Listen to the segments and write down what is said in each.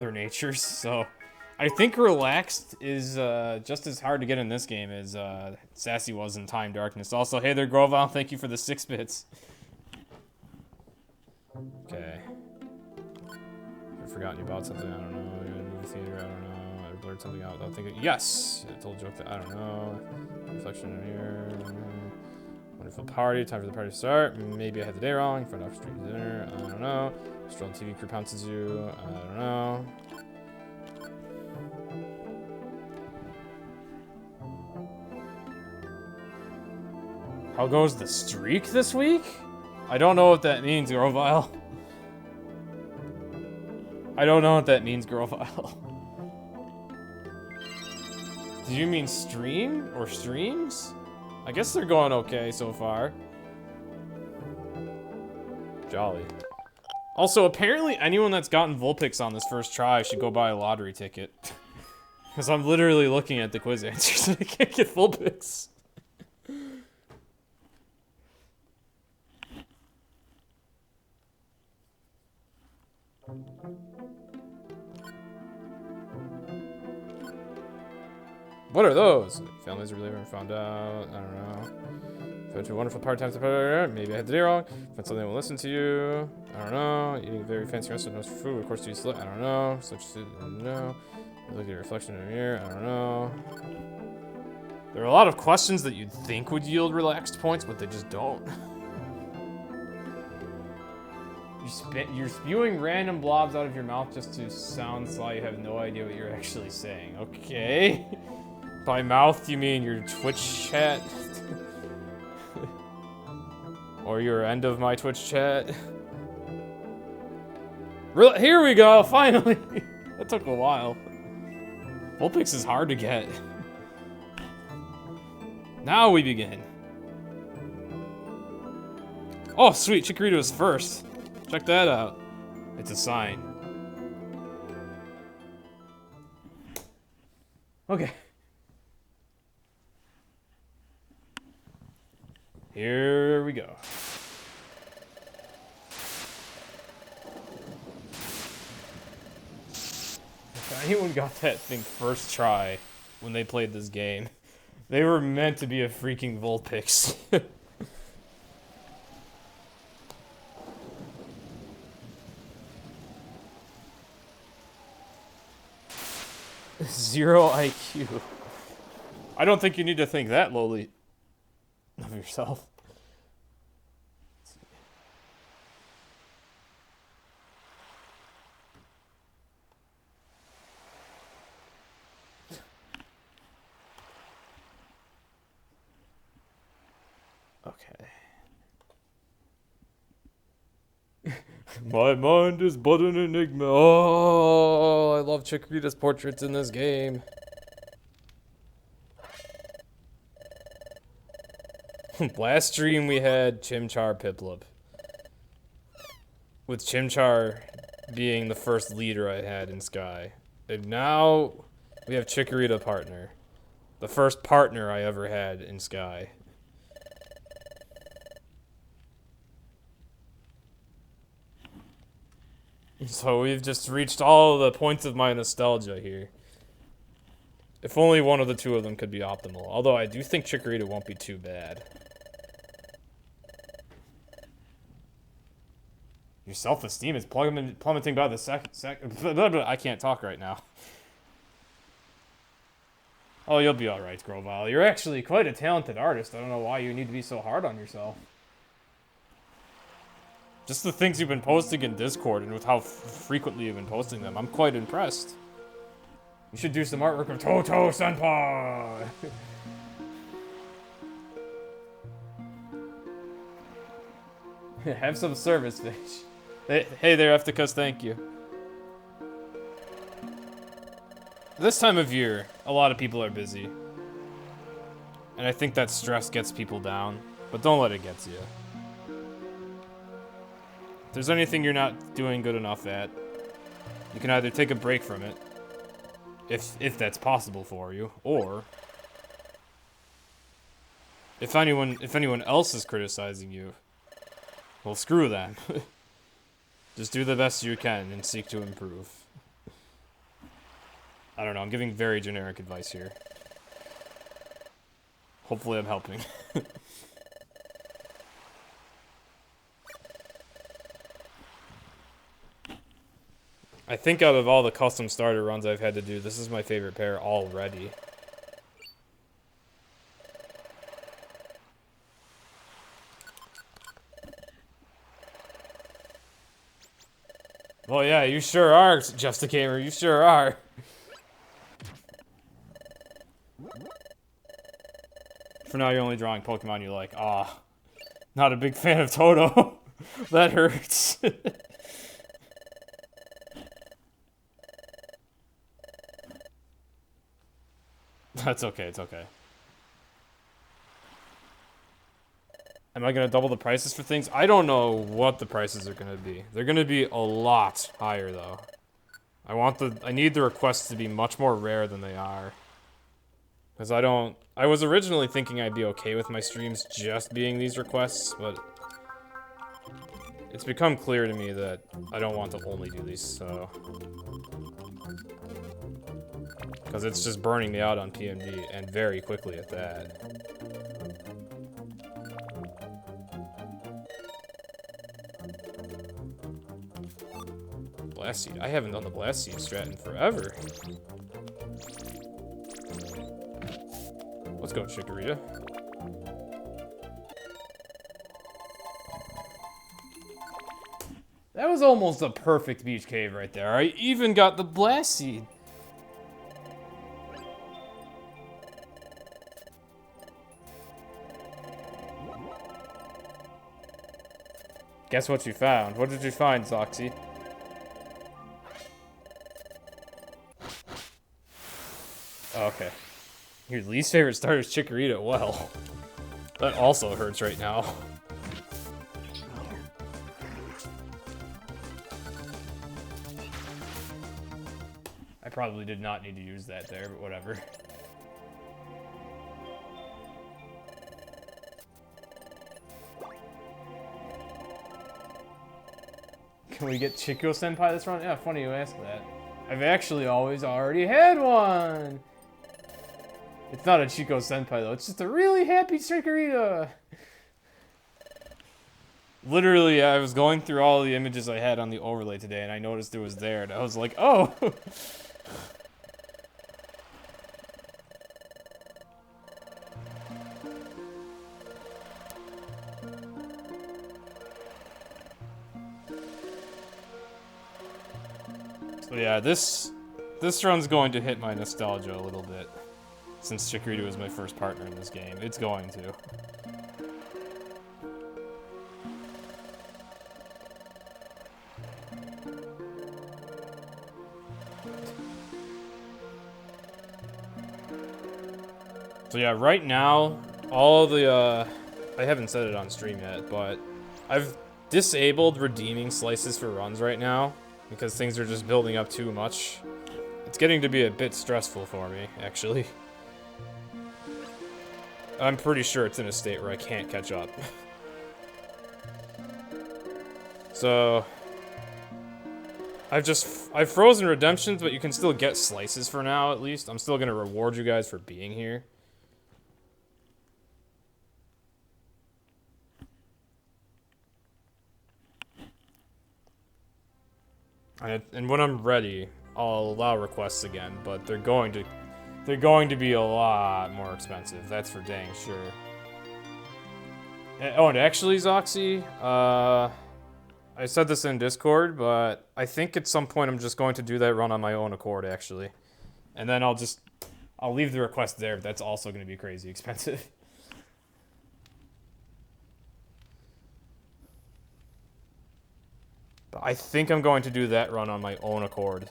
their natures. So I think relaxed is just as hard to get in this game as Sassy was in Time Darkness. Also, hey there, Grovile. Thank you for the 6 bits. Okay. I've forgotten about something. I don't know. You're in the movie theater. I don't know. I blurred something out without thinking. Yes! I told a joke that I don't know. Reflection in here. Wonderful party. Time for the party to start. Maybe I had the day wrong. Front off street dinner. I don't know. Stroll TV crew pounces you. I don't know. How goes the streak this week? I don't know what that means, Grovile. I don't know what that means, Grovile. Do you mean stream or streams? I guess they're going okay so far. Jolly. Also, apparently anyone that's gotten Vulpix on this first try should go buy a lottery ticket. Because I'm literally looking at the quiz answers and I can't get Vulpix. What are those? Families are really found out. I don't know. Went to a wonderful part-time to maybe I had the day wrong. Found something that will listen to you. I don't know. Eating a very fancy restaurant knows for food. Of course, do you sleep? I don't know. Such I don't know. Look at your reflection in a mirror. I don't know. There are a lot of questions that you'd think would yield relaxed points, but they just don't. You're spewing random blobs out of your mouth just to sound sly. You have no idea what you're actually saying. Okay. By mouth, you mean your Twitch chat? Or your end of my Twitch chat? Here we go, finally! That took a while. Vulpix is hard to get. Now we begin. Oh, sweet, Chikorita was first. Check that out. It's a sign. Okay. Here we go. If anyone got that thing first try when they played this game, they were meant to be a freaking Vulpix. 0 IQ. I don't think you need to think that lowly of yourself. Okay. My mind is but an enigma. Oh, I love Chikorita's portraits in this game. Last stream we had Chimchar Piplup. With Chimchar being the first leader I had in Sky. And now we have Chikorita partner. The first partner I ever had in Sky. So we've just reached all the points of my nostalgia here. If only one of the two of them could be optimal. Although I do think Chikorita won't be too bad. Your self-esteem is plummeting by the I can't talk right now. Oh, you'll be alright, Grovile. You're actually quite a talented artist. I don't know why you need to be so hard on yourself. Just the things you've been posting in Discord and with how frequently you've been posting them, I'm quite impressed. You should do some artwork of Toto Senpai! Have some service, bitch. Hey there, Efticus, thank you. This time of year, a lot of people are busy. And I think that stress gets people down, but don't let it get to you. If there's anything you're not doing good enough at, you can either take a break from it, if that's possible for you, or if anyone else is criticizing you, well, screw them. Just do the best you can and seek to improve. I don't know, I'm giving very generic advice here. Hopefully I'm helping. I think out of all the custom starter runs I've had to do, this is my favorite pair already. Well, yeah, you sure are, Just a Gamer. You sure are. For now, you're only drawing Pokemon you like. Ah, not a big fan of Toto. That hurts. That's okay, it's okay. Am I gonna double the prices for things? I don't know what the prices are gonna be. They're gonna be a lot higher though. I need the requests to be much more rare than they are. Because I was originally thinking I'd be okay with my streams just being these requests, but it's become clear to me that I don't want to only do these, so. Because it's just burning me out on PMD, and very quickly at that. Blast Seed. I haven't done the Blast Seed strat in forever. Let's go, Chikorita. That was almost a perfect beach cave right there. I even got the Blast Seed. Guess what you found? What did you find, Zoxy? Oh, okay. Your least favorite starter is Chikorita. Well, that also hurts right now. I probably did not need to use that there, but whatever. Can we get Chico Senpai this run? Yeah, funny you ask that. I've actually already had one! It's not a Chico Senpai though, it's just a really happy Chikorita! Literally, I was going through all the images I had on the overlay today and I noticed it was there and I was like, oh! So yeah, this run's going to hit my nostalgia a little bit. Since Chikorita was my first partner in this game. It's going to. So yeah, right now, all the, I haven't said it on stream yet, but I've disabled redeeming slices for runs right now because things are just building up too much. It's getting to be a bit stressful for me, actually. I'm pretty sure it's in a state where I can't catch up. So I've frozen redemptions, but you can still get slices for now, at least. I'm still gonna reward you guys for being here. And when I'm ready, I'll allow requests again, but they're going to be a lot more expensive. That's for dang sure. Oh, and actually, Zoxy, I said this in Discord, but I think at some point I'm just going to do that run on my own accord, actually. And then I'll leave the request there, but that's also going to be crazy expensive. But I think I'm going to do that run on my own accord.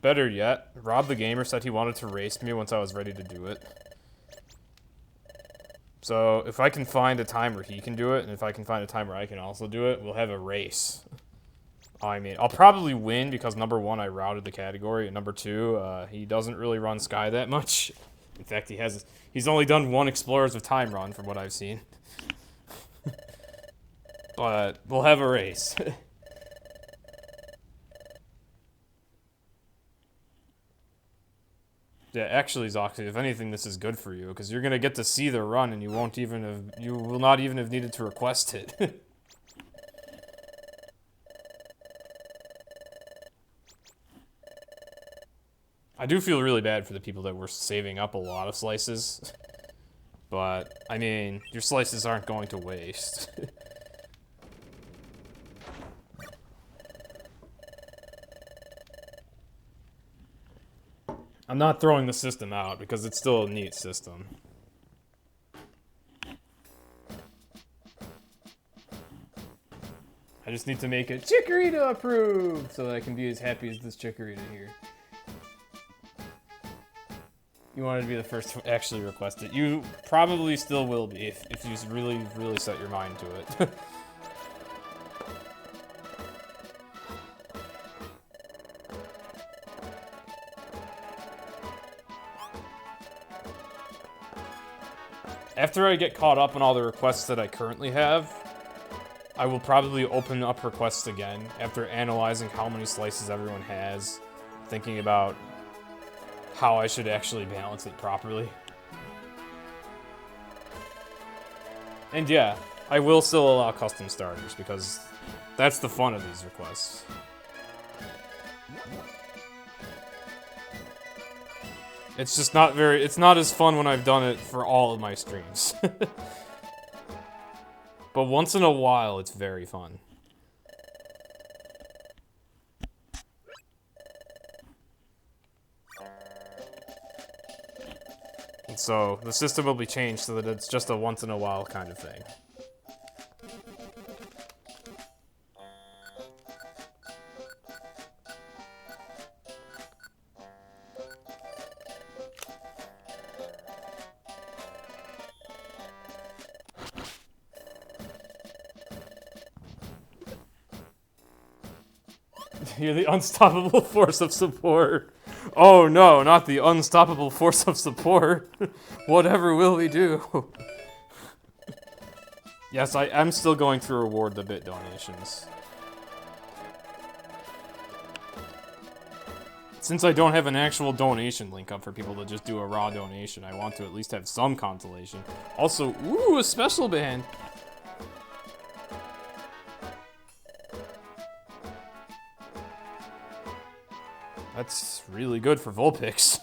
Better yet, Rob the Gamer said he wanted to race me once I was ready to do it. So, if I can find a time where he can do it, and if I can find a time where I can also do it, we'll have a race. I mean, I'll probably win because number one, I routed the category, and number two, he doesn't really run Sky that much. In fact, he's only done one Explorers of Time run from what I've seen. But we'll have a race. Yeah, actually, Zoxy, if anything, this is good for you, because you're gonna get to see the run, and you will not even have needed to request it. I do feel really bad for the people that were saving up a lot of slices, but, I mean, your slices aren't going to waste. I'm not throwing the system out, because it's still a neat system. I just need to make it Chikorita approved, so that I can be as happy as this Chikorita here. You wanted to be the first to actually request it. You probably still will be if you really, really set your mind to it. After I get caught up on all the requests that I currently have, I will probably open up requests again after analyzing how many slices everyone has, thinking about how I should actually balance it properly. And yeah, I will still allow custom starters, because that's the fun of these requests. It's just not it's not as fun when I've done it for all of my streams. But once in a while, it's very fun. And so, the system will be changed so that it's just a once in a while kind of thing. You're the unstoppable force of support. Oh no, not the unstoppable force of support. Whatever will we do? Yes, I am still going to reward the bit donations. Since I don't have an actual donation link up for people to just do a raw donation, I want to at least have some consolation. Also, ooh, a special band. That's really good for Vulpix.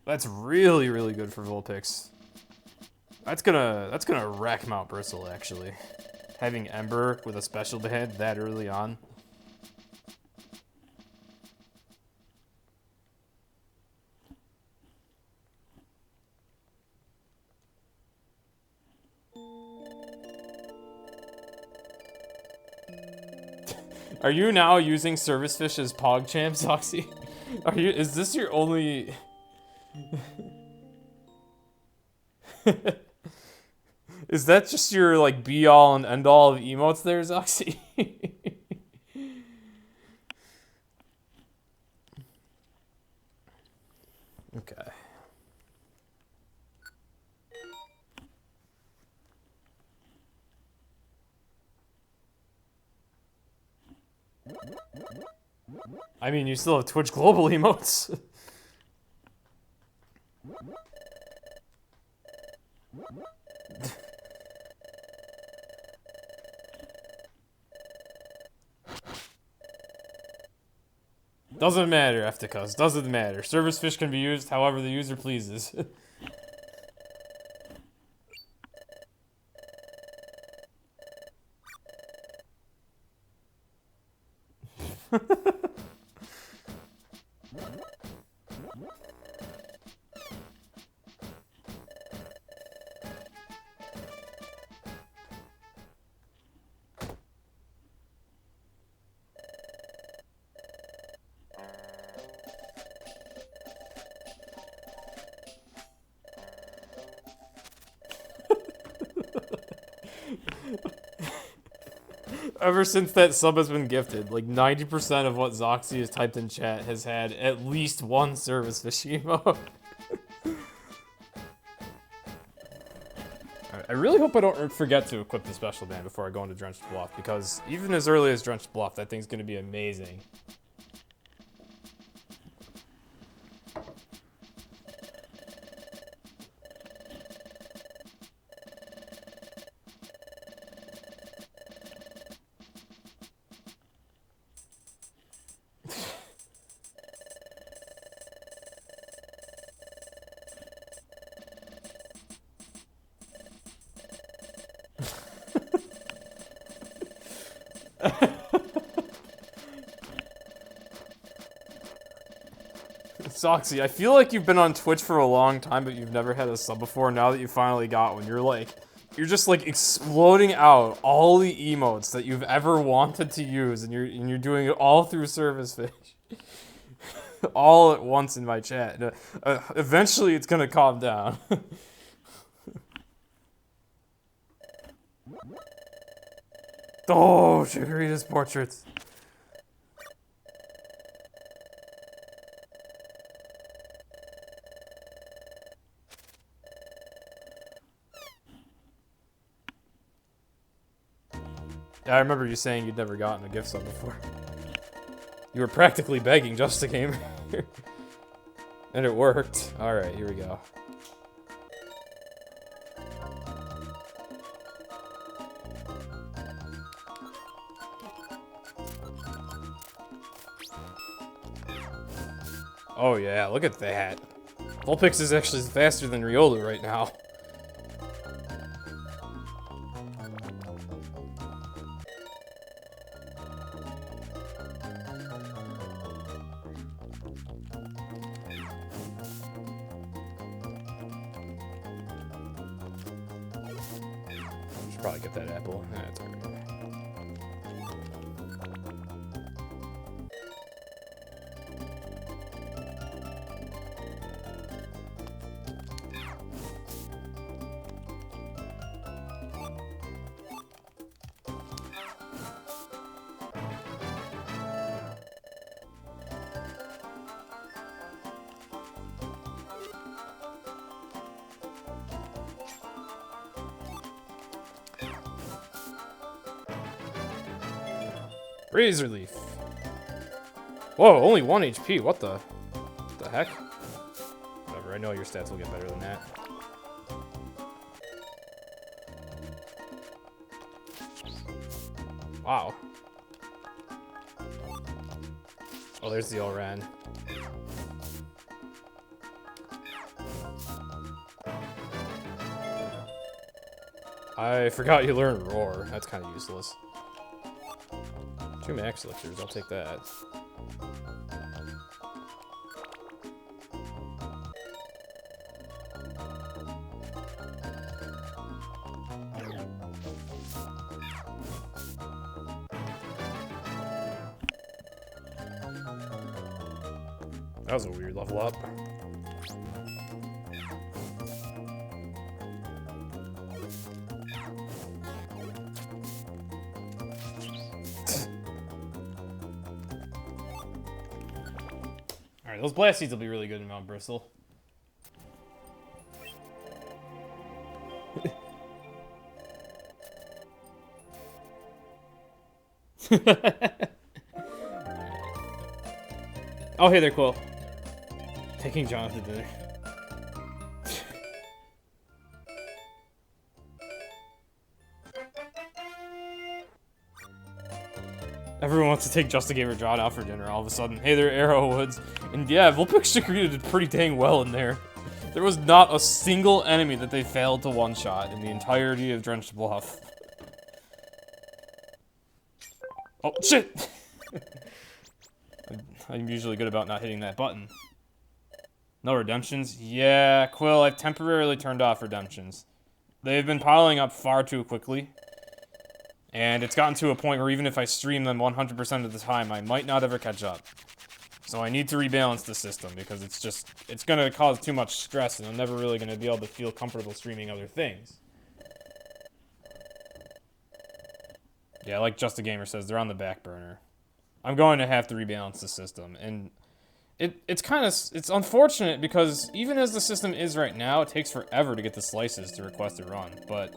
That's really, really good for Vulpix. That's gonna wreck Mount Bristle, actually. Having Ember with a special band that early on. Are you now using Service Fish as PogChamp, Zoxy? Is this your only... Is that just your, like, be-all and end-all of emotes there, Zoxy? Okay. I mean, you still have Twitch Global emotes. Doesn't matter, Efticus. Doesn't matter. Service fish can be used however the user pleases. Ever since that sub has been gifted, like 90% of what Zoxy has typed in chat has had at least one service fish emote. I really hope I don't forget to equip the special band before I go into Drenched Bluff, because even as early as Drenched Bluff, that thing's gonna be amazing. Soxy, I feel like you've been on Twitch for a long time, but you've never had a sub before. Now that you finally got one, you're just like exploding out all the emotes that you've ever wanted to use, and you're doing it all through Service Fish, all at once in my chat. Eventually, it's gonna calm down. Oh, Chikorita's portraits. I remember you saying you'd never gotten a gift sub before. You were practically begging Just a Gamer. And it worked. Alright, here we go. Oh yeah, look at that. Vulpix is actually faster than Riolu right now. Should probably get that apple. That's alright. Razor Leaf. Whoa, only 1 HP. What the heck? Whatever, I know your stats will get better than that. Wow. Oh, there's the Oran. I forgot you learned Roar. That's kind of useless. 2 max elixirs, I'll take that. That was a weird level up. Alright, those blast seeds will be really good in Mount Bristol. Oh, hey, they're cool. Taking Jonathan to dinner. Everyone wants to take Just a Gamer John out for dinner all of a sudden. Hey there, Arrowwoods. And yeah, Vulpix Chikorita did pretty dang well in there. There was not a single enemy that they failed to one-shot in the entirety of Drenched Bluff. Oh, shit! I'm usually good about not hitting that button. No redemptions? Yeah, Quill, I've temporarily turned off redemptions. They've been piling up far too quickly. And it's gotten to a point where even if I stream them 100% of the time, I might not ever catch up. So I need to rebalance the system because it's gonna cause too much stress and I'm never really gonna be able to feel comfortable streaming other things. Yeah, like Just a Gamer says, they're on the back burner. I'm going to have to rebalance the system, and it's unfortunate because even as the system is right now, it takes forever to get the slices to request a run, but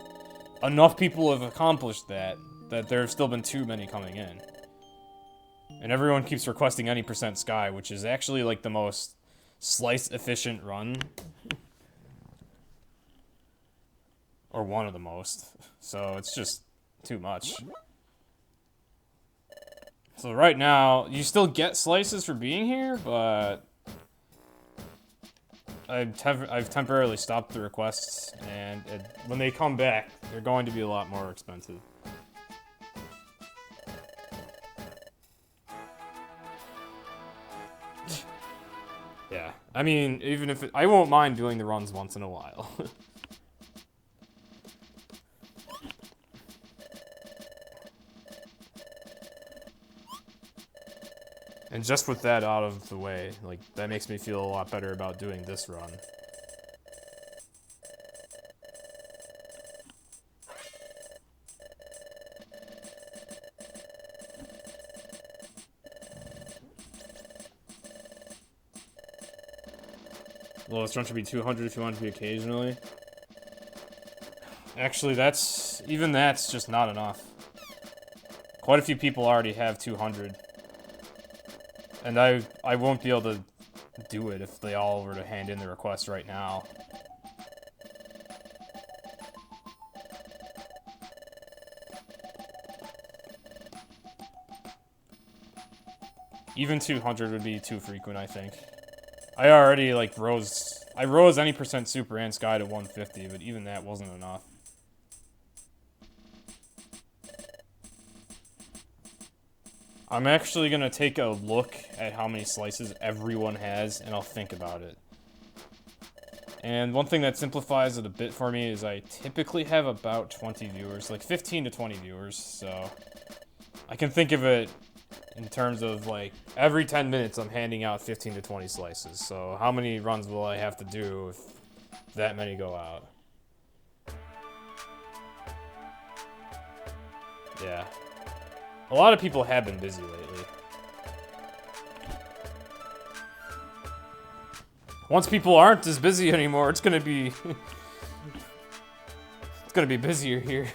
enough people have accomplished that there have still been too many coming in. And everyone keeps requesting any percent sky, which is actually like the most slice efficient run. Or one of the most. So it's just too much. So right now, you still get slices for being here, but I've temporarily stopped the requests, and when they come back, they're going to be a lot more expensive. Yeah, I mean, even if I won't mind doing the runs once in a while. And just with that out of the way, like, that makes me feel a lot better about doing this run. Lowest run should be 200 if you want to be occasionally. Actually, that's just not enough. Quite a few people already have 200. And I won't be able to do it if they all were to hand in the request right now. Even 200 would be too frequent, I think. I already, like, rose any percent super and sky to 150, but even that wasn't enough. I'm actually gonna take a look at how many slices everyone has, and I'll think about it. And one thing that simplifies it a bit for me is I typically have about 20 viewers, like 15 to 20 viewers, so I can think of it in terms of, like, every 10 minutes I'm handing out 15 to 20 slices, so how many runs will I have to do if that many go out? Yeah. A lot of people have been busy lately. Once people aren't as busy anymore, it's gonna be... it's gonna be busier here.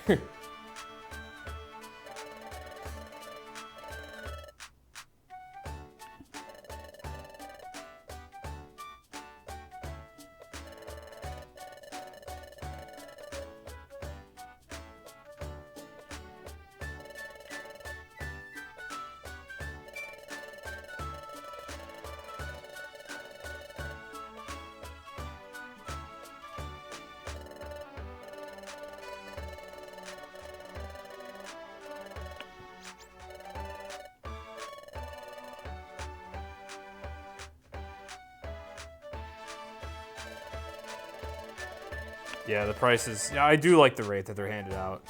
Yeah, the prices. Yeah, I do like the rate that they're handed out.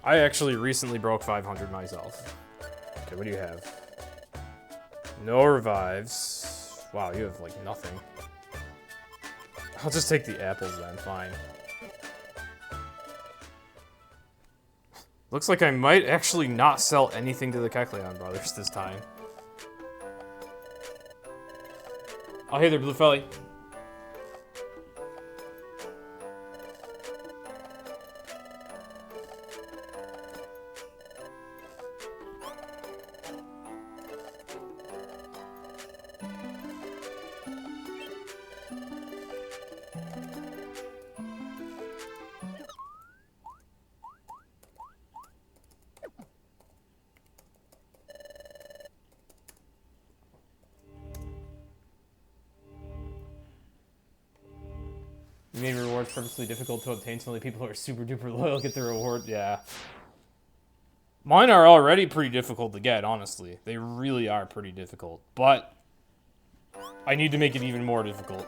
I actually recently broke 500 myself. Okay, what do you have? No revives. Wow, you have, like, nothing. I'll just take the apples then, fine. Looks like I might actually not sell anything to the Kecleon brothers this time. Oh, hey there, Blue Felly. You made rewards purposely difficult to obtain so only people who are super duper loyal get the reward. Yeah. Mine are already pretty difficult to get, honestly. They really are pretty difficult. But I need to make it even more difficult.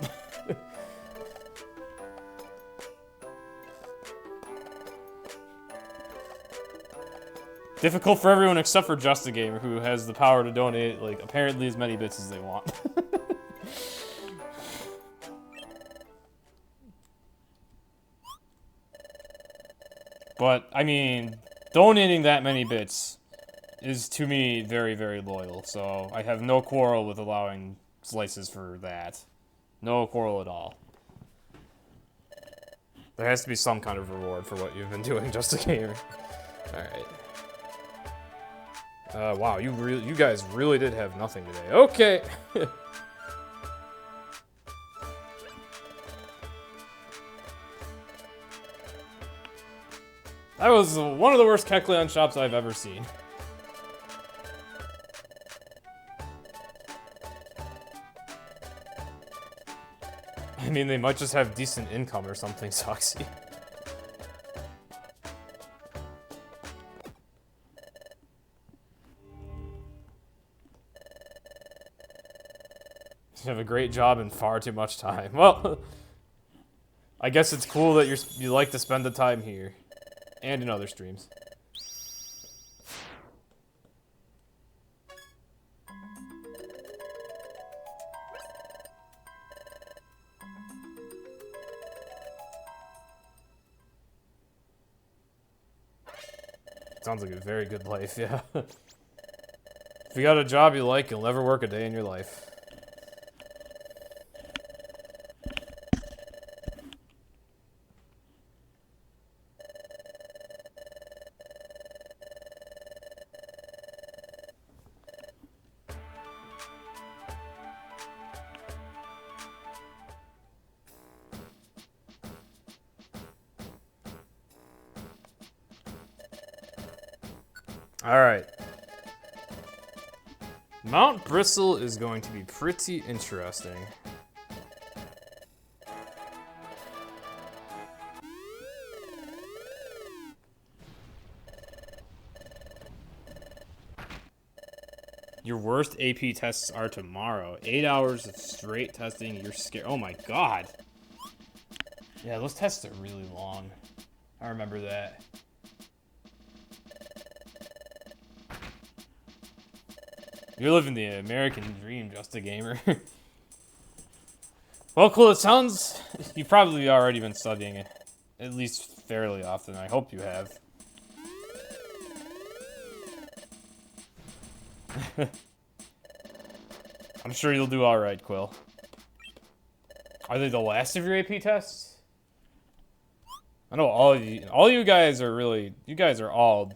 Difficult for everyone except for Just a Gamer, who has the power to donate, like, apparently as many bits as they want. But, I mean, donating that many bits is, to me, very, very loyal. So I have no quarrel with allowing slices for that. No quarrel at all. There has to be some kind of reward for what you've been doing, just a gamer. Alright. Wow, you guys really did have nothing today. Okay! That was one of the worst Kecleon shops I've ever seen. I mean, they might just have decent income or something, Soxy. You have a great job and far too much time. Well, I guess it's cool that you like to spend the time here. And in other streams. Sounds like a very good life, yeah. If you got a job you like, you'll never work a day in your life. Alright. Mount Bristle is going to be pretty interesting. Your worst AP tests are tomorrow. 8 hours of straight testing, you're scared. Oh my god. Yeah, those tests are really long. I remember that. You're living the American dream, just a gamer. Well, cool, it sounds... You've probably already been studying it. At least fairly often. I hope you have. I'm sure you'll do alright, Quill. Are they the last of your AP tests? I know all you guys are really... You guys are all...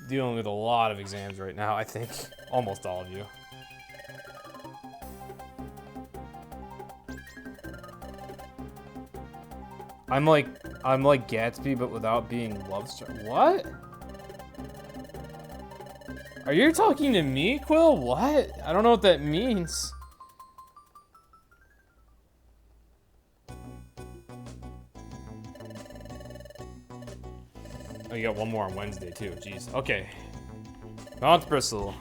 dealing with a lot of exams right now, I think. Almost all of you. I'm like Gatsby, but without being love-struck. What? Are you talking to me, Quill? What? I don't know what that means. Oh, you got one more on Wednesday, too. Jeez. Okay. Mount Bristle.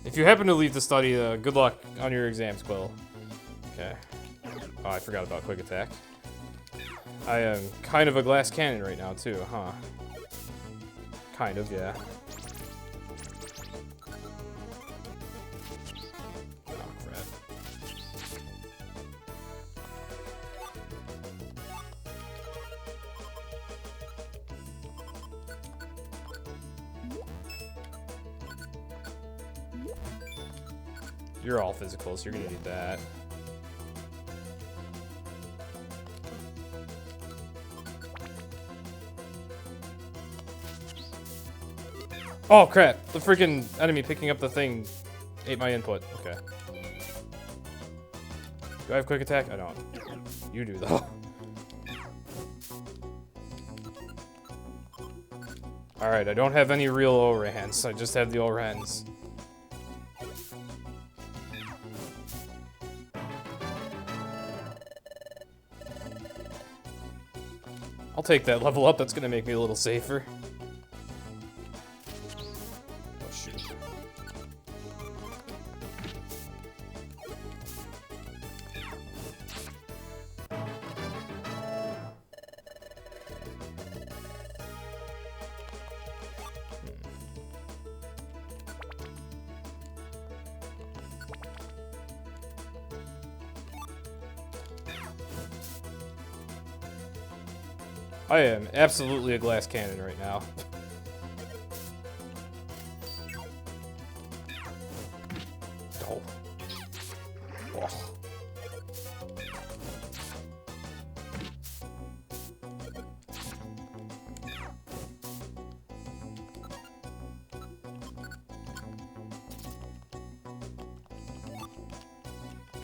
If you happen to leave to study, good luck on your exams, Quill. Okay. Oh, I forgot about Quick Attack. I am kind of a glass cannon right now, too, huh? Kind of, yeah. Oh, crap. You're all physical, so you're gonna need that. Oh crap! The freaking enemy picking up the thing ate my input. Okay. Do I have quick attack? I don't. You do though. Alright, I don't have any real O-Rans. I just have the O-Rans. I'll take that level up. That's gonna make me a little safer. Oh shoot. I am absolutely a glass cannon right now. Oh. Oh.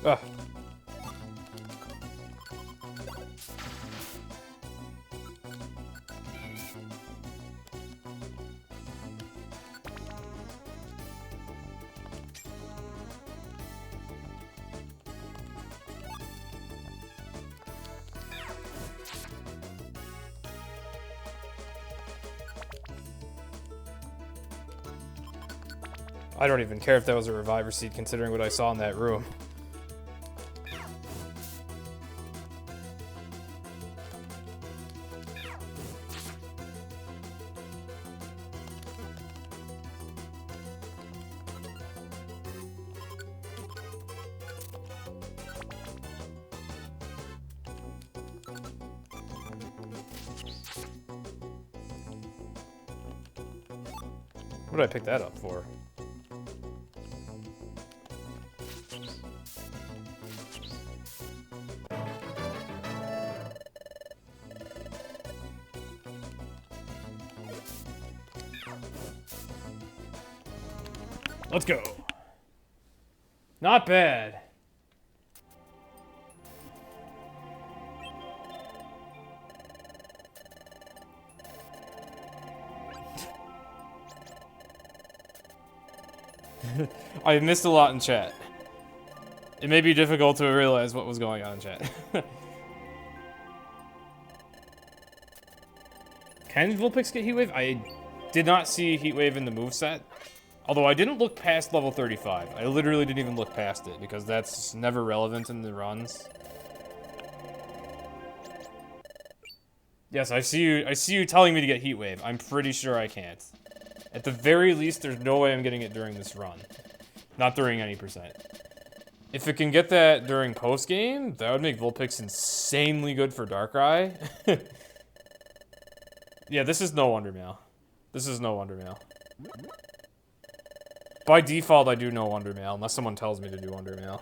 Ugh. I don't even care if that was a reviver seed, considering what I saw in that room. What did I pick that up for? Let's go. Not bad. I missed a lot in chat. It may be difficult to realize what was going on in chat. Can Vulpix get Heat Wave? I did not see Heat Wave in the moveset. Although I didn't look past level 35. I literally didn't even look past it because that's never relevant in the runs. Yes, I see you telling me to get Heat Wave. I'm pretty sure I can't. At the very least, there's no way I'm getting it during this run. Not during any percent. If it can get that during post-game, that would make Vulpix insanely good for Darkrai. Yeah, this is no Wonder Mail. This is no Wonder Mail. By default, I do no Wonder Mail, unless someone tells me to do Wonder Mail.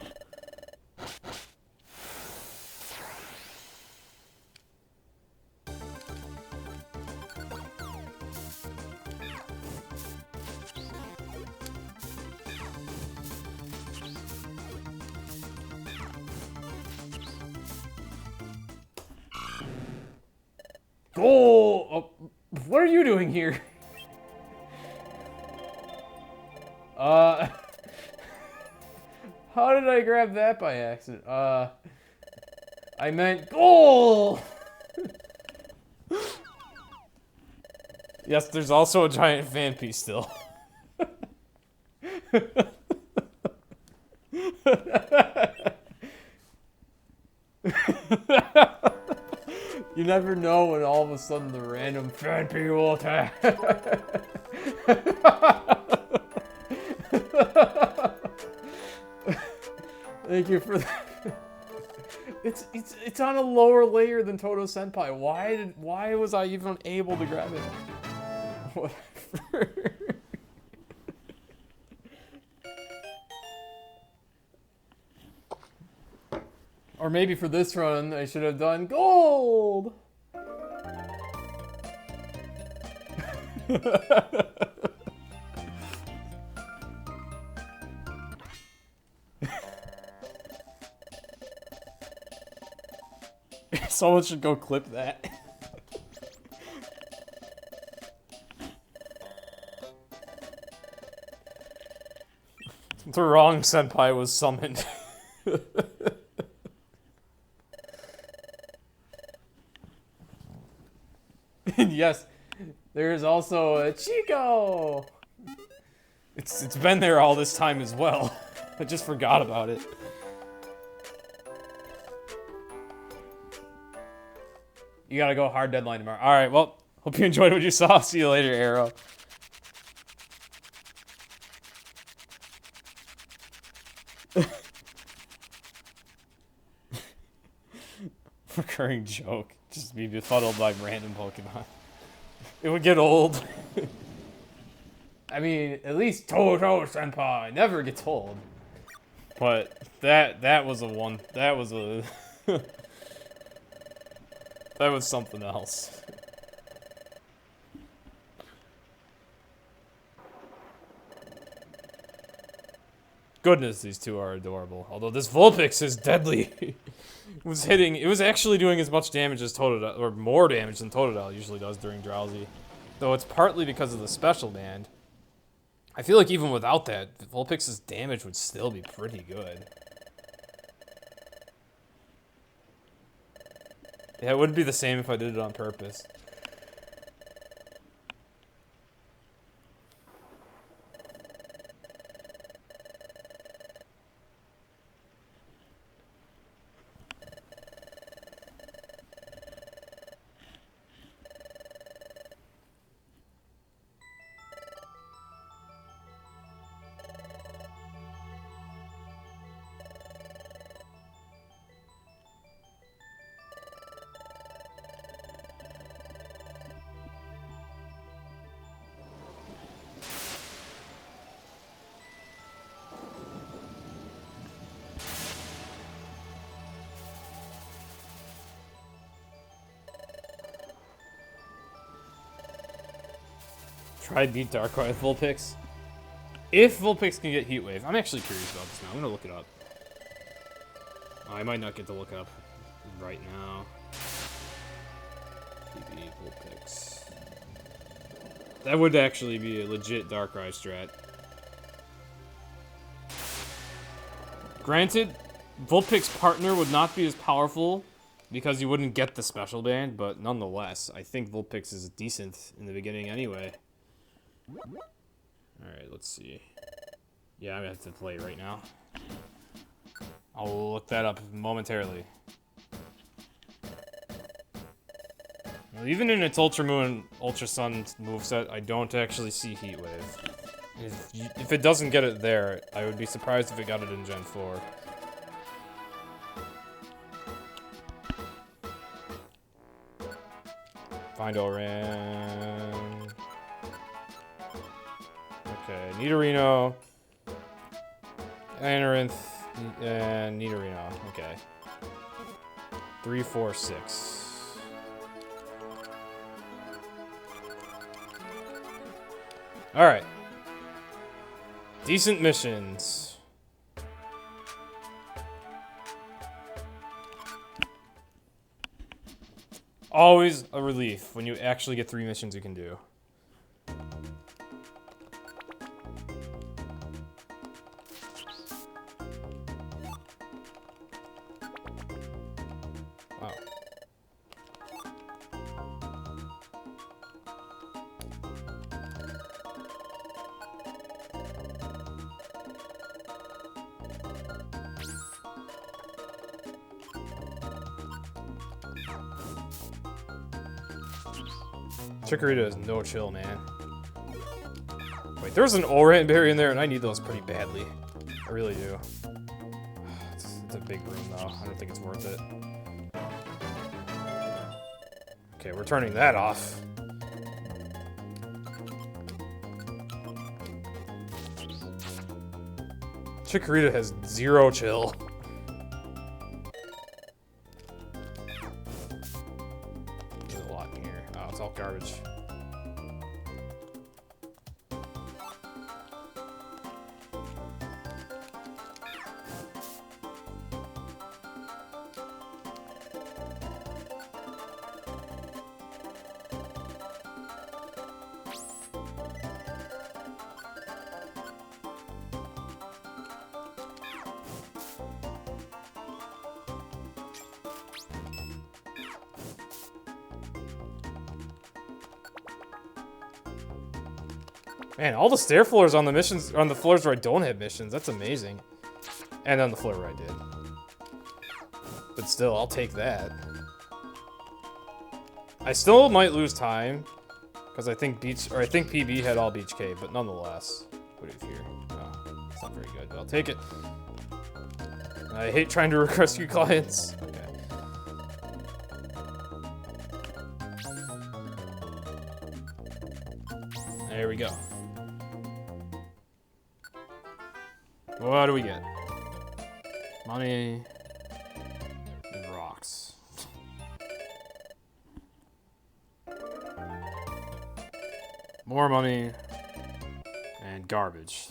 Goal! Oh, what are you doing here? How did I grab that by accident? I meant goal! Yes, there's also a giant fan piece still. You never know when all of a sudden the random fan piece will attack. Thank you for that. It's on a lower layer than Todo Senpai. Why was I even able to grab it? Whatever. Or maybe for this run, I should have done gold. Someone should go clip that. The wrong senpai was summoned. And yes, there is also a Chico. It's been there all this time as well. I just forgot about it. You gotta go hard deadline tomorrow. All right, well, hope you enjoyed what you saw. See you later, Arrow. Recurring joke. Just be befuddled by random Pokemon. It would get old. I mean, at least Toto Senpai never gets old. But that was a one. That was a. That was something else. Goodness, these two are adorable. Although this Vulpix is deadly. It was actually doing as much damage as Totodile, or more damage than Totodile usually does during Drowsy. Though it's partly because of the special band. I feel like even without that, Vulpix's damage would still be pretty good. Yeah, it wouldn't be the same if I did it on purpose. Try beat Darkrai with Vulpix. If Vulpix can get Heat Wave, I'm actually curious about this now. I'm gonna look it up. Oh, I might not get to look it up right now. PB Vulpix. That would actually be a legit Darkrai strat. Granted, Vulpix partner would not be as powerful because you wouldn't get the special band, but nonetheless, I think Vulpix is decent in the beginning anyway. Alright, let's see. Yeah, I'm gonna have to play it right now. I'll look that up momentarily. Well, even in its Ultra Moon, Ultra Sun moveset, I don't actually see Heat Wave. If it doesn't get it there, I would be surprised if it got it in Gen 4. Find Oran. Okay, Nidorino, Amaranth, and Nidorino. Okay. 3, 4, 6. Alright. Decent missions. Always a relief when you actually get 3 missions you can do. Wow. Chikorita is no chill, man. Wait, there's an Oran Berry in there, and I need those pretty badly. I really do. It's a big room, though. I don't think it's worth it. Okay, we're turning that off. Chikorita has 0 chill. There's a lot in here. Oh, it's all garbage. Man, all the stair floors on the missions, on the floors where I don't have missions, that's amazing. And on the floor where I did. But still, I'll take that. I still might lose time, because I think PB had all Beach Cave, but nonetheless. What do you fear? Oh, it's not very good, but I'll take it. I hate trying to rescue clients. Okay. There we go. What do we get? Money and rocks. More money and garbage.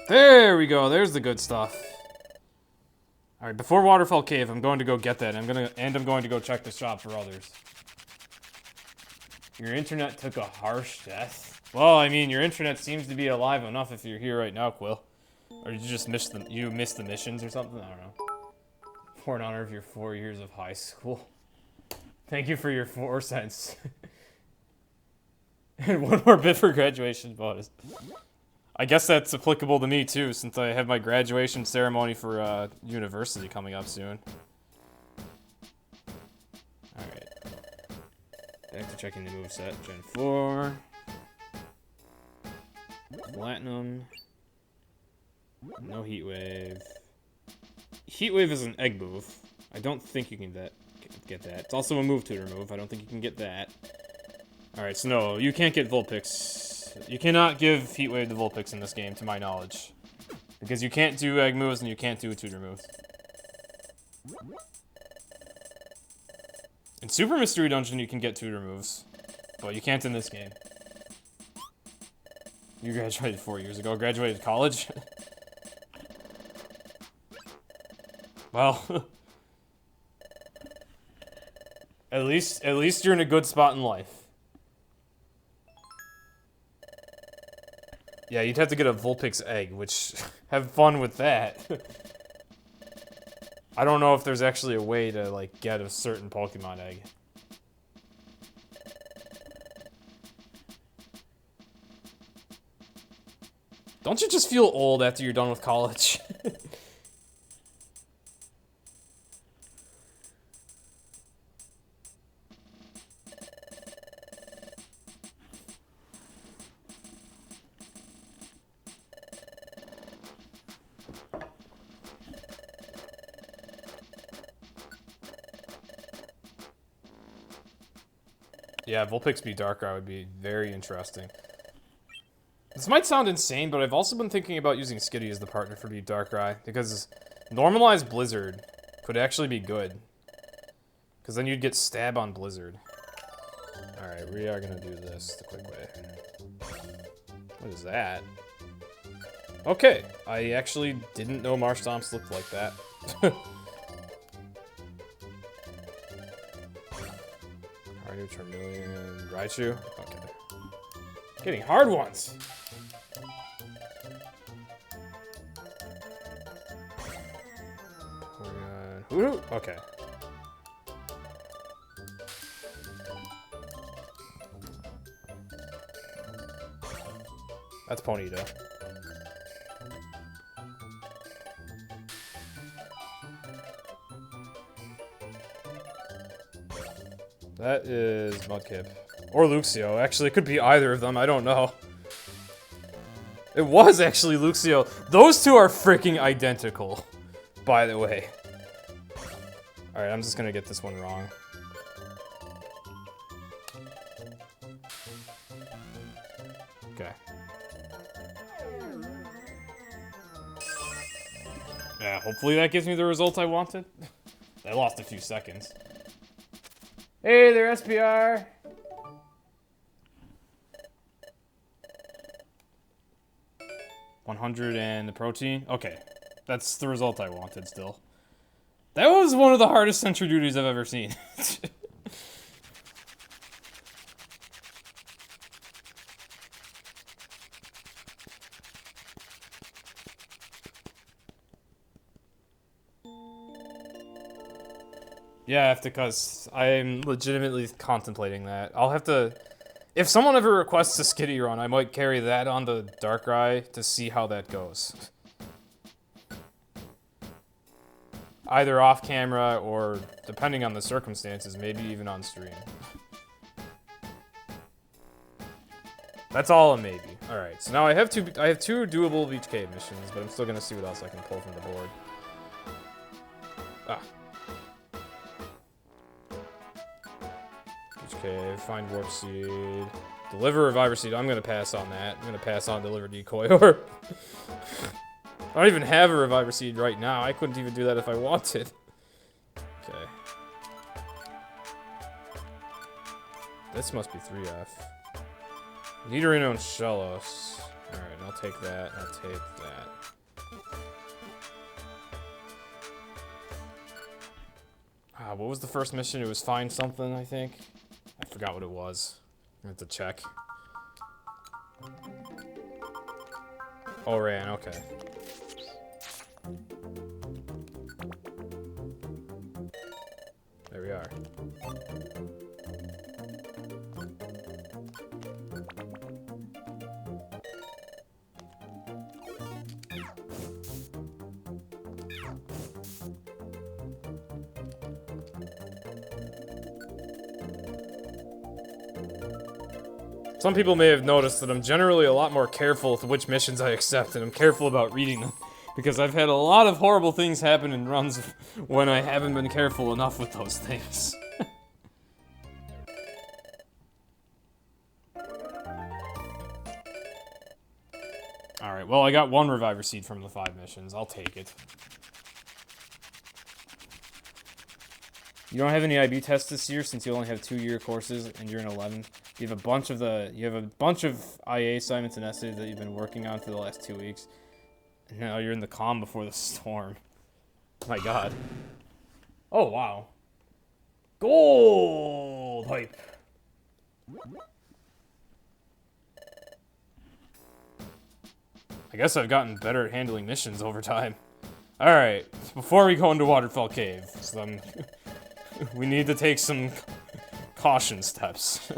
There we go. There's the good stuff. All right, before Waterfall Cave, I'm going to go get that. I'm going to go check the shop for others. Your internet took a harsh death. Well, I mean, your internet seems to be alive enough if you're here right now, Quill. Or did you just miss the missions or something? I don't know. For in honor of your 4 years of high school. Thank you for your 4 cents. And 1 more bit for graduation bonus. I guess that's applicable to me too, since I have my graduation ceremony for university coming up soon. Alright. Back to checking the moveset. Gen 4. Platinum. No Heat Wave. Heat Wave is an egg move. I don't think you can get that. It's also a move tutor move. I don't think you can get that. Alright, so no, you can't get Vulpix. You cannot give Heat Wave to Vulpix in this game, to my knowledge. Because you can't do egg moves and you can't do a tutor move. In Super Mystery Dungeon, you can get tutor moves. But you can't in this game. You graduated 4 years ago. Graduated college? Well... At least you're in a good spot in life. Yeah, you'd have to get a Vulpix egg, which... have fun with that. I don't know if there's actually a way to, like, get a certain Pokemon egg. Don't you just feel old after you're done with college? Yeah, Vulpix be Darkrai would be very interesting. This might sound insane, but I've also been thinking about using Skitty as the partner for Beat Darkrai, because normalized Blizzard could actually be good. Because then you'd get Stab on Blizzard. Alright, we are gonna do this the quick way. What is that? Okay, I actually didn't know Marshtomps looked like that. Charmeleon, Raichu. Okay. Getting hard ones. Hoodoo? Okay. That's Ponyta. That is Mudkip. Or Luxio. Actually, it could be either of them. I don't know. It was actually Luxio. Those two are freaking identical, by the way. Alright, I'm just gonna get this one wrong. Okay. Yeah, hopefully that gives me the result I wanted. I lost a few seconds. Hey there, SPR! $100 and the protein? Okay. That's the result I wanted still. That was one of the hardest sentry duties I've ever seen. Yeah, because I'm legitimately contemplating that. I'll have to... If someone ever requests a Skitty run, I might carry that on the Darkrai to see how that goes. Either off camera or, depending on the circumstances, maybe even on stream. That's all a maybe. Alright, so now I have two doable Beach Cave missions, but I'm still gonna see what else I can pull from the board. Ah. Okay, find Warp Seed. Deliver Reviver Seed. I'm gonna pass on that. I'm gonna pass on Deliver Decoy Orb. I don't even have a Reviver Seed right now. I couldn't even do that if I wanted. Okay. This must be 3F. Nidorino and Shellos. Alright, I'll take that. I'll take that. What was the first mission? It was find something, I think. I forgot what it was. I have to check. Oh, ran, okay. There we are. Some people may have noticed that I'm generally a lot more careful with which missions I accept, and I'm careful about reading them, because I've had a lot of horrible things happen in runs when I haven't been careful enough with those things. Alright, well I got one Reviver Seed from the 5 missions. I'll take it. You don't have any IB tests this year since you only have 2-year courses and you're in 11. You have a bunch of IA assignments and essays that you've been working on for the last 2 weeks. And now you're in the calm before the storm. My god. Oh wow. Gold hype. I guess I've gotten better at handling missions over time. Alright, before we go into Waterfall Cave, we need to take some caution steps.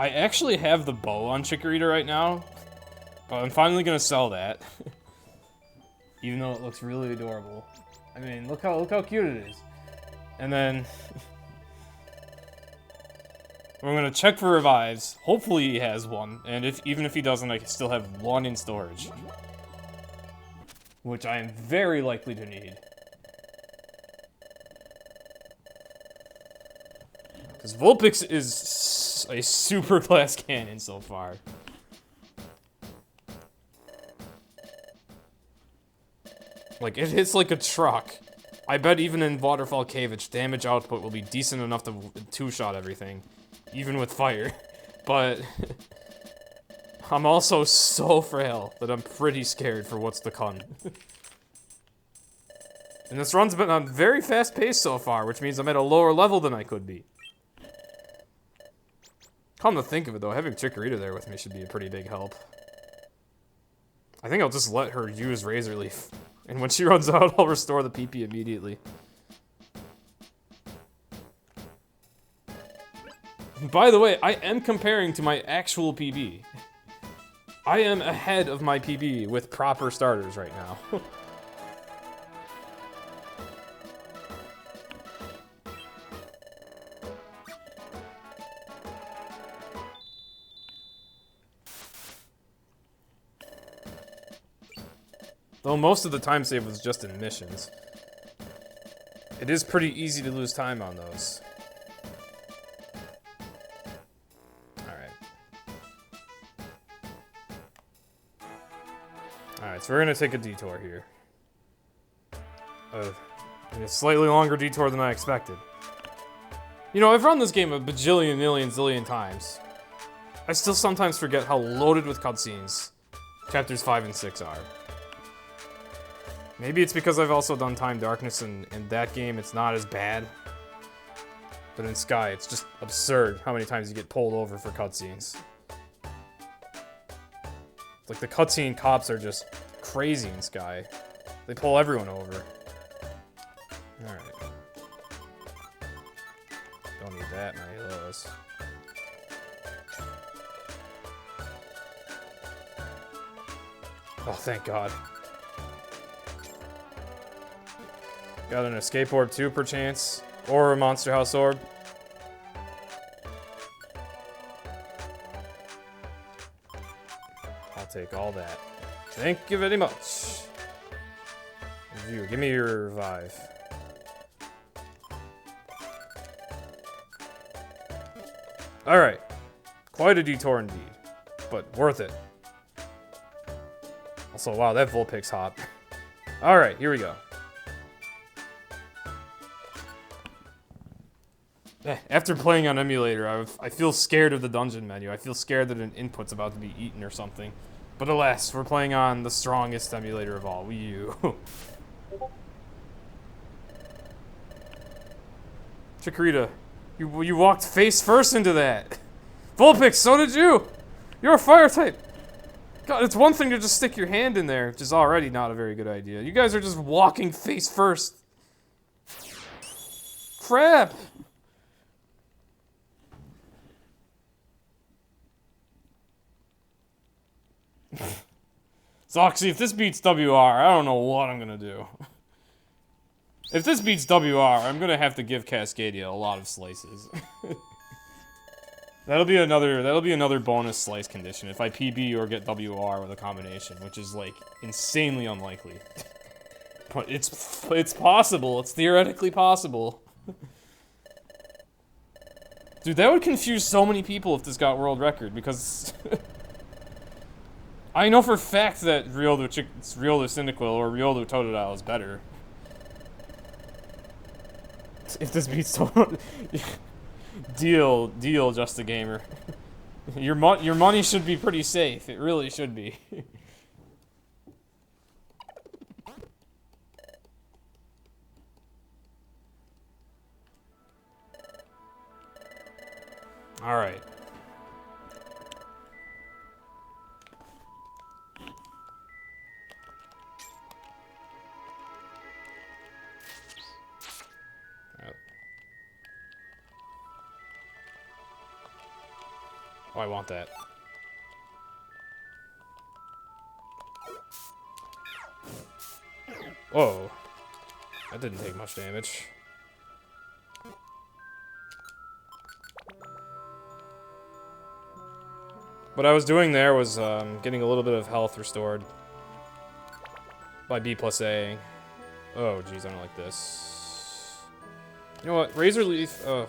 I actually have the bow on Chikorita right now, but I'm finally gonna sell that. Even though it looks really adorable. I mean, look how cute it is. And then we're gonna check for revives. Hopefully he has one, and even if he doesn't, I can still have one in storage, which I am very likely to need. Because Vulpix is a super class cannon so far. Like, it hits like a truck. I bet even in Waterfall Cave, its damage output will be decent enough to two-shot everything. Even with fire. But I'm also so frail that I'm pretty scared for what's to come. And this run's been on very fast pace so far, which means I'm at a lower level than I could be. Come to think of it though, having Chikorita there with me should be a pretty big help. I think I'll just let her use Razor Leaf. And when she runs out, I'll restore the PP immediately. By the way, I am comparing to my actual PB. I am ahead of my PB with proper starters right now. Though most of the time save was just in missions. It is pretty easy to lose time on those. Alright, so we're gonna take a detour here. A slightly longer detour than I expected. You know, I've run this game a bajillion, million, zillion times. I still sometimes forget how loaded with cutscenes chapters 5 and 6 are. Maybe it's because I've also done Time Darkness, and in that game it's not as bad. But in Sky, it's just absurd how many times you get pulled over for cutscenes. Like, the cutscene cops are just crazy in Sky. They pull everyone over. Alright. Don't need that many of those. Oh, thank God. Got an escape orb too, perchance. Or a Monster House orb. I'll take all that. Thank you very much. Review, give me your revive. Alright. Quite a detour indeed. But worth it. Also, wow, that Vulpix hop. Alright, here we go. After playing on emulator, I feel scared of the dungeon menu. I feel scared that an input's about to be eaten or something. But alas, we're playing on the strongest emulator of all, Wii U. Chikorita, you walked face first into that. Vulpix, so did you. You're a fire type. God, it's one thing to just stick your hand in there, which is already not a very good idea. You guys are just walking face first. Crap. Zoxy, if this beats WR, I don't know what I'm gonna do. If this beats WR, I'm gonna have to give Cascadia a lot of slices. That'll be another bonus slice condition if I PB or get WR with a combination, which is like insanely unlikely. But it's possible. It's theoretically possible. Dude, that would confuse so many people if this got world record because I know for a fact that Rioldo Cyndaquil or Rioldo Totodile is better. If this beats deal, Just a Gamer. Your money should be pretty safe. It really should be. All right. Oh, I want that. Whoa. That didn't take much damage. What I was doing there was getting a little bit of health restored by B plus A. Oh, geez, I don't like this. You know what? Razor Leaf. Alright,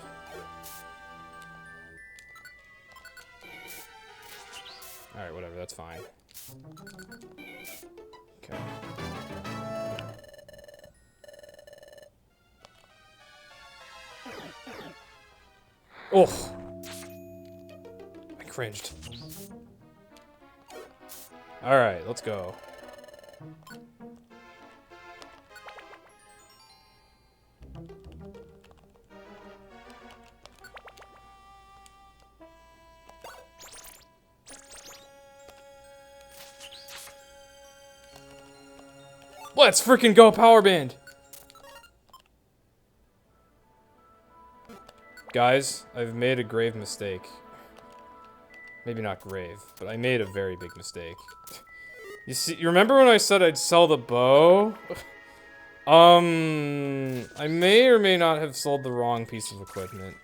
whatever, that's fine. Okay. Oh! I cringed. Alright, let's go. Let's freaking go, Power Band! Guys, I've made a grave mistake. Maybe not grave, but I made a very big mistake. You remember when I said I'd sell the bow? I may or may not have sold the wrong piece of equipment.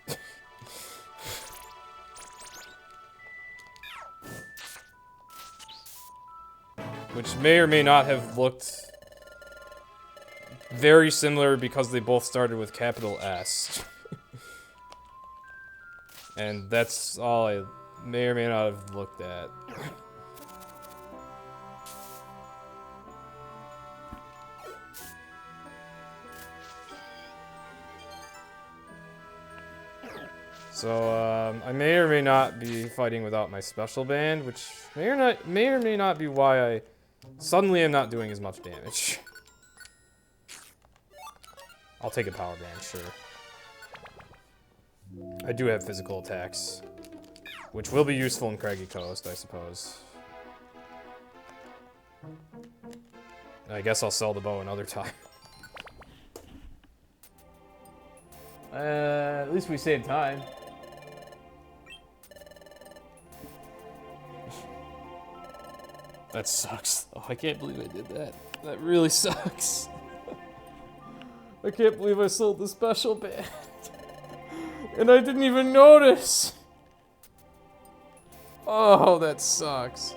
Which may or may not have looked very similar because they both started with capital S. And that's all I may or may not have looked at. So, I may or may not be fighting without my special band, which may or may not be why I suddenly am not doing as much damage. I'll take a power band, sure. I do have physical attacks, which will be useful in Craggy Coast, I suppose. I guess I'll sell the bow another time. At least we saved time. That sucks. Oh, I can't believe I did that. That really sucks. I can't believe I sold the special band. And I didn't even notice. Oh, that sucks.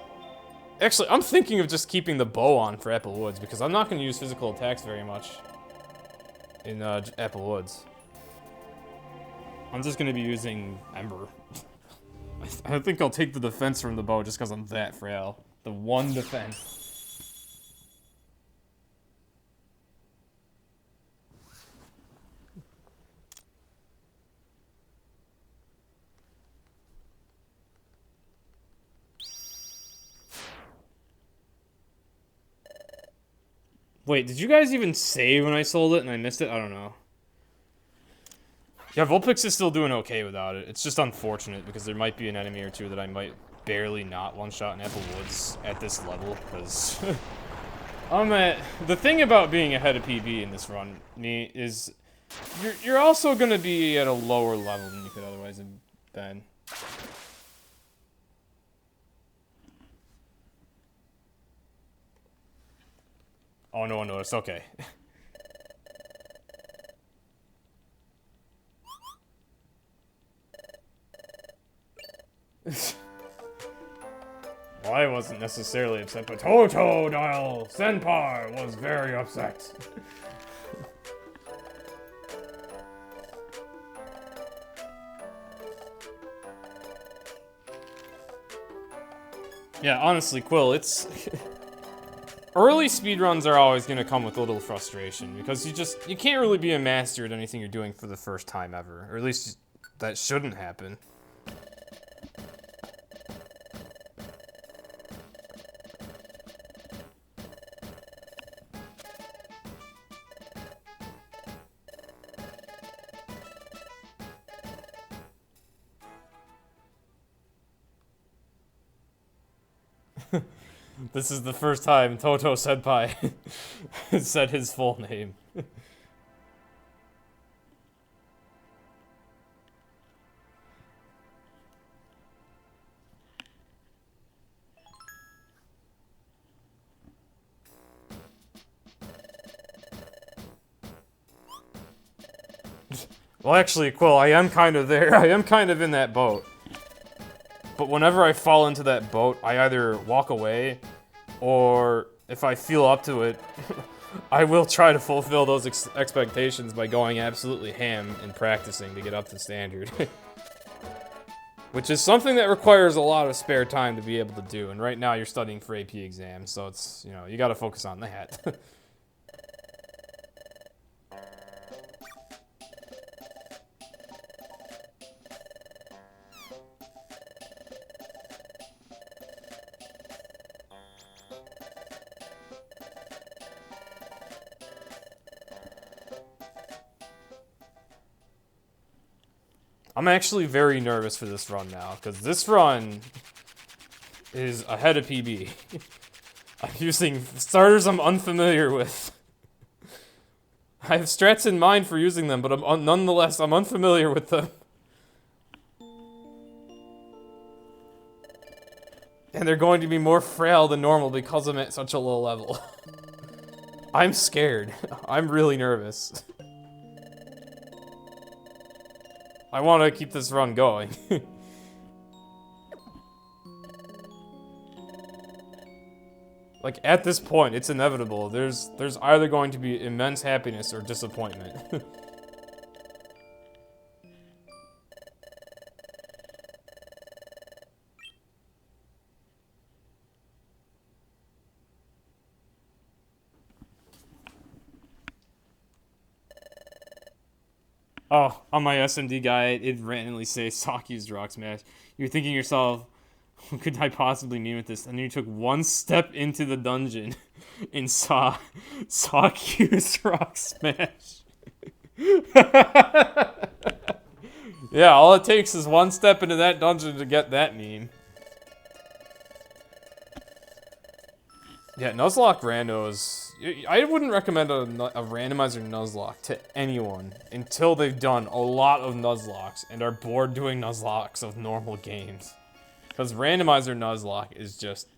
Actually, I'm thinking of just keeping the bow on for Apple Woods because I'm not going to use physical attacks very much in Apple Woods. I'm just going to be using Ember. I think I'll take the defense from the bow just because I'm that frail. The one defense. Wait, did you guys even say when I sold it and I missed it? I don't know. Yeah, Vulpix is still doing okay without it. It's just unfortunate because there might be an enemy or two that I might barely not one-shot in Apple Woods at this level, because the thing about being ahead of PB in this run is you're also going to be at a lower level than you could otherwise have been. Oh, no one noticed. Okay. Well, I wasn't necessarily upset, but Totodile Senpai was very upset. Yeah, honestly, Quill, it's... Early speedruns are always going to come with a little frustration, because you can't really be a master at anything you're doing for the first time ever. Or at least that shouldn't happen. This is the first time Toto Senpai said his full name. Well, actually, Quill, I am kind of there. I am kind of in that boat. But whenever I fall into that boat, I either walk away, or if I feel up to it, I will try to fulfill those expectations by going absolutely ham and practicing to get up to standard. Which is something that requires a lot of spare time to be able to do, and right now you're studying for AP exams, so it's, you know, you gotta focus on that. I'm actually very nervous for this run now, because this run is ahead of PB. I'm using starters I'm unfamiliar with. I have strats in mind for using them, but nonetheless, I'm unfamiliar with them. And they're going to be more frail than normal because I'm at such a low level. I'm scared. I'm really nervous. I want to keep this run going. Like, at this point, it's inevitable. There's either going to be immense happiness or disappointment. Oh, on my SMD guide, it randomly says Sakyu's Rock Smash. You're thinking to yourself, what could I possibly mean with this? And then you took one step into the dungeon and saw Sakyu's Rock Smash. Yeah, all it takes is one step into that dungeon to get that meme. Yeah, Nuzlocke randos. I wouldn't recommend a randomizer Nuzlocke to anyone until they've done a lot of Nuzlocks and are bored doing Nuzlocks of normal games. Because randomizer Nuzlocke is just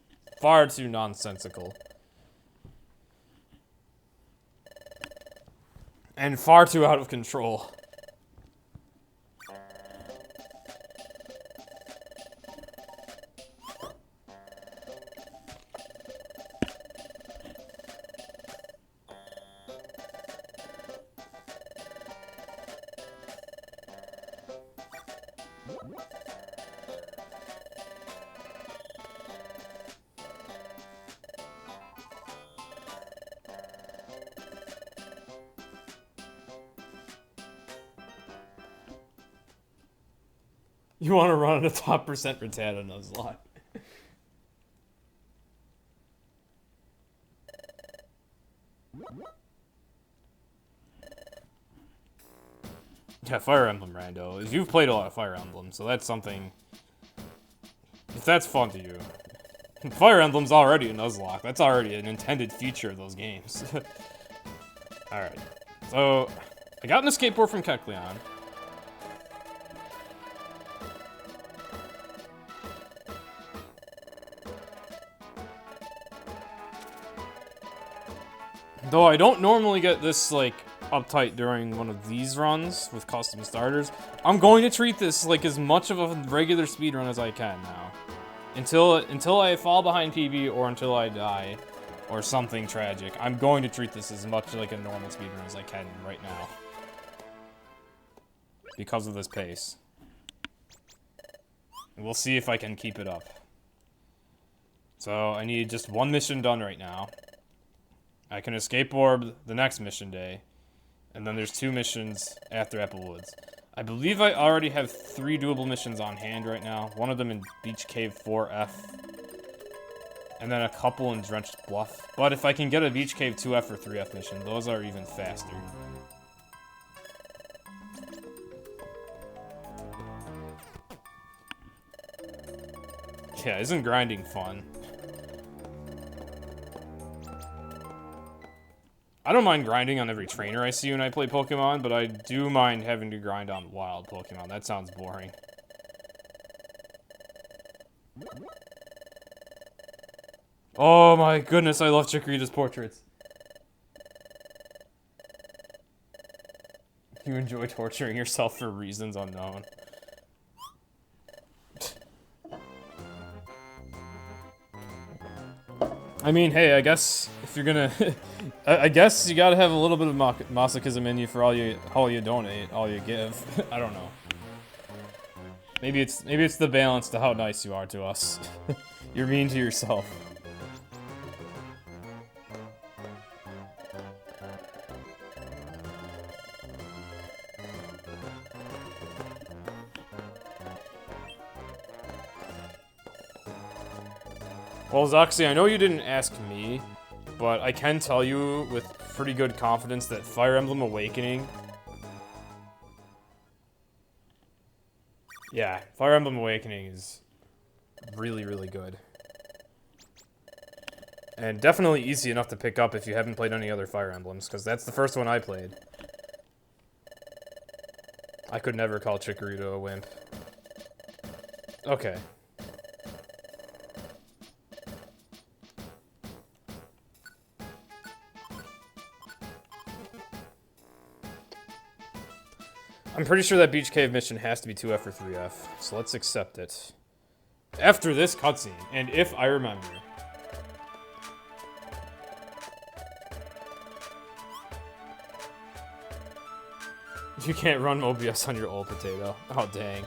far too nonsensical. And far too out of control. You want to run at a top percent Rattata Nuzlocke. Yeah, Fire Emblem rando. You've played a lot of Fire Emblem, so that's something... If that's fun to you. Fire Emblem's already a Nuzlocke. That's already an intended feature of those games. Alright. So, I got an escape board from Kecleon. Though I don't normally get this, like, uptight during one of these runs with custom starters, I'm going to treat this like as much of a regular speedrun as I can now. Until I fall behind PB or until I die or something tragic, I'm going to treat this as much like a normal speedrun as I can right now. Because of this pace. And we'll see if I can keep it up. So I need just one mission done right now. I can escape orb the next mission day. And then there's 2 missions after Applewoods. I believe I already have 3 doable missions on hand right now. One of them in Beach Cave 4F. And then a couple in Drenched Bluff. But if I can get a Beach Cave 2F or 3F mission, those are even faster. Yeah, isn't grinding fun? I don't mind grinding on every trainer I see when I play Pokemon, but I do mind having to grind on wild Pokemon. That sounds boring. Oh my goodness, I love Chikorita's portraits. You enjoy torturing yourself for reasons unknown. I mean, hey, I guess if you're gonna, I guess you gotta have a little bit of masochism in you for all you donate, all you give. I don't know. Maybe it's the balance to how nice you are to us. You're mean to yourself. Well, Zoxy, I know you didn't ask me, but I can tell you with pretty good confidence that Fire Emblem Awakening... Yeah, Fire Emblem Awakening is really, really good. And definitely easy enough to pick up if you haven't played any other Fire Emblems, because that's the first one I played. I could never call Chikorita a wimp. Okay. I'm pretty sure that Beach Cave mission has to be 2F or 3F, so let's accept it. After this cutscene, and if I remember. You can't run Mobius on your old potato. Oh, dang.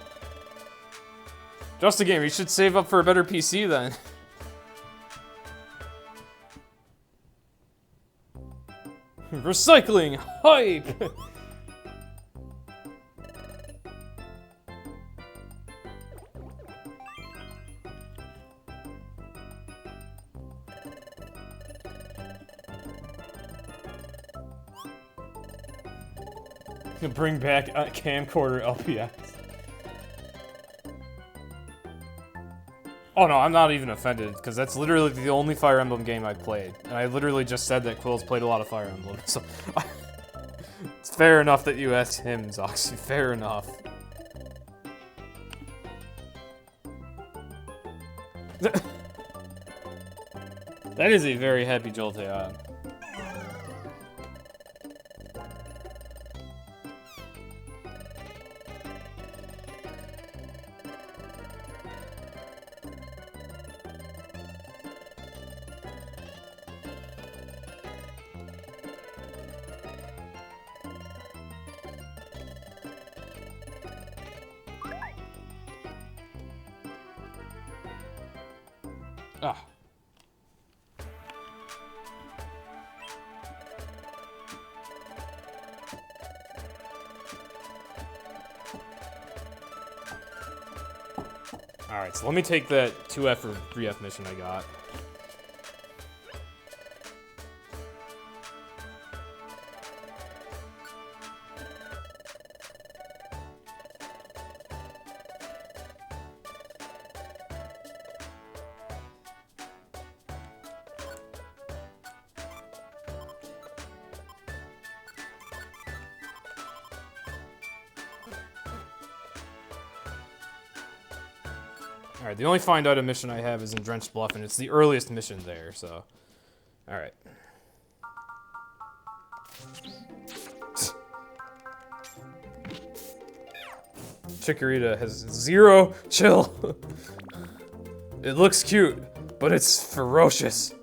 Just a game, you should save up for a better PC then. Recycling! Hype! Bring back a camcorder LPS. Oh no, I'm not even offended, because that's literally the only Fire Emblem game I've played. And I literally just said that Quill's played a lot of Fire Emblem, so... It's fair enough that you asked him, Zoxy. Fair enough. That is a very happy Jolteon. Ah. Alright, so let me take that 2F or 3F mission I got. Alright, the only find item mission I have is in Drenched Bluff, and it's the earliest mission there, so... Alright. Chikorita has 0 chill. It looks cute, but it's ferocious.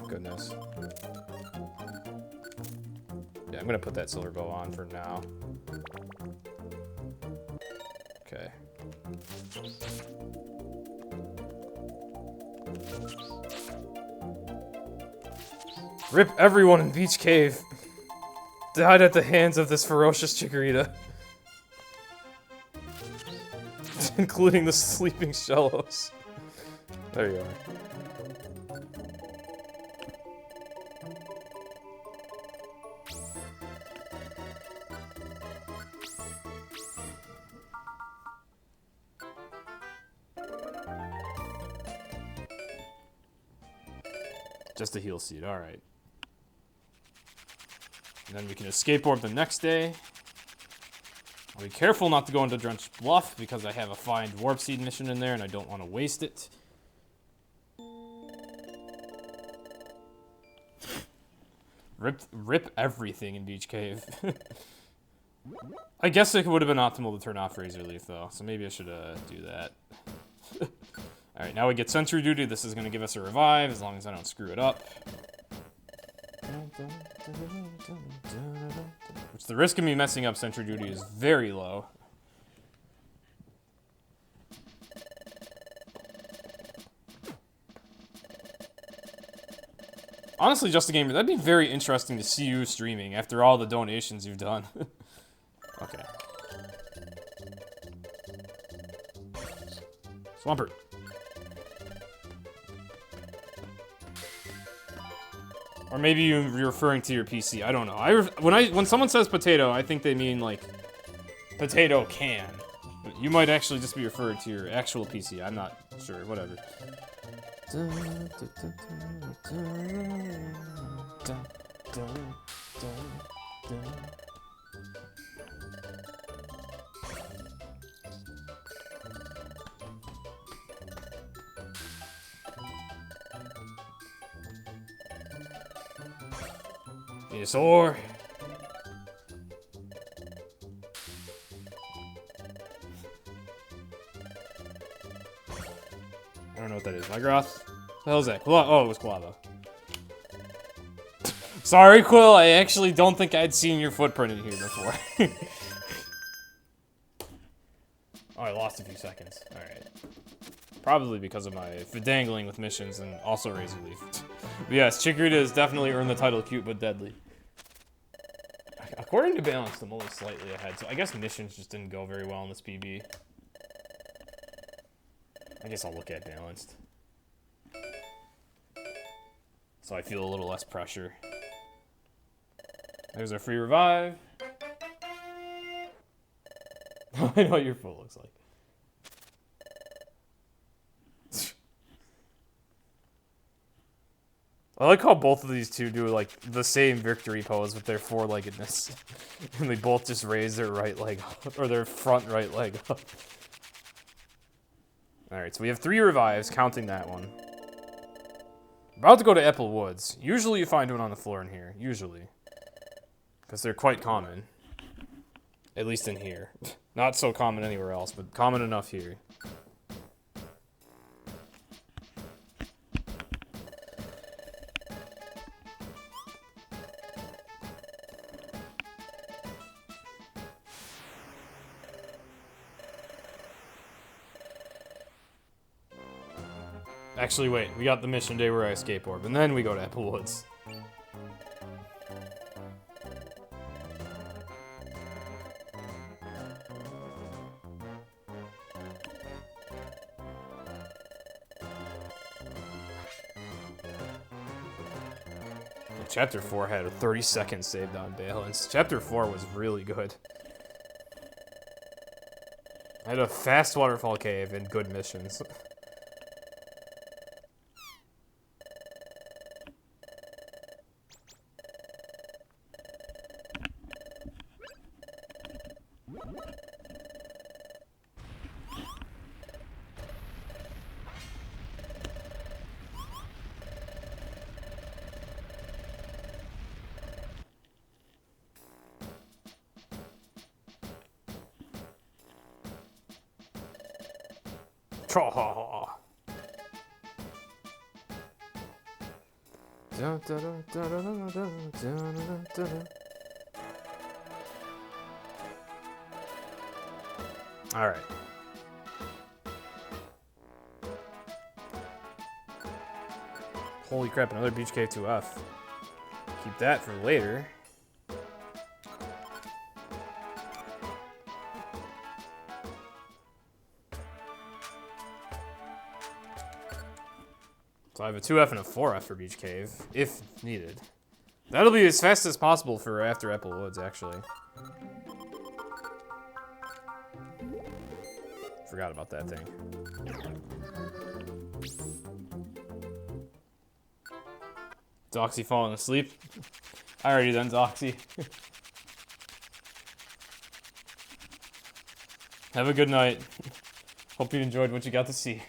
Goodness. Yeah, I'm gonna put that Silver Bow on for now. Okay. Rip everyone in Beach Cave. Died at the hands of this ferocious Chikorita. Including the sleeping Shellos. There you are. Just a heal seed, alright. And then we can escape orb the next day. I'll be careful not to go into Drenched Bluff because I have a Find Warp Seed mission in there and I don't want to waste it. Rip everything in Beach Cave. I guess it would have been optimal to turn off Razor Leaf though, so maybe I should do that. Alright, now we get Sentry Duty. This is going to give us a revive as long as I don't screw it up. Which the risk of me messing up Sentry Duty is very low. Honestly, Just a Gamer, that'd be very interesting to see you streaming after all the donations you've done. Okay. Swampert. Or maybe you're referring to your PC. I don't know. When someone says potato, I think they mean like potato can. But you might actually just be referring to your actual PC. I'm not sure. Whatever. Venusaur. I don't know what that is. Mygroth? What the hell is that? Oh, it was Quava. Sorry, Quill. I actually don't think I'd seen your footprint in here before. Oh, I lost a few seconds. Alright. Probably because of my fidangling with missions and also Razor Leaf. But yes, Chikorita has definitely earned the title Cute But Deadly. According to Balance, I'm only slightly ahead, so I guess missions just didn't go very well in this PB. I guess I'll look at Balanced. So I feel a little less pressure. There's our free revive. I know what your foot looks like. I like how both of these two do like the same victory pose with their four-leggedness. And they both just raise their right leg up, or their front right leg up. Alright, so we have 3 revives, counting that one. About to go to Apple Woods. Usually you find one on the floor in here. Usually. Because they're quite common. At least in here. Not so common anywhere else, but common enough here. Actually, wait. We got the mission day where I escape orb, and then we go to Apple Woods. Chapter 4 had a 30 seconds saved on Balance. Chapter 4 was really good. I had a fast waterfall cave and good missions. Cha-ha-ha. All right. Holy crap, another Beach Cave 2F. Keep that for later. So I have a 2F and a 4F for Beach Cave, if needed. That'll be as fast as possible for after Apple Woods, actually. Forgot about that thing. Doxy falling asleep. Alrighty then, Doxy. Have a good night. Hope you enjoyed what you got to see.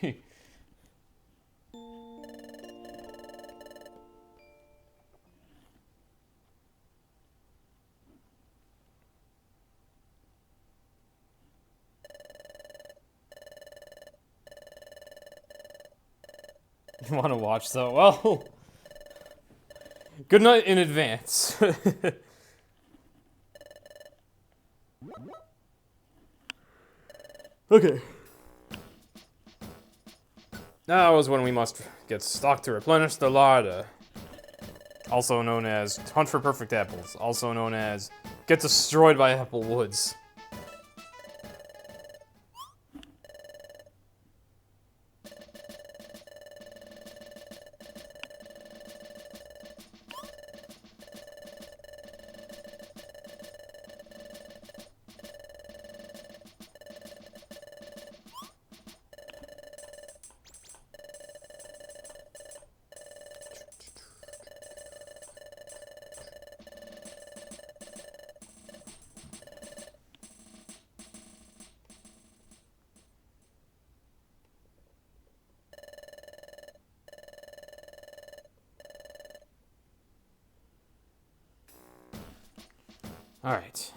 You want to watch though? Well, good night in advance. Okay. Now is when we must get stock to replenish the larder. Also known as hunt for perfect apples. Also known as get destroyed by Apple Woods. All right.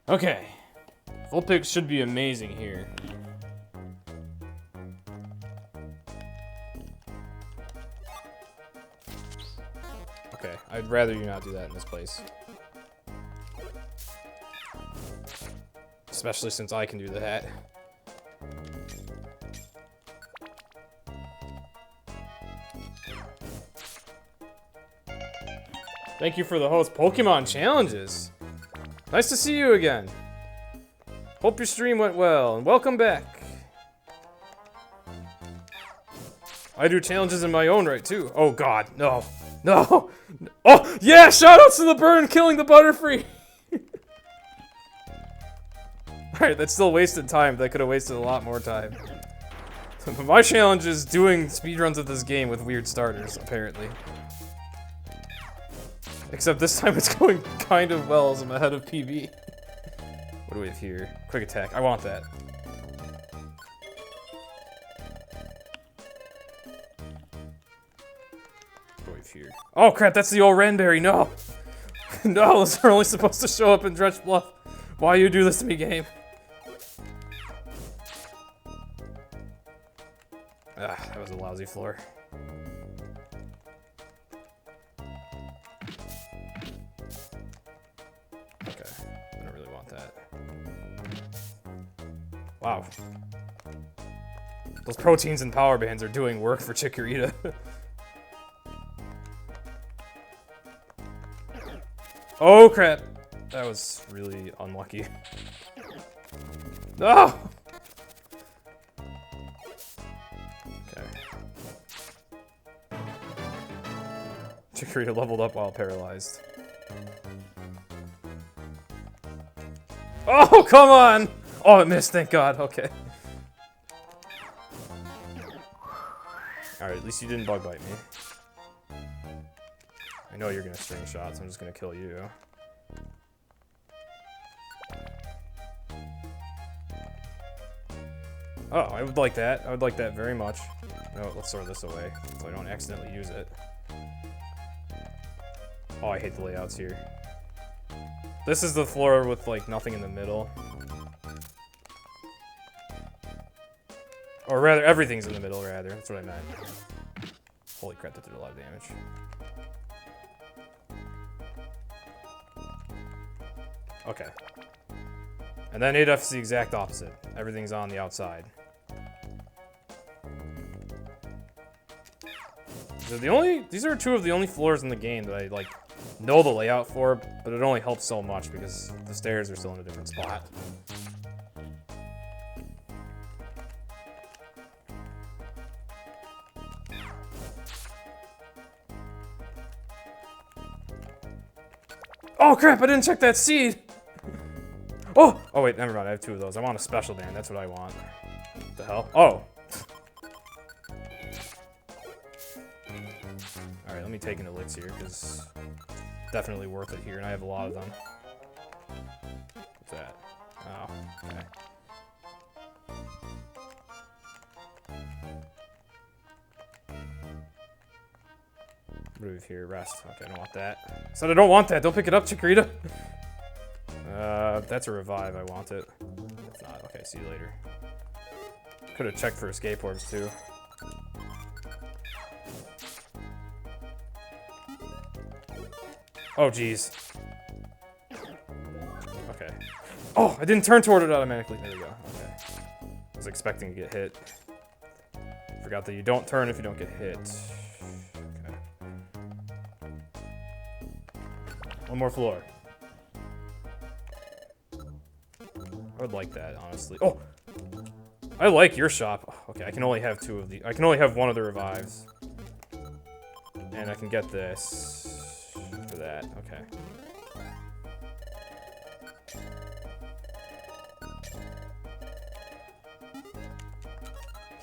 Okay. Vulpix should be amazing here. Okay, I'd rather you not do that in this place. Especially since I can do that. Thank you for the host Pokemon challenges. Nice to see you again. Hope your stream went well, and welcome back. I do challenges in my own right, too. Oh god, no. No! Oh, yeah! Shoutouts to the burn killing the Butterfree! Alright, that's still wasted time. That could have wasted a lot more time. But my challenge is doing speedruns of this game with weird starters, apparently. Except this time it's going kind of well as I'm ahead of PB. What do we have here? Quick attack. I want that. What do we have here? Oh crap, that's the old Ranberry. No! No, those are only supposed to show up in Dretch Bluff. Why you do this to me, game? Ah, that was a lousy floor. Okay, I don't really want that. Wow. Those proteins and power bands are doing work for Chikorita. Oh crap! That was really unlucky. No! Okay. Chikorita leveled up while paralyzed. Oh, come on! Oh, it missed, thank God. Okay. Alright, at least you didn't bug bite me. know you're gonna string shot, so I'm just gonna kill you. Oh, I would like that. I would like that very much. No, let's throw this away so I don't accidentally use it. Oh, I hate the layouts here. This is the floor with, like, nothing in the middle. Or rather, everything's in the middle, rather. That's what I meant. Holy crap, that did a lot of damage. Okay. And then 8F is the exact opposite. Everything's on the outside. These are two of the only floors in the game that I, like, know the layout for, but it only helps so much because the stairs are still in a different spot. Oh crap, I didn't check that seed! Oh! Oh wait, never mind, I have two of those. I want a special band, that's what I want. What the hell? Oh! Alright, let me take an elixir, because definitely worth it here, and I have a lot of them. What's that? Oh, okay. What do we have here? Rest. Okay, I don't want that. I said I don't want that! Don't pick it up, Chikorita! That's a revive, I want it. If not, okay, see you later. Could have checked for escape orbs, too. Oh, jeez. Okay. Oh, I didn't turn toward it automatically. There we go. Okay. I was expecting to get hit. Forgot that you don't turn if you don't get hit. Okay. One more floor. I would like that, honestly. Oh! I like your shop. Okay, I can only have two of the... I can only have one of the revives. And I can get this... for that. Okay.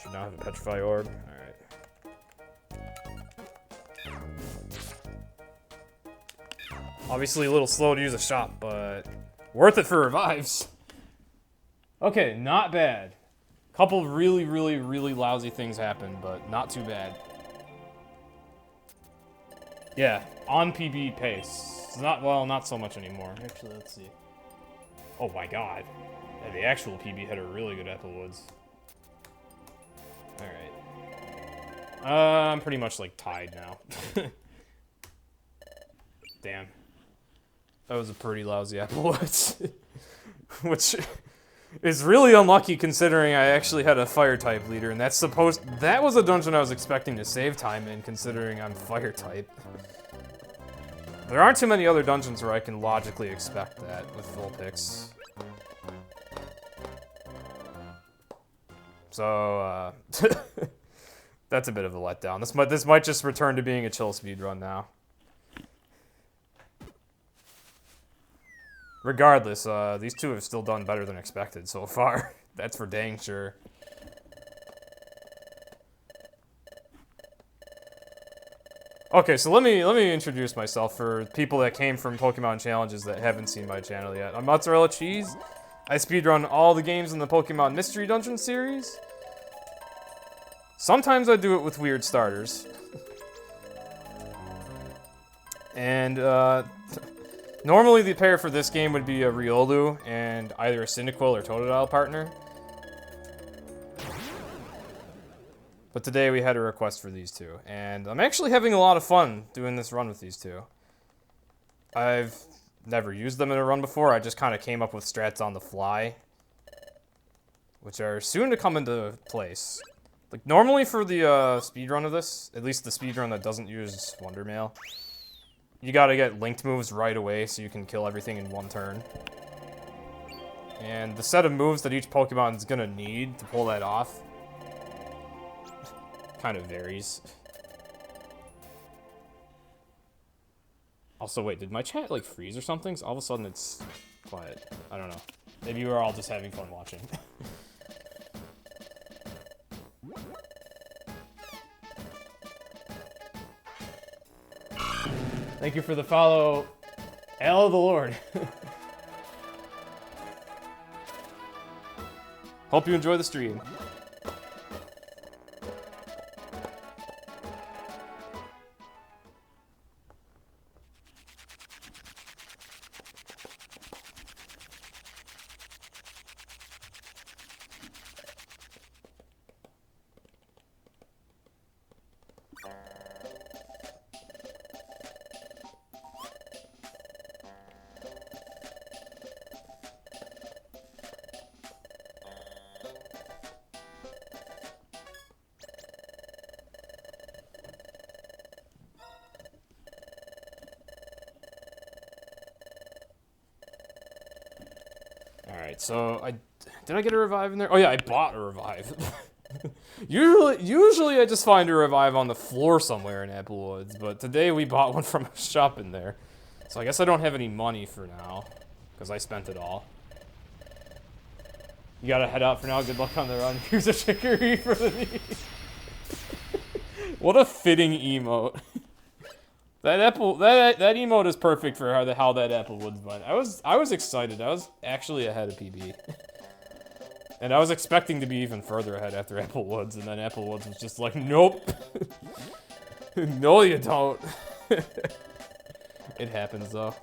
Should now have a Petrify Orb. Alright. Obviously a little slow to use a shop, but... worth it for revives. Okay, not bad. Couple really, really, really lousy things happened, but not too bad. Yeah, on PB pace. It's not, well, not so much anymore. Actually, let's see. Oh my god. Yeah, the actual PB had a really good Applewoods. Alright. I'm pretty much, like, tied now. Damn. That was a pretty lousy Applewoods. Which... is really unlucky considering I actually had a fire type leader, and that was a dungeon I was expecting to save time in considering I'm fire type. There aren't too many other dungeons where I can logically expect that with Vulpix. So, that's a bit of a letdown. This might just return to being a chill speedrun now. Regardless, these two have still done better than expected so far. That's for dang sure. Okay, so let me introduce myself for people that came from Pokemon challenges that haven't seen my channel yet. I'm Mozzarella Cheese. I speedrun all the games in the Pokemon Mystery Dungeon series. Sometimes I do it with weird starters. And normally the pair for this game would be a Riolu and either a Cyndaquil or Totodile partner. But today we had a request for these two, and I'm actually having a lot of fun doing this run with these two. I've never used them in a run before, I just kind of came up with strats on the fly, which are soon to come into place. Like, normally for the speedrun of this, at least the speedrun that doesn't use Wonder Mail, you gotta get linked moves right away so you can kill everything in one turn. And the set of moves that each Pokemon is gonna need to pull that off kind of varies. Also, wait, did my chat, like, freeze or something? So all of a sudden it's quiet. I don't know. Maybe we're all just having fun watching. Thank you for the follow, Ale of the Lord. Hope you enjoy the stream. Alright, so did I get a revive in there? Oh yeah, I bought a revive. Usually I just find a revive on the floor somewhere in Applewoods, but today we bought one from a shop in there. So I guess I don't have any money for now, because I spent it all. You gotta head out for now, good luck on the run. Here's a chicory for the knee. What a fitting emote. That emote is perfect for how that Applewoods went. I was excited. I was actually ahead of PB. And I was expecting to be even further ahead after Applewoods, and then Applewoods was just like, nope. No, you don't. It happens, though.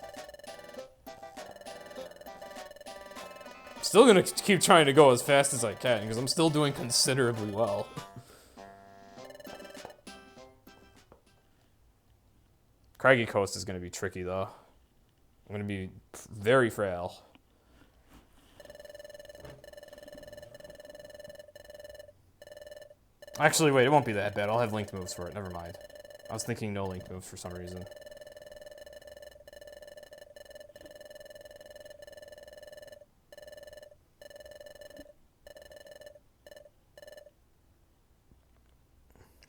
I'm still gonna keep trying to go as fast as I can, because I'm still doing considerably well. Craggy Coast is gonna be tricky, though. I'm gonna be very frail. Actually, wait, it won't be that bad. I'll have linked moves for it. Never mind. I was thinking no linked moves for some reason.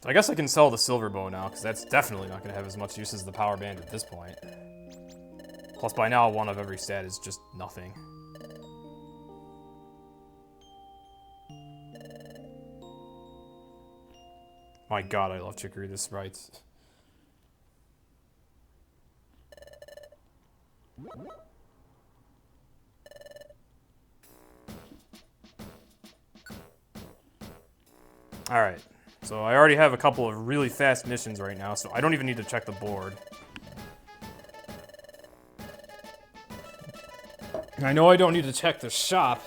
So I guess I can sell the Silver Bow now, because that's definitely not going to have as much use as the Power Band at this point. Plus, by now, one of every stat is just nothing. My god, I love Chikorita sprites. Alright, so I already have a couple of really fast missions right now, so I don't even need to check the board. I know I don't need to check the shop,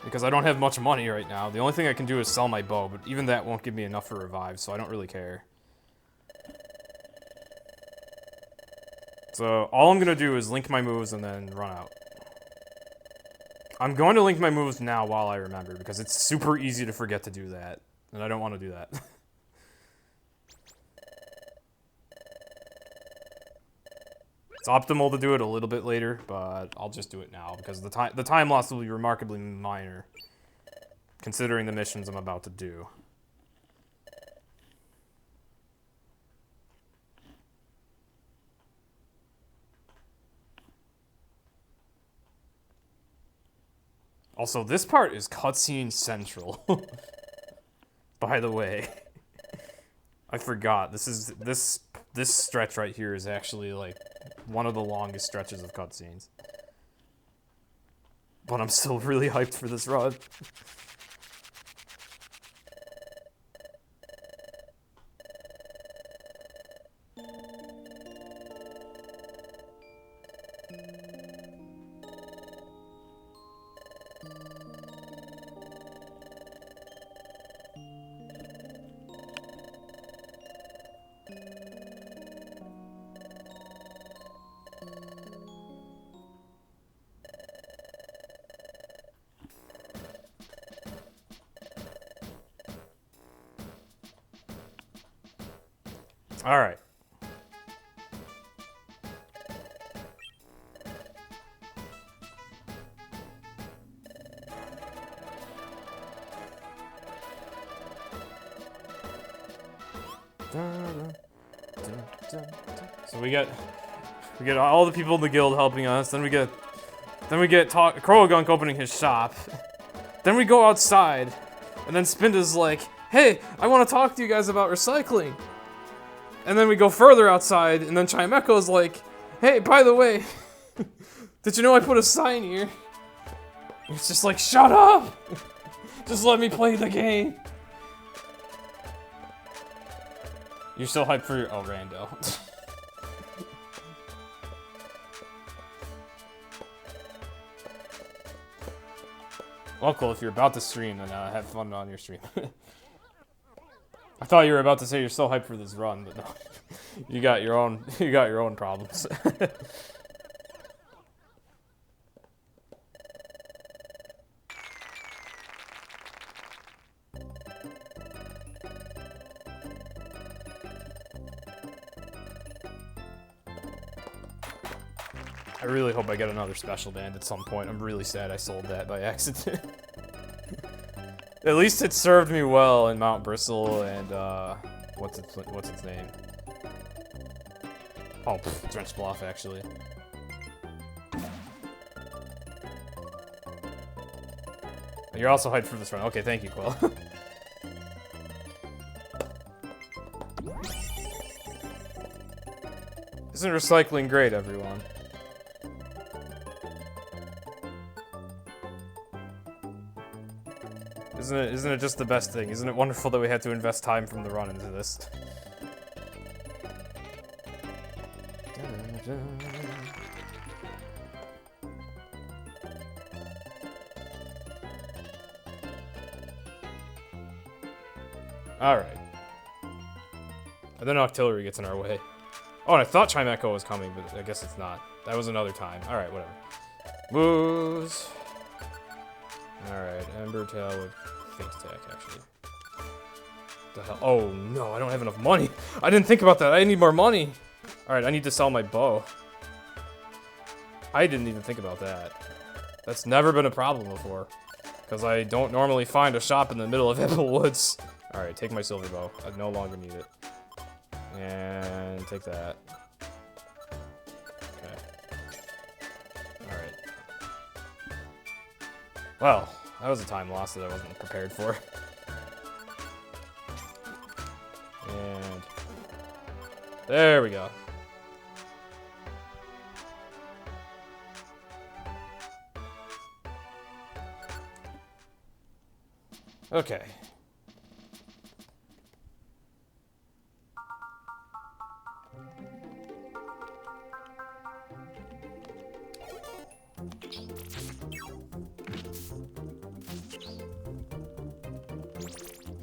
because I don't have much money right now. The only thing I can do is sell my bow, but even that won't give me enough for revive, so I don't really care. So all I'm gonna do is link my moves and then run out. I'm going to link my moves now while I remember, because it's super easy to forget to do that, and I don't want to do that. It's optimal to do it a little bit later, but I'll just do it now, because the time loss will be remarkably minor, considering the missions I'm about to do. Also, this part is cutscene central. By the way. I forgot. This stretch right here is actually like one of the longest stretches of cutscenes. But I'm still really hyped for this run. All right. So we get all the people in the guild helping us. Then we get Crowgunk opening his shop. Then we go outside, and then Spinda's like, "Hey, I want to talk to you guys about recycling." And then we go further outside, and then Chimecho's like, hey, by the way, did you know I put a sign here? It's just like, shut up! Just let me play the game. You're so hyped for your... Oh, Rando. Well, cool. If you're about to stream, then have fun on your stream. I thought you were about to say you're so hyped for this run, but no. You got your own problems. I really hope I get another special band at some point. I'm really sad I sold that by accident. At least it served me well in Mount Bristle and what's its name? Oh, Drench Bluff actually. You're also hyped for this run. Okay, thank you, Quill. Isn't recycling great, everyone? Isn't it just the best thing? Isn't it wonderful that we had to invest time from the run into this? Alright. And then Octillery gets in our way. Oh, and I thought Chimecho was coming, but I guess it's not. That was another time. Alright, whatever. Moves. Alright, Ember Tail with Faint Attack, actually. The hell? Oh no, I don't have enough money. I didn't think about that. I need more money. Alright, I need to sell my bow. I didn't even think about that. That's never been a problem before. Because I don't normally find a shop in the middle of Apple Woods. Alright, take my silver bow. I no longer need it. And take that. Okay. Alright. Well, that was a time loss that I wasn't prepared for. And there we go. Okay.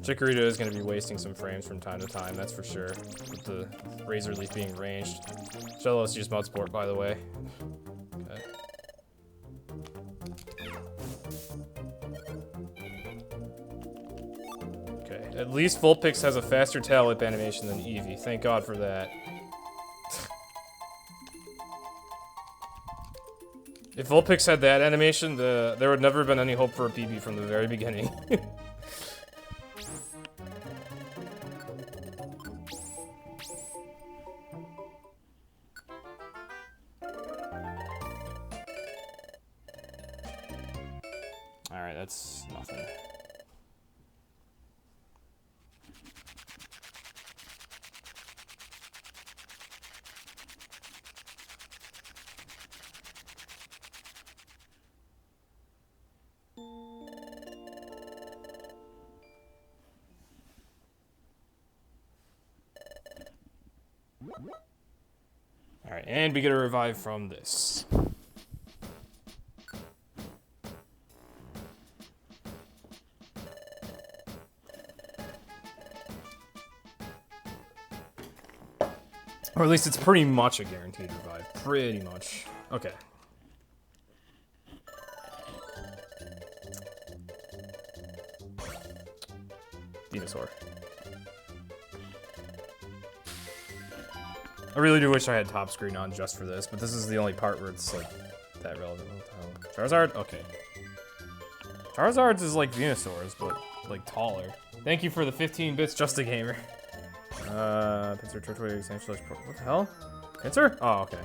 Chikorita is going to be wasting some frames from time to time, that's for sure. With the Razor Leaf being ranged. Show us use Mud Sport, by the way. Okay. Okay, at least Vulpix has a faster tail whip animation than Eevee. Thank God for that. If Vulpix had that animation, there would never have been any hope for a PB from the very beginning. Alright, that's nothing. Alright, and we get a revive from this. Or at least it's pretty much a guaranteed revive. Pretty much. Okay. Venusaur. I really do wish I had top screen on just for this, but this is the only part where it's like that relevant. Charizard? Okay. Charizard's is like Venusaur's, but like taller. Thank you for the 15 bits, Just a Gamer. Pinsir, Turtwig, Sanctuary, what the hell? Pinsir? Oh, okay.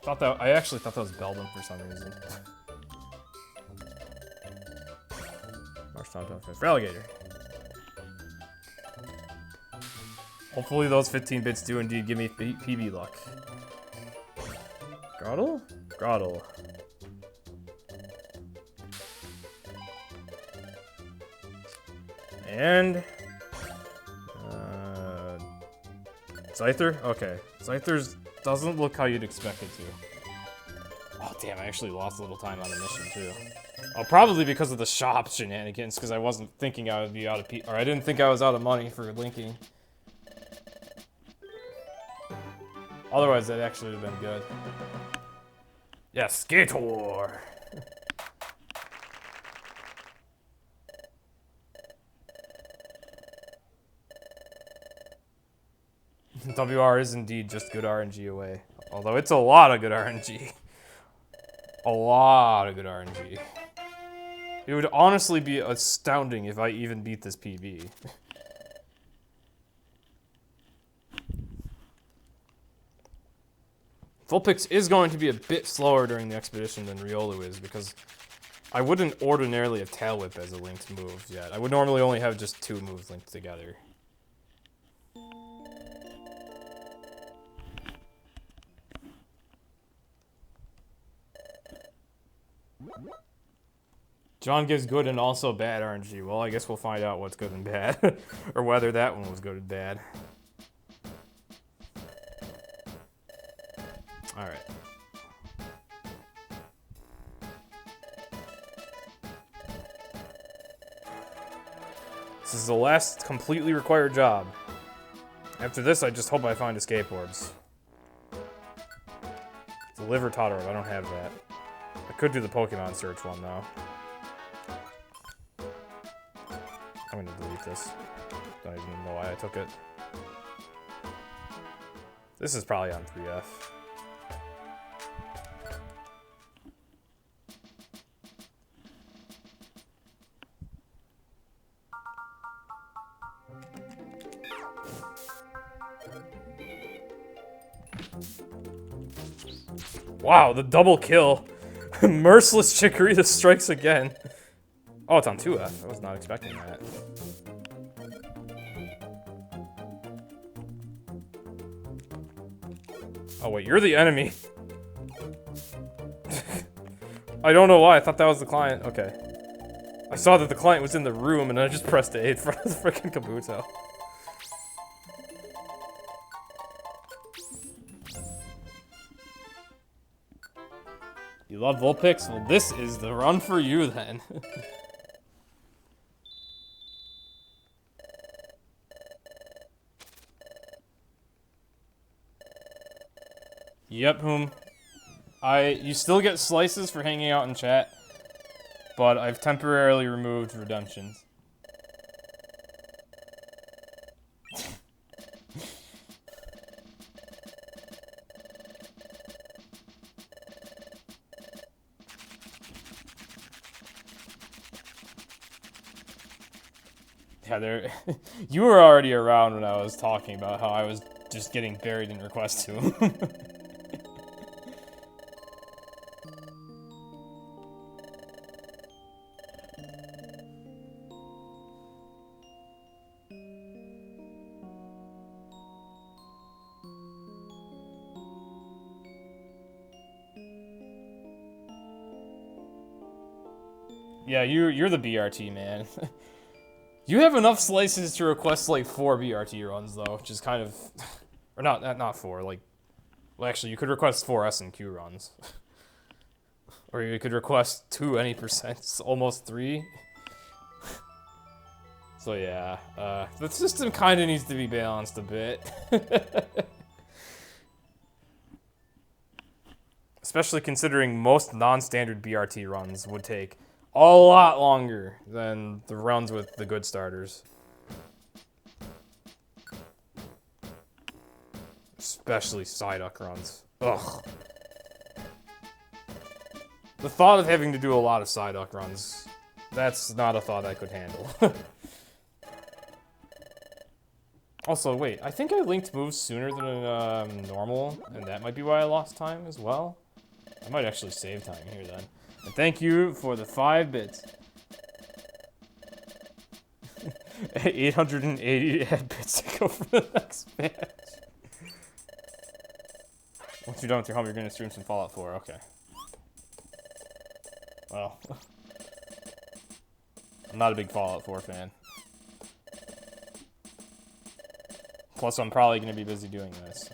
I actually thought that was Beldum for some reason. Marshtomp, Relegator. Hopefully those 15 bits do indeed give me PB luck. Groddle? Groddle. And... Scyther? Okay. Scyther's doesn't look how you'd expect it to. Oh, damn, I actually lost a little time on the mission, too. Oh, probably because of the shop shenanigans, because I wasn't thinking I would be out of or I didn't think I was out of money for linking. Otherwise, that actually would have been good. Yes, Gator! WR is indeed just good RNG away. Although it's a lot of good RNG. A lot of good RNG. It would honestly be astounding if I even beat this PB. Vulpix is going to be a bit slower during the expedition than Riolu is, because I wouldn't ordinarily have Tail Whip as a linked move yet. I would normally only have just 2 moves linked together. John gives good and also bad RNG. Well, I guess we'll find out what's good and bad. Or whether that one was good and bad. Alright. This is the last completely required job. After this, I just hope I find escape orbs. Deliver Totoro, I don't have that. I could do the Pokemon search one, though. I'm gonna delete this. Don't even know why I took it. This is probably on 3F. Wow, the double kill. Merciless Chikorita strikes again. Oh, it's on 2F. I was not expecting that. Oh, wait, you're the enemy. I don't know why. I thought that was the client. Okay. I saw that the client was in the room, and I just pressed A in front of the freaking Kabuto. You love Vulpix? Well, this is the run for you, then. Yep, you still get slices for hanging out in chat, but I've temporarily removed redemptions. Yeah, you were already around when I was talking about how I was just getting buried in requests to him. Yeah, you're the BRT, man. You have enough slices to request like 4 BRT runs though, which is kind of, or not 4. Like, well, actually, you could request 4 S&Q runs, or you could request 2 any percents, almost 3. So yeah, the system kind of needs to be balanced a bit. Especially considering most non-standard BRT runs would take a lot longer than the runs with the good starters. Especially Psyduck runs. Ugh. The thought of having to do a lot of Psyduck runs, that's not a thought I could handle. Also, wait, I think I linked moves sooner than normal, and that might be why I lost time as well. I might actually save time here then. And thank you for the 5 bits. 880 ad bits to go for the next match. Once you're done with your home, you're gonna stream some Fallout 4. Okay. Well, I'm not a big Fallout 4 fan. Plus, I'm probably gonna be busy doing this.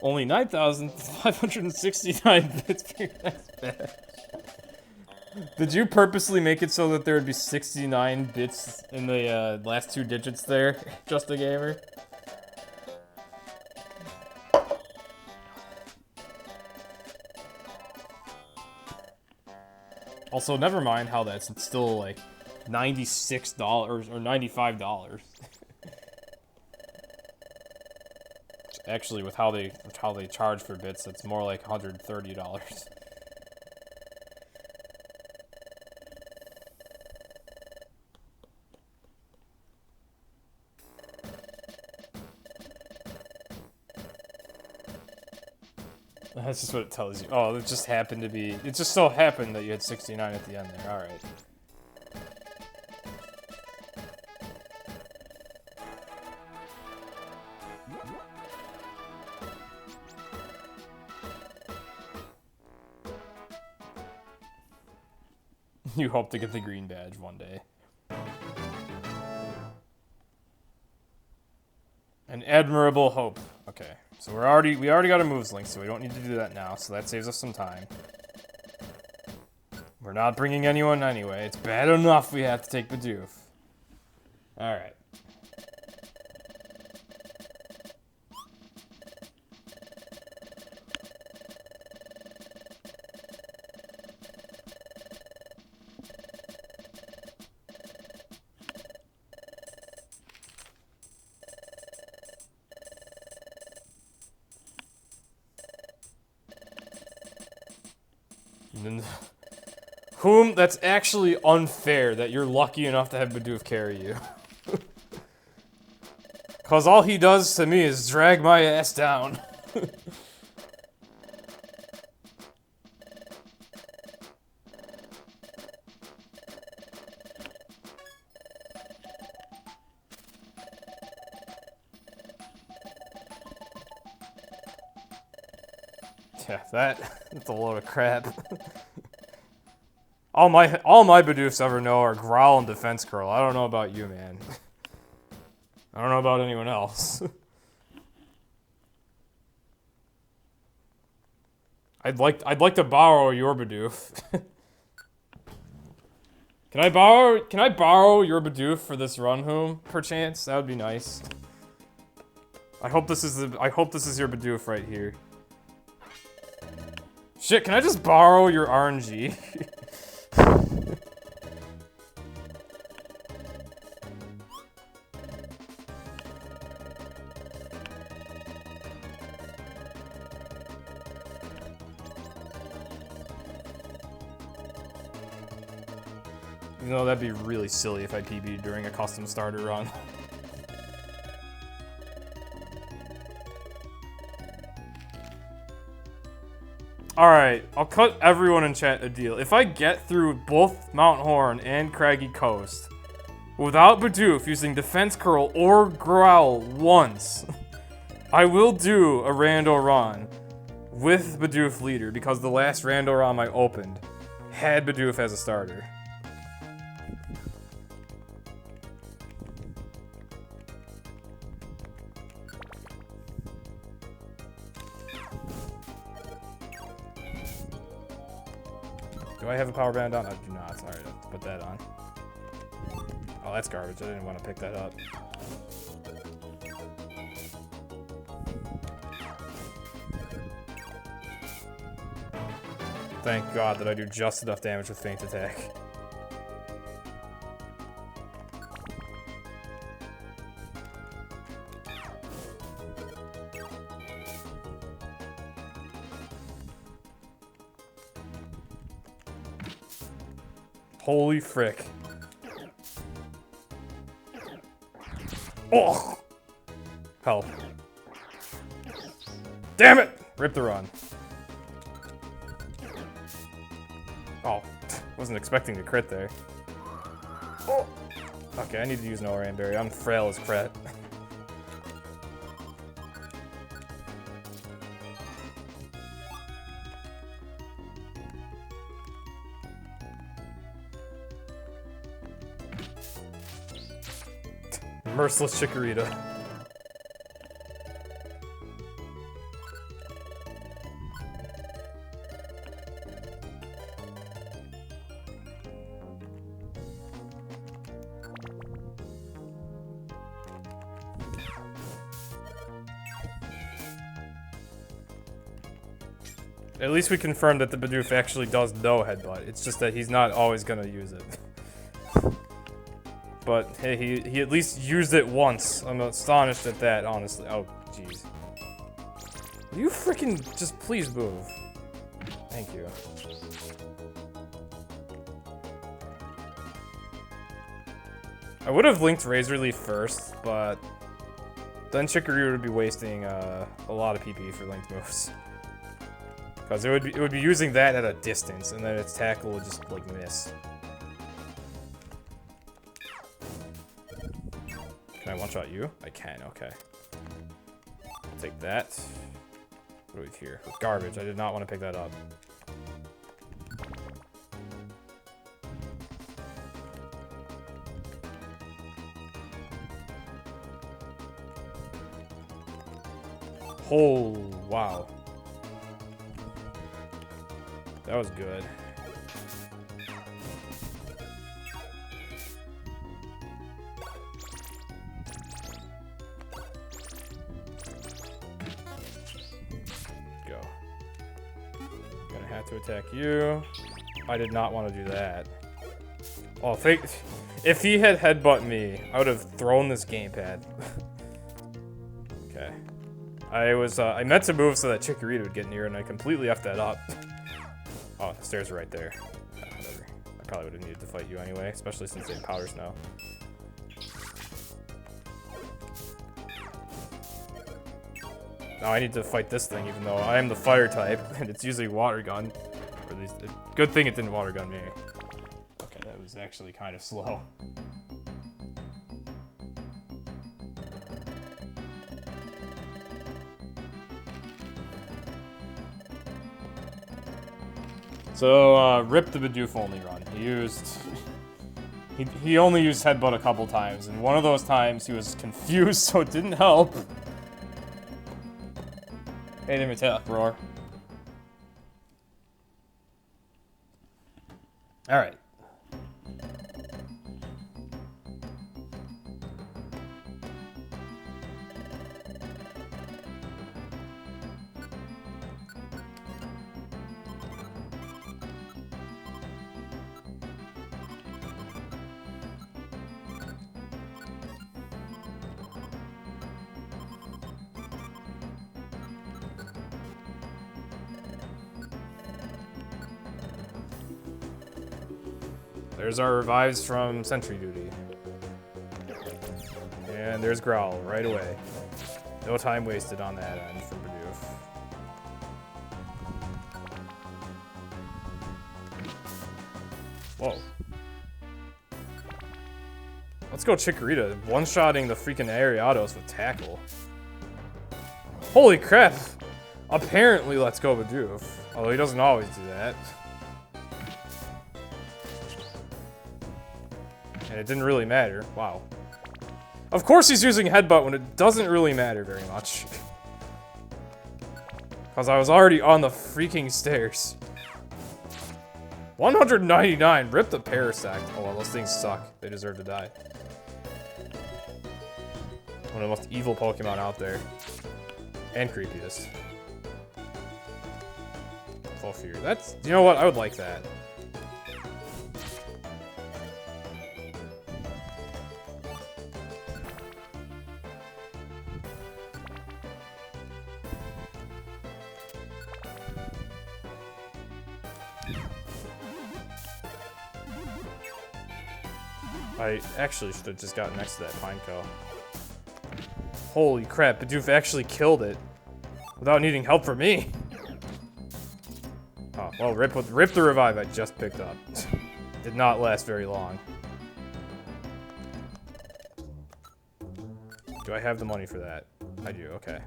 Only 9,569 bits per next match. Did you purposely make it so that there would be 69 bits in the last two digits there, Just a Gamer? Also, never mind how that's still like $96 or $95. Actually, with how they charge for bits, it's more like $130. That's just what it tells you. Oh, it just happened to be. It just so happened that you had 69 at the end there. All right. You hope to get the green badge one day. An admirable hope. Okay, so we already got a moves link, so we don't need to do that now. So that saves us some time. We're not bringing anyone anyway. It's bad enough we have to take Bidoof. All right. Whom, that's actually unfair that you're lucky enough to have Bidoof carry you. Cause all he does to me is drag my ass down. Yeah, that's a load of crap. All my Bidoofs ever know are Growl and Defense Curl. I don't know about you, man. I don't know about anyone else. I'd like to borrow your Bidoof. Can I borrow your Bidoof for this run home, perchance? That would be nice. I hope this is your Bidoof right here. Shit, can I just borrow your RNG? You know, that'd be really silly if I PB'd during a custom starter run. Alright, I'll cut everyone in chat a deal. If I get through both Mount Horn and Craggy Coast without Bidoof using Defense Curl or Growl once, I will do a rando run with Bidoof leader because the last rando run I opened had Bidoof as a starter. Do I have a power band on? I do not. Sorry, let's put that on. Oh, that's garbage. I didn't want to pick that up. Thank God that I do just enough damage with Feint Attack. Holy frick. Oh! Help. Damn it! Rip the run. Oh, wasn't expecting to crit there. Oh. Okay, I need to use NoWM berry. I'm frail as crap. Merciless Chikorita. At least we confirmed that the Bidoof actually does know Headbutt. It's just that he's not always gonna use it. But hey, he at least used it once. I'm astonished at that, honestly. Oh, jeez. Will you freaking just please move? Thank you. I would have linked Razor Leaf first, but then Chikorita would be wasting a lot of PP for linked moves. Because it would be using that at a distance, and then its tackle would just like miss. Can I one-shot you? I can, okay. Take that. What do we have here? Garbage. I did not want to pick that up. Oh, wow. That was good. Go. Gonna have to attack you. I did not want to do that. Oh, if he had headbutt me, I would have thrown this gamepad. Okay. I meant to move so that Chikorita would get near, and I completely effed that up. Oh, the stairs are right there. Whatever. I probably would have needed to fight you anyway, especially since they have Powder Snow. Now I need to fight this thing, even though I am the fire type, and it's usually Water Gun. Or at least, good thing it didn't Water Gun me. Okay, that was actually kind of slow. So, Rip the Bidoof only run. He only used Headbutt a couple times, and one of those times he was confused, so it didn't help. Hey, let me tell Roar. Alright. There's our revives from Sentry Duty. And there's Growl right away. No time wasted on that end for Bidoof. Whoa. Let's go Chikorita, one-shotting the freaking Ariados with Tackle. Holy crap! Apparently, let's go Bidoof. Although he doesn't always do that. And it didn't really matter. Wow. Of course he's using Headbutt when it doesn't really matter very much. Because I was already on the freaking stairs. 199! Rip the Parasect. Oh well, those things suck. They deserve to die. One of the most evil Pokemon out there. And creepiest. Full Fear. That's... You know what? I would like that. I actually should have just gotten next to that Pineco. Holy crap, Bidoof actually killed it without needing help from me. Oh, well, rip the revive I just picked up. Did not last very long. Do I have the money for that? I do, okay.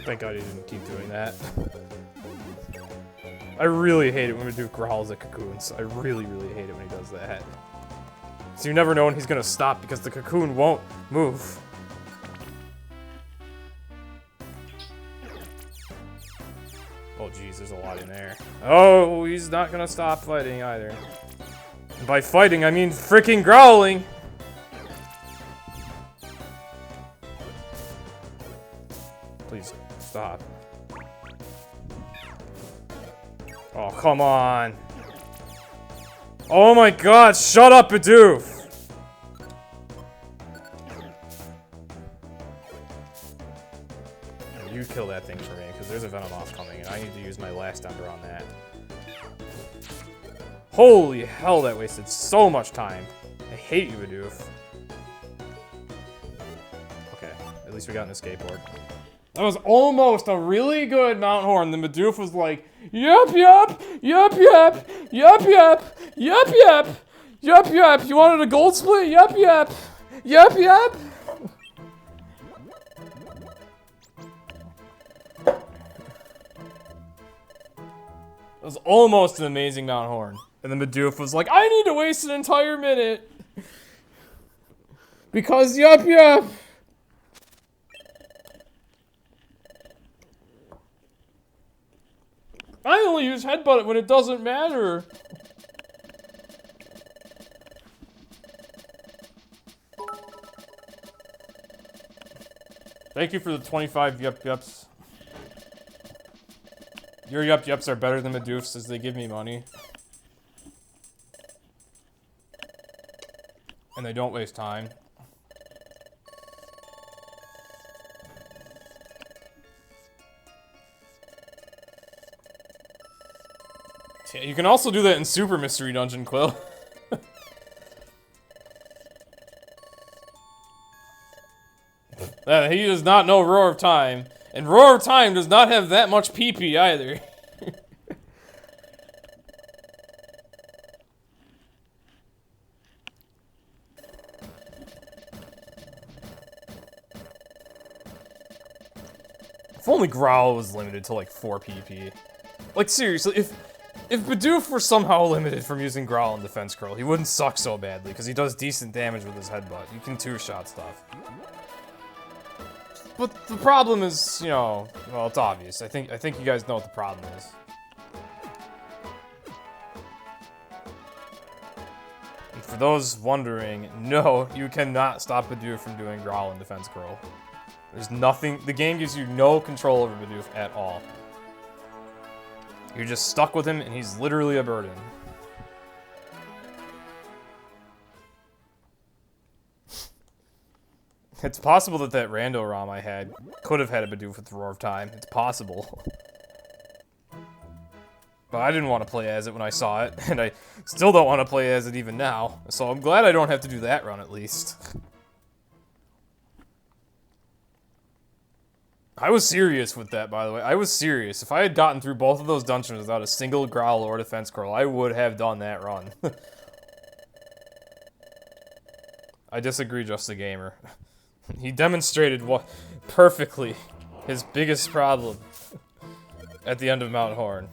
Thank God he didn't keep doing that. I really hate it when Bidoof growls at cocoons. I really, really hate it when he does that. So you never know when he's gonna stop because the cocoon won't move. Oh geez, there's a lot in there. Oh, he's not gonna stop fighting either. And by fighting, I mean freaking growling! Please, stop. Oh, come on. Oh my god, shut up, Bidoof! You kill that thing for me, because there's a Venomoth coming, and I need to use my last Ember on that. Holy hell, that wasted so much time. I hate you, Bidoof. Okay, at least we got an escape board. That was almost a really good Mount Horn. The Bidoof was like, yup, yup, yup, yup, yup, yup, yup, yup, yup, yup. You wanted a gold split? Yup, yup, yup, yup. It was almost an amazing Mount Horn. And then Bidoof was like, I need to waste an entire minute. Because yup, yup. I only use headbutt when it doesn't matter. Thank you for the 25 yup yups. Your yup yups are better than Bidoof's as they give me money. And they don't waste time. You can also do that in Super Mystery Dungeon, Quill. He does not know Roar of Time. And Roar of Time does not have that much PP either. If only Growl was limited to like 4 PP. Like seriously, if Bidoof were somehow limited from using Growl and Defense Curl, he wouldn't suck so badly, because he does decent damage with his headbutt. You can two-shot stuff. But the problem is, you know, well, it's obvious. I think you guys know what the problem is. And for those wondering, no, you cannot stop Bidoof from doing Growl and Defense Curl. There's nothing, the game gives you no control over Bidoof at all. You're just stuck with him, and he's literally a burden. It's possible that that Rando ROM I had could have had a Bidoof with Roar of Time. It's possible. But I didn't want to play as it when I saw it, and I still don't want to play as it even now. So I'm glad I don't have to do that run, at least. I was serious with that, by the way. I was serious. If I had gotten through both of those dungeons without a single Growl or Defense Curl, I would have done that run. I disagree, Just the Gamer. He demonstrated what perfectly his biggest problem at the end of Mount Horn.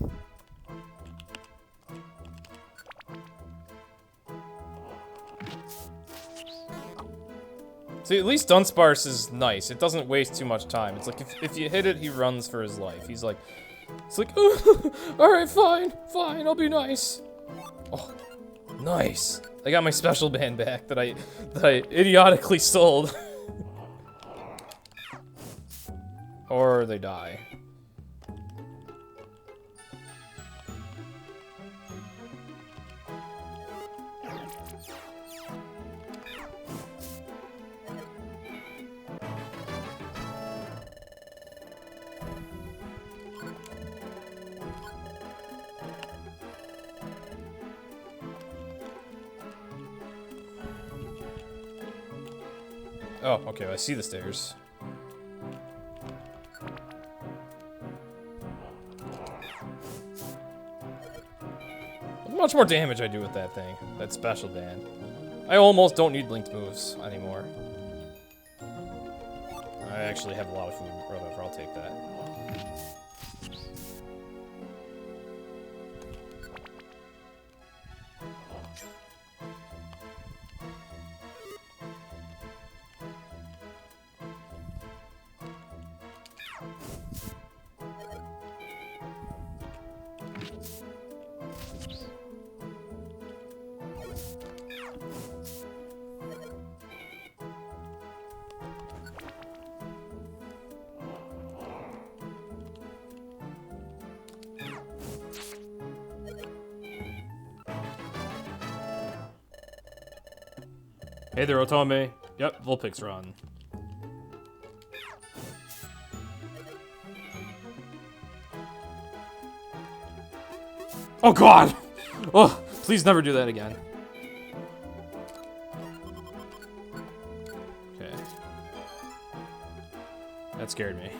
See, at least Dunsparce is nice. It doesn't waste too much time. It's like, if you hit it, he runs for his life. He's like, It's like, alright, fine, I'll be nice. Oh, nice. I got my special band back that I idiotically sold. Or they die. Oh, okay, I see the stairs. How much more damage I do with that thing, that special band. I almost don't need linked moves anymore. I actually have a lot of food, or whatever, I'll take that. Hey there, Otome. Yep, Vulpix run. Oh god! Oh, please never do that again. Okay. That scared me.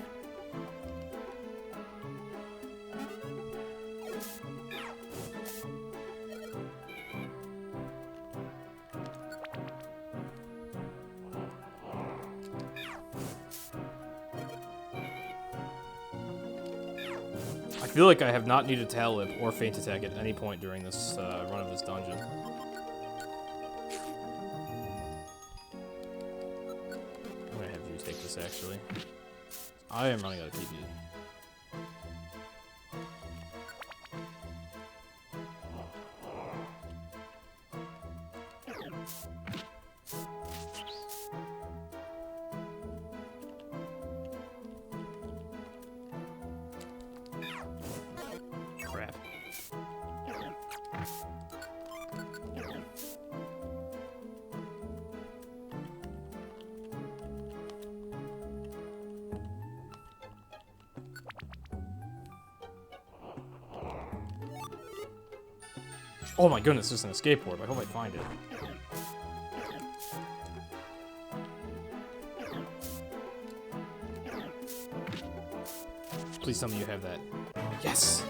I feel like I have not needed Tail Whip or Feint Attack at any point during this run of this dungeon. I'm gonna have you take this, actually. I am running out of PP. Crap. Oh my goodness, there's an escape orb. I hope I find it. Please tell me you have that. Yes!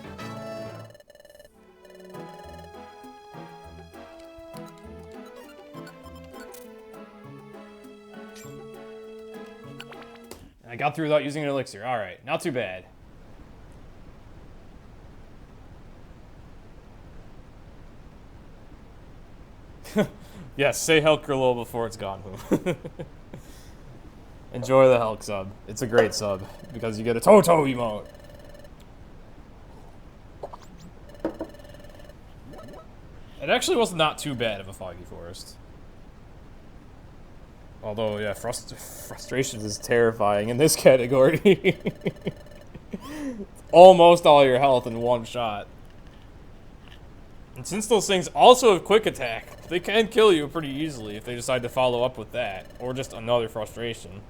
I got through without using an elixir. Alright, not too bad. Yes, say Helk Grillo before it's gone. Enjoy the Helk sub. It's a great sub, because you get a Toto emote. It actually was not too bad of a Foggy Forest. Although, yeah, frustration is terrifying in this category. Almost all your health in one shot. And since those things also have quick attack, they can kill you pretty easily if they decide to follow up with that, or just another frustration.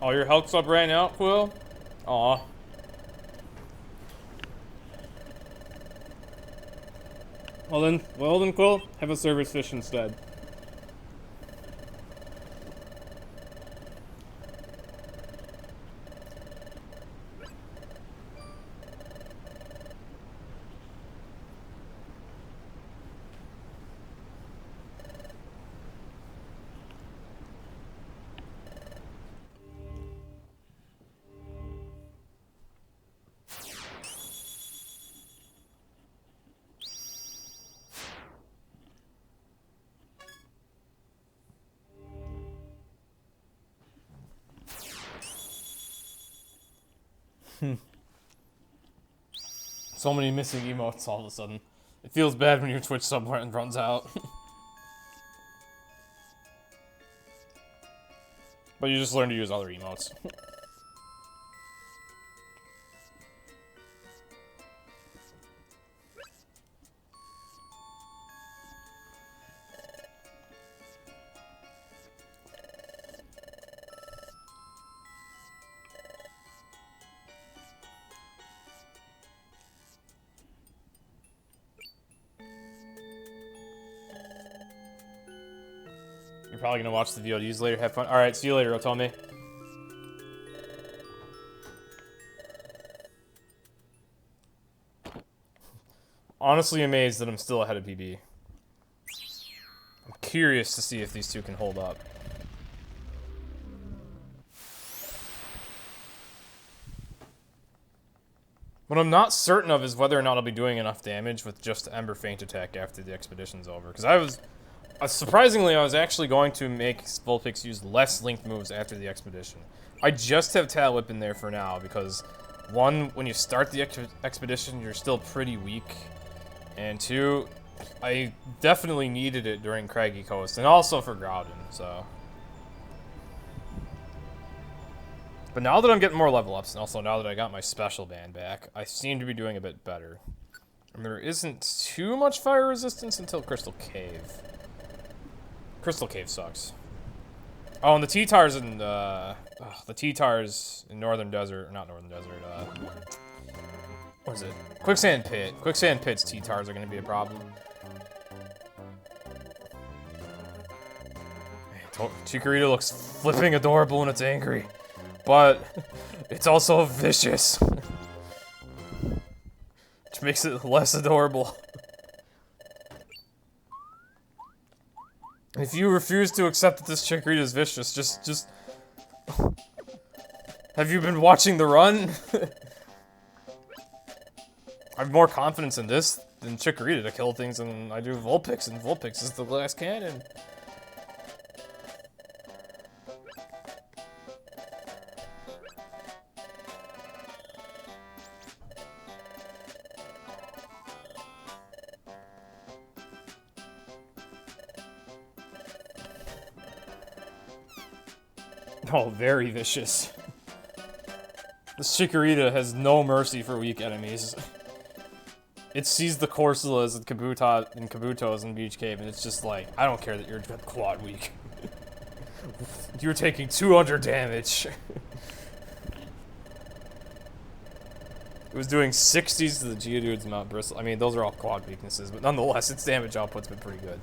Oh, your health sub ran out, Quill? Aw. Well then, Quill, have a service fish instead. So many missing emotes all of a sudden. It feels bad when your Twitch sub runs out. But you just learn to use other emotes. You're probably gonna watch the VODs later. Have fun. Alright, see you later, Otomi. Honestly amazed that I'm still ahead of PB. I'm curious to see if these two can hold up. What I'm not certain of is whether or not I'll be doing enough damage with just Ember Feint attack after the expedition's over. Because I was... surprisingly, I was actually going to make Vulpix use less linked moves after the expedition. I just have Tail Whip in there for now because, one, when you start the expedition, you're still pretty weak. And two, I definitely needed it during Craggy Coast, and also for Groudon, so... But now that I'm getting more level ups, and also now that I got my special band back, I seem to be doing a bit better. And there isn't too much fire resistance until Crystal Cave. Crystal Cave sucks. Oh, and the T-Tars in, the T-Tars in Northern Desert, or not Northern Desert, what is it? Quicksand Pit. Quicksand Pit's T-Tars are gonna be a problem. Chikorita looks flipping adorable when it's angry. But it's also vicious. Which makes it less adorable. If you refuse to accept that this Chikorita is vicious, just... Have you been watching the run? I have more confidence in this than Chikorita to kill things than I do Vulpix, and Vulpix is the last cannon. Oh, very vicious. This Chikorita has no mercy for weak enemies. It sees the Corsolas and Kabutos in Beach Cave, and it's just like, I don't care that you're quad weak. You're taking 200 damage. It was doing 60s to the Geodude's Mount Bristle. I mean, those are all quad weaknesses, but nonetheless, its damage output's been pretty good.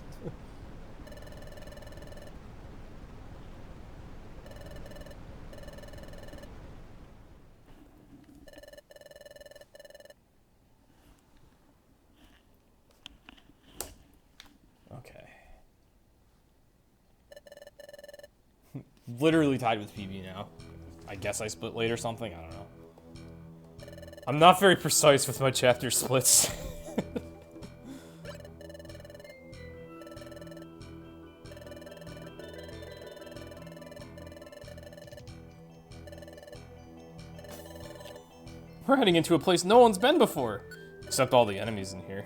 Literally tied with PB now. I guess I split late or something, I don't know. I'm not very precise with my chapter splits. We're heading into a place no one's been before. Except all the enemies in here.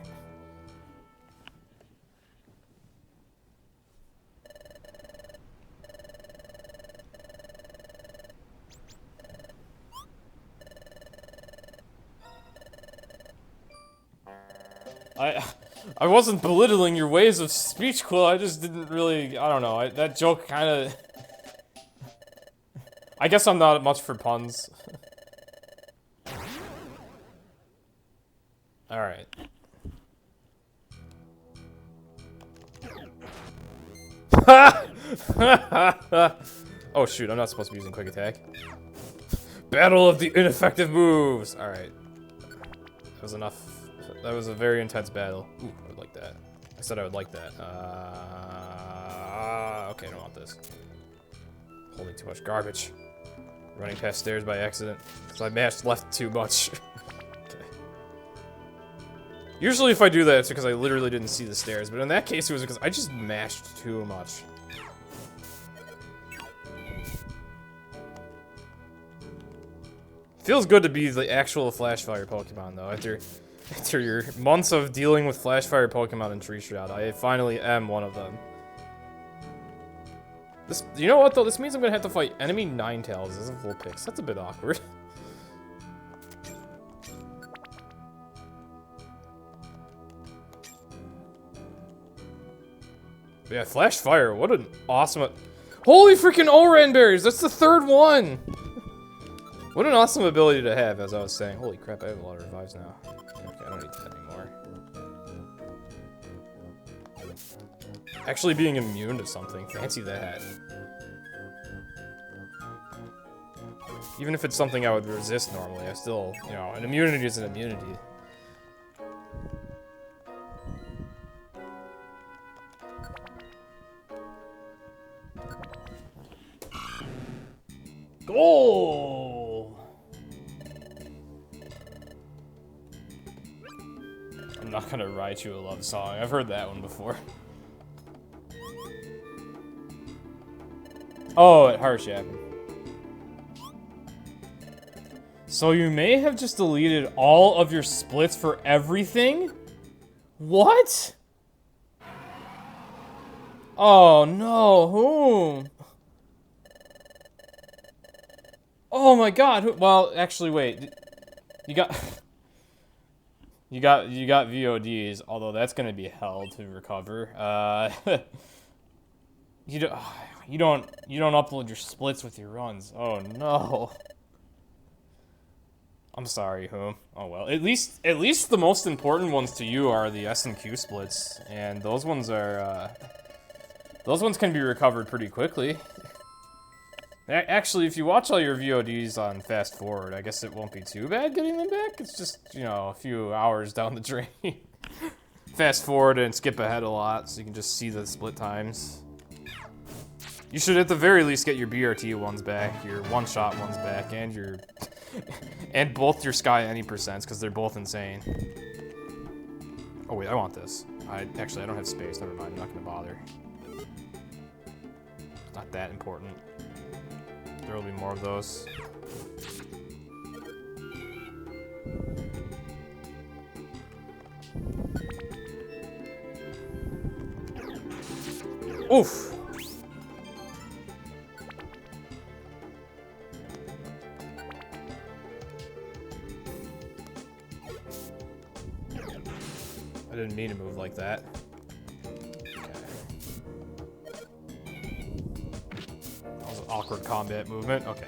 I wasn't belittling your ways of speech, Quill. I just didn't really, I don't know, that joke kind of... I guess I'm not much for puns. Alright. Oh shoot, I'm not supposed to be using quick attack. Battle of the ineffective moves! Alright. That was enough. That was a very intense battle. Ooh, I would like that. I said I would like that. Okay, I don't want this. Holding too much garbage. Running past stairs by accident. Because I mashed left too much. Okay. Usually if I do that, it's because I literally didn't see the stairs. But in that case, it was because I just mashed too much. Feels good to be the actual Flash Fire Pokemon, though. After your months of dealing with Flash Fire Pokemon in Tree Shroud, I finally am one of them. This, you know what, though? This means I'm gonna have to fight enemy Ninetales as a Vulpix. That's a bit awkward. But yeah, Flash Fire, what an awesome... Holy freaking Oran Berries! That's the third one! What an awesome ability to have, as I was saying. Holy crap, I have a lot of revives now. Okay, I don't need that anymore. Actually being immune to something. Fancy that. Even if it's something I would resist normally, I still, you know, an immunity is an immunity. Goal! I'm not gonna write you a love song. I've heard that one before. Oh, it harsh happened. So you may have just deleted all of your splits for everything? What? Oh no, whom? Oh my god, well, actually wait. You got VODs, although that's gonna be hell to recover. You don't upload your splits with your runs. Oh no. I'm sorry, whom? Oh well. At least the most important ones to you are the S and Q splits, and those ones can be recovered pretty quickly. Actually, if you watch all your VODs on fast forward, I guess it won't be too bad getting them back. It's just, you know, a few hours down the drain. Fast forward and skip ahead a lot, so you can just see the split times. You should at the very least get your BRT ones back, your one-shot ones back, and your and both your Sky Any percents, because they're both insane. Oh wait, I want this. Actually, I don't have space. Never mind. I'm not gonna bother. It's not that important. There will be more of those. Oof! I didn't mean to move like that. Awkward combat movement. Okay.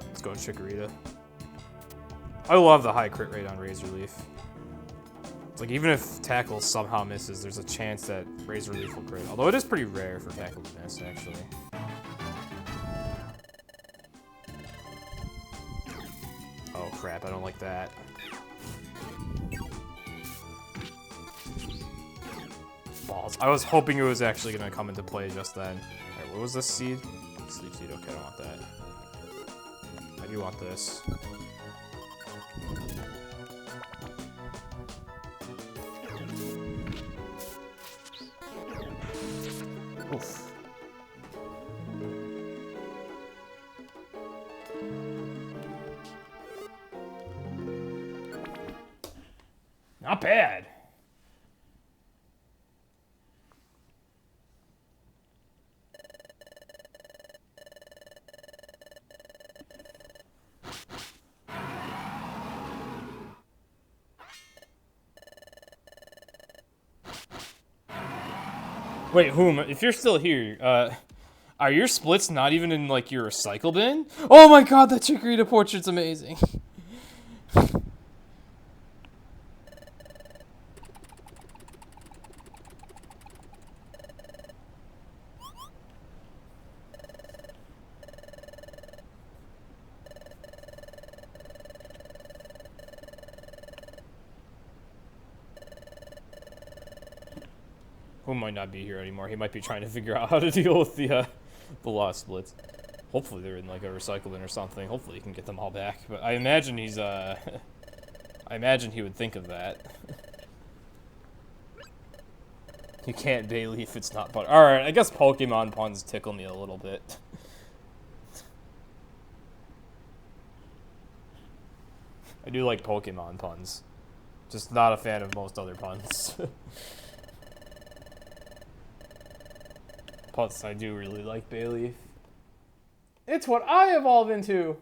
Let's go Chikorita. I love the high crit rate on Razor Leaf. It's like even if Tackle somehow misses, there's a chance that Razor Leaf will crit. Although it is pretty rare for Tackle to miss, actually. Oh crap, I don't like that. Balls. I was hoping it was actually going to come into play just then. Alright, what was this seed? Sleep seed. Okay, I don't want that. I do want this. Oof. Not bad. Wait, whom? If you're still here, are your splits not even in, like, your recycle bin? Oh my god, that Chikorita portrait's amazing. Who might not be here anymore. He might be trying to figure out how to deal with the lost splits. Hopefully they're in like a recycle bin or something. Hopefully he can get them all back. But I imagine he's I imagine he would think of that. You can't Bailey if it's not butter. Alright, I guess Pokemon puns tickle me a little bit. I do like Pokemon puns. Just not a fan of most other puns. Plus, I do really like Bailey. It's what I evolve into!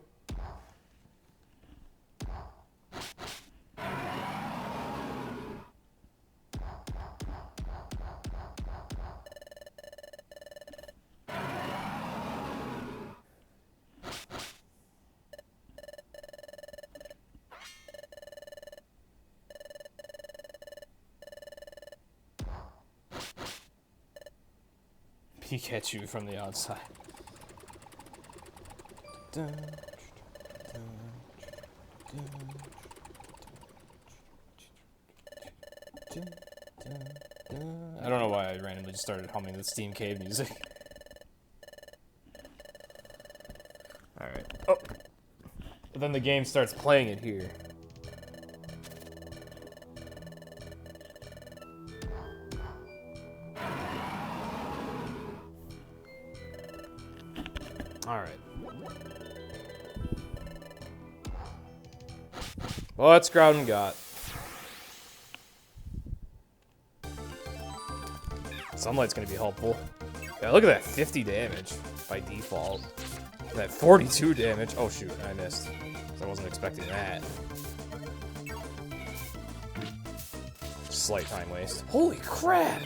Pikachu from the outside. I don't know why I randomly just started humming the Steam Cave music. Alright. Oh! But then the game starts playing it here. Alright. Well, that's Groudon got. Sunlight's gonna be helpful. Yeah, look at that 50 damage by default. That 42 damage. Oh shoot, I missed. I wasn't expecting that. Slight time waste. Holy crap!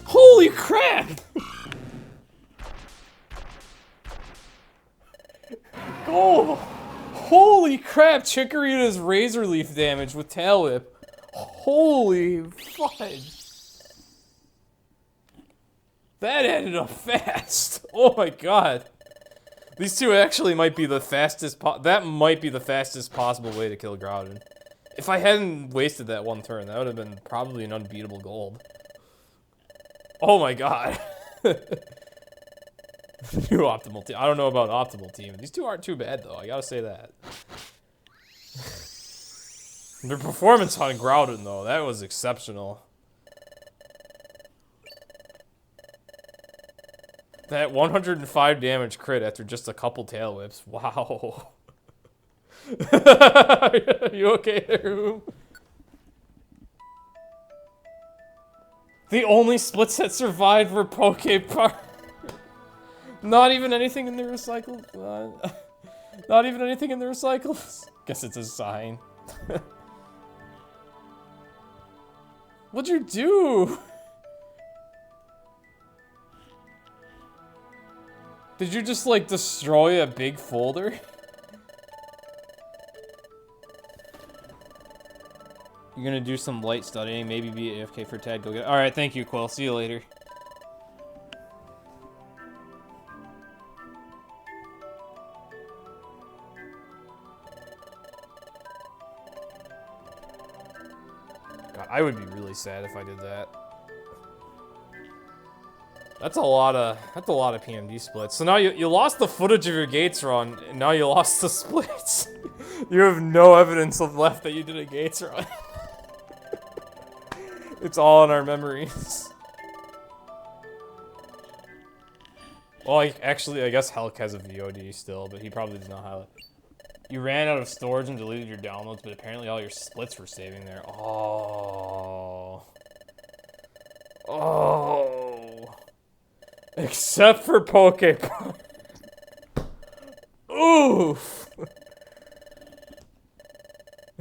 Holy crap! Oh! Holy crap! Chikorita's Razor Leaf damage with Tail Whip. Holy fudge! That ended up fast. Oh my god! These two actually might be the fastest. That might be the fastest possible way to kill Groudon. If I hadn't wasted that one turn, that would have been probably an unbeatable gold. Oh my god. New optimal team. I don't know about optimal team. These two aren't too bad though, I gotta say that. Their performance on Groudon though, that was exceptional. That 105 damage crit after just a couple tail whips. Wow. You okay there, Oom? The only splits that survived were Pokepark. Not even anything in the recycled. Not even anything in the recycles. Guess it's a sign. What'd you do? Did you just like destroy a big folder? You're gonna do some light studying, maybe be AFK for Tad. Go get it. Alright, thank you, Quill. See you later. God, I would be really sad if I did that. That's a lot of PMD splits. So now you lost the footage of your Gates run, and now you lost the splits. You have no evidence left that you did a Gates run. It's all in our memories. Well, I guess Hulk has a VOD still, but he probably does not have it. You ran out of storage and deleted your downloads, but apparently all your splits were saving there. Oh. Oh. Except for Pokepark. Oof.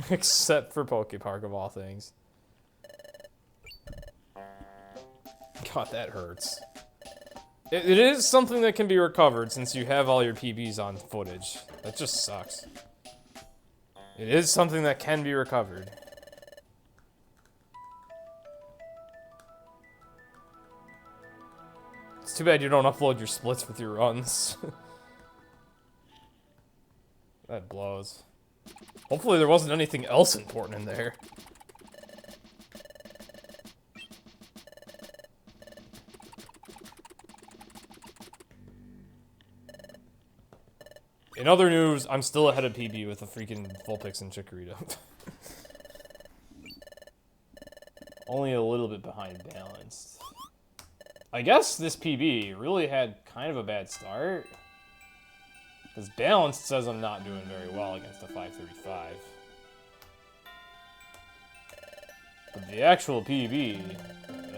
Except for Pokepark of all things. God, that hurts. It is something that can be recovered since you have all your PBs on footage. That just sucks. It is something that can be recovered. It's too bad you don't upload your splits with your runs. That blows. Hopefully there wasn't anything else important in there. In other news, I'm still ahead of PB with a freaking Vulpix and Chikorita. bit behind balanced. I guess this PB really had kind of a bad start. Because balanced says I'm not doing very well against a 535. But the actual PB,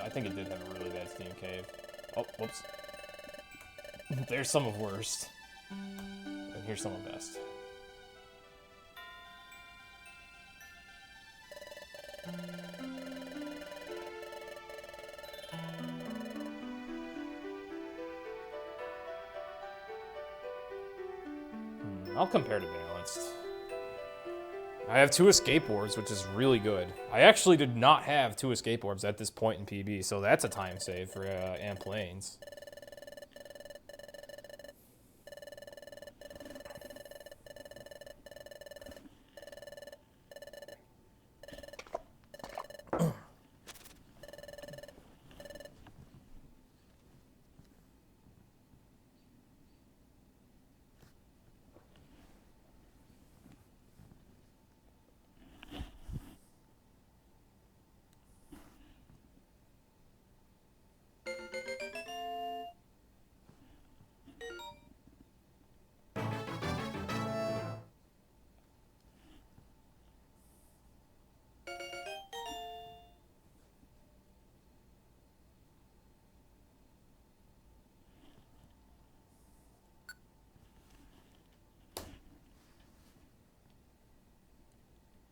I think it did have a really bad Steam Cave. Oh, whoops. There's some of worst. And here's some of best. I'll compare to balanced. I have 2 escape orbs, which is really good. I actually did not have 2 escape orbs at this point in PB, so that's a time save for Amp Planes.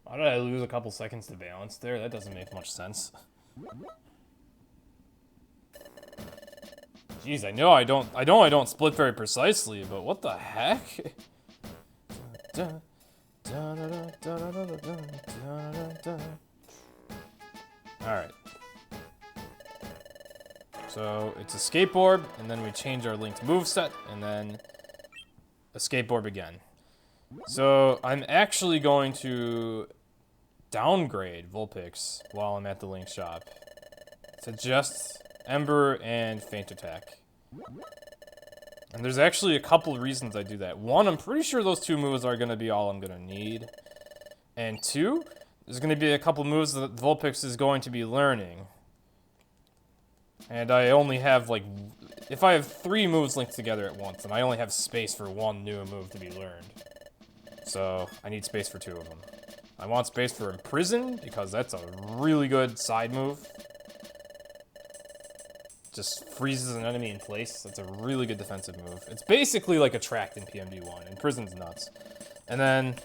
Why did I lose a couple seconds to balance there? That doesn't make much sense. Jeez, I know I don't split very precisely, but what the heck? Alright. So it's a skateboard, and then we change our linked moveset, and then a skateboard again. So I'm actually going to downgrade Vulpix while I'm at the link shop to just Ember and Feint Attack. And there's actually a couple of reasons I do that. One, I'm pretty sure those 2 moves are going to be all I'm going to need. And 2, there's going to be a couple moves that Vulpix is going to be learning. And I only have, like, if I have 3 moves linked together at once, then I only have space for 1 new move to be learned. So I need space for 2 of them. I want space for Imprison, because that's a really good side move. Just freezes an enemy in place. That's a really good defensive move. It's basically like Attract in PMD1, and Prison's nuts. And then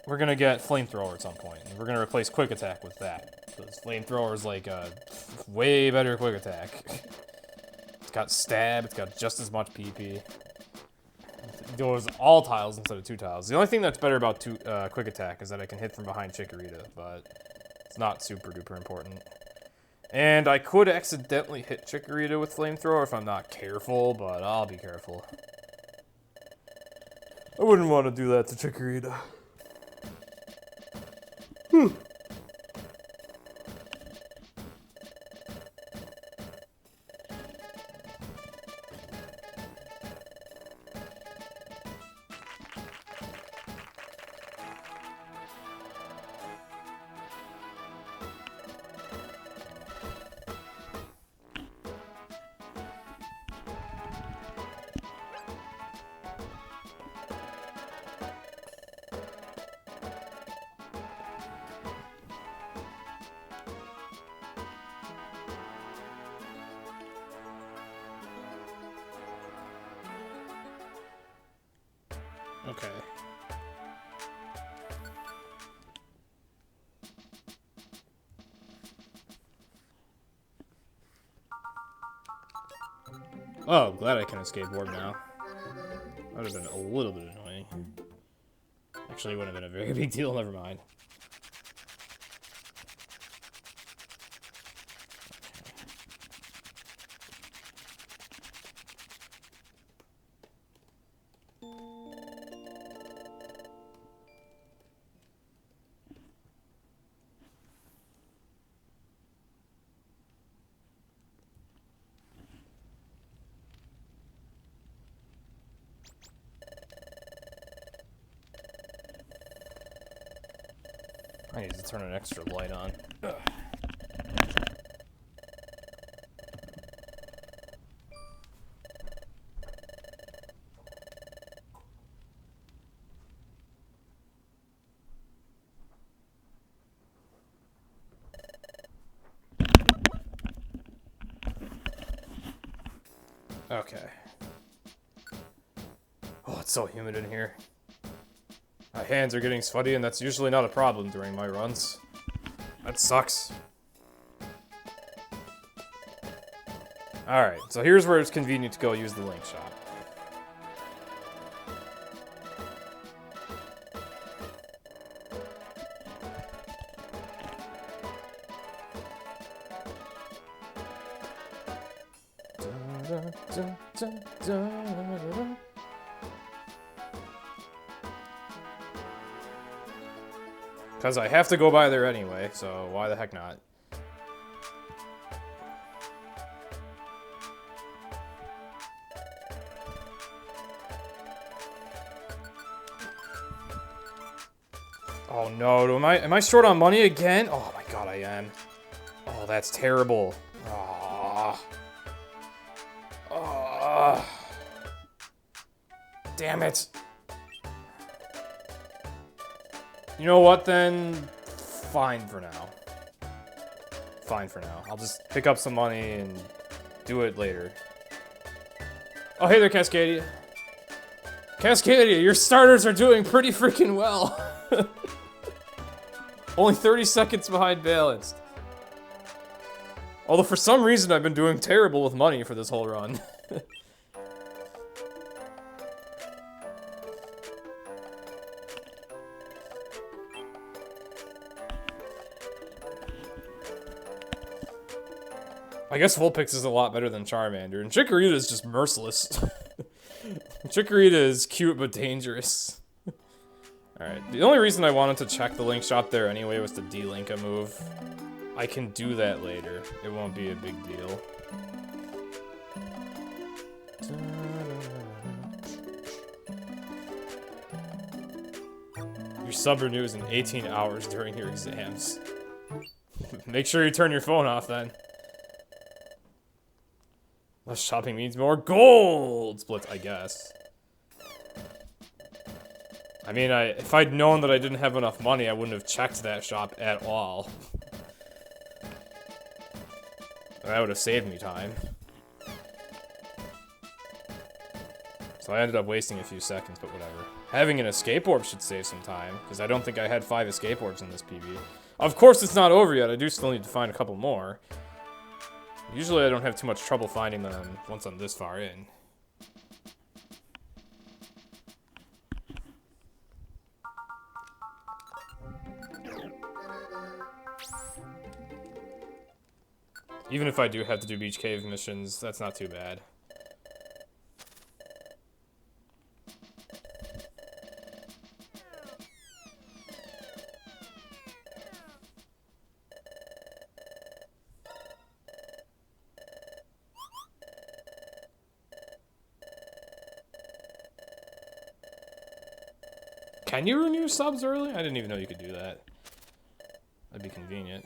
we're gonna get Flamethrower at some point, and we're gonna replace Quick Attack with that. Because Flamethrower is like a way better Quick Attack. It's got Stab, it's got just as much PP. It goes all tiles instead of 2 tiles. The only thing that's better about Quick Attack is that I can hit from behind Chikorita, but it's not super duper important. And I could accidentally hit Chikorita with Flamethrower if I'm not careful, but I'll be careful. I wouldn't want to do that to Chikorita. Okay. Oh, glad I can escape orb now. That would have been a little bit annoying. Actually, it wouldn't have been a very big deal, never mind. I need to turn an extra light on. Ugh. Okay. Oh, it's so humid in here. My hands are getting sweaty, and that's usually not a problem during my runs. That sucks. Alright, so here's where it's convenient to go use the link shop. Because I have to go by there anyway, so why the heck not? Oh no, am I short on money again? Oh my god, I am. Oh, that's terrible. Oh. Oh. Damn it. You know what then? Fine for now. Fine for now. I'll just pick up some money and do it later. Oh, hey there, Cascadia. Cascadia, your starters are doing pretty freaking well. Only 30 seconds behind balanced. Although for some reason I've been doing terrible with money for this whole run. I guess Vulpix is a lot better than Charmander, and Chikorita is just merciless. Chikorita is cute but dangerous. Alright, the only reason I wanted to check the link shop there anyway was to de-link a move. I can do that later. It won't be a big deal. Your sub renews in 18 hours during your exams. Make sure you turn your phone off then. Less shopping means more gold splits, I guess. I mean, if I'd known that I didn't have enough money, I wouldn't have checked that shop at all. That would have saved me time. So I ended up wasting a few seconds, but whatever. Having an escape orb should save some time, because I don't think I had 5 escape orbs in this PB. Of course it's not over yet, I do still need to find a couple more. Usually I don't have too much trouble finding them once I'm this far in. Even if I do have to do beach cave missions, that's not too bad. Can you renew subs early? I didn't even know you could do that. That'd be convenient.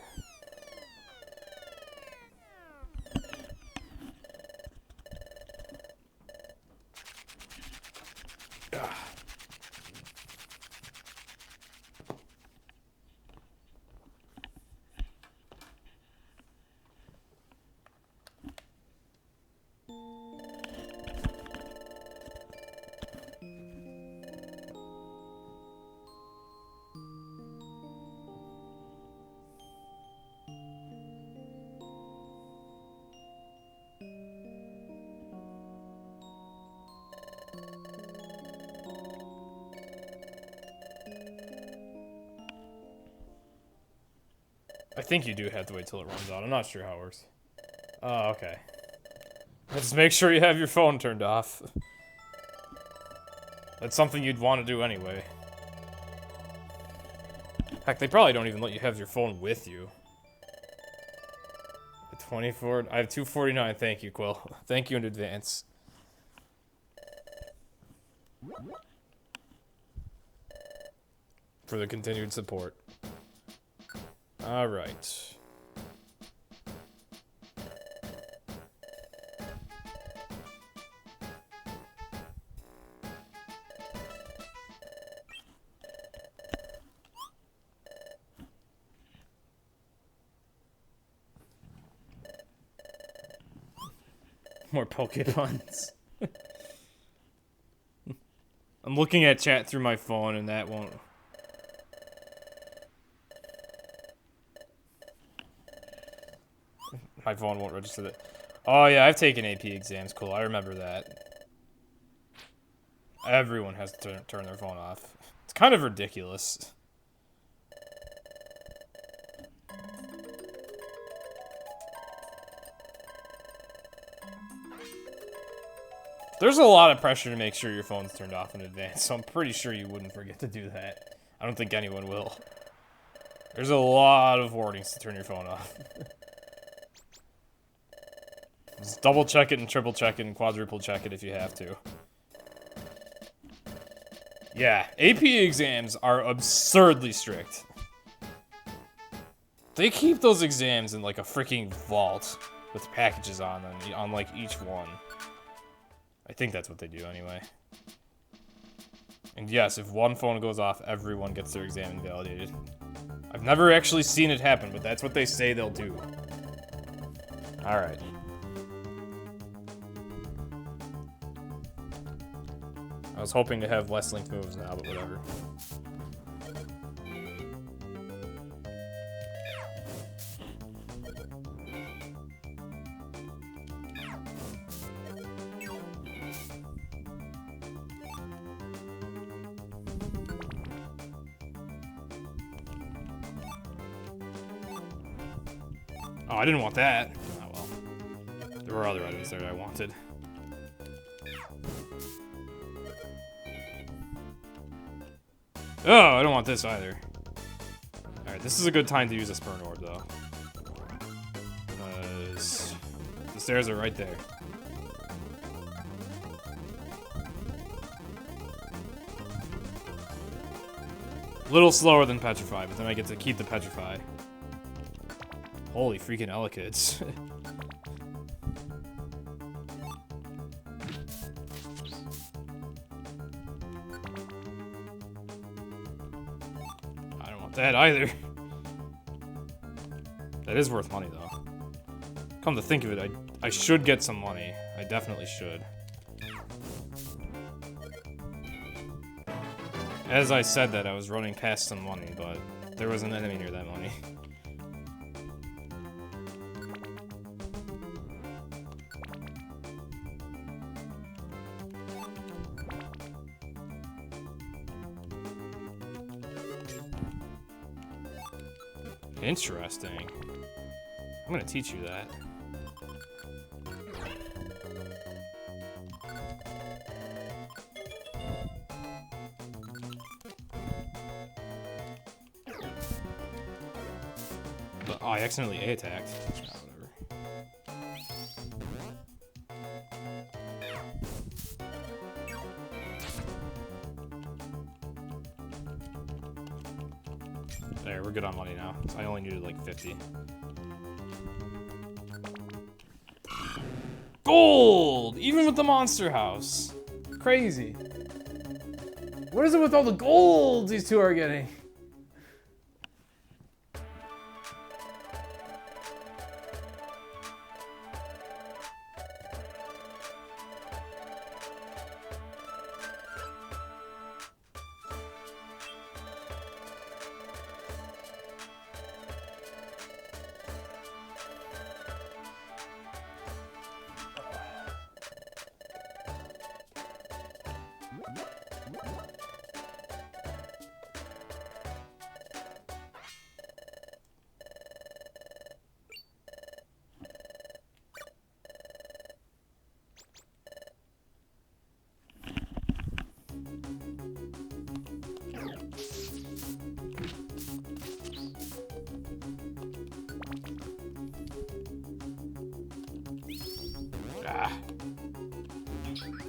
I think you do have to wait till it runs out. I'm not sure how it works. Oh, okay. Just make sure you have your phone turned off. That's something you'd want to do anyway. Heck, they probably don't even let you have your phone with you. 24. I have 249. Thank you, Quill. Thank you in advance. For the continued support. All right. More Pokepuns. I'm looking at chat through my phone and that won't... My phone won't register that. Oh yeah, I've taken AP exams. Cool, I remember that. Everyone has to turn their phone off. It's kind of ridiculous. There's a lot of pressure to make sure your phone's turned off in advance, so I'm pretty sure you wouldn't forget to do that. I don't think anyone will. There's a lot of warnings to turn your phone off. Just double check it and triple check it and quadruple check it if you have to. Yeah, AP exams are absurdly strict. They keep those exams in like a freaking vault with packages on them, on like each one. I think that's what they do anyway. And yes, if one phone goes off, everyone gets their exam invalidated. I've never actually seen it happen, but that's what they say they'll do. Alright. I was hoping to have less linked moves now, but whatever. Oh, I didn't want that. Oh well. There were other items there that I wanted. Oh, I don't want this either. Alright, this is a good time to use a Spurn Orb, though. Because the stairs are right there. A little slower than Petrify, but then I get to keep the Petrify. Holy freaking Elekids. I don't want that either. That is worth money, though. Come to think of it, I should get some money. I definitely should. As I said that, I was running past some money, but there was an enemy near that money. Interesting. I'm gonna teach you that. But, oh, I accidentally A-attacked. Oh, whatever. There, we're good on money now. I only needed like 50. Gold! Even with the monster house. Crazy. What is it with all the golds these two are getting?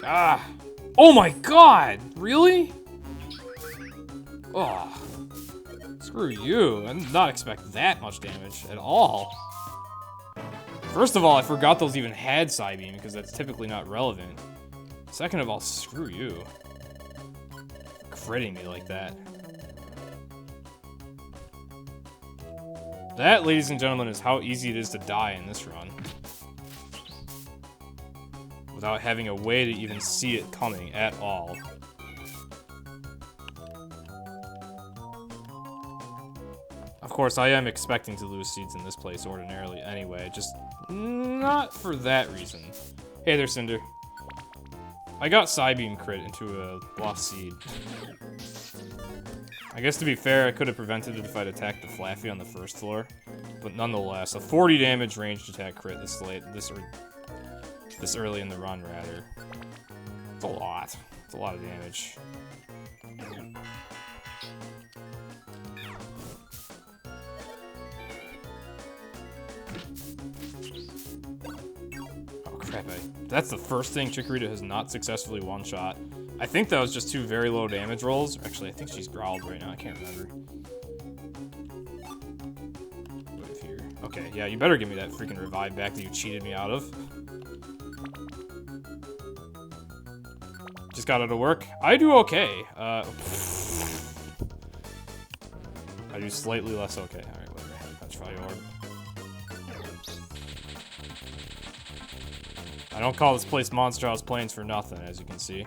Ah. Oh my god! Really? Oh. Screw you. I did not expect that much damage at all. First of all, I forgot those even had Psybeam because that's typically not relevant. Second of all, screw you. Critting me like that. That, ladies and gentlemen, is how easy it is to die in this run. without having a way to even see it coming at all. Of course, I am expecting to lose seeds in this place ordinarily anyway, just not for that reason. Hey there, Cinder. I got Psybeam crit into a lost seed. I guess to be fair, I could have prevented it if I'd attacked the Flaffy on the first floor. But nonetheless, a 40 damage ranged attack crit this early in the run, rather. It's a lot. It's a lot of damage. Oh crap, that's the first thing Chikorita has not successfully one-shot. I think that was just 2 very low damage rolls. Actually, I think she's growled right now. I can't remember. Here. Okay, yeah, you better give me that freaking revive back that you cheated me out of. Just got out of work. I do okay. I do slightly less okay. Alright, whatever. That's Fire Orb. I don't call this place Monster House Plains for nothing, as you can see.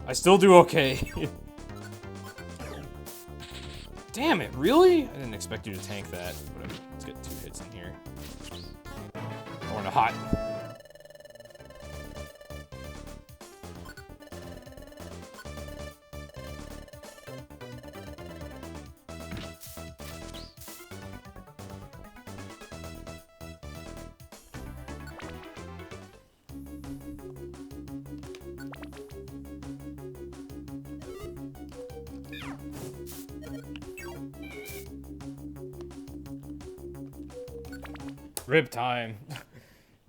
I still do okay. Damn it, really? I didn't expect you to tank that. Whatever. Let's get 2 hits in here. Or in a hot. Rib time.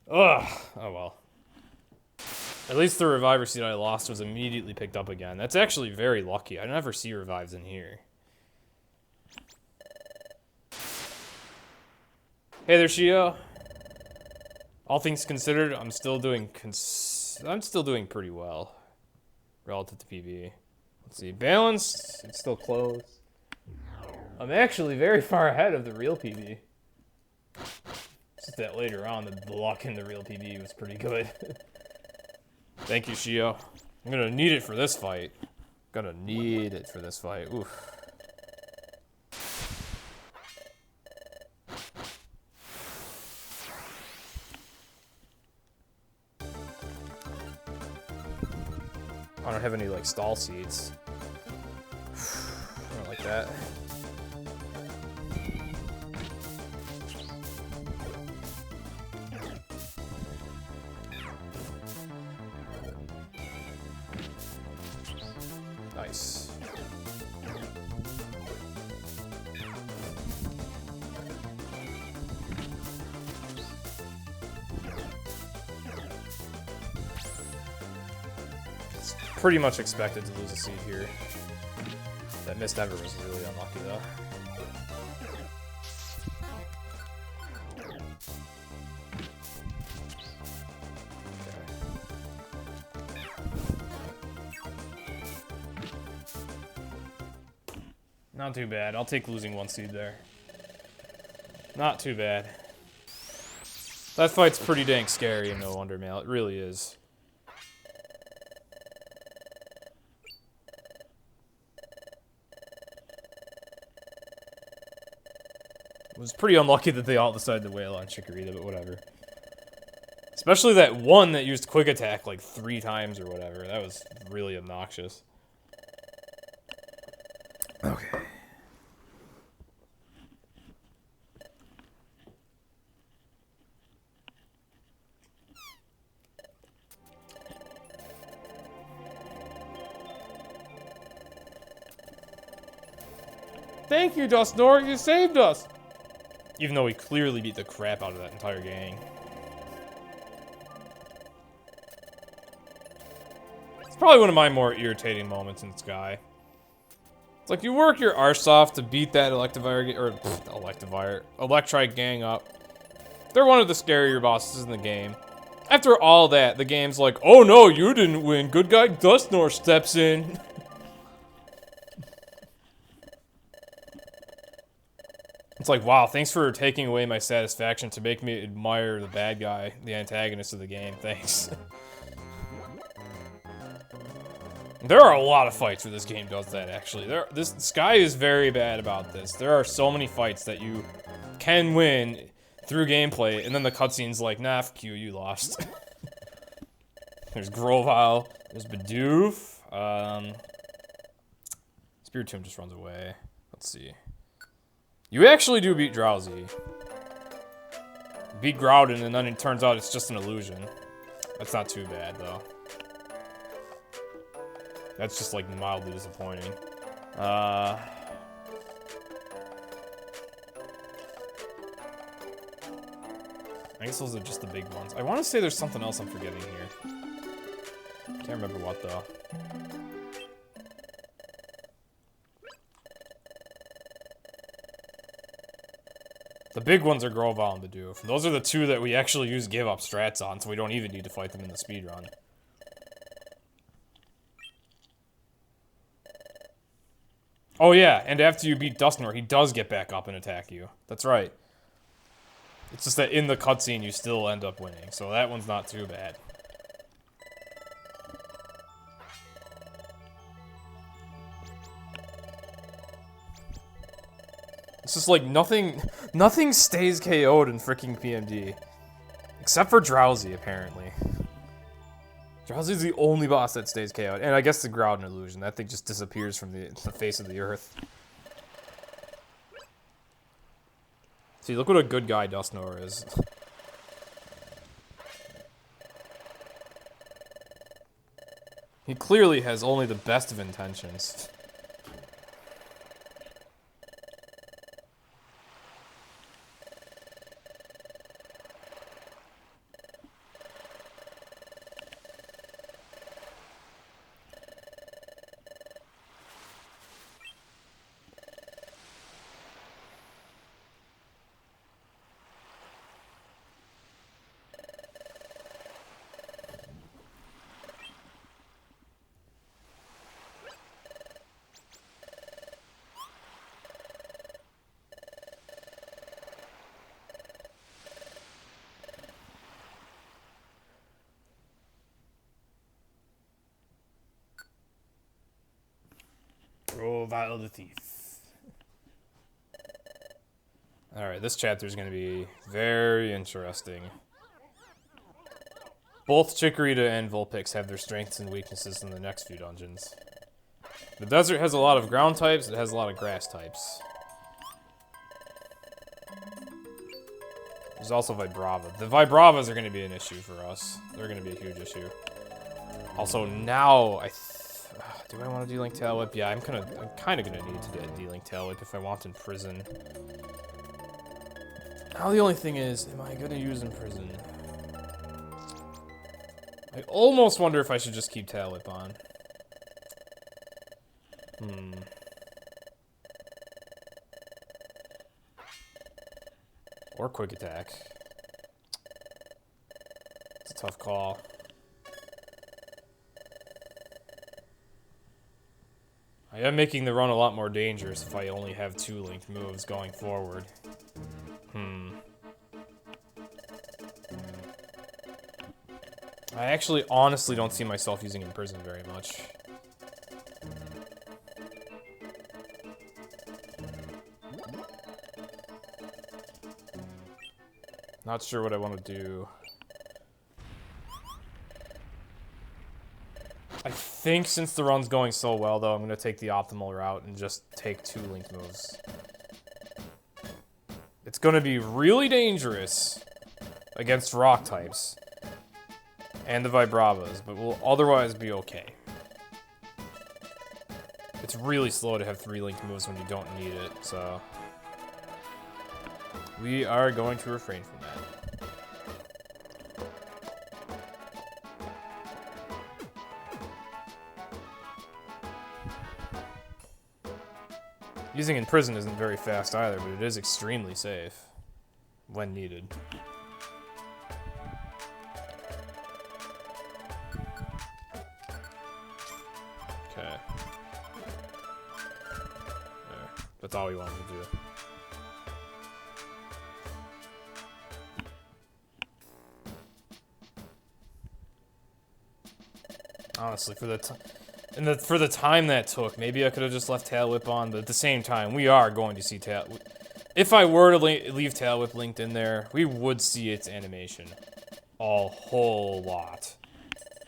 Ugh. Oh well. At least the reviver seed I lost was immediately picked up again. That's actually very lucky. I never see revives in here. Hey there, Shio. All things considered, I'm still doing pretty well relative to PB. Let's see. Balanced. It's still close. I'm actually very far ahead of the real PB. Just that later on, the luck in the real PB was pretty good. Thank you, Shio. I'm gonna need it for this fight. Gonna need it for this fight. Oof. I don't have any, like, stall seeds. I don't like that. Nice. It's pretty much expected to lose a seed here. That missed ever was really unlucky though. Not too bad. I'll take losing 1 seed there. Not too bad. That fight's pretty dang scary in No Wonder Mail. It really is. It was pretty unlucky that they all decided to wail on Chikorita, but whatever. Especially that one that used Quick Attack like 3 times or whatever. That was really obnoxious. Okay. Thank you, Dustnor. You saved us. Even though we clearly beat the crap out of that entire gang. It's probably one of my more irritating moments in Sky. It's like you work your arse off to beat that Electrike gang up. They're one of the scarier bosses in the game. After all that, the game's like, oh no, you didn't win. Good guy Dustnor steps in. It's like, wow, thanks for taking away my satisfaction to make me admire the bad guy, the antagonist of the game. Thanks. There are a lot of fights where this game does that, actually. This guy is very bad about this. There are so many fights that you can win through gameplay, and then the cutscene's like, nah, fuck you, you lost. There's Grovyle, there's Bidoof, Spiritomb just runs away. Let's see. You actually do beat Drowsy. Beat Groudon, and then it turns out it's just an illusion. That's not too bad, though. That's just, like, mildly disappointing. I guess those are just the big ones. I want to say there's something else I'm forgetting here. Can't remember what, though. The big ones are Grovyle and Bidoof. Those are the two that we actually use give up strats on, so we don't even need to fight them in the speedrun. Oh yeah, and after you beat Dusknoir, he does get back up and attack you. That's right. It's just that in the cutscene you still end up winning, so that one's not too bad. It's just like nothing stays KO'd in freaking PMD. Except for Drowsy, apparently. Drowsy's the only boss that stays KO'd. And I guess the Groudon illusion. That thing just disappears from the face of the earth. See, look what a good guy Dusknoir is. He clearly has only the best of intentions. Grovyle the Thief. Alright, this chapter is going to be very interesting. Both Chikorita and Vulpix have their strengths and weaknesses in the next few dungeons. The desert has a lot of ground types, it has a lot of grass types. There's also Vibrava. The Vibravas are going to be an issue for us. They're going to be a huge issue. Also, now, do I want to D-Link Tail Whip? Yeah, I'm kind of gonna need to D-Link Tail Whip if I want in prison. Now the only thing is, am I gonna use in prison? I almost wonder if I should just keep Tail Whip on. Or Quick Attack. It's a tough call. I am making the run a lot more dangerous if I only have 2 linked moves going forward. I actually honestly don't see myself using in prison very much. Not sure what I want to do. I think since the run's going so well, though, I'm going to take the optimal route and just take 2 linked moves. It's going to be really dangerous against rock types and the Vibravas, but will otherwise be okay. It's really slow to have 3 linked moves when you don't need it, so we are going to refrain from that. Using in prison isn't very fast either, but it is extremely safe when needed. Okay. There. That's all we wanted to do. Honestly, for the time that took, maybe I could have just left Tail Whip on, but at the same time, we are going to see Tail. If I were to leave Tail Whip linked in there, we would see its animation a whole lot,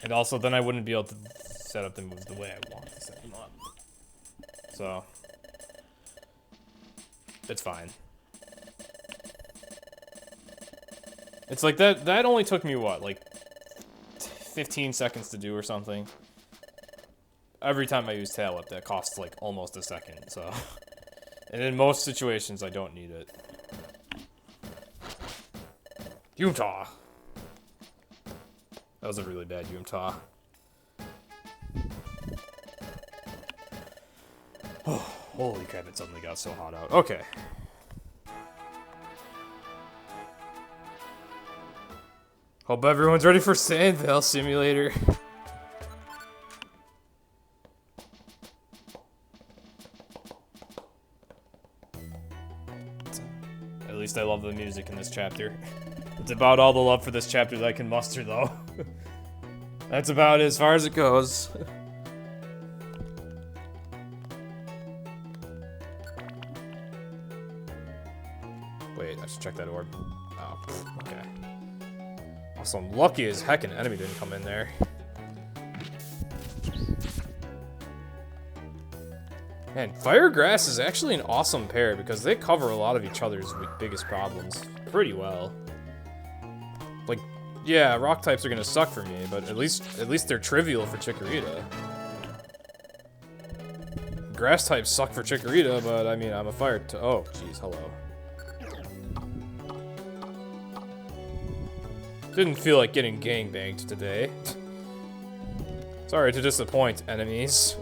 and also then I wouldn't be able to set up the moves the way I want to set them up. So it's fine. It's like that only took me what, like 15 seconds to do or something. Every time I use Tail Whip, that costs like almost a second, so. And in most situations, I don't need it. Utah! That was a really bad Utah. Oh, holy crap, it suddenly got so hot out. Okay. Hope everyone's ready for Sandvale Simulator. At least I love the music in this chapter. It's about all the love for this chapter that I can muster, though. That's about as far as it goes. Wait, I should check that orb. Oh, okay. Also, I'm lucky as heck an enemy didn't come in there. Man, Fire Grass is actually an awesome pair because they cover a lot of each other's biggest problems pretty well. Like, yeah, rock types are gonna suck for me, but at least they're trivial for Chikorita. Grass types suck for Chikorita, but I mean, I'm a fire oh, jeez, hello. Didn't feel like getting gangbanged today. Sorry to disappoint, enemies.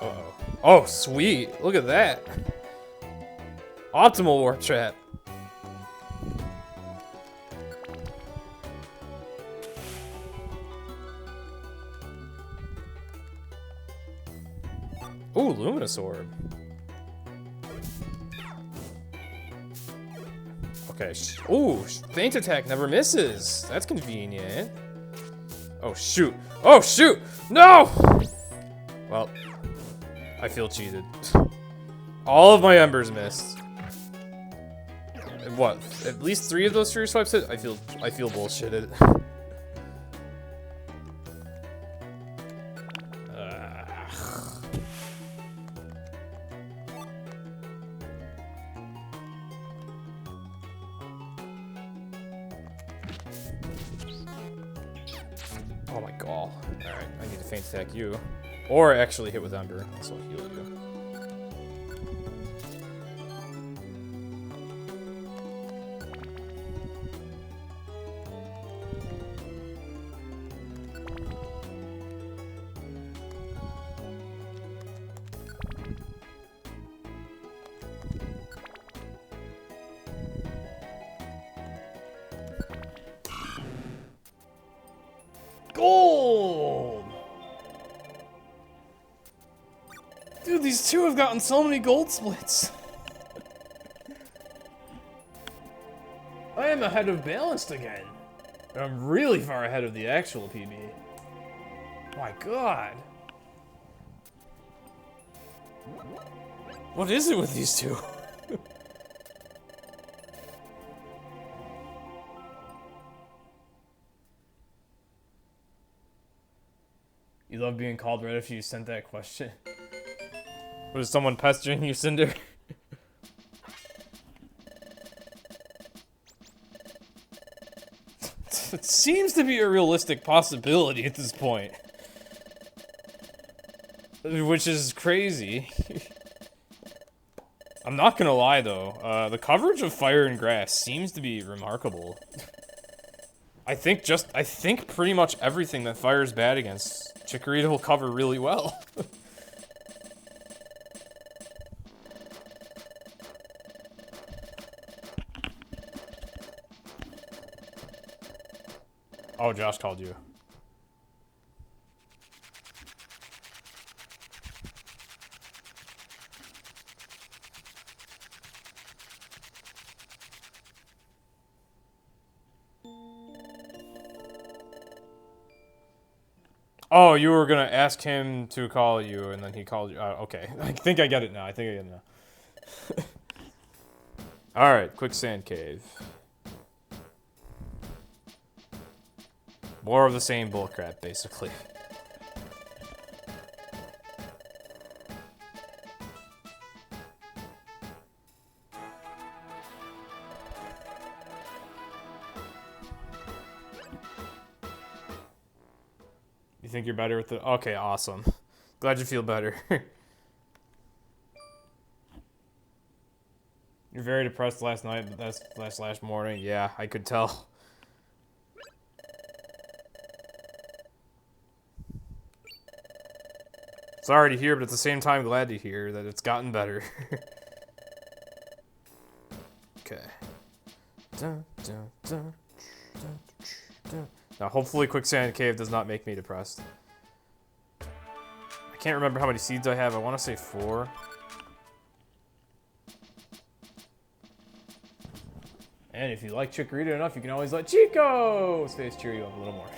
Uh-oh. Oh, sweet. Look at that. Optimal warp trap. Ooh, Luminous Orb. Okay. Ooh, Feint Attack never misses. That's convenient. Oh, shoot. Oh, shoot! No! Well, I feel cheated. All of my embers missed. What? At least 3 of those Fury Swipes hit? I feel bullshitted. Oh my god. Alright, I need to Feint Attack you. Or actually hit with Ember. This will heal you. Gold! Dude, these two have gotten so many gold splits. I am ahead of Balanced again. I'm really far ahead of the actual PB. My god. What is it with these two? You love being called right after you sent that question. Was someone pestering you, Cinder? It seems to be a realistic possibility at this point. Which is crazy. I'm not gonna lie though, the coverage of Fire and Grass seems to be remarkable. I think pretty much everything that fire's bad against, Chikorita will cover really well. Oh, Josh called you. Oh, you were gonna ask him to call you, and then he called you. Okay, I think I get it now. I think I get it now. Alright, quicksand cave. More of the same bullcrap, basically. You think you're better with the... Okay, awesome. Glad you feel better. You're very depressed last night, but that's last morning. Yeah, I could tell. Sorry to hear, but at the same time, glad to hear that it's gotten better. Okay. Now, hopefully Quicksand Cave does not make me depressed. I can't remember how many seeds I have. I want to say 4. And if you like Chikorita enough, you can always let Chico's face cheer you up a little more.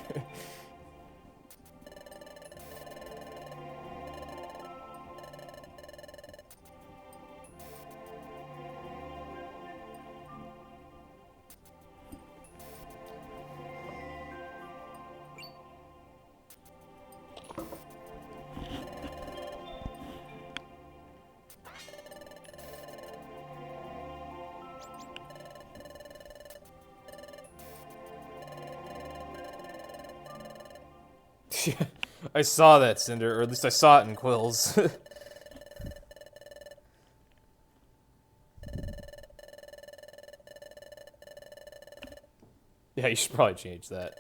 I saw that, Cinder, or at least I saw it in Quills. Yeah, you should probably change that.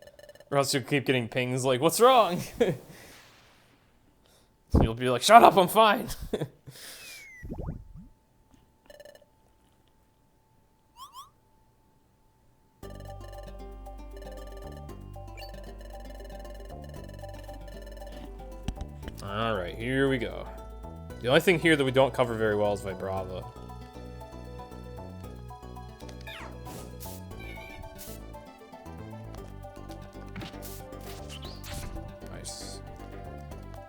Or else you'll keep getting pings like, what's wrong? You'll be like, shut up, I'm fine. Alright, here we go. The only thing here that we don't cover very well is Vibrava. Nice.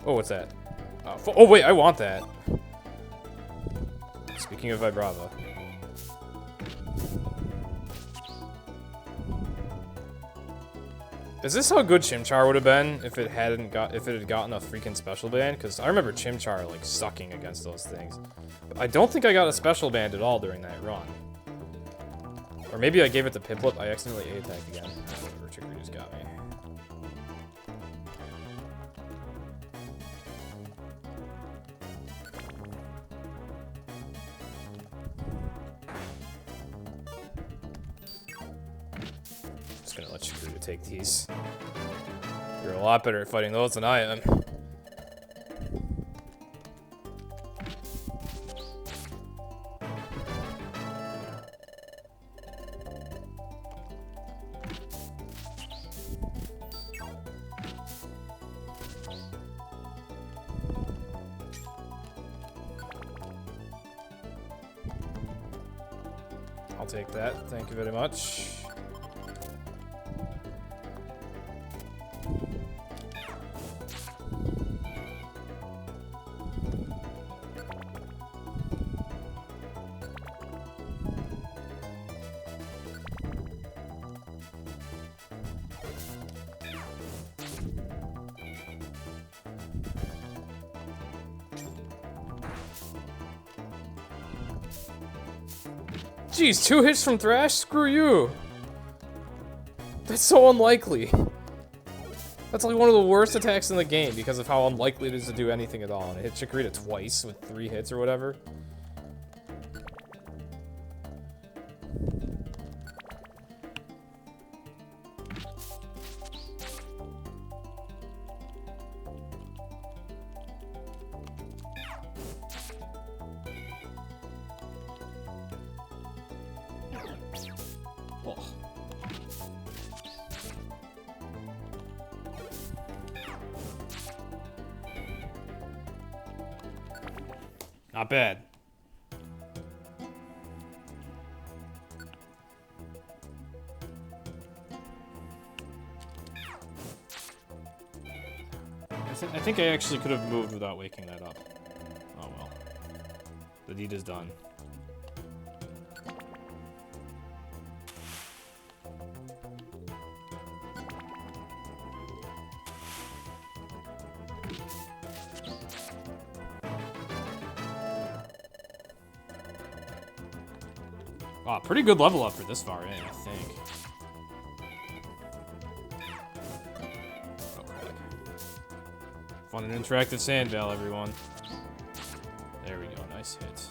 Oh, what's that? Oh, wait, I want that. Speaking of Vibrava. Is this how good Chimchar would have been if it had gotten a freaking special band? Because I remember Chimchar like sucking against those things. But I don't think I got a special band at all during that run. Or maybe I gave it to Piplup. I accidentally A-attacked again. Whatever, Chikorita's got me. Just gonna let Chikorita take these. You're a lot better at fighting those than I am. I'll take that. Thank you very much. Jeez, 2 hits from Thrash? Screw you. That's so unlikely. That's like one of the worst attacks in the game because of how unlikely it is to do anything at all. And it hit Chikorita twice with 3 hits or whatever. Not bad. I think I actually could have moved without waking that up. Oh well. The deed is done. Wow, pretty good level up for this far in, I think. Oh, crap. Fun and interactive sand veil, everyone. There we go, nice hit.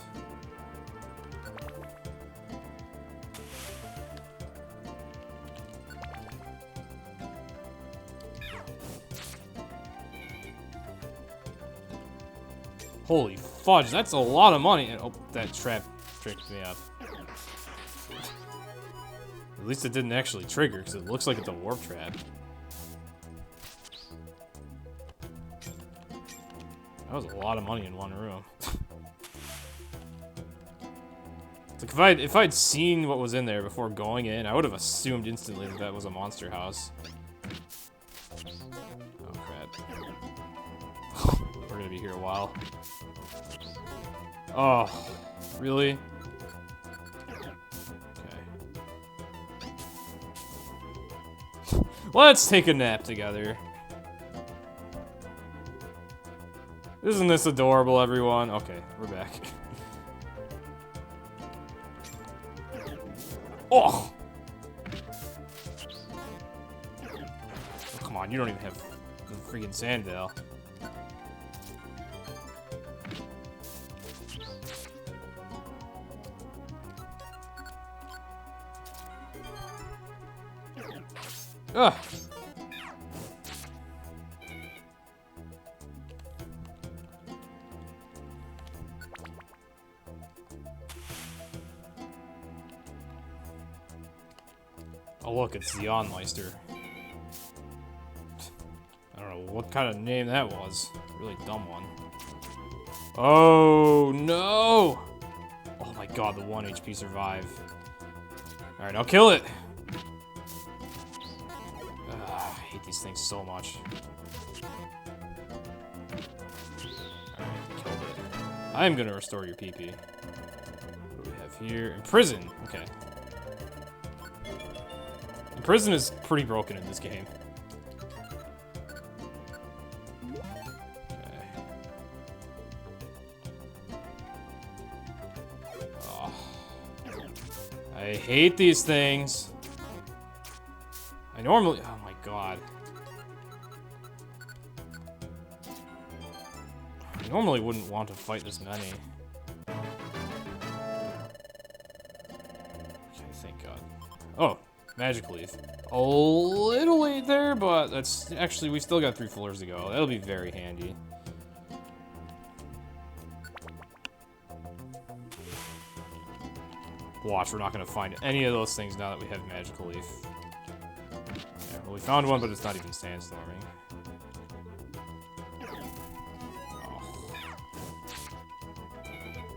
Holy fudge, that's a lot of money. And, oh, that trap tricked me up. At least it didn't actually trigger, because it looks like it's a warp trap. That was a lot of money in one room. It's like if I'd seen what was in there before going in, I would have assumed instantly that that was a monster house. Oh crap. We're gonna be here a while. Oh, really? Let's take a nap together. Isn't this adorable, everyone? Okay, we're back. Oh! Oh, come on, you don't even have the freaking Sandvale. Ugh. Oh look, it's the Onmeister. I don't know what kind of name that was. Really dumb one. Oh no! Oh my god, the 1 HP survive. Alright, I'll kill it! I hate these things so much. Alright, killed it. I'm gonna restore your PP. What do we have here? Imprison! Okay. Imprison is pretty broken in this game. Okay. Oh. I hate these things. I normally... Oh my god. I normally wouldn't want to fight this many. Okay, thank god. Oh, Magic Leaf. A little late there, but that's... Actually, we still got 3 floors to go. That'll be very handy. Watch, we're not going to find any of those things now that we have Magical Leaf. Yeah, well, we found one, but it's not even sandstorming. Oh.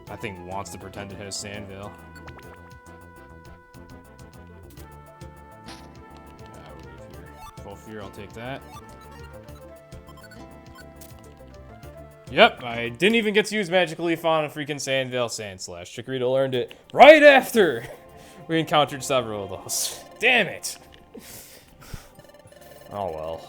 That thing wants to pretend it has Sandvale. Full Fear, I'll take that. Yep, I didn't even get to use Magic Leaf on a freaking Sandvale Sandslash. Chikorita learned it right after we encountered several of those. Damn it! Oh well.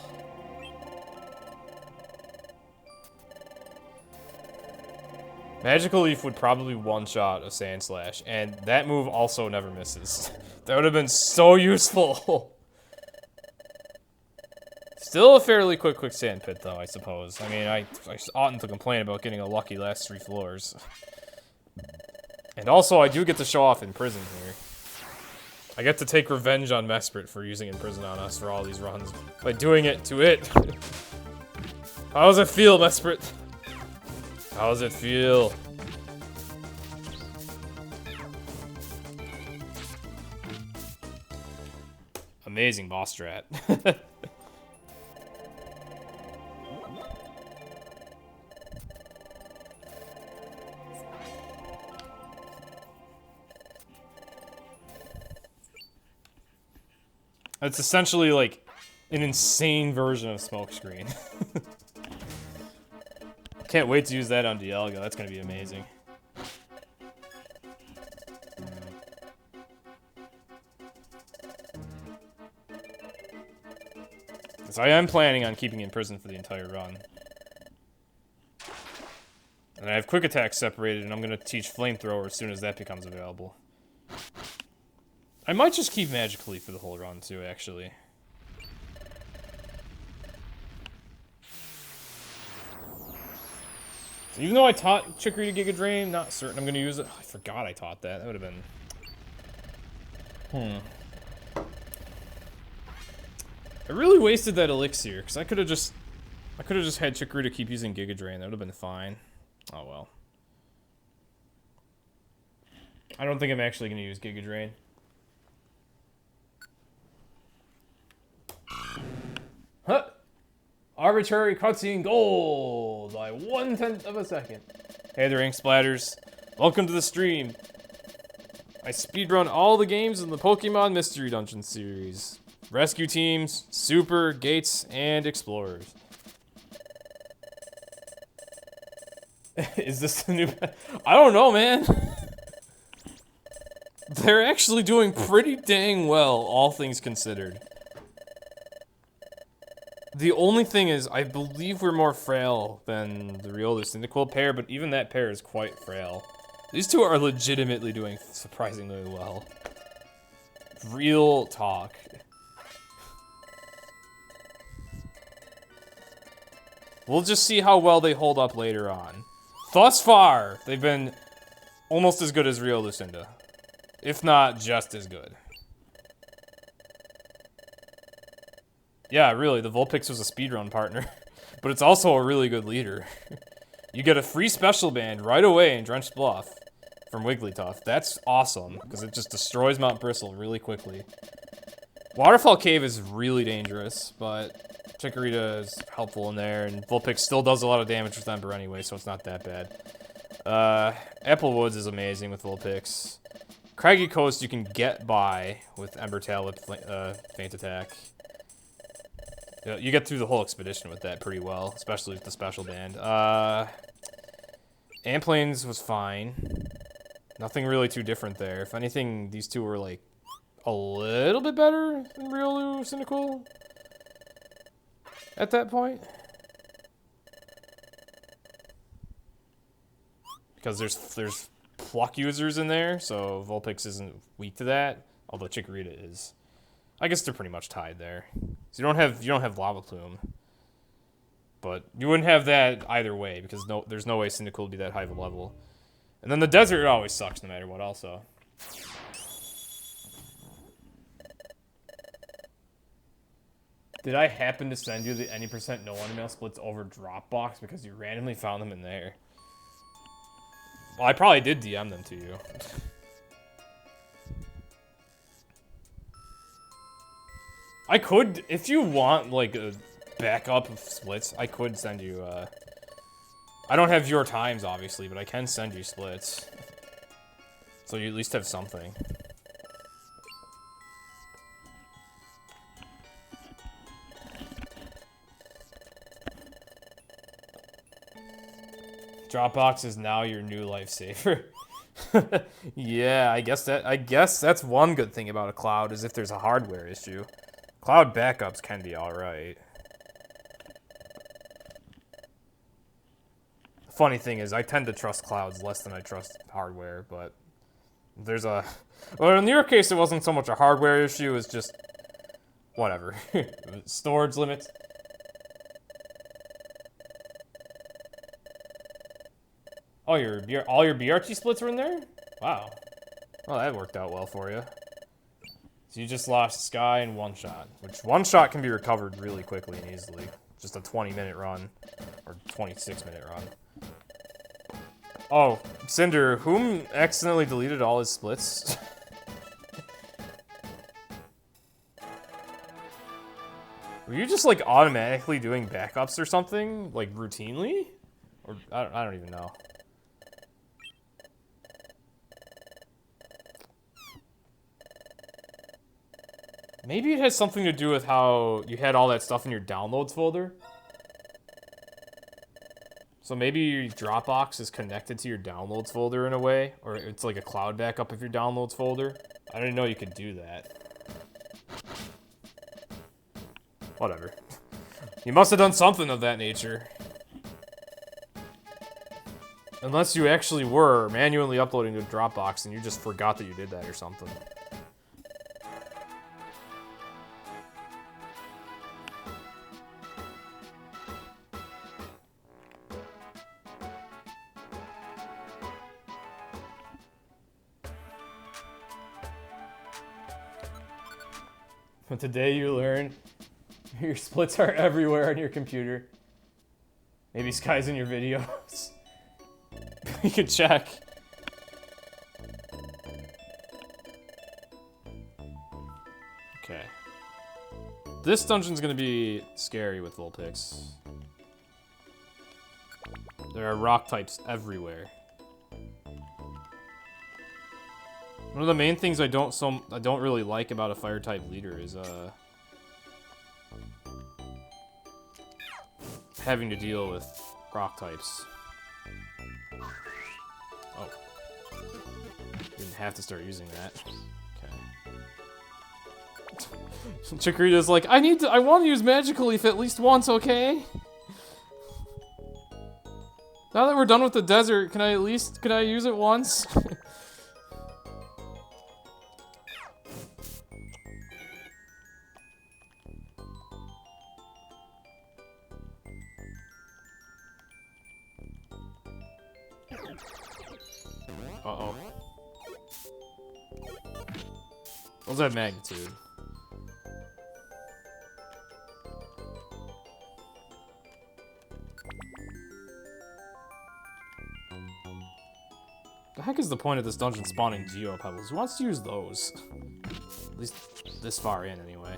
Magical Leaf would probably one-shot a Sandslash, and that move also never misses. That would have been so useful. Still a fairly quick sand pit, though, I suppose. I mean, I oughtn't to complain about getting a lucky last 3 floors. And also, I do get to show off Imprison here. I get to take revenge on Mesprit for using Imprison on us for all these runs by doing it to it. How does it feel, Mesprit? How does it feel? Amazing boss strat. It's essentially like an insane version of Smokescreen. Can't wait to use that on Dialga. That's gonna be amazing. So I am planning on keeping in prison for the entire run. And I have Quick Attack separated, and I'm gonna teach Flamethrower as soon as that becomes available. I might just keep Magic Leaf for the whole run, too, actually. So even though I taught Chikorita Giga Drain, not certain I'm gonna use it. Oh, I forgot I taught that. That would have been... I really wasted that elixir, because I could have just had Chikorita keep using Giga Drain. That would have been fine. Oh well. I don't think I'm actually gonna use Giga Drain. Huh! Arbitrary cutscene gold by 1/10 of a second. Hey there, Ink Splatters. Welcome to the stream. I speedrun all the games in the Pokemon Mystery Dungeon series. Rescue teams, Super, Gates, and Explorers. Is this the new... I don't know, man. They're actually doing pretty dang well, all things considered. The only thing is, I believe we're more frail than the Riolu Cyndaquil pair, but even that pair is quite frail. These two are legitimately doing surprisingly well. Real talk. We'll just see how well they hold up later on. Thus far, they've been almost as good as Riolu Cinda. If not just as good. Yeah, really, the Vulpix was a speedrun partner. But it's also a really good leader. You get a free special band right away in Drenched Bluff from Wigglytuff. That's awesome, because it just destroys Mount Bristle really quickly. Waterfall Cave is really dangerous, but Chikorita is helpful in there, and Vulpix still does a lot of damage with Ember anyway, so it's not that bad. Apple Woods is amazing with Vulpix. Craggy Coast you can get by with Ember Tail with Faint Attack. You get through the whole expedition with that pretty well, especially with the special band. Amplanes was fine. Nothing really too different there. If anything, these two were like a little bit better than Riolu Cyndaquil at that point. Because there's pluck users in there, so Vulpix isn't weak to that, although Chikorita is. I guess they're pretty much tied there. So you don't have Lava Plume. But you wouldn't have that either way, because there's no way Cyndaquil would be that high of a level. And then the desert always sucks no matter what also. Did I happen to send you the any % no one email splits over Dropbox because you randomly found them in there? Well, I probably did DM them to you. I could, if you want, like, a backup of splits, I could send you, I don't have your times, obviously, but I can send you splits. So you at least have something. Dropbox is now your new lifesaver. Yeah, I guess that's one good thing about a cloud, is if there's a hardware issue. Cloud backups can be alright. The funny thing is, I tend to trust clouds less than I trust hardware, but there's a... Well, in your case, it wasn't so much a hardware issue, it's just... whatever. Storage limits. Oh, all your BRT splits are in there? Wow. Well, that worked out well for you. So you just lost Sky and One Shot, which One Shot can be recovered really quickly and easily. Just a 20-minute run, or 26-minute run. Oh, Cinder, whom accidentally deleted all his splits? Were you just like automatically doing backups or something, like routinely? Or I don't even know. Maybe it has something to do with how you had all that stuff in your downloads folder. So maybe your Dropbox is connected to your downloads folder in a way, or it's like a cloud backup of your downloads folder. I didn't know you could do that. Whatever. You must have done something of that nature. Unless you actually were manually uploading to Dropbox and you just forgot that you did that or something. But today you learn your splits are everywhere on your computer. Maybe Sky's in your videos. You can check. Okay. This dungeon's gonna be scary with Vulpix. There are rock types everywhere. One of the main things I don't really like about a fire type leader is having to deal with rock types. Oh. Didn't have to start using that. Okay. Chikorita's like, I want to use Magical Leaf at least once, okay? Now that we're done with the desert, can I use it once? Uh-oh. What's that magnitude? The heck is the point of this dungeon spawning Geo Pebbles? Who wants to use those? At least this far in, anyway.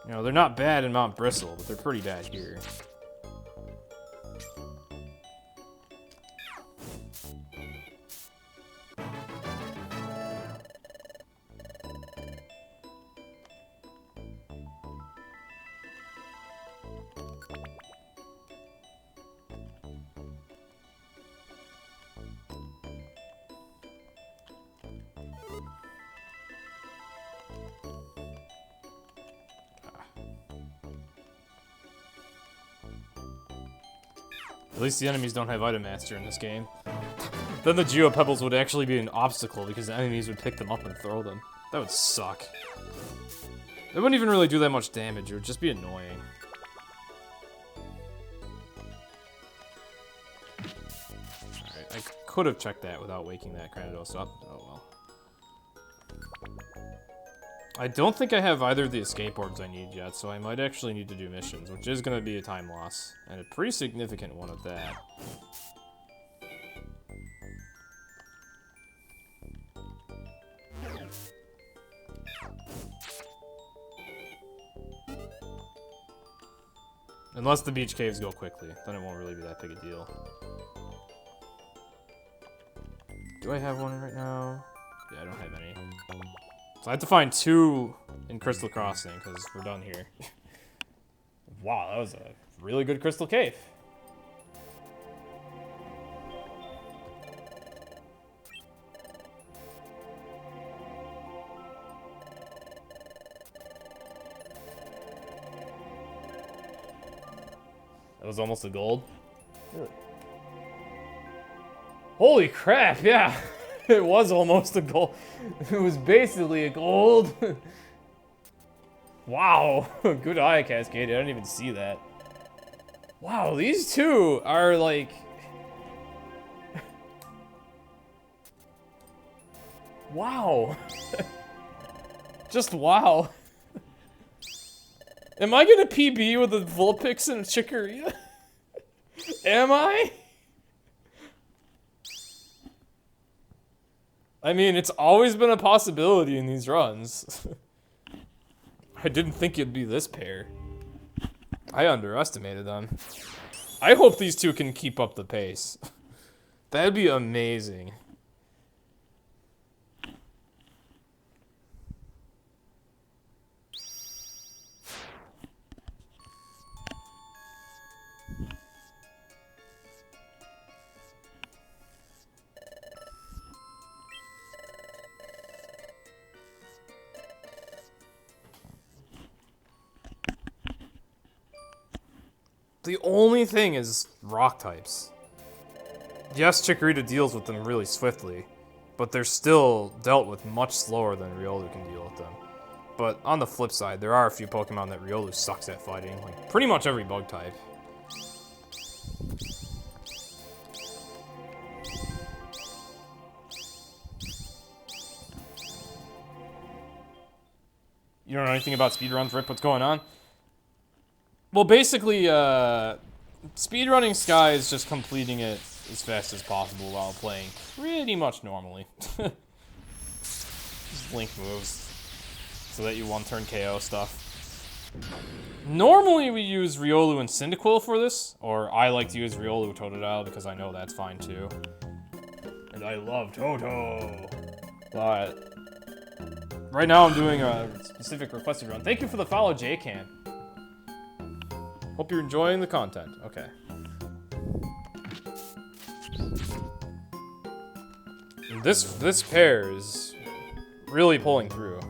You know, they're not bad in Mount Bristle, but they're pretty bad here. At least the enemies don't have Item Master in this game. Then the Geo Pebbles would actually be an obstacle because the enemies would pick them up and throw them. That would suck. It wouldn't even really do that much damage, it would just be annoying. Alright, I could have checked that without waking that Granados up. Oh well. I don't think I have either of the escape orbs I need yet, so I might actually need to do missions, which is going to be a time loss, and a pretty significant one at that. Unless the beach caves go quickly, then it won't really be that big a deal. Do I have one right now? Yeah, I don't have any. So I have to find 2 in Crystal Crossing, because we're done here. Wow, that was a really good Crystal Cave. That was almost a gold? Really? Holy crap, yeah! It was almost a gold. It was basically a gold. Wow, good eye, Cascade. I didn't even see that. Wow, these two are like... Wow. Just wow. Am I gonna PB with a Vulpix and a Chikorita? Am I? I mean, it's always been a possibility in these runs. I didn't think it'd be this pair. I underestimated them. I hope these two can keep up the pace. That'd be amazing. The only thing is rock types. Yes, Chikorita deals with them really swiftly, but they're still dealt with much slower than Riolu can deal with them. But on the flip side, there are a few Pokemon that Riolu sucks at fighting, like pretty much every bug type. You don't know anything about speedruns, Rip? What's going on? Well, basically, speedrunning Sky is just completing it as fast as possible while playing pretty much normally. Just link moves so that you one-turn KO stuff. Normally we use Riolu and Cyndaquil for this, or I like to use Riolu Totodile because I know that's fine too. And I love Toto. But right now I'm doing a specific requested run. Thank you for the follow, J-Can. Hope you're enjoying the content. Okay. And this pair is really pulling through.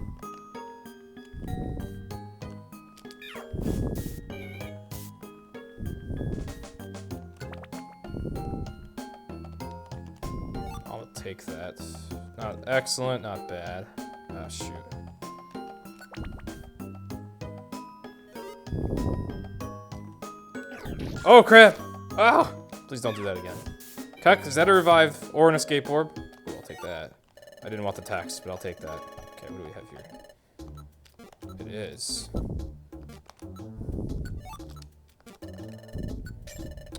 I'll take that. Not excellent, not bad. Ah, shoot. Oh, crap! Ah! Please don't do that again. Cuck, is that a revive or an escape orb? Ooh, I'll take that. I didn't want the text, but I'll take that. Okay, what do we have here? It is.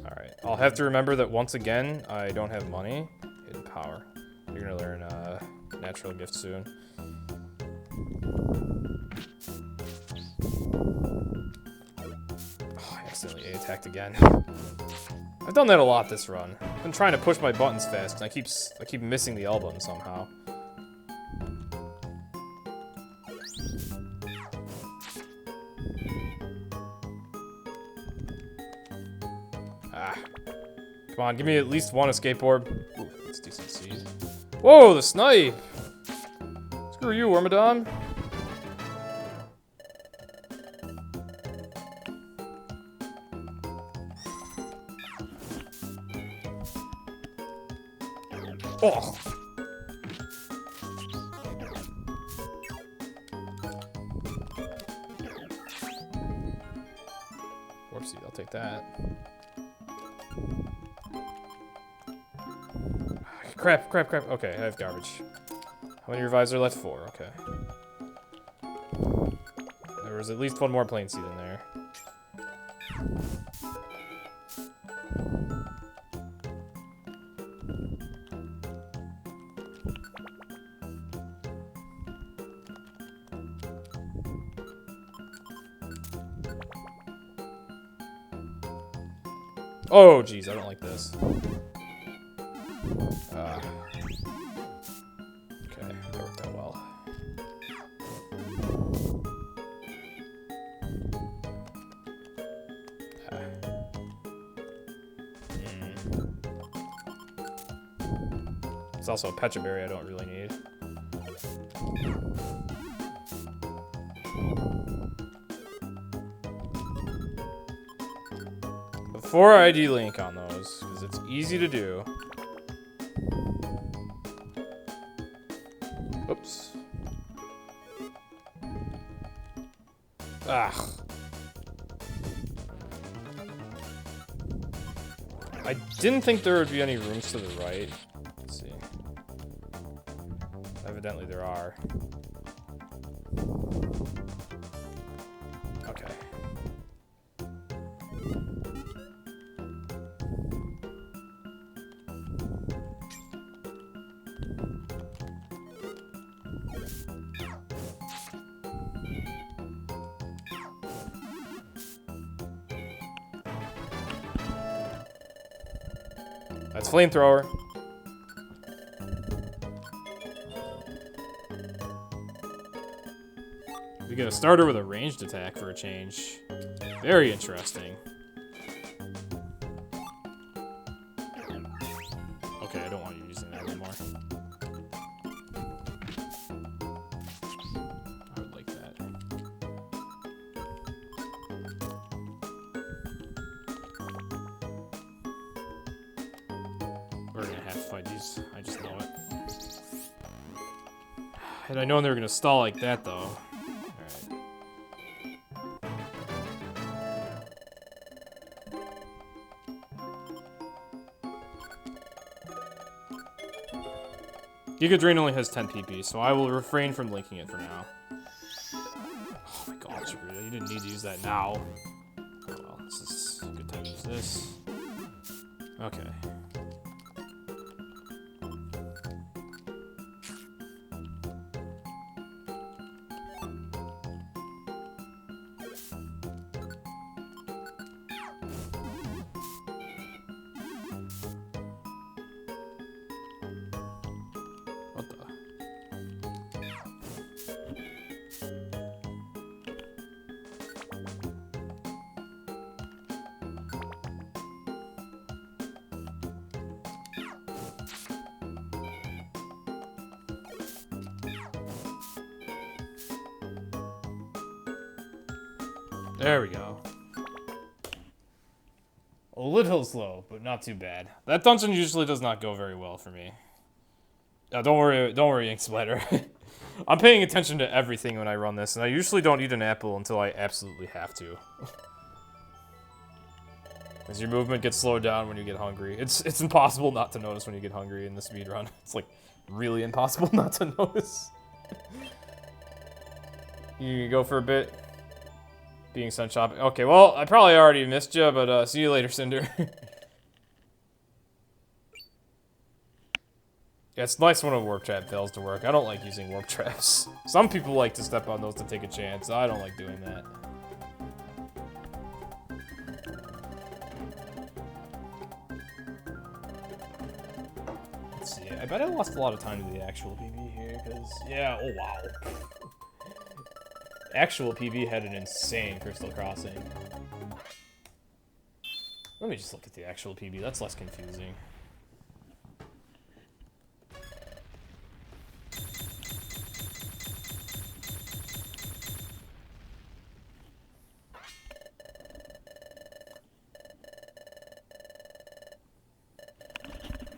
Alright, I'll have to remember that once again, I don't have money. Hidden power. You're gonna learn natural gift soon. Oh, I accidentally A-attacked again. I've done that a lot this run. I've been trying to push my buttons fast, and I keep missing the L button somehow. Ah. Come on, give me at least one escape orb. Ooh, that's decent seed. Whoa, the snipe! Screw you, Wormadon. Oh! Warp seed, I'll take that. Crap. Okay, I have garbage. How many revives are left? 4, okay. There was at least one more plain seed in there. Oh, geez, I don't like this. Okay, that worked out well. It's also a Pecha Berry I don't really need. Before I D-Link on those, because it's easy to do. Oops. Ah. I didn't think there would be any rooms to the right. Let's see. Evidently there are. Okay. That's flamethrower. We get a starter with a ranged attack for a change. Very interesting. Okay, I don't want you using that anymore. I would like that. fight these. I just know it. Had I known they were gonna stall like that, though. Alright. Giga Drain only has 10 PP, so I will refrain from linking it for now. Oh my god, Chikorita, you didn't need to use that now. Oh well, this is a good time to use this. Okay. What the? There we go. A little slow, but not too bad. That dungeon usually does not go very well for me. Don't worry, Ink Splatter. I'm paying attention to everything when I run this, and I usually don't eat an apple until I absolutely have to. Because your movement gets slowed down when you get hungry. It's impossible not to notice when you get hungry in the speedrun. It's like really impossible not to notice. You go for a bit. Being sun shopping. Okay, well, I probably already missed you, but see you later, Cinder. Yeah, it's nice when a warp trap fails to work. I don't like using warp traps. Some people like to step on those to take a chance. I don't like doing that. Let's see. I bet I lost a lot of time to the actual PB here, because... Yeah, oh wow. Actual PB had an insane Crystal Crossing. Let me just look at the actual PB. That's less confusing.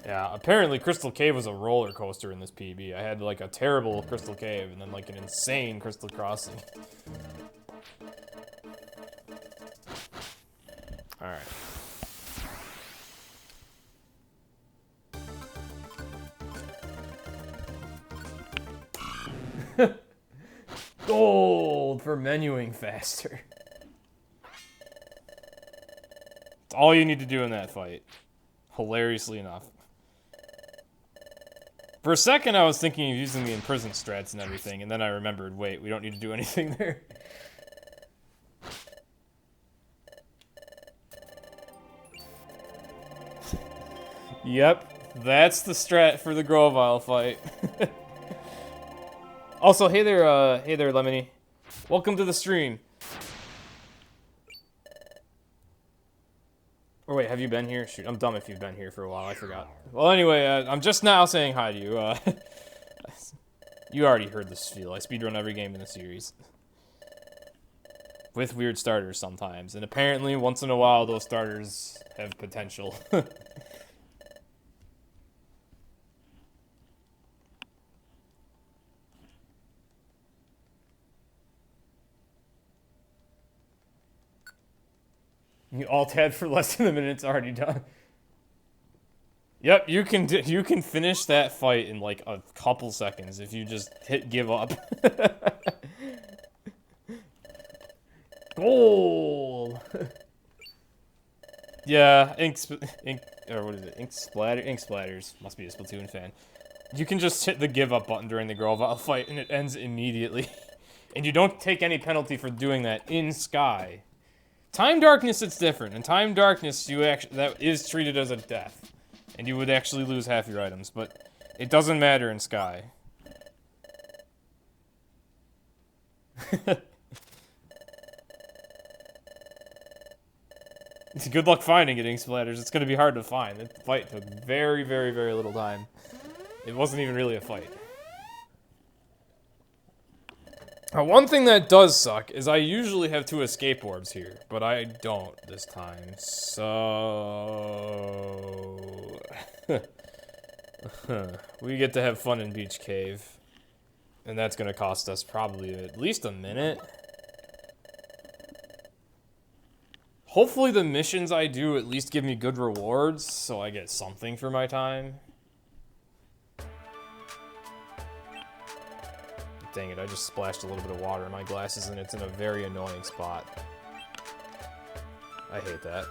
Yeah, apparently Crystal Cave was a roller coaster in this PB. I had like a terrible Crystal Cave and then like an insane Crystal Crossing. Alright. Gold for menuing faster. It's all you need to do in that fight. Hilariously enough. For a second, I was thinking of using the imprisoned strats and everything, and then I remembered, wait, we don't need to do anything there. Yep, that's the strat for the Grovyle fight. Also, hey there, Lemony. Welcome to the stream. Or wait, have you been here? Shoot, I'm dumb if you've been here for a while, I forgot. Well, anyway, I'm just now saying hi to you. You already heard this spiel. I speedrun every game in the series. With weird starters sometimes, and apparently, once in a while, those starters have potential. You alt-tab for less than a minute, it's already done. Yep, you can finish that fight in like a couple seconds if you just hit give up. Goal! Yeah, ink splatters. Must be a Splatoon fan. You can just hit the give up button during the Grovyle fight and it ends immediately. And you don't take any penalty for doing that in Sky. Time Darkness, it's different. In Time Darkness, that is treated as a death. And you would actually lose half your items, but it doesn't matter in Sky. Good luck finding it, Ink Splatters. It's going to be hard to find. The fight took very, very, very little time. It wasn't even really a fight. One thing that does suck is I usually have 2 escape orbs here, but I don't this time, so... We get to have fun in Beach Cave. And that's gonna cost us probably at least a minute. Hopefully the missions I do at least give me good rewards, so I get something for my time. Dang it, I just splashed a little bit of water in my glasses and it's in a very annoying spot. I hate that.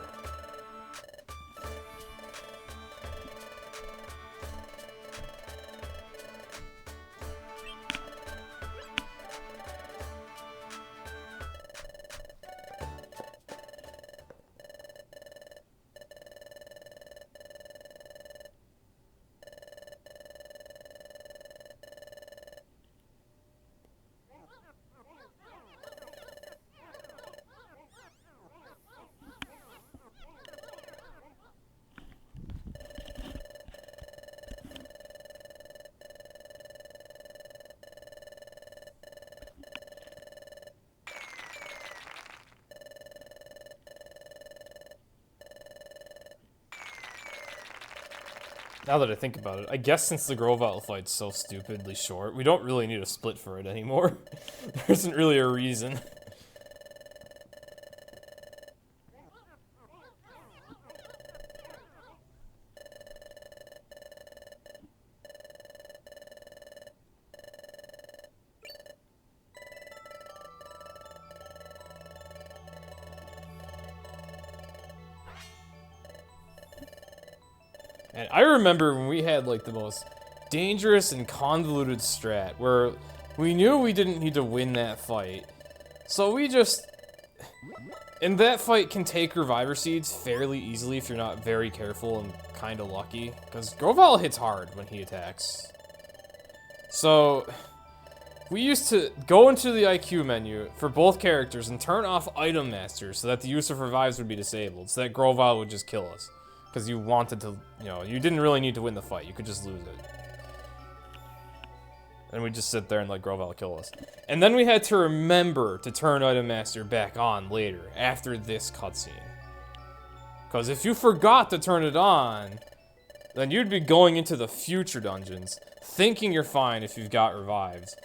Now that I think about it, I guess since the Grovyle fight's so stupidly short, we don't really need a split for it anymore. There isn't really a reason. And I remember when we had like the most dangerous and convoluted strat where we knew we didn't need to win that fight. So we just... And that fight can take Reviver Seeds fairly easily if you're not very careful and kind of lucky. Because Grovyle hits hard when he attacks. So... We used to go into the IQ menu for both characters and turn off Item Master so that the use of revives would be disabled, so that Grovyle would just kill us. Because you wanted to, you know, you didn't really need to win the fight, you could just lose it. And we'd just sit there and let Grovyle kill us. And then we had to remember to turn Item Master back on later, after this cutscene. Because if you forgot to turn it on, then you'd be going into the future dungeons, thinking you're fine if you've got revives.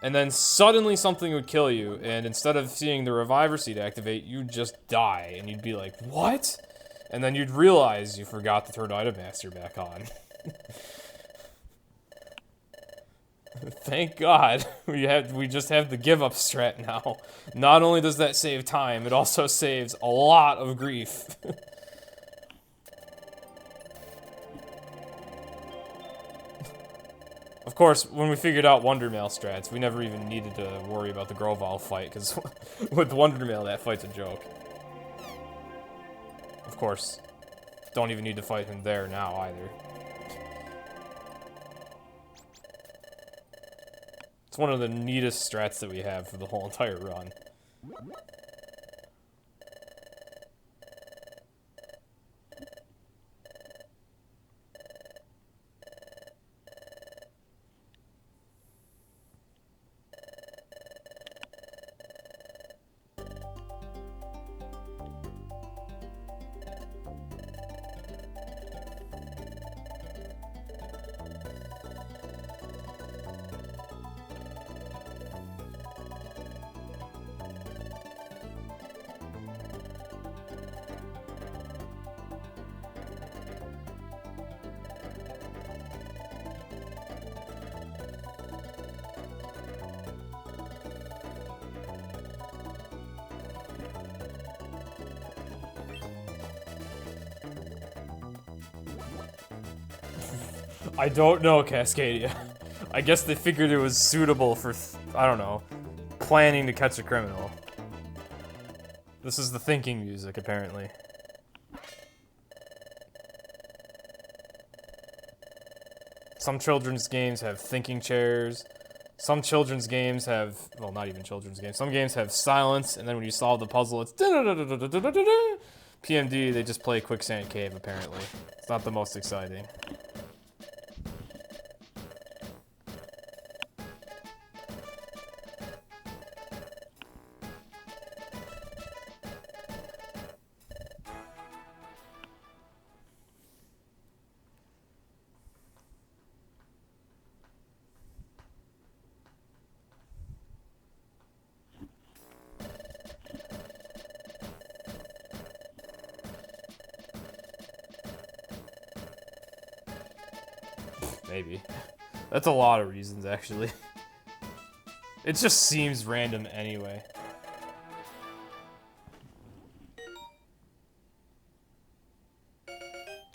And then suddenly something would kill you, and instead of seeing the Reviver Seed activate, you'd just die, and you'd be like, what? And then you'd realize you forgot to turn Item Master back on. Thank God, we just have the give up strat now. Not only does that save time, it also saves a lot of grief. Of course, when we figured out Wondermail strats, we never even needed to worry about the Grovyle fight, because with Wondermail, that fight's a joke. Of course, don't even need to fight him there now, either. It's one of the neatest strats that we have for the whole entire run. I don't know, Cascadia. I guess they figured it was suitable for, I don't know, planning to catch a criminal. This is the thinking music, apparently. Some children's games have thinking chairs. Some children's games have, well, not even children's games. Some games have silence, and then when you solve the puzzle, it's PMD, they just play Quicksand Cave, apparently. It's not the most exciting. Maybe. That's a lot of reasons, actually. It just seems random anyway.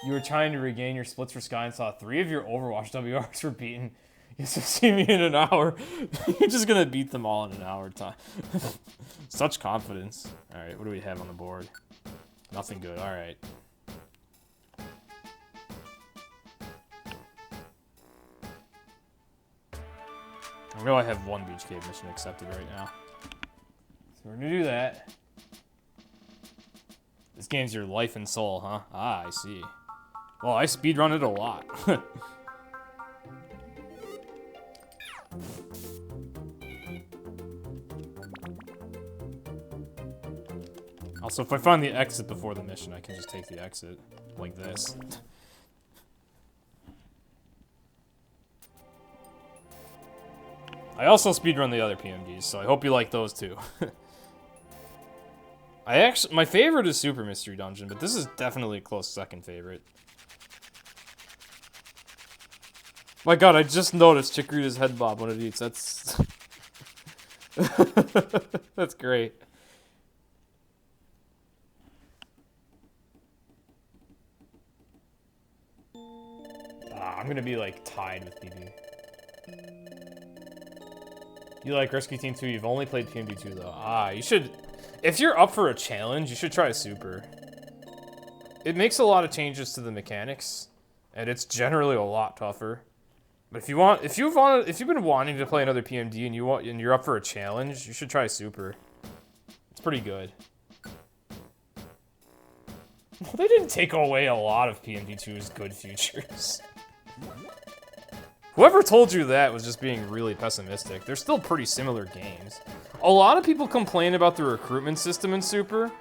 You were trying to regain your splits for Sky and saw 3 of your Overwatch WRs were beaten. You see me in an hour. You're just gonna beat them all in an hour time. Such confidence. Alright, what do we have on the board? Nothing good, alright. I know I have one Beach Cave mission accepted right now. So we're gonna do that. This game's your life and soul, huh? Ah, I see. Well, I speedrun it a lot. Also, if I find the exit before the mission, I can just take the exit. Like this. I also speedrun the other PMDs, so I hope you like those too. My favorite is Super Mystery Dungeon, but this is definitely a close second favorite. My god, I just noticed Chikorita's head bob when it eats. That's... That's great. I'm gonna be, like, tied with PB. You like Rescue Team 2, you've only played PMD 2, though. Ah, you should... If you're up for a challenge, you should try Super. It makes a lot of changes to the mechanics, and it's generally a lot tougher. But if you've been wanting to play another PMD and you're up for a challenge, you should try Super. It's pretty good. Well, they didn't take away a lot of PMD 2's good features. Whoever told you that was just being really pessimistic. They're still pretty similar games. A lot of people complain about the recruitment system in Super,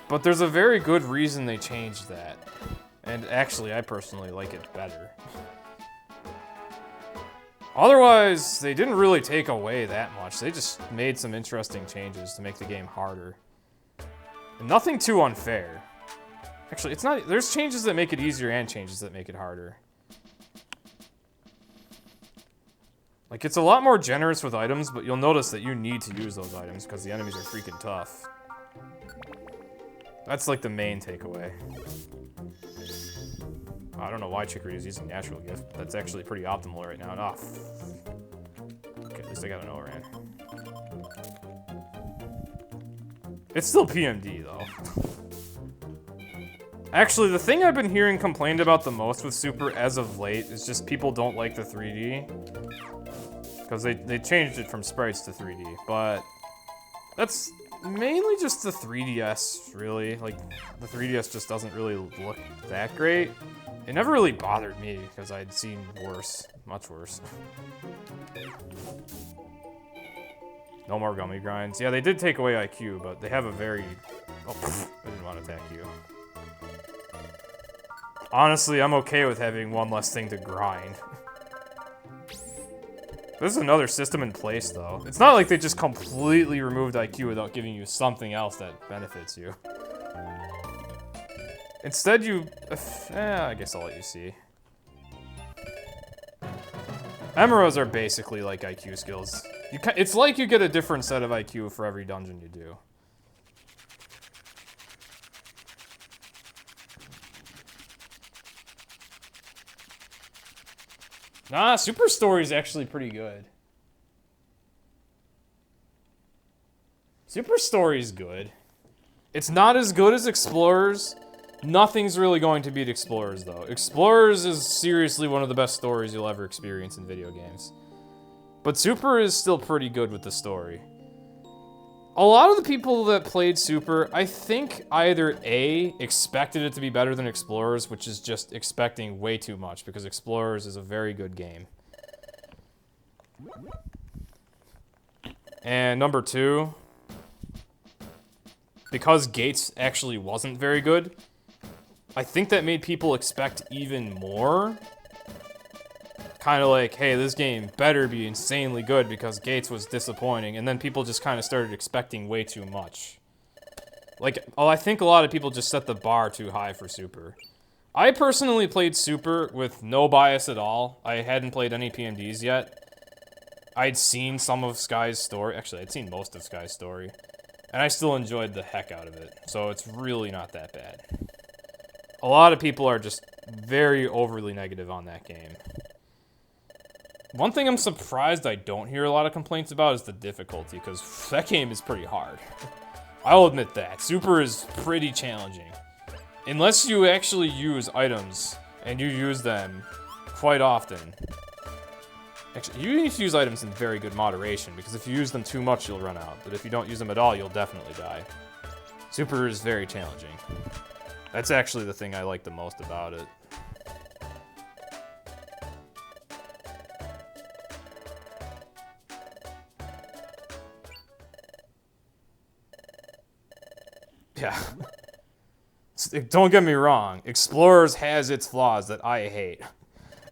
but there's a very good reason they changed that. And actually, I personally like it better. Otherwise, they didn't really take away that much. They just made some interesting changes to make the game harder. And nothing too unfair. Actually, it's not. There's changes that make it easier and changes that make it harder. Like, it's a lot more generous with items, but you'll notice that you need to use those items because the enemies are freaking tough. That's like the main takeaway. I don't know why Chikorita's using Natural Gift, but that's actually pretty optimal right now. Oh, okay, at least I got an ORAN. It's still PMD, though. Actually, the thing I've been hearing complained about the most with Super as of late is just people don't like the 3D. Because they changed it from sprites to 3D, but that's mainly just the 3DS, really. Like, the 3DS just doesn't really look that great. It never really bothered me, because I'd seen worse. Much worse. No more gummy grinds. Yeah, they did take away IQ, but they have a very... Oh, I didn't want to attack you. Honestly, I'm okay with having one less thing to grind. There's another system in place, though. It's not like they just completely removed IQ without giving you something else that benefits you. Instead, I guess I'll let you see. Emeras are basically like IQ skills. It's like you get a different set of IQ for every dungeon you do. Nah, Super Story is actually pretty good. Super Story is good. It's not as good as Explorers. Nothing's really going to beat Explorers, though. Explorers is seriously one of the best stories you'll ever experience in video games. But Super is still pretty good with the story. A lot of the people that played Super, I think either A, expected it to be better than Explorers, which is just expecting way too much, because Explorers is a very good game. And number 2, because Gates actually wasn't very good, I think that made people expect even more. Kind of like, hey, this game better be insanely good because Gates was disappointing, and then people just kind of started expecting way too much. Like, I think a lot of people just set the bar too high for Super. I personally played Super with no bias at all. I hadn't played any PMDs yet. I'd seen some of Sky's story. Actually, I'd seen most of Sky's story. And I still enjoyed the heck out of it. So it's really not that bad. A lot of people are just very overly negative on that game. One thing I'm surprised I don't hear a lot of complaints about is the difficulty, because that game is pretty hard. I'll admit that. Super is pretty challenging. Unless you actually use items, and you use them quite often. Actually, you need to use items in very good moderation, because if you use them too much, you'll run out. But if you don't use them at all, you'll definitely die. Super is very challenging. That's actually the thing I like the most about it. Yeah. Don't get me wrong. Explorers has its flaws that I hate.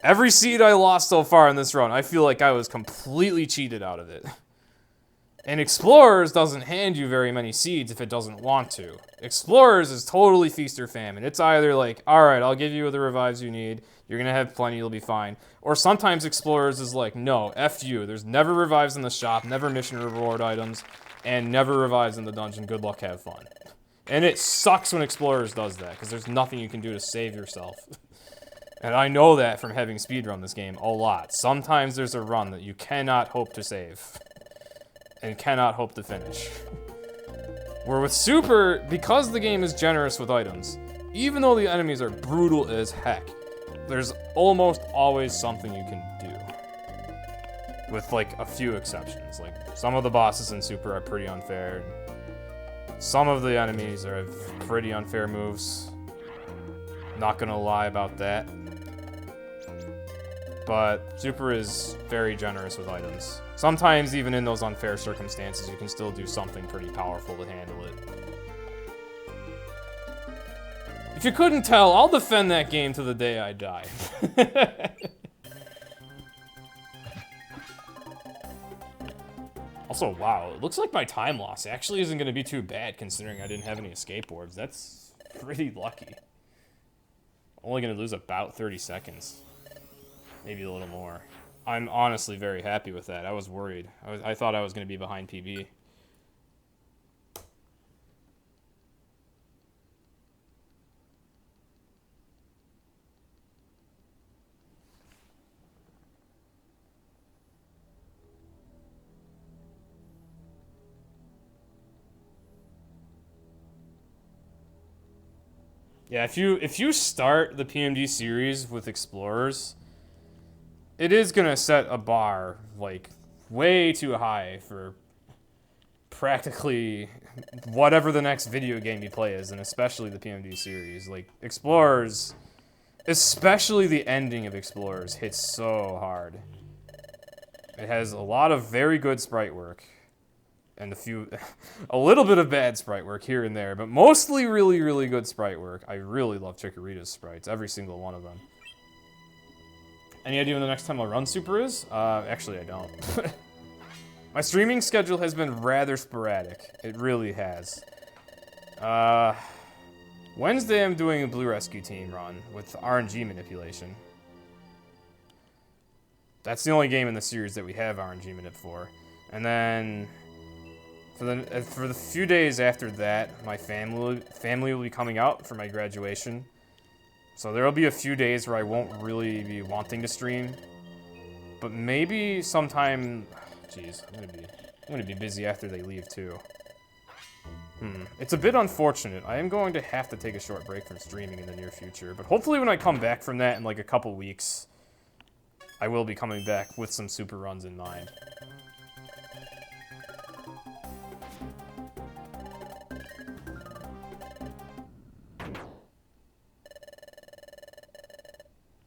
Every seed I lost so far in this run, I feel like I was completely cheated out of it. And Explorers doesn't hand you very many seeds if it doesn't want to. Explorers is totally feast or famine. It's either like, alright, I'll give you the revives you need, you're gonna have plenty, you'll be fine. Or sometimes Explorers is like, no, F you. There's never revives in the shop, never mission reward items, and never revives in the dungeon. Good luck, have fun. And it sucks when Explorers does that, because there's nothing you can do to save yourself. And I know that from having speedrun this game a lot. Sometimes there's a run that you cannot hope to save. And cannot hope to finish. Where with Super, because the game is generous with items, even though the enemies are brutal as heck, there's almost always something you can do. With like a few exceptions. Like some of the bosses in Super are pretty unfair. Some of the enemies are pretty unfair moves. Not gonna lie about that. But Super is very generous with items. Sometimes, even in those unfair circumstances, you can still do something pretty powerful to handle it. If you couldn't tell, I'll defend that game to the day I die. Also, wow, it looks like my time loss actually isn't going to be too bad considering I didn't have any escape orbs. That's pretty lucky. Only going to lose about 30 seconds. Maybe a little more. I'm honestly very happy with that. I was worried. I thought I was going to be behind PB. Yeah, if you start the PMD series with Explorers, it is gonna set a bar like way too high for practically whatever the next video game you play is, and especially the PMD series. Like Explorers, especially the ending of Explorers, hits so hard. It has a lot of very good sprite work. And a little bit of bad sprite work here and there, but mostly really, really good sprite work. I really love Chikorita's sprites, every single one of them. Any idea when the next time I'll run Super is? Actually, I don't. My streaming schedule has been rather sporadic. It really has. Wednesday I'm doing a Blue Rescue Team run with RNG manipulation. That's the only game in the series that we have RNG manip for. And then for the few days after that, my family will be coming out for my graduation. So there will be a few days where I won't really be wanting to stream. But maybe sometime, jeez, I'm gonna be busy after they leave too. It's a bit unfortunate. I am going to have to take a short break from streaming in the near future, but hopefully when I come back from that in like a couple weeks, I will be coming back with some Super runs in mind.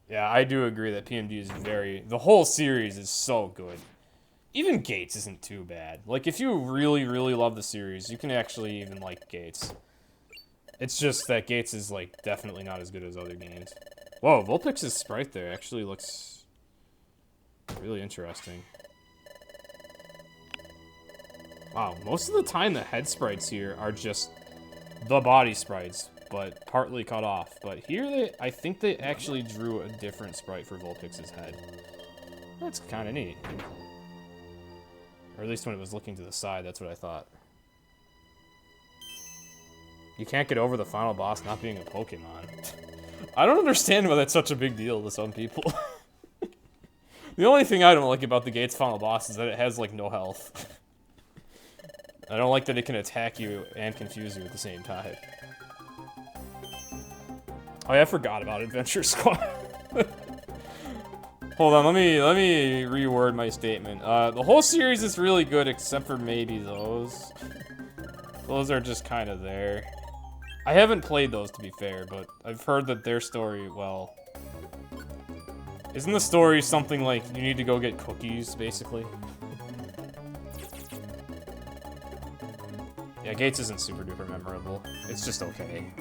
Yeah, I do agree that PMD is the whole series is so good. Even Gates isn't too bad. Like, if you really, really love the series, you can actually even like Gates. It's just that Gates is, like, definitely not as good as other games. Whoa, Vulpix's sprite there actually looks really interesting. Wow, most of the time the head sprites here are just the body sprites. but partly cut off. But here, I think they actually drew a different sprite for Vulpix's head. That's kind of neat. Or at least when it was looking to the side, that's what I thought. You can't get over the final boss not being a Pokemon. I don't understand why that's such a big deal to some people. The only thing I don't like about the Gates final boss is that it has, like, no health. I don't like that it can attack you and confuse you at the same time. Oh yeah, I forgot about Adventure Squad. Hold on, let me reword my statement. The whole series is really good except for maybe those. Those are just kind of there. I haven't played those, to be fair, but I've heard that their story, well... Isn't the story something like you need to go get cookies, basically? Yeah, Gates isn't super duper memorable. It's just okay.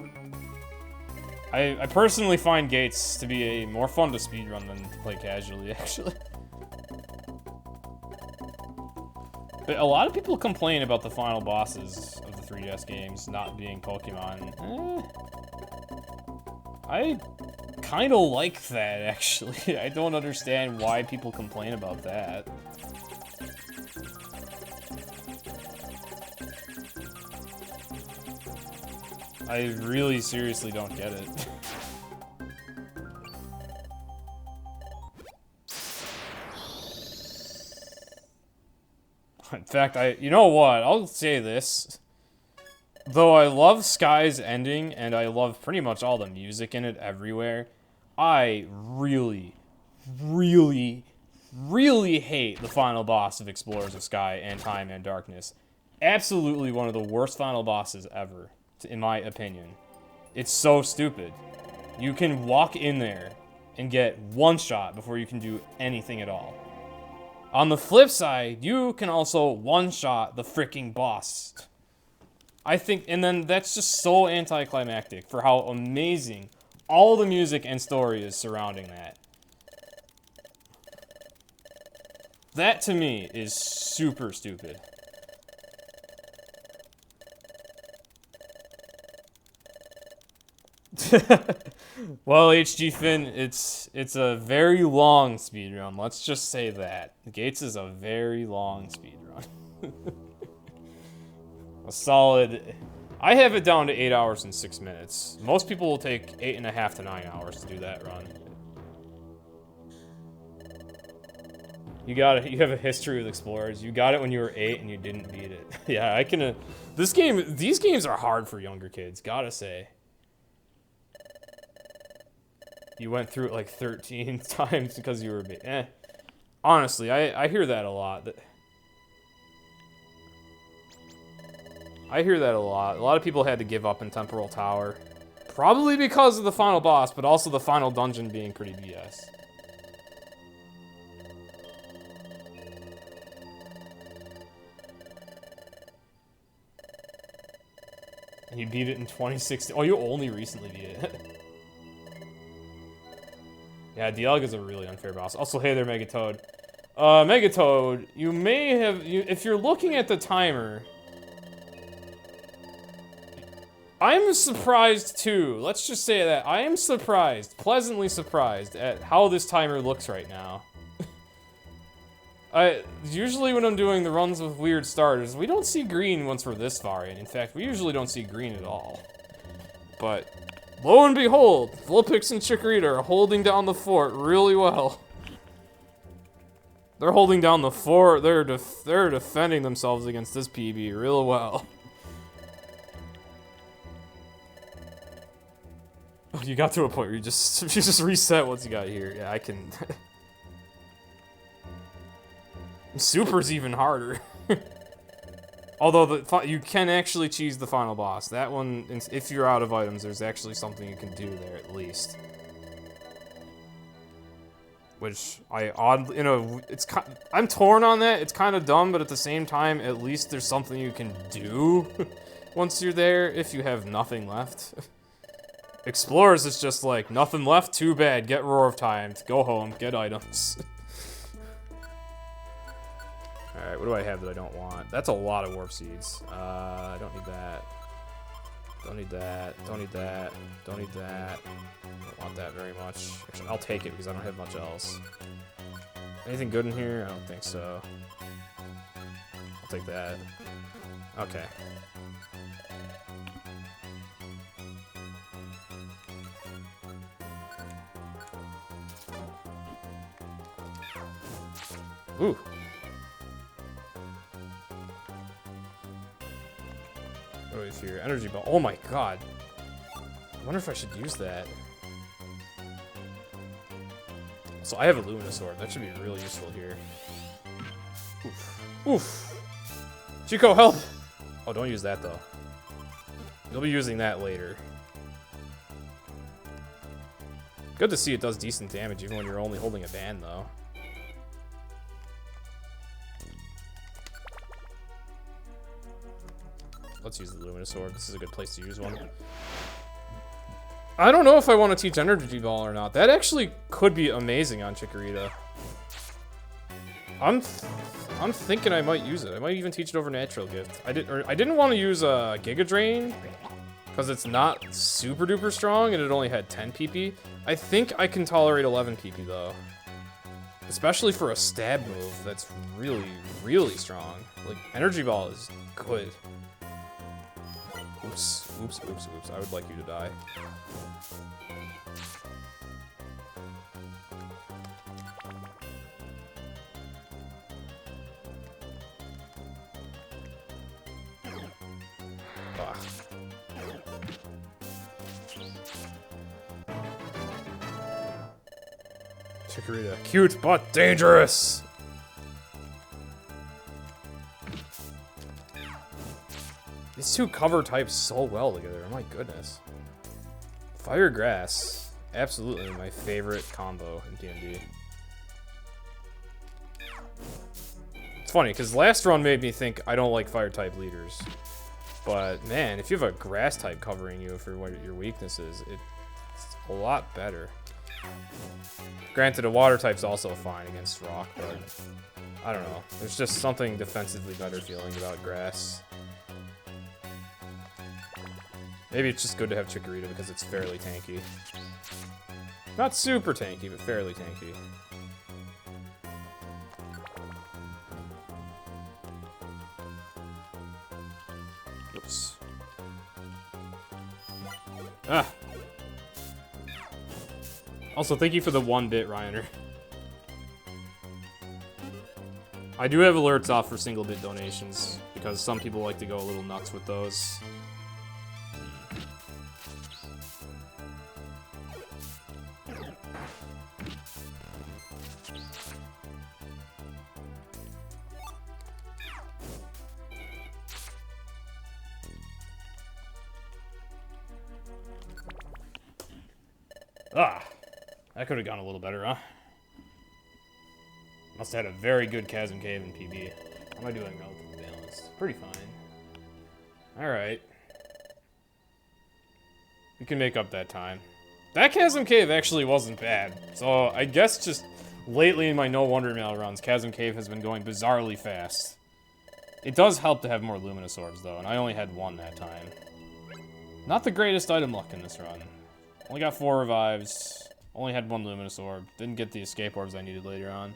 I personally find Gates to be a more fun to speedrun than to play casually, actually. But a lot of people complain about the final bosses of the 3DS games not being Pokemon. I kind of like that, actually. I don't understand why people complain about that. I really seriously don't get it. In fact, you know what? I'll say this. Though I love Sky's ending, and I love pretty much all the music in it everywhere, I really, really, really hate the final boss of Explorers of Sky and Time and Darkness. Absolutely one of the worst final bosses ever, in my opinion. It's so stupid. You can walk in there and get one shot before you can do anything at all. On the flip side, you can also one-shot the freaking boss. I think, and then that's just so anticlimactic for how amazing all the music and story is surrounding that. That, to me, is super stupid. Well, HG Finn, it's a very long speedrun. Let's just say that. Gates is a very long speedrun. A solid... I have it down to 8 hours and 6 minutes. Most people will take 8.5 to 9 hours to do that run. You got it. You have a history with Explorers. You got it when you were 8 and you didn't beat it. Yeah, I can... these games are hard for younger kids, gotta say. You went through it like 13 times because you were honestly, I hear that a lot. I hear that a lot. A lot of people had to give up in Temporal Tower. Probably because of the final boss, but also the final dungeon being pretty BS. And you beat it in 2016. Oh, you only recently beat it. Yeah, Dialga is a really unfair boss. Also, hey there, Megatoad. Megatoad, you may have... if you're looking at the timer... I'm surprised, too. Let's just say that. I am surprised, pleasantly surprised, at how this timer looks right now. Usually when I'm doing the runs with weird starters, we don't see green once we're this far in. In fact, we usually don't see green at all. But... lo and behold, Vulpix and Chikorita are holding down the fort really well. They're holding down the fort. They're defending themselves against this PB real well. Oh, you got to a point where you just reset once you got here. Yeah, I can. Super's even harder. Although you can actually cheese the final boss. That one, if you're out of items, there's actually something you can do there at least. Which I'm torn on that. It's kind of dumb, but at the same time, at least there's something you can do once you're there if you have nothing left. Explorers is just like, nothing left, too bad, get Roar of Time, go home, get items. Alright, what do I have that I don't want? That's a lot of Warp Seeds. I don't need that. Don't need that. Don't need that. Don't need that. Don't want that very much. Actually, I'll take it because I don't have much else. Anything good in here? I don't think so. I'll take that. Okay. Ooh. What do we fear? Energy ball. Oh my god. I wonder if I should use that. So I have a Luminosword. That should be really useful here. Oof. Oof. Chico, help! Oh, don't use that though. You'll be using that later. Good to see it does decent damage even when you're only holding a band though. Let's use the Luminosword. This is a good place to use one. I don't know if I want to teach Energy Ball or not. That actually could be amazing on Chikorita. I'm thinking I might use it. I might even teach it over Natural Gift. I didn't want to use a Giga Drain because it's not super duper strong and it only had 10 PP. I think I can tolerate 11 PP though. Especially for a stab move that's really, really strong. Like, Energy Ball is good. Oops, oops, oops, oops. I would like you to die. Ah. Chikorita, cute but dangerous! These two cover types so well together, my goodness. Fire Grass, absolutely my favorite combo in PMD. It's funny, because last run made me think I don't like fire type leaders. But man, if you have a grass type covering you for what your weakness is, it's a lot better. Granted, a water type's also fine against rock, but I don't know. There's just something defensively better feeling about grass. Maybe it's just good to have Chikorita because it's fairly tanky. Not super tanky, but fairly tanky. Oops. Ah! Also, thank you for the 1-bit, Ryaner. I do have alerts off for single-bit donations, because some people like to go a little nuts with those. Ah, that could have gone a little better, huh? Must have had a very good Chasm Cave in PB. How am I doing relatively balanced? Pretty fine. Alright. We can make up that time. That Chasm Cave actually wasn't bad. So I guess just lately in my No Wonder Mail runs, Chasm Cave has been going bizarrely fast. It does help to have more Luminous Orbs though, and I only had one that time. Not the greatest item luck in this run. Only got 4 revives. Only had 1 Luminous Orb. Didn't get the escape orbs I needed later on.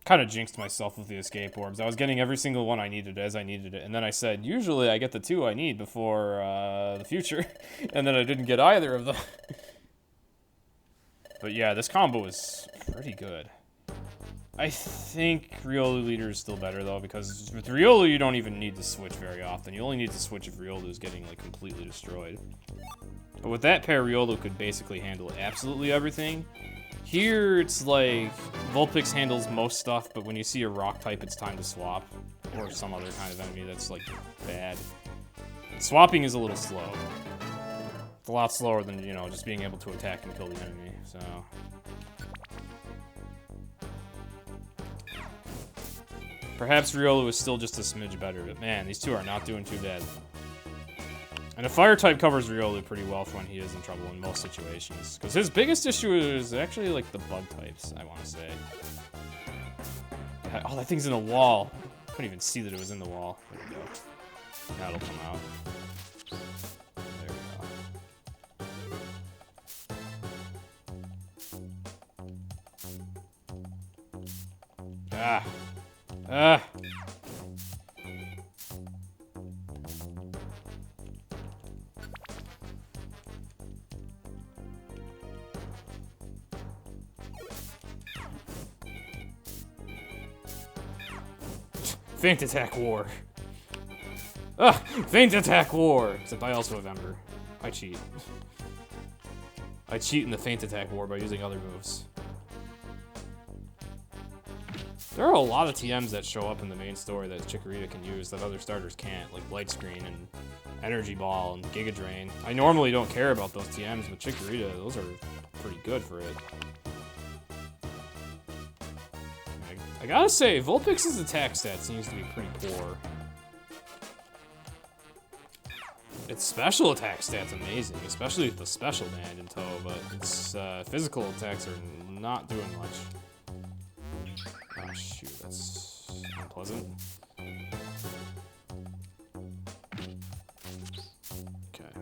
Kind of jinxed myself with the escape orbs. I was getting every single one I needed as I needed it. And then I said, usually I get the 2 I need before the future. And then I didn't get either of them. But yeah, this combo is pretty good. I think Riolu leader is still better though, because with Riolu you don't even need to switch very often. You only need to switch if Riolu is getting like completely destroyed. But with that pair, Riolu could basically handle absolutely everything. Here it's like Vulpix handles most stuff, but when you see a rock type, it's time to swap, or some other kind of enemy that's like bad. Swapping is a little slow. It's a lot slower than, you know, just being able to attack and kill the enemy. So. Perhaps Riolu is still just a smidge better, but man, these two are not doing too bad. And a fire type covers Riolu pretty well for when he is in trouble in most situations. Because his biggest issue is actually like the bug types, I want to say. Oh, that thing's in a wall. couldn't even see that it was in the wall. There we go. That'll come out. There we go. Ah. Ah. Feint Attack War. Ah, Feint Attack War. Except I also have Ember. I cheat. I cheat in the Feint Attack War by using other moves. There are a lot of TMs that show up in the main story that Chikorita can use that other starters can't, like Light Screen and Energy Ball and Giga Drain. I normally don't care about those TMs, but Chikorita, those are pretty good for it. I gotta say, Vulpix's attack stat seems to be pretty poor. Its special attack stat's amazing, especially with the special band in tow, but its physical attacks are not doing much. Oh shoot, that's unpleasant. Okay.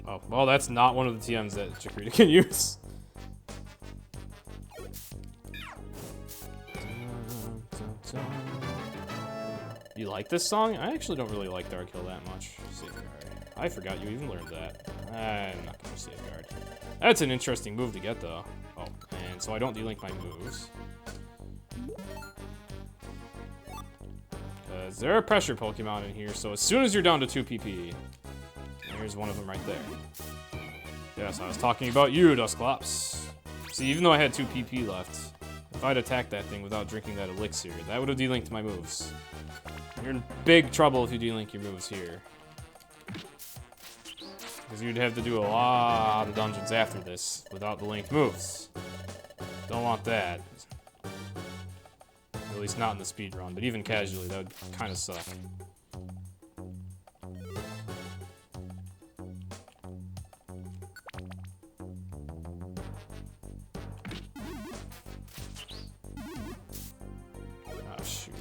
Oh, well, that's not one of the TMs that Chikorita can use. You like this song? I actually don't really like Dark Hill that much. Safeguard. I forgot you even learned that. I'm not gonna Safeguard. That's an interesting move to get, though. Oh, and so I don't delink my moves. Because there are pressure Pokemon in here, so as soon as you're down to 2 PP, there's one of them right there. Yes, I was talking about you, Dusclops. See, even though I had 2 PP left, if I'd attacked that thing without drinking that elixir, that would have delinked my moves. You're in big trouble if you delink your moves here. Because you'd have to do a lot of dungeons after this without the linked moves. Don't want that. At least not in the speedrun, but even casually, that would kind of suck. Oh, shoot.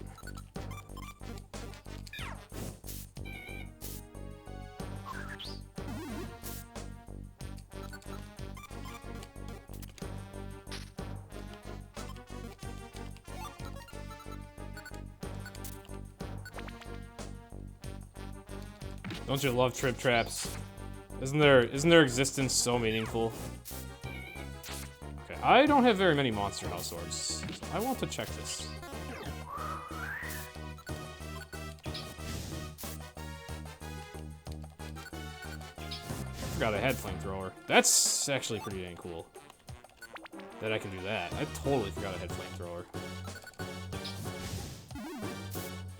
Don't you love trip traps? Isn't their existence so meaningful? Okay, I don't have very many Monster House orbs, so I want to check this. Forgot I had flamethrower. That's actually pretty dang cool. That I can do that. I totally forgot I had flamethrower.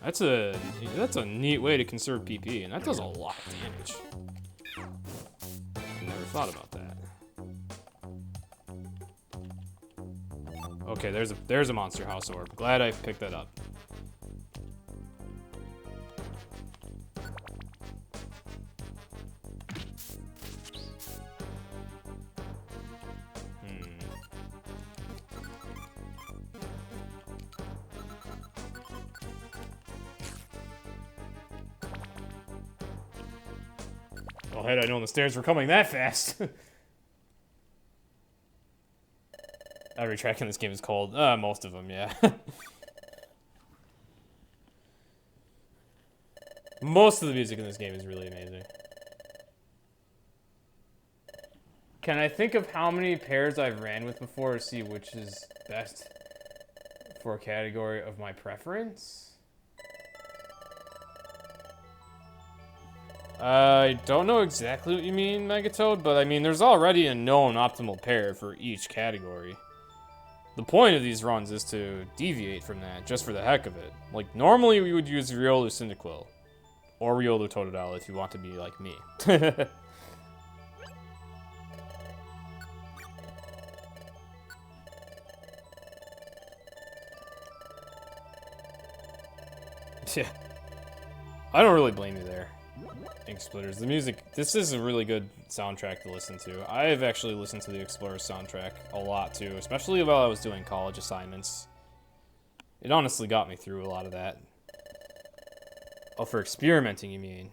That's a neat way to conserve PP, and that does a lot of damage. I never thought about that. Okay, there's a Monster House orb. Glad I picked that up. Well, had I known the stairs were coming that fast. Every track in this game is cold. Most of them, yeah. Most of the music in this game is really amazing. Can I think of how many pairs I've ran with before to see which is best for a category of my preference? I don't know exactly what you mean, Megatoad, but I mean, there's already a known optimal pair for each category. The point of these runs is to deviate from that, just for the heck of it. Like, normally we would use Riolu Cyndaquil, or Riolu Totodile if you want to be like me. Yeah. I don't really blame you there. Ink Splitters. The music, this is a really good soundtrack to listen to. I've actually listened to the Explorer soundtrack a lot too, especially while I was doing college assignments. It honestly got me through a lot of that. Oh, for experimenting, you mean?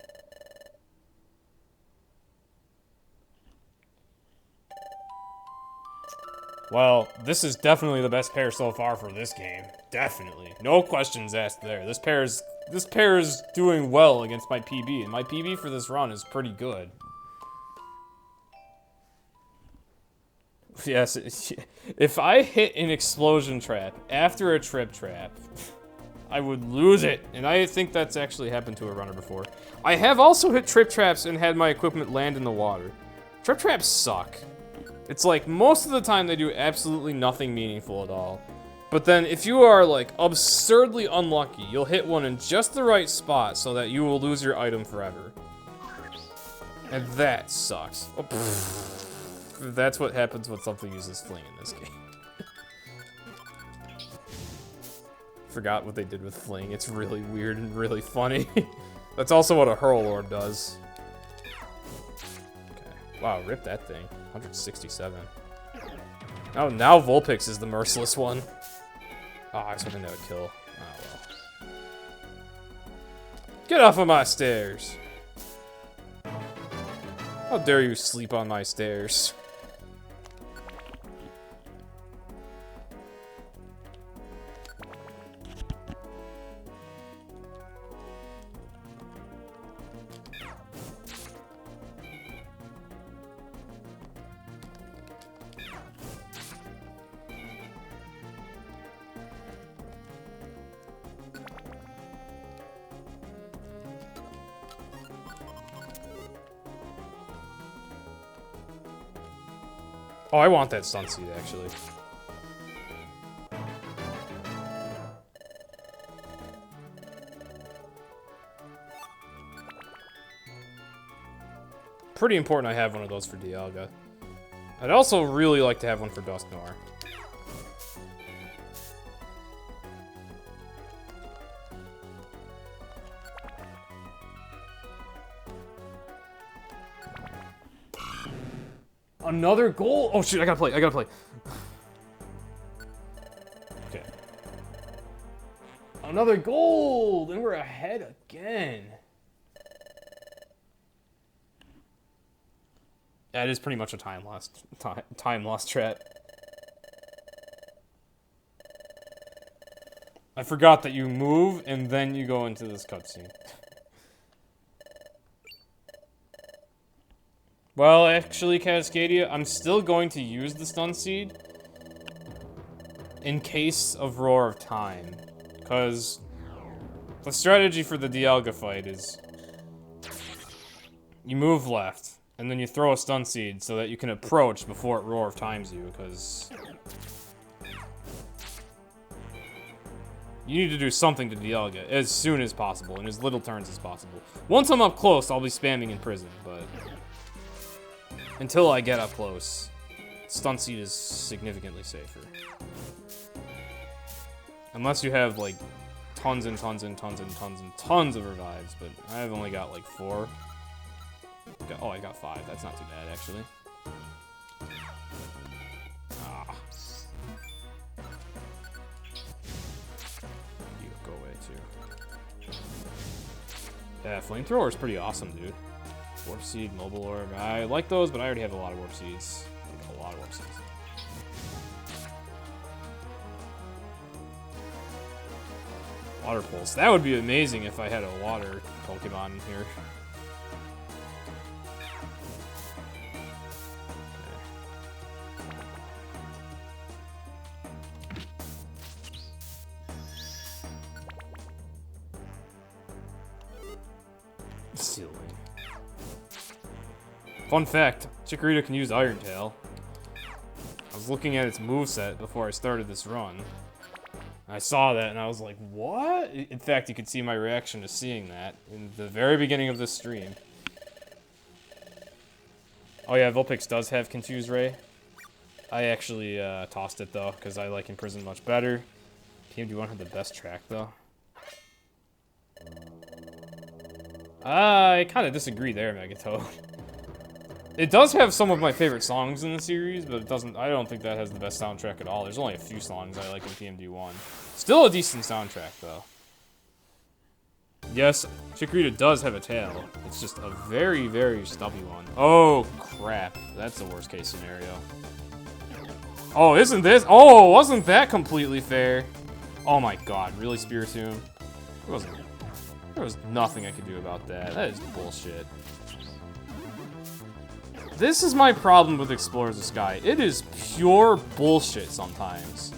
Well, this is definitely the best pair so far for this game. Definitely. No questions asked there. This pair is doing well against my PB, and my PB for this run is pretty good. Yes, if I hit an explosion trap after a trip trap, I would lose it. And I think that's actually happened to a runner before. I have also hit trip traps and had my equipment land in the water. Trip traps suck. It's like, most of the time they do absolutely nothing meaningful at all. But then if you are like absurdly unlucky, you'll hit one in just the right spot so that you will lose your item forever. And that sucks. Oh, that's what happens when something uses fling in this game. Forgot what they did with fling. It's really weird and really funny. That's also what a hurl orb does. Okay. Wow, rip that thing. 167. Oh, now Vulpix is the merciless one. Oh, I was hoping that would kill. Oh, well. Get off of my stairs. How dare you sleep on my stairs? Oh, I want that stun seed, actually. Pretty important I have one of those for Dialga. I'd also really like to have one for Dusknoir. Another goal? Oh shoot, I gotta play. Okay. Another gold! And we're ahead again. That is pretty much a time lost strat. I forgot that you move and then you go into this cutscene. Well, actually, Cascadia, I'm still going to use the stun seed in case of Roar of Time, because the strategy for the Dialga fight is you move left, and then you throw a stun seed so that you can approach before it Roar of Times you, because you need to do something to Dialga as soon as possible, in as little turns as possible. Once I'm up close, I'll be spamming in prison, but until I get up close, stun seed is significantly safer. Unless you have like tons and tons and tons and tons and tons of revives, but I've only got like 4. Oh, I got 5. That's not too bad, actually. Ah. You go away too. Yeah, flamethrower is pretty awesome, dude. Warp Seed, Mobile Orb. I like those, but I already have a lot of Warp Seeds. Like, a lot of Warp Seeds. Water Pulse. That would be amazing if I had a water Pokemon here. Ceiling. Fun fact, Chikorita can use Iron Tail. I was looking at its moveset before I started this run. I saw that and I was like, what? In fact, you could see my reaction to seeing that in the very beginning of this stream. Oh yeah, Vulpix does have Confuse Ray. I actually tossed it though, because I like Imprison much better. PMD1 had the best track though. I kind of disagree there, Megatoad. It does have some of my favorite songs in the series, but it doesn't. I don't think that has the best soundtrack at all. There's only a few songs I like in PMD 1. Still a decent soundtrack, though. Yes, Chikorita does have a tail. It's just a very, very stubby one. Oh, crap. That's the worst case scenario. Oh, isn't this? Oh, wasn't that completely fair? Oh my god, really, Spiritomb? There was nothing I could do about that. That is bullshit. This is my problem with Explorers of Sky. It is pure bullshit sometimes.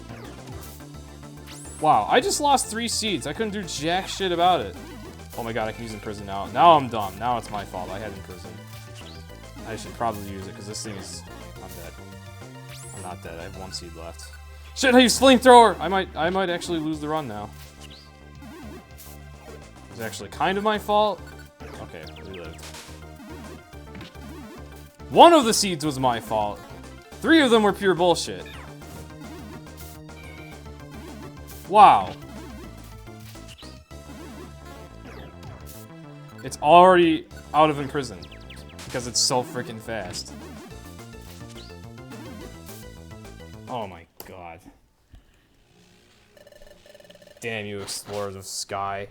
Wow, I just lost 3 seeds. I couldn't do jack shit about it. Oh my god, I can use Imprison now. Now I'm dumb. Now it's my fault. I had Imprison. I should probably use it because this thing is... I'm dead. I'm not dead. I have 1 seed left. Shit, I used Flamethrower! I might actually lose the run now. It's actually kind of my fault. Okay, we lived. 1 of the seeds was my fault. 3 of them were pure bullshit. Wow. It's already out of Imprison because it's so freaking fast. Oh my god. Damn you, Explorers of Sky.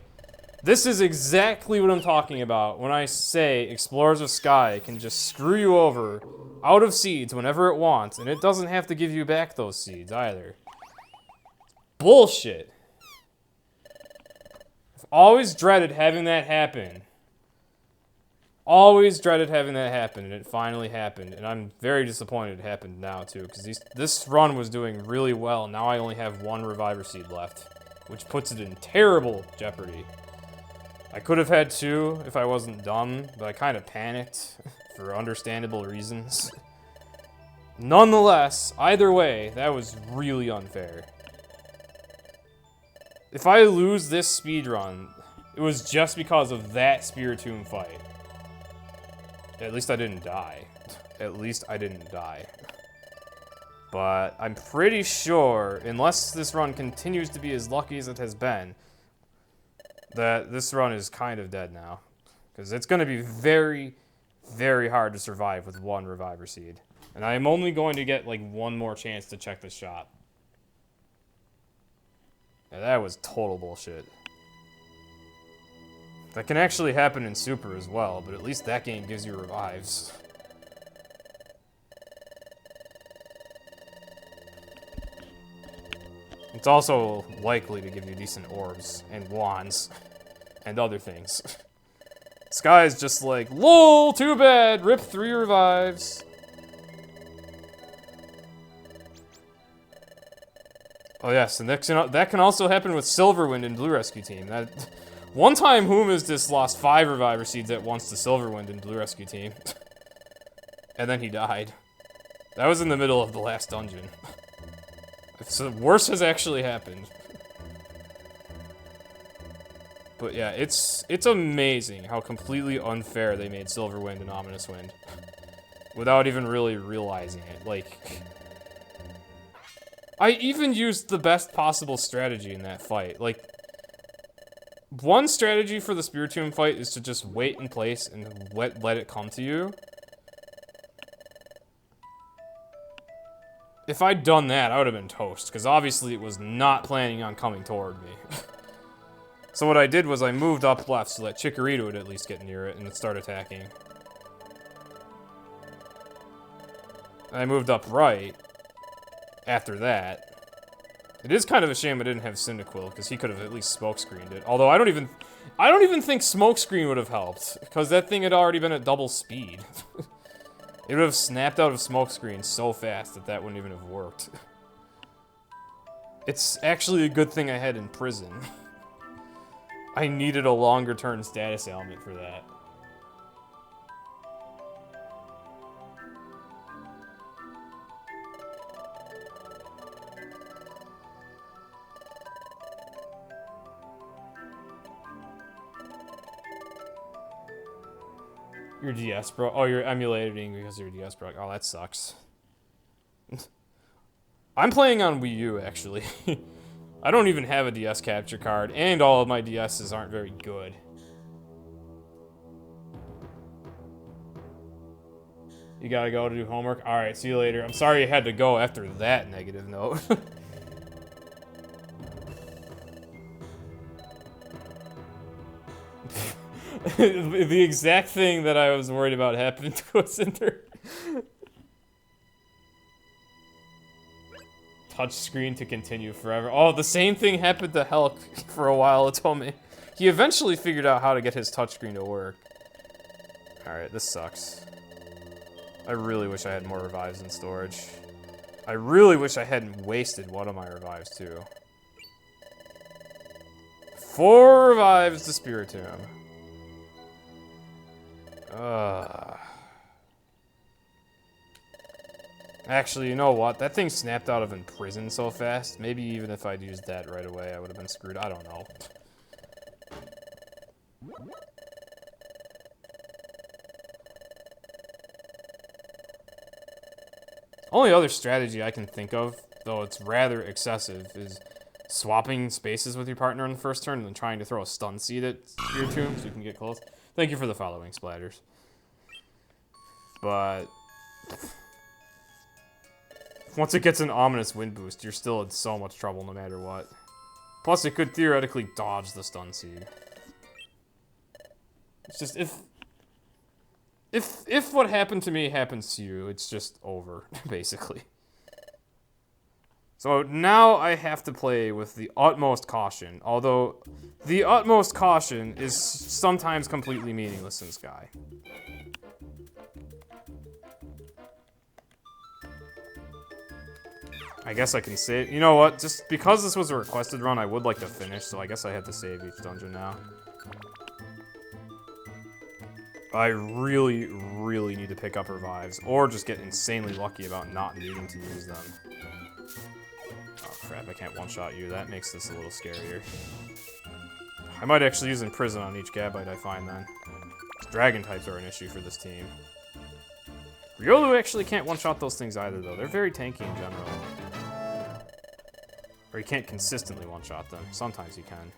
This is exactly what I'm talking about when I say Explorers of Sky can just screw you over out of seeds whenever it wants, and it doesn't have to give you back those seeds either. Bullshit. I've always dreaded having that happen. Always dreaded having that happen, and it finally happened, and I'm very disappointed it happened now, too, because this run was doing really well. Now I only have 1 Reviver Seed left, which puts it in terrible jeopardy. I could have had 2 if I wasn't dumb, but I kind of panicked for understandable reasons. Nonetheless, either way, that was really unfair. If I lose this speedrun, it was just because of that Spiritomb fight. At least I didn't die. At least I didn't die. But I'm pretty sure, unless this run continues to be as lucky as it has been, that this run is kind of dead now. Because it's going to be very, very hard to survive with 1 Reviver Seed. And I'm only going to get, like, 1 more chance to check the shop. Yeah, that was total bullshit. That can actually happen in Super as well, but at least that game gives you revives. It's also likely to give you decent orbs and wands and other things. Sky is just like, lol, too bad, rip 3 revives. Oh yes, and that can also happen with Silverwind and Blue Rescue Team. One time Humas just lost 5 Reviver Seeds at once to Silverwind and Blue Rescue Team. And then he died. That was in the middle of the last dungeon. So worse has actually happened. But yeah, it's amazing how completely unfair they made Silverwind and Ominous Wind. Without even really realizing it. Like, I even used the best possible strategy in that fight. Like, one strategy for the Spiritomb fight is to just wait in place and let it come to you. If I'd done that, I would have been toast, because obviously it was not planning on coming toward me. So what I did was I moved up left so that Chikorita would at least get near it and start attacking. And I moved up right after that. It is kind of a shame I didn't have Cyndaquil, because he could have at least smokescreened it. Although I don't even think smokescreen would have helped, because that thing had already been at double speed. It would have snapped out of smokescreen so fast that that wouldn't even have worked. It's actually a good thing I had in prison. I needed a longer turn status ailment for that. Your DS broke. Oh, you're emulating because your DS broke. Oh, that sucks. I'm playing on Wii U, actually. I don't even have a DS capture card, and all of my DSs aren't very good. You gotta go to do homework? Alright, see you later. I'm sorry you had to go after that negative note. The exact thing that I was worried about happened to us in there. Touch screen to continue forever. Oh, the same thing happened to Hulk for a while, it told me. He eventually figured out how to get his touchscreen to work. Alright, this sucks. I really wish I had more revives in storage. I really wish I hadn't wasted one of my revives, too. 4 revives to Spiritomb. Actually, you know what? That thing snapped out of imprison so fast. Maybe even if I'd used that right away, I would have been screwed. I don't know. Only other strategy I can think of, though it's rather excessive, is swapping spaces with your partner on the first turn and then trying to throw a stun seed at your tomb so you can get close. Thank you for the following, Splatters. But once it gets an ominous wind boost, you're still in so much trouble no matter what. Plus, it could theoretically dodge the stun seed. It's just, if what happened to me happens to you, it's just over, basically. So now I have to play with the utmost caution, although the utmost caution is sometimes completely meaningless in Sky. I guess I can save. You know what? Just because this was a requested run, I would like to finish, so I guess I had to save each dungeon now. I really, really need to pick up revives, or just get insanely lucky about not needing to use them. Oh crap, I can't one-shot you. That makes this a little scarier. I might actually use Imprison on each Gabite I find then. Dragon types are an issue for this team. Riolu actually can't one-shot those things either, though. They're very tanky in general. Or you can't consistently one-shot them. Sometimes you can.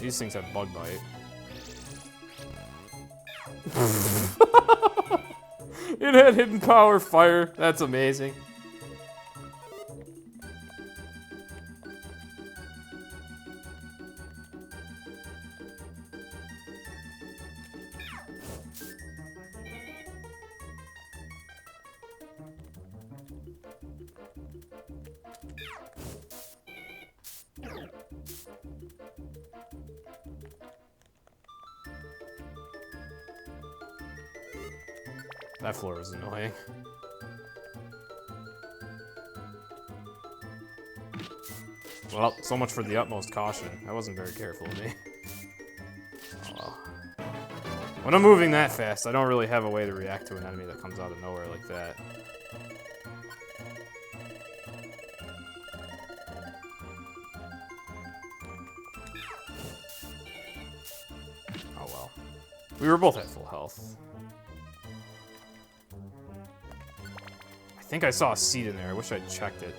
These things have Bug Bite. It had Hidden Power Fire. That's amazing. That floor is annoying. Well, so much for the utmost caution. I wasn't very careful of me. Oh well. When I'm moving that fast, I don't really have a way to react to an enemy that comes out of nowhere like that. Oh well. We were both at full health. I think I saw a seed in there. I wish I'd checked it.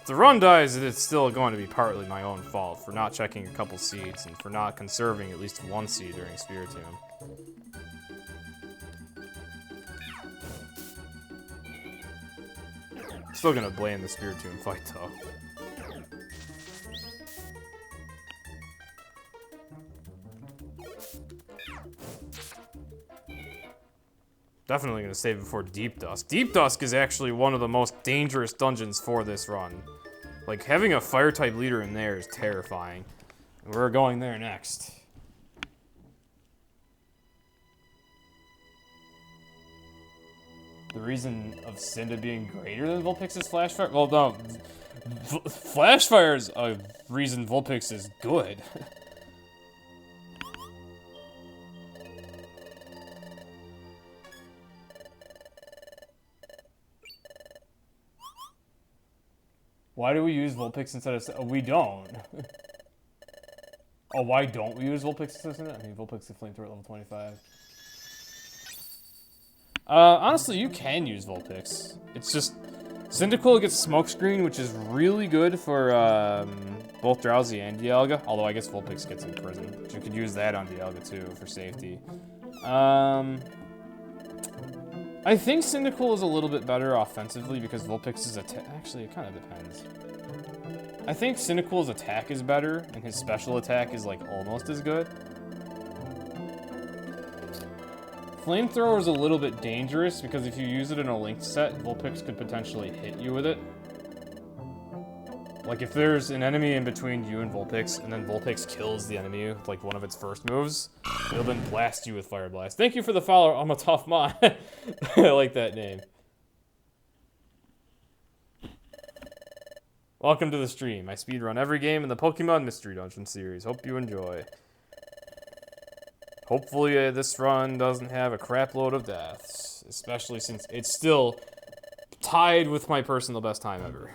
If the run dies, it's still going to be partly my own fault for not checking a couple seeds and for not conserving at least one seed during Spiritomb. Still gonna blame the Spiritomb fight though. Definitely going to save it for Deep Dusk. Deep Dusk is actually one of the most dangerous dungeons for this run. Like, having a Fire-type leader in there is terrifying. We're going there next. The reason of Cinda being greater than Vulpix's Flashfire? Well, no. Flashfire's a reason Vulpix is good. Why do we use Vulpix instead of... Oh, we don't. Oh, why don't we use Vulpix instead of... I mean, Vulpix is Flamethrower at level 25. Honestly, you can use Vulpix. It's just... Cyndaquil gets Smokescreen, which is really good for, Both Drowsy and Dialga, although I guess Vulpix gets imprisoned. But you could use that on Dialga too for safety. I think Cyndaquil is a little bit better offensively because Vulpix is actually, it kind of depends. I think Cyndaquil's attack is better, and his special attack is, like, almost as good. Flamethrower is a little bit dangerous because if you use it in a linked set, Vulpix could potentially hit you with it. Like, if there's an enemy in between you and Vulpix, and then Vulpix kills the enemy with, like, one of its first moves, it'll then blast you with Fire Blast. Thank you for the follow. I'm a tough mod. I like that name. Welcome to the stream. I speedrun every game in the Pokemon Mystery Dungeon series. Hope you enjoy. Hopefully this run doesn't have a crap load of deaths, especially since it's still tied with my personal best time ever.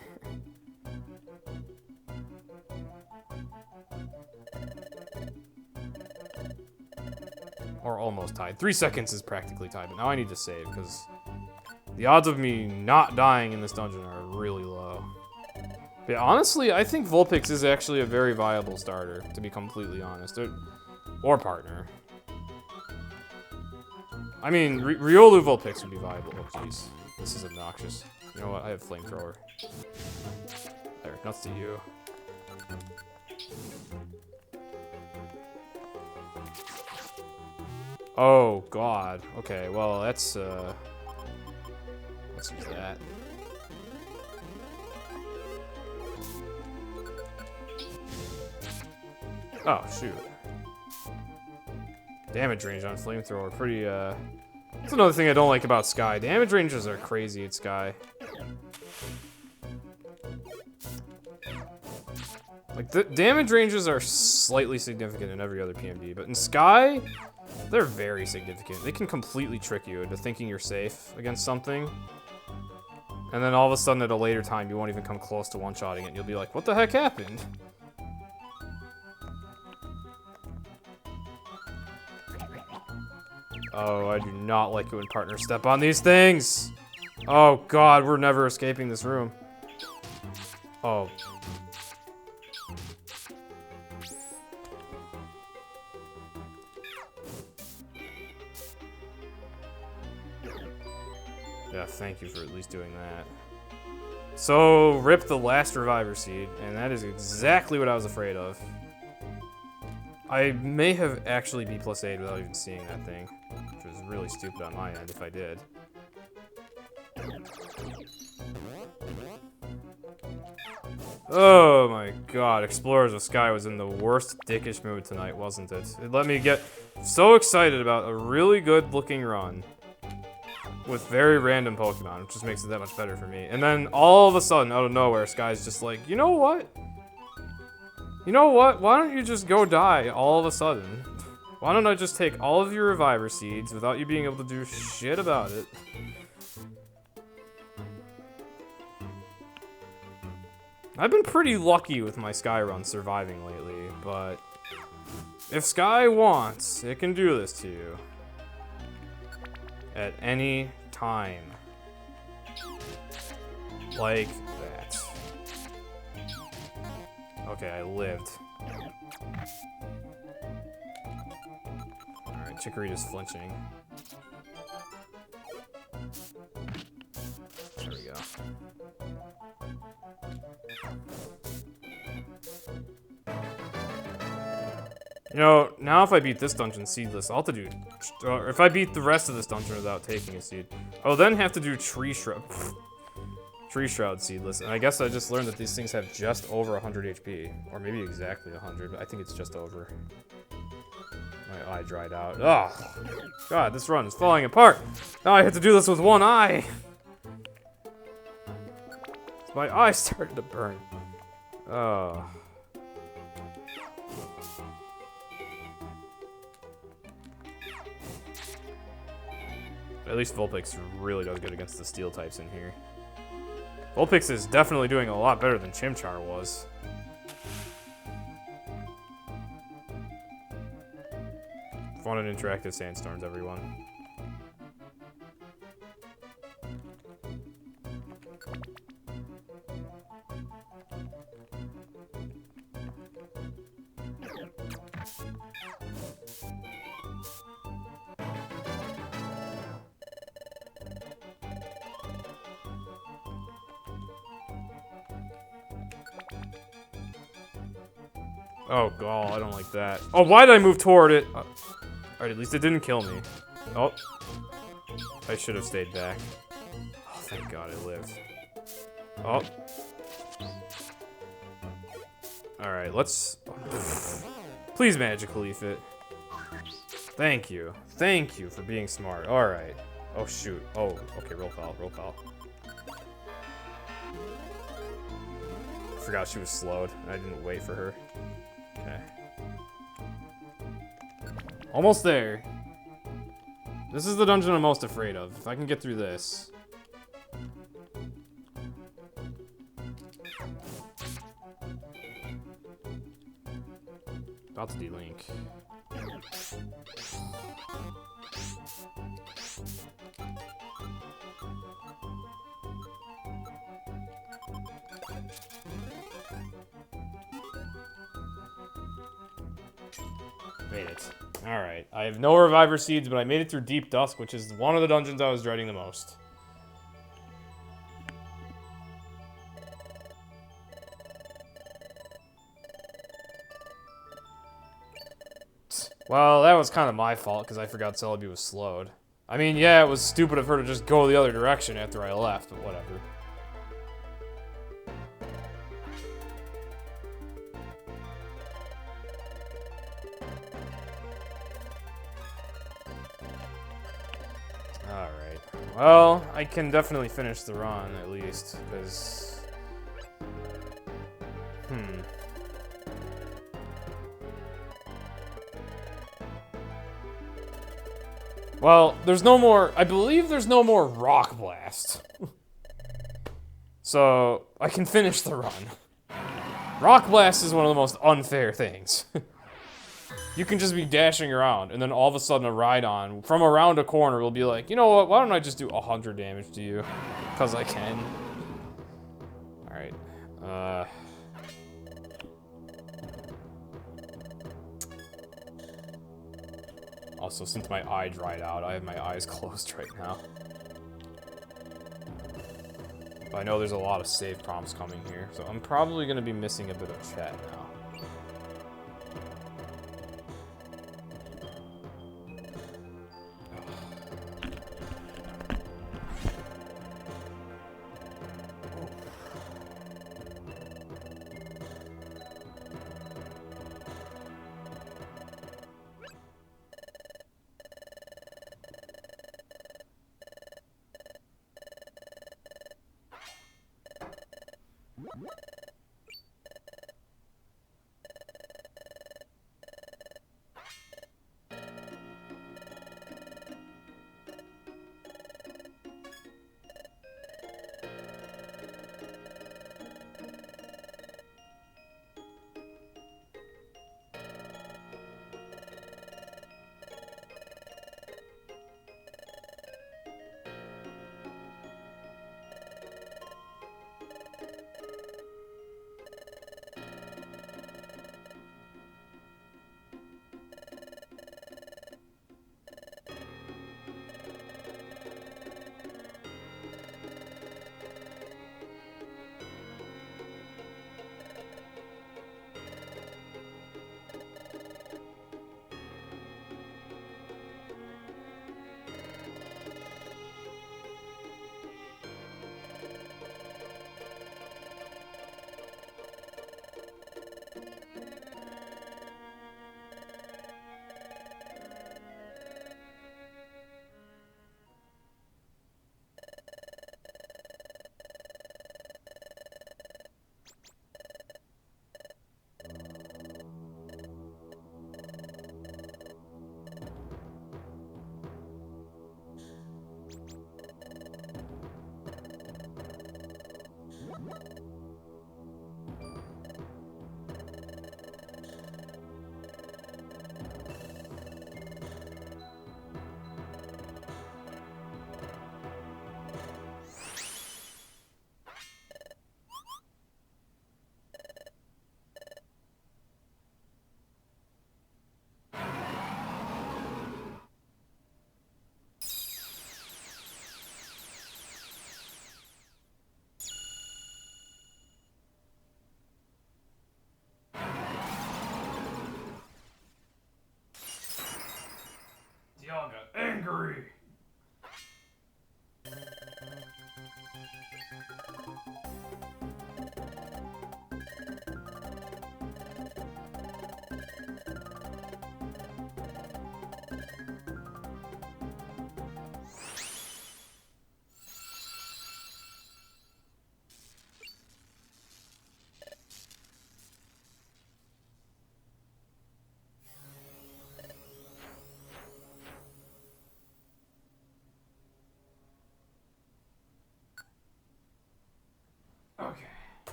Or almost tied. 3 seconds is practically tied, but now I need to save, because the odds of me not dying in this dungeon are really low. But honestly, I think Vulpix is actually a very viable starter, to be completely honest. Or partner. I mean, Riolu Vulpix would be viable. Oh, jeez. This is obnoxious. You know what? I have Flamethrower. There, nuts to you. Oh, God. Okay, well, let's use that. Oh, shoot. Damage range on Flamethrower, pretty, that's another thing I don't like about Sky. Damage ranges are crazy at Sky. Like, the damage ranges are slightly significant in every other PMD, but in Sky, they're very significant. They can completely trick you into thinking you're safe against something. And then all of a sudden at a later time, you won't even come close to one-shotting it, and you'll be like, what the heck happened? Oh, I do not like it when partners step on these things! Oh God, we're never escaping this room. Oh. Yeah, thank you for at least doing that. So, rip the last Reviver Seed, and that is exactly what I was afraid of. I may have actually B+8 without even seeing that thing, which was really stupid on my end if I did. Oh my God, Explorers of Sky was in the worst dickish mood tonight, wasn't it? It let me get so excited about a really good looking run with very random Pokemon, which just makes it that much better for me. And then all of a sudden, out of nowhere, Sky's just like, you know what? You know what? Why don't you just go die all of a sudden? Why don't I just take all of your Reviver Seeds without you being able to do shit about it? I've been pretty lucky with my Sky run surviving lately, but if Sky wants, it can do this to you. At any time. Like that. Okay, I lived. Alright, Chikorita's flinching. There we go. You know, now if I beat this dungeon seedless, I'll have to do... Or if I beat the rest of this dungeon without taking a seed, I'll then have to do Tree Shroud seedless. And I guess I just learned that these things have just over 100 HP. Or maybe exactly 100, but I think it's just over. My eye dried out. Oh, God, this run is falling apart. Now I have to do this with one eye. My eye started to burn. Oh. At least Vulpix really does good against the steel types in here. Vulpix is definitely doing a lot better than Chimchar was. Fun and interactive sandstorms, everyone. Oh, God, I don't like that. Oh, why did I move toward it? Alright, at least it didn't kill me. Oh. I should have stayed back. Oh, thank God I lived. Oh. Alright, let's... Please Magical Leaf it. Thank you. Thank you for being smart. Alright. Oh, shoot. Oh, okay, roll call, roll call. Forgot she was slowed. I didn't wait for her. Okay. Almost there. This is the dungeon I'm most afraid of. If I can get through this. About to de-link. Made it. Alright. I have no Reviver Seeds, but I made it through Deep Dusk, which is one of the dungeons I was dreading the most. Well, that was kind of my fault, because I forgot Celebi was slowed. I mean, yeah, it was stupid of her to just go the other direction after I left, but whatever. Alright. Well, I can definitely finish the run, at least, because... Well, there's no more... I believe there's no more Rock Blast. So, I can finish the run. Rock Blast is one of the most unfair things. You can just be dashing around, and then all of a sudden a Rhydon from around a corner will be like, you know what, why don't I just do 100 damage to you? Because I can. Alright. Also, since my eye dried out, I have my eyes closed right now. But I know there's a lot of save prompts coming here, so I'm probably going to be missing a bit of chat now.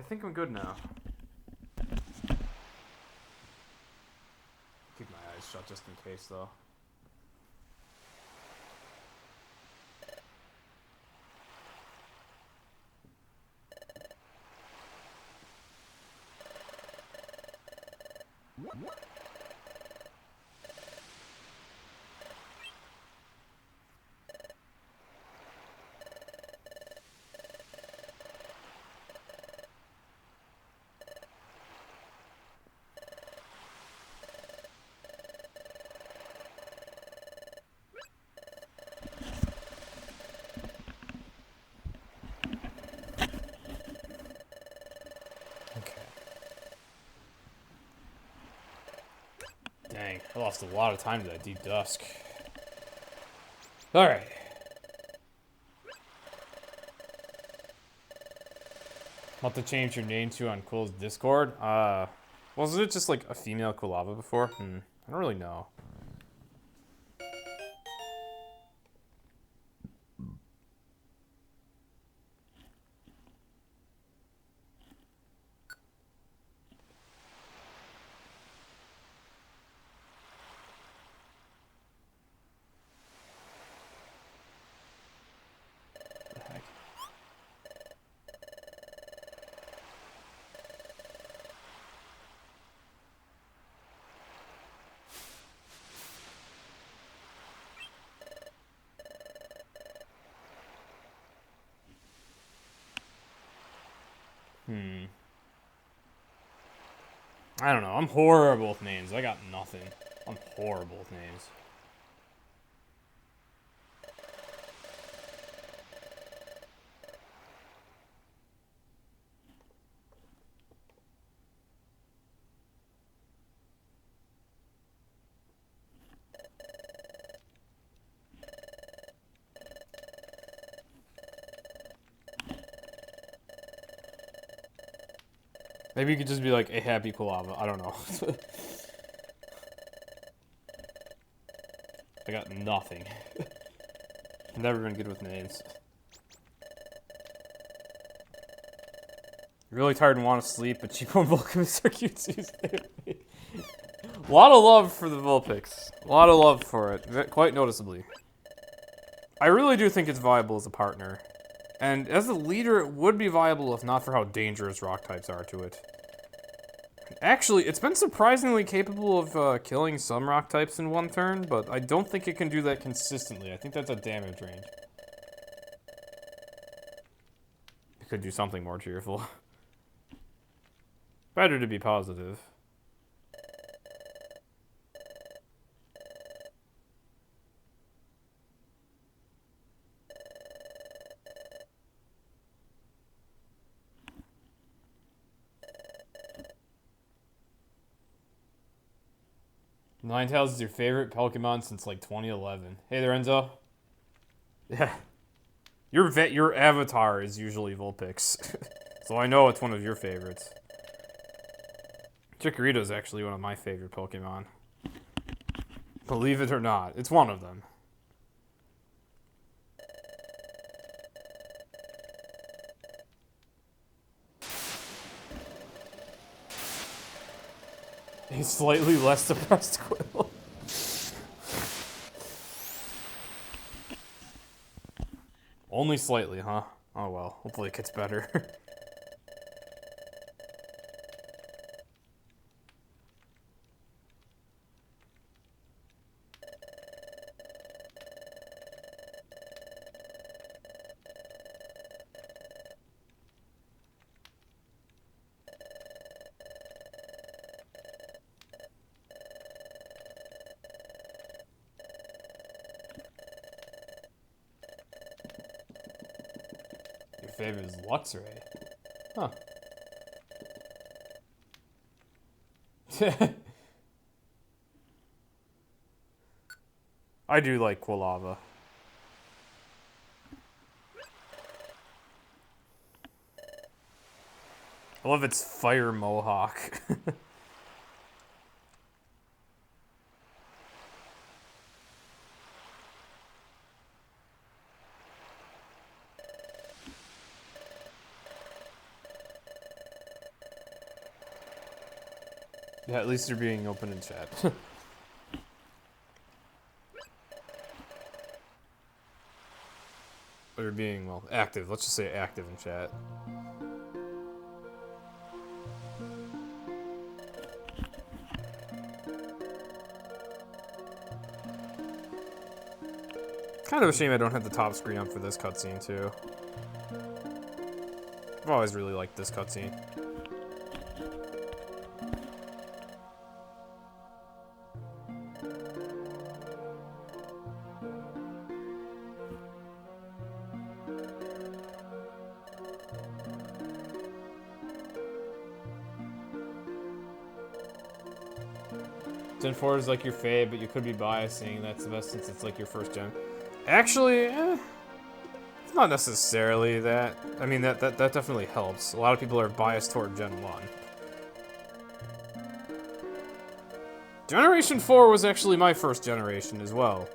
think I'm good now. Keep my eyes shut just in case, though. Dang, I lost a lot of time to that deep dusk. Alright. What to change your name to on Quill's Discord? Wasn't it just like a female Quillava before? I don't really know. I don't know. I'm horrible with names. I got nothing. I'm horrible with names. Maybe you could just be like a happy Quillava. I don't know. I got nothing. I've never been good with names. Really tired and want to sleep, but Chico and Vulpix are cutesies. A lot of love for the Vulpix. A lot of love for it, quite noticeably. I really do think it's viable as a partner. And as a leader, it would be viable if not for how dangerous rock types are to it. Actually, it's been surprisingly capable of killing some rock types in one turn, but I don't think it can do that consistently. I think that's a damage range. It could do something more cheerful. Better to be positive. Ninetales is your favorite Pokemon since like 2011. Hey there, Enzo. Yeah. Your avatar is usually Vulpix. So I know it's one of your favorites. Chikorita is actually one of my favorite Pokemon. Believe it or not, it's one of them. A slightly less depressed Quill. Only slightly, huh? Oh well, hopefully it gets better. Your favorite is Luxray. Huh. I do like Quillava. I love its fire mohawk. Yeah, at least you're being open in chat. Or you're being, well, active. Let's just say active in chat. Kind of a shame I don't have the top screen up for this cutscene, too. I've always really liked this cutscene. Gen 4 is like your fave, but you could be biased saying that's the best since it's like your first gen. Actually, it's not necessarily that. I mean, that definitely helps. A lot of people are biased toward Gen 1. Generation 4 was actually my first generation as well.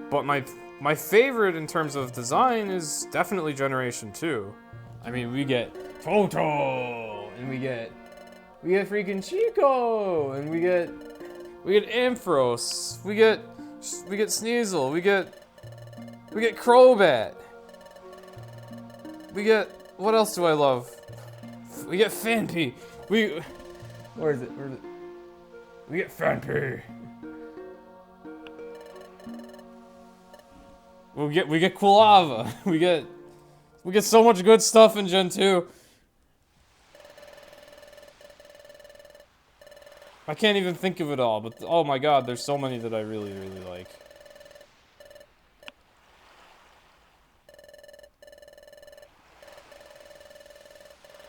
But my favorite in terms of design is definitely Generation 2. I mean, we get Toto, and we get freaking Chico, and we get Ampharos, we get Sneasel, we get Crobat. We get, what else do I love? We get Phanpy. Where is it? We get Phanpy. We get Quilava. We get so much good stuff in Gen 2. I can't even think of it all, but oh my god, there's so many that I really, really like.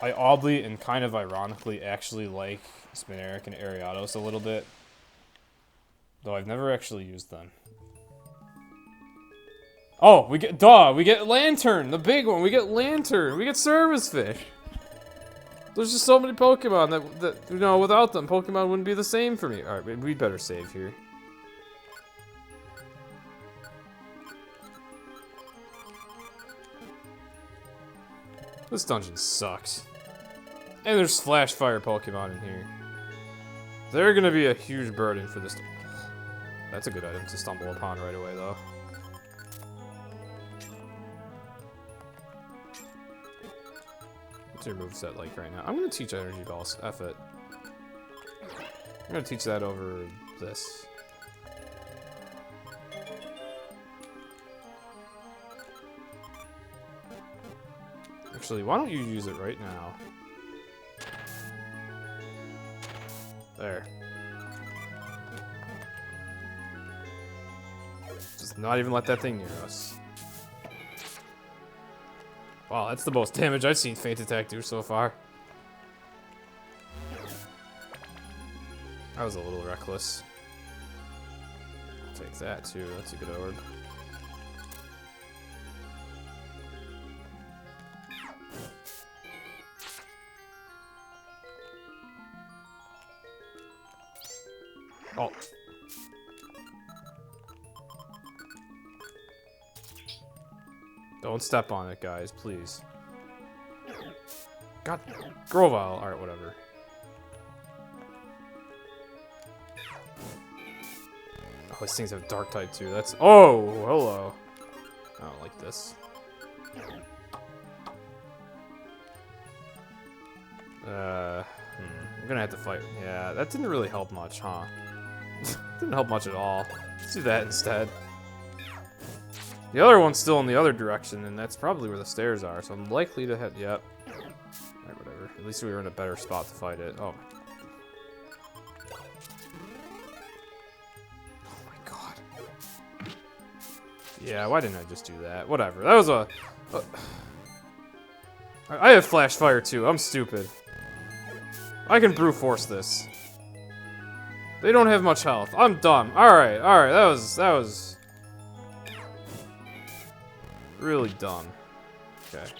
I oddly and kind of ironically actually like Spinarak and Ariados a little bit. Though I've never actually used them. Oh, we get Lantern, the big one. We get Lantern. We get Service Fish. There's just so many Pokemon that you know, without them, Pokemon wouldn't be the same for me. Alright, we better save here. This dungeon sucks. And there's Flash Fire Pokemon in here. They're gonna be a huge burden for this. That's a good item to stumble upon right away, though. What's your moveset like right now? I'm gonna teach Energy Balls. F it. I'm gonna teach that over this. Actually, why don't you use it right now? There. Just not even let that thing near us. Wow, that's the most damage I've seen Feint Attack do so far. That was a little reckless. I'll take that too, that's a good orb. Oh. Don't step on it, guys, please. God, Grovyle. Alright, whatever. Oh, these things have dark type too. That's. Oh, hello. I don't like this. I'm gonna have to fight. Yeah, that didn't really help much, huh? Didn't help much at all. Let's do that instead. The other one's still in the other direction, and that's probably where the stairs are, so I'm likely to have. Yep. Alright, whatever. At least we were in a better spot to fight it. Oh. Oh my god. Yeah, why didn't I just do that? Whatever. That was a. I have Flash Fire too. I'm stupid. I can brute force this. They don't have much health. I'm dumb. Alright, alright. That was really dumb. Okay.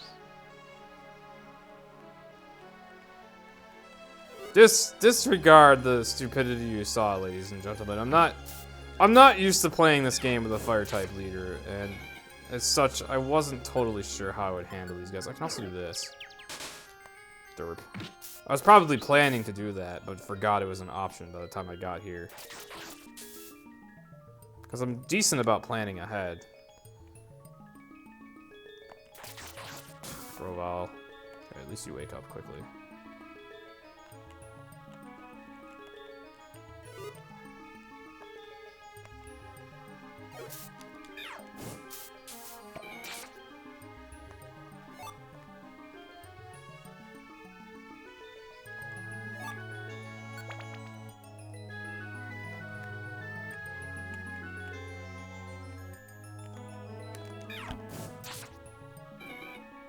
Disregard the stupidity you saw, ladies and gentlemen. I'm not used to playing this game with a fire type leader, and as such, I wasn't totally sure how I would handle these guys. I can also do this. flamethrower. I was probably planning to do that, but forgot it was an option by the time I got here. Because I'm decent about planning ahead. Grovyle. Okay, at least you wake up quickly.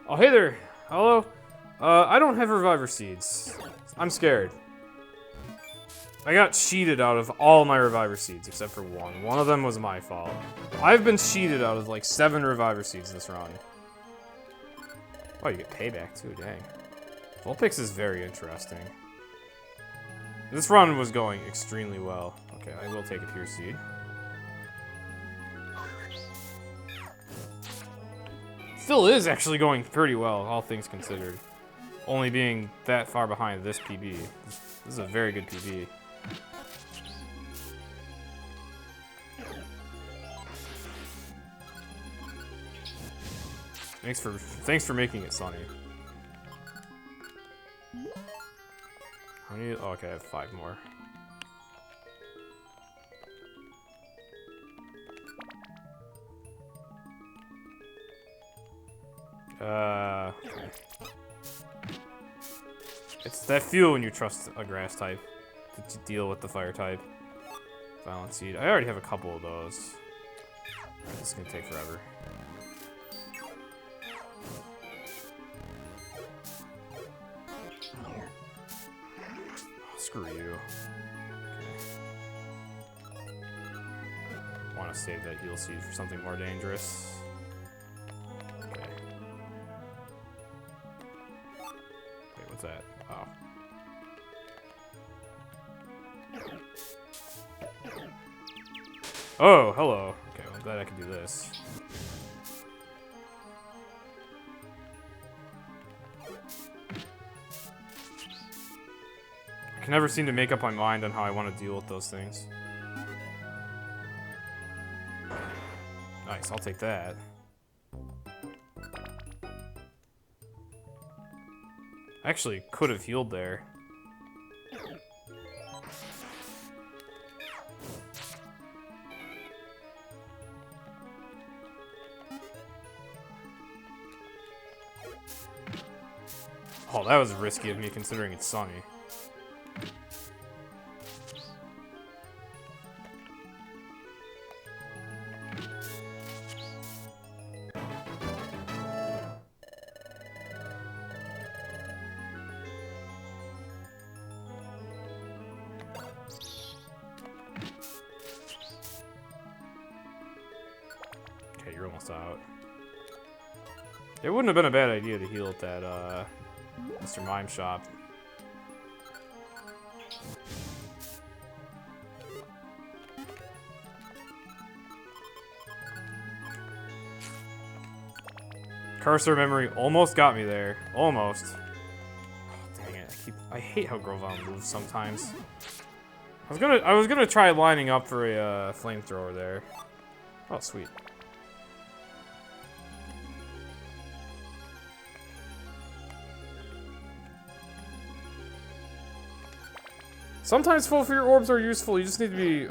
Oh, hey there. Hello. I don't have reviver seeds. I'm scared. I got cheated out of all my reviver seeds except for one. One of them was my fault. I've been cheated out of like 7 reviver seeds this run. Oh, you get payback too, dang. Vulpix is very interesting. This run was going extremely well. Okay, I will take a pure seed. Still is actually going pretty well, all things considered. Only being that far behind this PB. This is a very good PB. Thanks for making it sunny. How many? Oh, okay, I have 5 more. Okay. It's that feel when you trust a grass type to deal with the fire type. Violent Seed. I already have a couple of those. Alright, this is gonna take forever. Oh, screw you. Okay. Want to save that heal seed for something more dangerous. Okay. Wait, what's that? Oh. Oh, hello. Okay, well, I'm glad I can do this. I can never seem to make up my mind on how I want to deal with those things. Nice, I'll take that. I actually could have healed there. Oh, that was risky of me considering it's sunny. Okay, you're almost out. It wouldn't have been a bad idea to heal at that, Mr. Mime shop. Cursor memory almost got me there. Almost. Oh, dang it. I hate how Grovyle moves sometimes. I was gonna try lining up for a flamethrower there. Oh, sweet. Sometimes full fear orbs are useful, you just need to be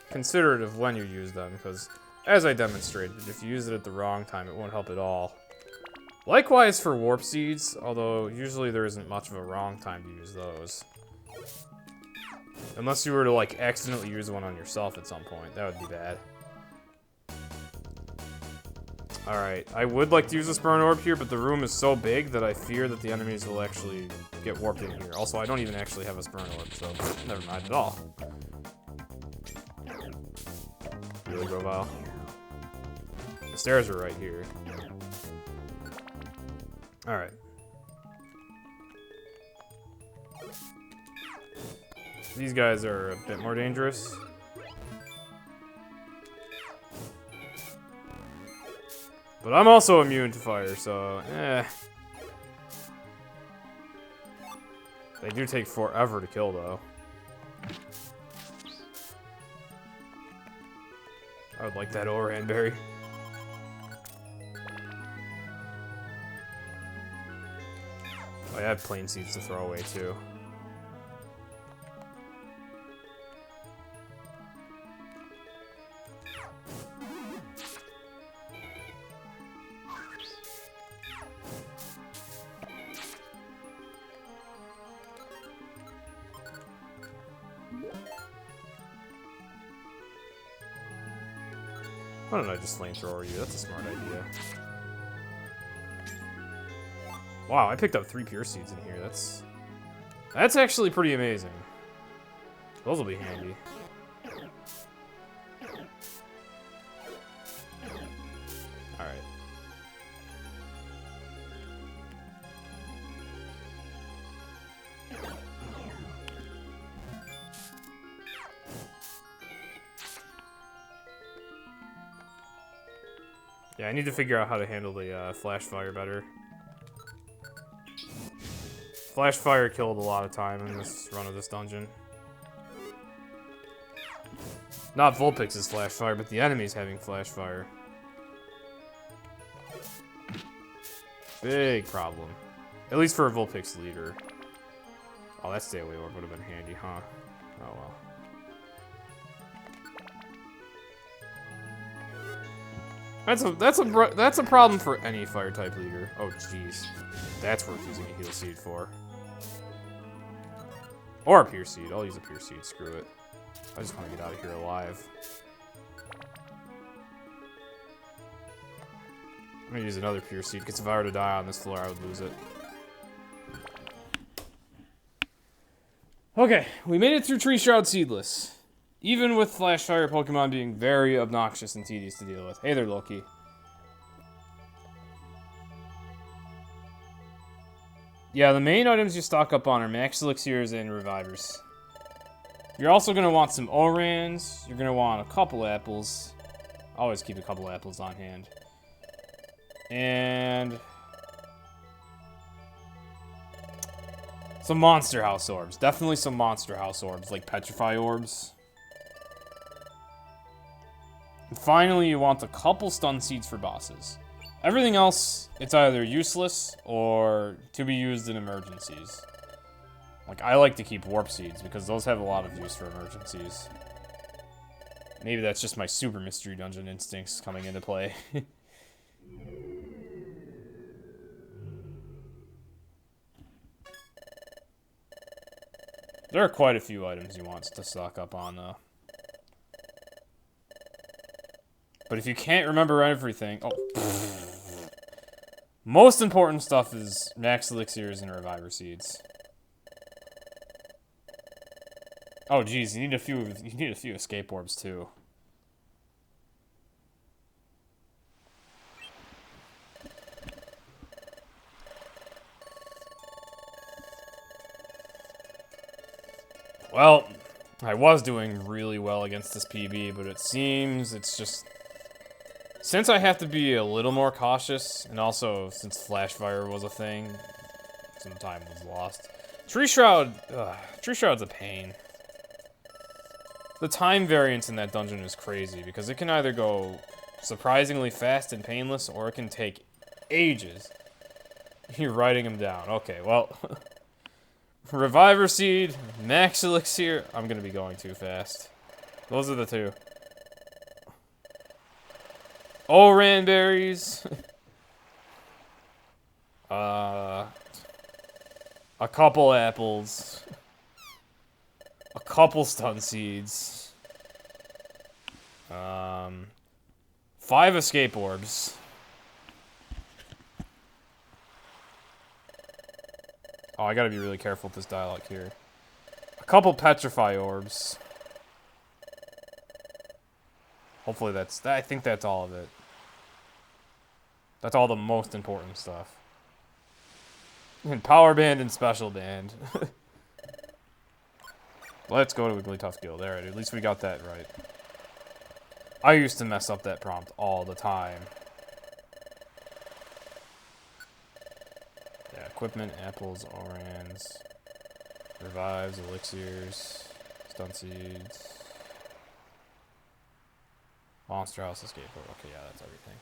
considerate of when you use them, because, as I demonstrated, if you use it at the wrong time, it won't help at all. Likewise for warp seeds, although usually there isn't much of a wrong time to use those. Unless you were to, like, accidentally use one on yourself at some point, that would be bad. Alright, I would like to use a Burn Orb here, but the room is so big that I fear that the enemies will actually get warped in here. Also, I don't even actually have a Burn Orb, so never mind at all. Really, Grovyle? The stairs are right here. Alright. These guys are a bit more dangerous. But I'm also immune to fire, so, eh. They do take forever to kill, though. I would like that Oran Berry. Oh, I have plain seeds to throw away, too. Why don't I just flamethrower you? That's a smart idea. Wow, I picked up 3 pure seeds in here. That's actually pretty amazing. Those will be handy. Alright. Yeah, I need to figure out how to handle the flash fire better. Flash fire killed a lot of time in this run of this dungeon. Not Vulpix's flash fire, but the enemies having flash fire. Big problem. At least for a Vulpix leader. Oh, that stay away orb would have been handy, huh? Oh well. That's a problem for any fire type leader. Oh jeez, that's worth using a heal seed for. Or a pure seed. I'll use a pure seed. Screw it. I just want to get out of here alive. I'm gonna use another pure seed because if I were to die on this floor, I would lose it. Okay, we made it through Tree Shroud Seedless. Even with Flash Fire Pokemon being very obnoxious and tedious to deal with. Hey there, Loki. Yeah, the main items you stock up on are Max Elixirs and Revivers. You're also going to want some Orans. You're going to want a couple apples. Always keep a couple apples on hand. And some Monster House Orbs. Definitely some Monster House Orbs, like Petrify Orbs. And finally, you want a couple Stun Seeds for bosses. Everything else, it's either useless or to be used in emergencies. Like, I like to keep Warp Seeds because those have a lot of use for emergencies. Maybe that's just my Super Mystery Dungeon instincts coming into play. There are quite a few items you want to stock up on, though. But if you can't remember everything... Oh. Most important stuff is Max Elixirs and Reviver Seeds. Oh, geez, you need a few Escape Orbs, too. Well, I was doing really well against this PB, but it seems it's just... Since I have to be a little more cautious, and also since Flash Fire was a thing, some time was lost. Tree Shroud's a pain. The time variance in that dungeon is crazy, because it can either go surprisingly fast and painless, or it can take ages. You're writing them down. Okay, well... Reviver Seed, Max Elixir. I'm gonna be going too fast. Those are the two. Oran berries. A couple apples. A couple stun seeds. 5 escape orbs. Oh, I gotta be really careful with this dialogue here. A couple petrify orbs. Hopefully I think that's all of it. That's all the most important stuff. And power band and special band. Let's go to Wigglytuff Guild. Alright, at least we got that right. I used to mess up that prompt all the time. Yeah, equipment, apples, orans. Revives, elixirs, stun seeds. Monster House escape. Okay, yeah, that's everything.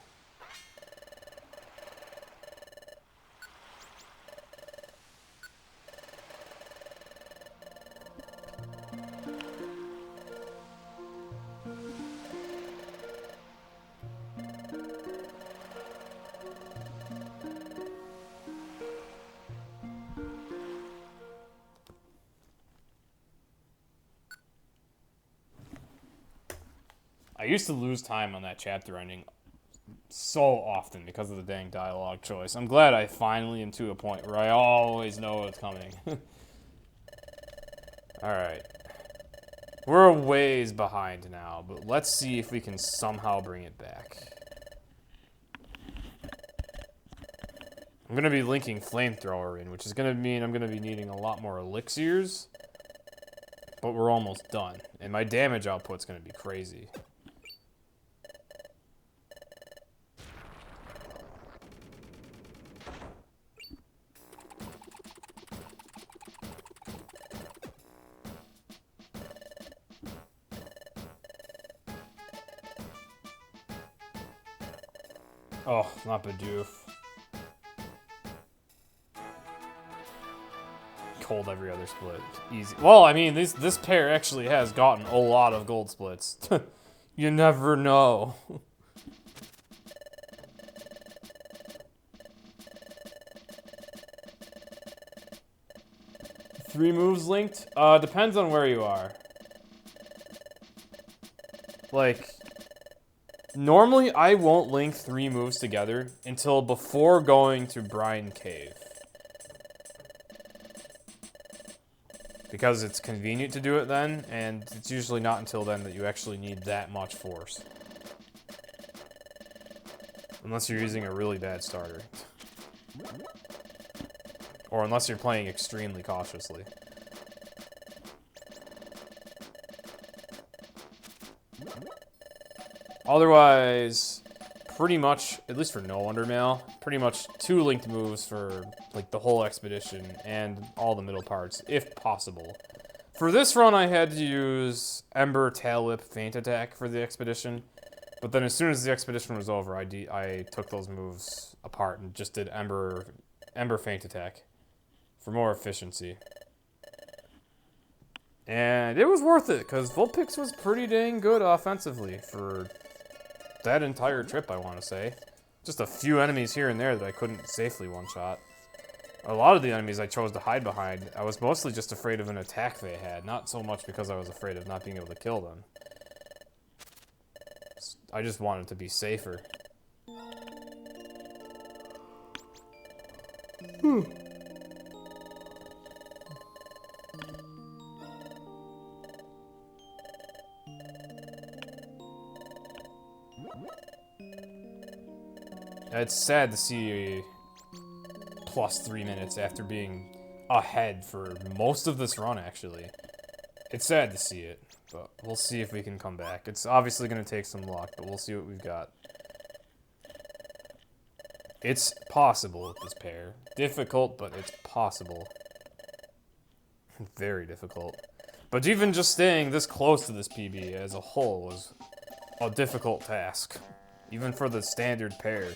I used to lose time on that chapter ending so often because of the dang dialogue choice. I'm glad I finally am to a point where I always know what's coming. Alright. We're a ways behind now, but let's see if we can somehow bring it back. I'm going to be linking Flamethrower in, which is going to mean I'm going to be needing a lot more elixirs. But we're almost done. And my damage output's going to be crazy. Oh, not Bidoof. Cold every other split. Easy. Well, I mean, this pair actually has gotten a lot of gold splits. You never know. Three moves linked? Depends on where you are. Like, normally I won't link 3 moves together until before going to Brine Cave. Because it's convenient to do it then, and it's usually not until then that you actually need that much force. Unless you're using a really bad starter. Or unless you're playing extremely cautiously. Otherwise, pretty much, at least for no undermail, pretty much 2 linked moves for like the whole expedition and all the middle parts, if possible. For this run, I had to use Ember, Tail Whip, Feint Attack for the expedition. But then as soon as the expedition was over, I took those moves apart and just did Ember Feint Attack for more efficiency. And it was worth it, because Vulpix was pretty dang good offensively for that entire trip, I want to say. Just a few enemies here and there that I couldn't safely one-shot. A lot of the enemies I chose to hide behind, I was mostly just afraid of an attack they had, not so much because I was afraid of not being able to kill them. I just wanted to be safer. It's sad to see plus 3 minutes after being ahead for most of this run, actually. It's sad to see it, but we'll see if we can come back. It's obviously going to take some luck, but we'll see what we've got. It's possible with this pair. Difficult, but it's possible. Very difficult. But even just staying this close to this PB as a whole was a difficult task. Even for the standard pair.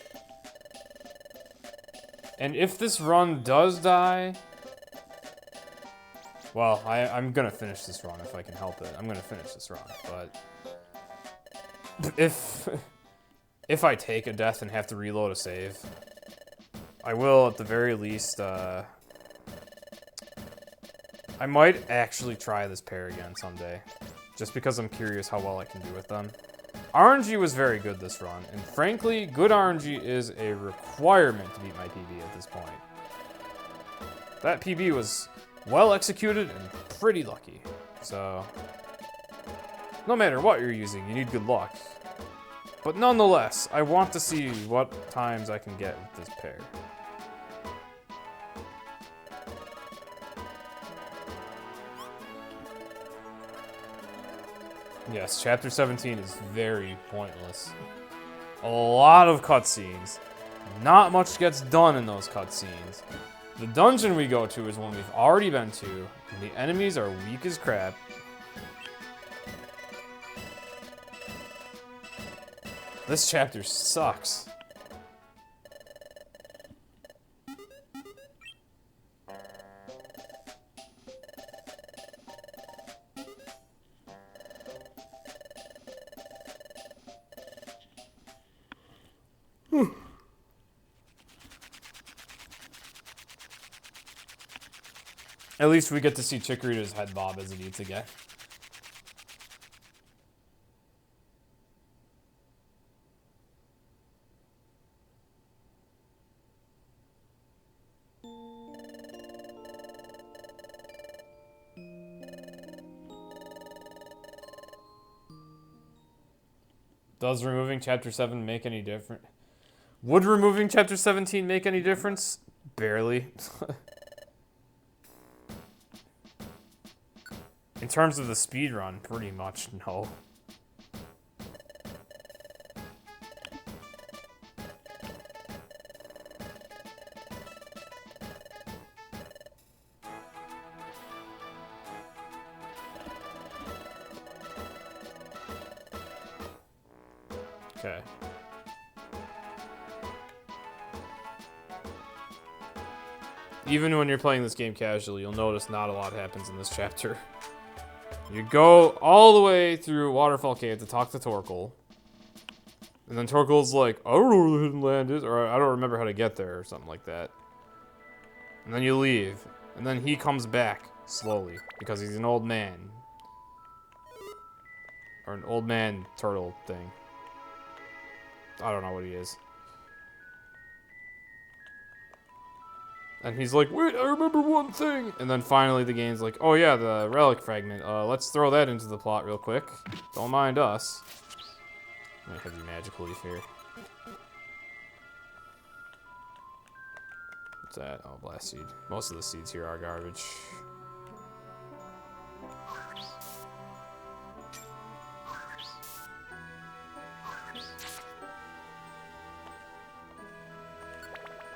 And if this run does die... Well, I'm gonna finish this run if I can help it. I'm gonna finish this run, but... If I take a death and have to reload a save, I will at the very least, I might actually try this pair again someday. Just because I'm curious how well I can do with them. RNG was very good this run, and frankly, good RNG is a requirement to beat my PB at this point. That PB was well executed and pretty lucky, so no matter what you're using, you need good luck. But nonetheless, I want to see what times I can get with this pair. Yes, Chapter 17 is very pointless. A lot of cutscenes. Not much gets done in those cutscenes. The dungeon we go to is one we've already been to, and the enemies are weak as crap. This chapter sucks. At least we get to see Chikorita's head bob as it eats again. Does removing Chapter 7 make any difference? Would removing Chapter 17 make any difference? Barely. In terms of the speed run, pretty much no. Okay. Even when you're playing this game casually, you'll notice not a lot happens in this chapter. You go all the way through Waterfall Cave to talk to Torkoal. And then Torkoal's like, I don't know where the hidden land is, or I don't remember how to get there, or something like that. And then you leave. And then he comes back slowly, because he's an old man. Or an old man turtle thing. I don't know what he is. And he's like, wait, I remember one thing. And then finally the game's like, oh yeah, the relic fragment. Let's throw that into the plot real quick. Don't mind us. Might have you magical leaf here. What's that? Oh, blast seed. Most of the seeds here are garbage.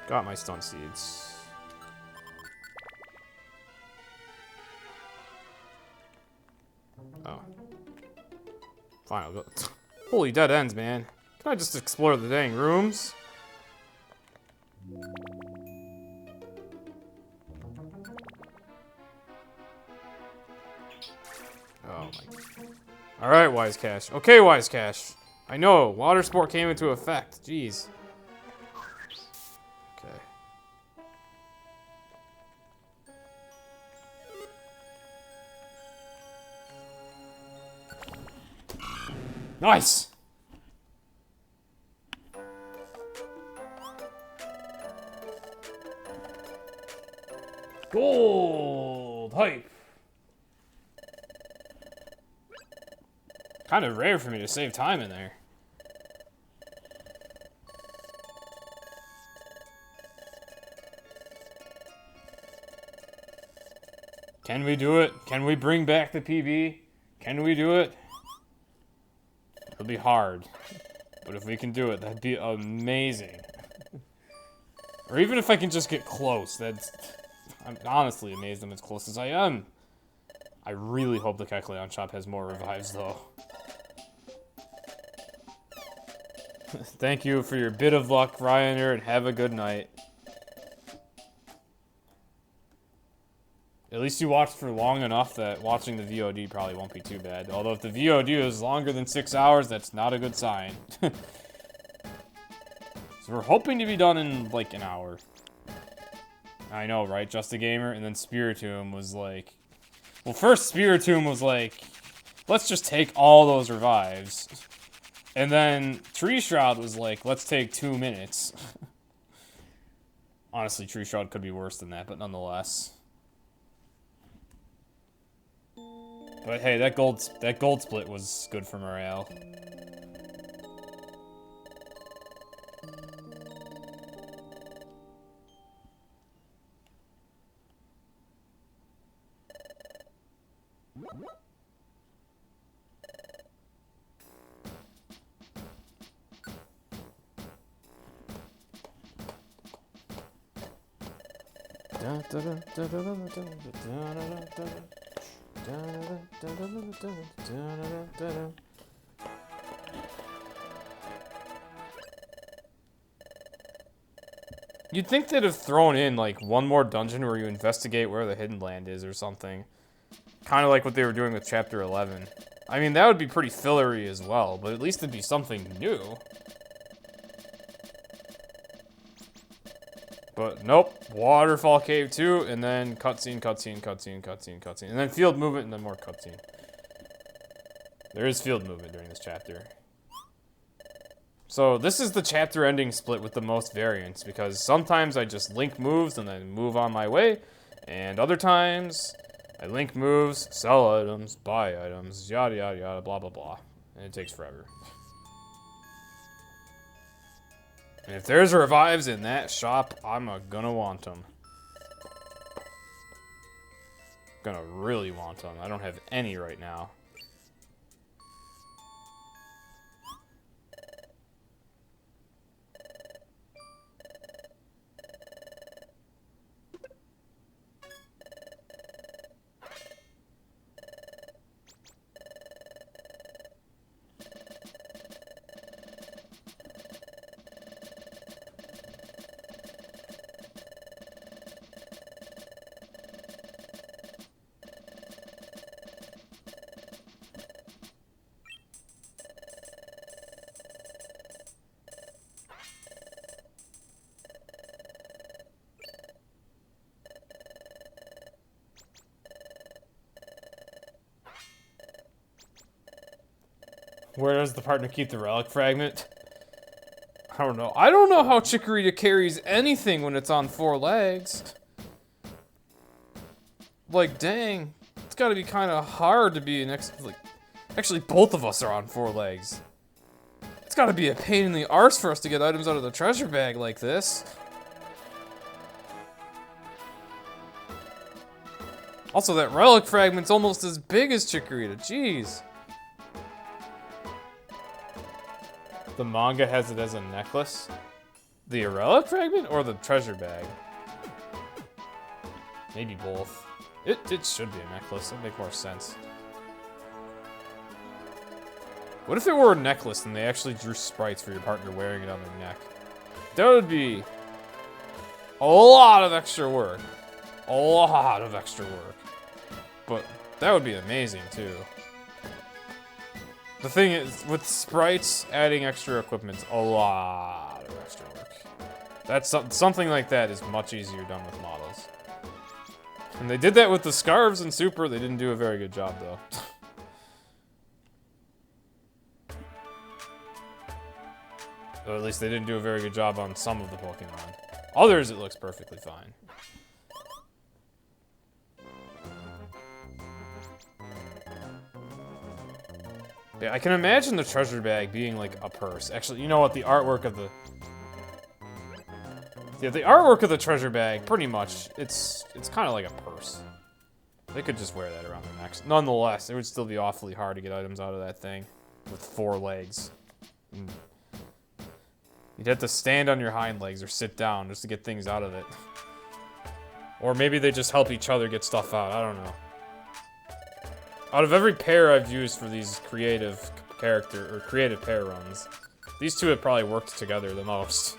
Got my stun seeds. Oh. Fine, I'll go. Holy dead ends, man. Can I just explore the dang rooms? Oh my. Alright, Wise Cash. Okay, Wise Cash. I know, water sport came into effect. Jeez. Okay. Nice! Gold hype. Kind of rare for me to save time in there. Can we do it? Can we bring back the PB? Can we do it? It'll be hard. But if we can do it, that'd be amazing. Or even if I can just get close, that's... I'm honestly amazed I'm as close as I am. I really hope the Kecleon shop has more revives, though. Thank you for your bit of luck, Ryanair, and have a good night. At least you watched for long enough that watching the VOD probably won't be too bad. Although if the VOD is longer than 6 hours, that's not a good sign. So we're hoping to be done in, like, an hour. I know, right? Just a Gamer, and then Spiritomb was like... Well, first Spiritomb was like, let's just take all those revives. And then Tree Shroud was like, let's take 2 minutes. Honestly, Tree Shroud could be worse than that, but nonetheless. But hey, that gold split was good for morale. You'd think they'd have thrown in, like, one more dungeon where you investigate where the hidden land is or something. Kind of like what they were doing with Chapter 11. I mean, that would be pretty fillery as well, but at least it'd be something new. But nope, Waterfall Cave 2, and then cutscene, cutscene, cutscene, cutscene, cutscene, and then field movement, and then more cutscene. There is field movement during this chapter. So this is the chapter ending split with the most variance, because sometimes I just link moves and then move on my way, and other times I link moves, sell items, buy items, yada yada yada, blah blah blah, and it takes forever. And if there's revives in that shop, I'm gonna want them. Gonna really want them. I don't have any right now. Where does the partner keep the relic fragment? I don't know. I don't know how Chikorita carries anything when it's on 4 legs. Like, dang. It's gotta be kind of hard to be an like, actually, both of us are on 4 legs. It's gotta be a pain in the arse for us to get items out of the treasure bag like this. Also, that relic fragment's almost as big as Chikorita. Jeez. The manga has it as a necklace? The relic fragment or the treasure bag? Maybe both. It should be a necklace. That'd make more sense. What if it were a necklace and they actually drew sprites for your partner wearing it on their neck? That would be a lot of extra work. A lot of extra work. But that would be amazing too. The thing is, with sprites, adding extra equipment's a lot of extra work. That's something like that is much easier done with models. And they did that with the scarves in Super. They didn't do a very good job, though. Or at least they didn't do a very good job on some of the Pokemon. Others, it looks perfectly fine. Yeah, I can imagine the treasure bag being like a purse. Actually, you know what? The artwork of the... Yeah, the artwork of the treasure bag, pretty much, it's kind of like a purse. They could just wear that around their necks. Nonetheless, it would still be awfully hard to get items out of that thing with 4 legs. You'd have to stand on your hind legs or sit down just to get things out of it. Or maybe they just help each other get stuff out. I don't know. Out of every pair I've used for these creative creative pair runs, these two have probably worked together the most.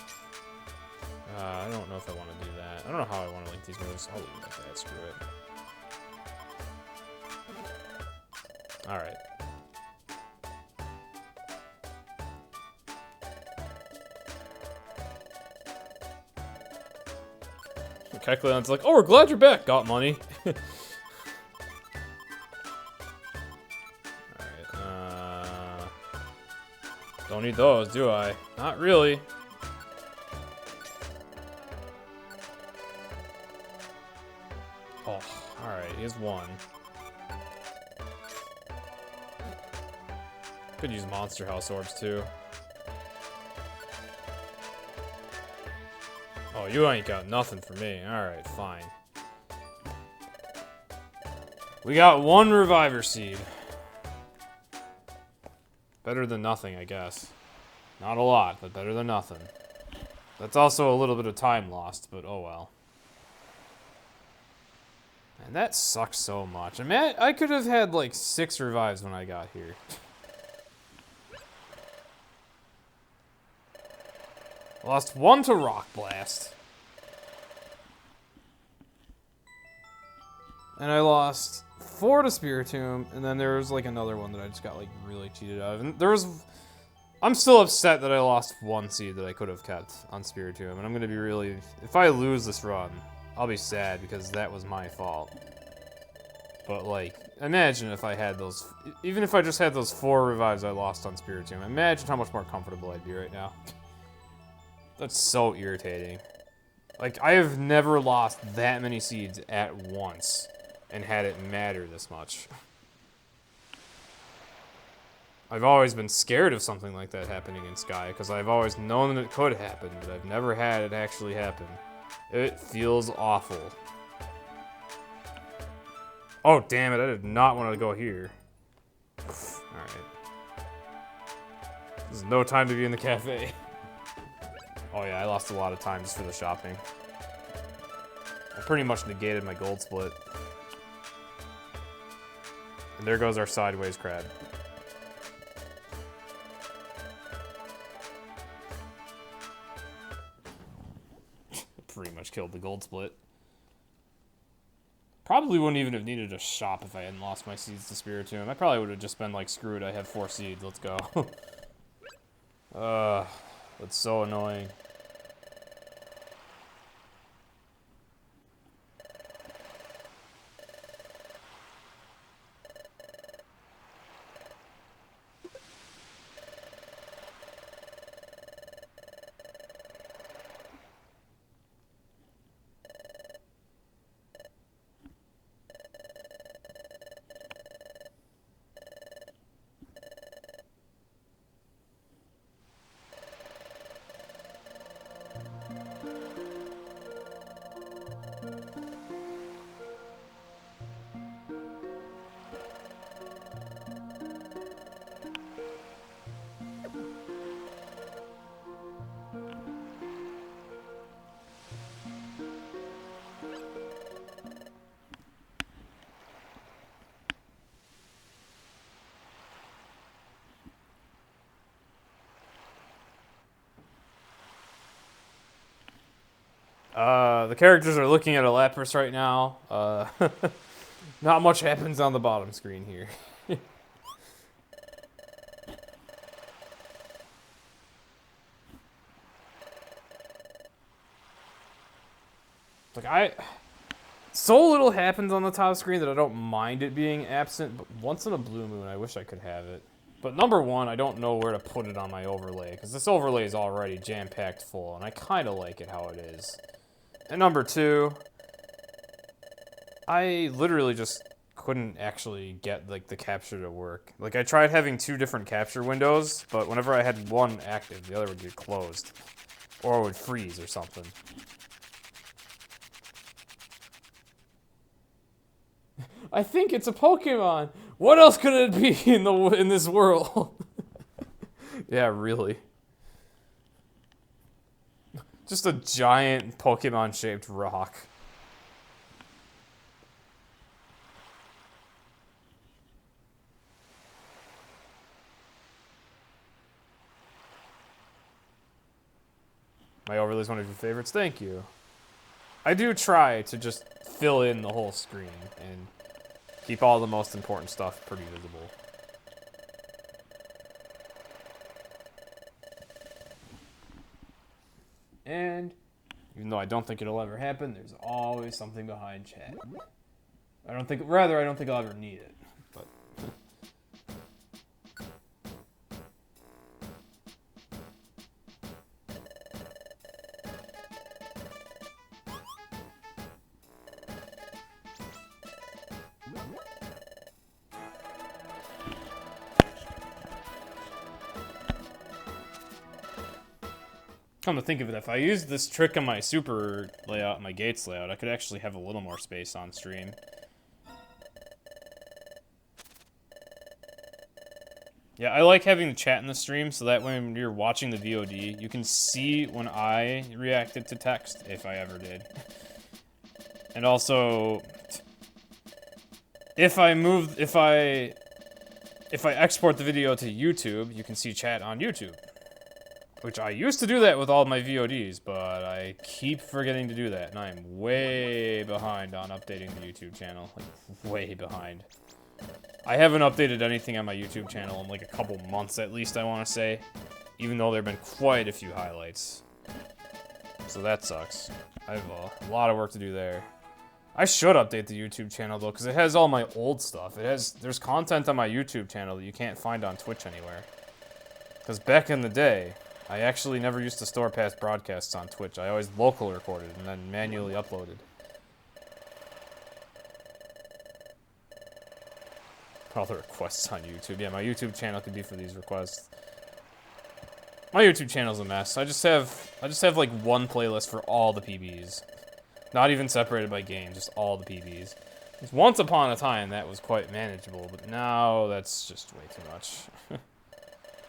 I don't know if I want to do that. I don't know how I want to link these moves. I'll leave it like that. Screw it. Alright. Kecleon's like, oh, we're glad you're back. Got money. Don't need those, do I? Not really. Oh, alright, here's one. Could use Monster House orbs too. Oh, you ain't got nothing for me. Alright, fine. We got 1 Reviver Seed. Better than nothing, I guess. Not a lot, but better than nothing. That's also a little bit of time lost, but oh well. And that sucks so much. I could have had like 6 revives when I got here. Lost 1 to Rock Blast. And I lost 4 to Spiritomb, and then there was like another one that I just got like really cheated out of. And there was... I'm still upset that I lost 1 seed that I could have kept on Spiritomb, and I'm gonna be really... If I lose this run, I'll be sad because that was my fault. But like, imagine if I had those... Even if I just had those 4 revives I lost on Spiritomb, imagine how much more comfortable I'd be right now. That's so irritating. Like, I have never lost that many seeds at once and had it matter this much. I've always been scared of something like that happening in Sky, because I've always known that it could happen, but I've never had it actually happen. It feels awful. Oh, damn it, I did not want to go here. Alright. There's no time to be in the cafe. Oh yeah, I lost a lot of time just for the shopping. I pretty much negated my gold split. And there goes our sideways crab. Pretty much killed the gold split. Probably wouldn't even have needed a shop if I hadn't lost my seeds to Spiritomb. I probably would have just been like, screw it, I have 4 seeds, let's go. That's so annoying. The characters are looking at a Lapras right now. Not much happens on the bottom screen here. So little happens on the top screen that I don't mind it being absent, but once in a blue moon, I wish I could have it. But number 1, I don't know where to put it on my overlay, because this overlay is already jam-packed full, and I kind of like it how it is. And number 2, I literally just couldn't actually get like the capture to work. Like, I tried having 2 different capture windows, but whenever I had one active, the other would get closed. Or it would freeze or something. I think it's a Pokemon. What else could it be in this world? Yeah, really. Just a giant Pokemon-shaped rock. My overlay is one of your favorites. Thank you. I do try to just fill in the whole screen and keep all the most important stuff pretty visible. And even though I don't think it'll ever happen, there's always something behind chat. I don't think I'll ever need it. But come to think of it, if I used this trick on my super layout, my gates layout, I could actually have a little more space on stream. Yeah, I like having the chat in the stream so that when you're watching the VOD, you can see when I reacted to text, if I ever did. And also, if I export the video to YouTube, you can see chat on YouTube. Which I used to do that with all my VODs, but I keep forgetting to do that, and I am way behind on updating the YouTube channel. Like, way behind. I haven't updated anything on my YouTube channel in like a couple months at least, I want to say. Even though there have been quite a few highlights. So that sucks. I have a lot of work to do there. I should update the YouTube channel though, because it has all my old stuff. There's content on my YouTube channel that you can't find on Twitch anywhere. Because back in the day, I actually never used to store past broadcasts on Twitch. I always local recorded and then manually uploaded. All the requests on YouTube. Yeah, my YouTube channel could be for these requests. My YouTube channel's a mess. I just have like one playlist for all the PBs. Not even separated by game, just all the PBs. Once upon a time that was quite manageable, but now that's just way too much.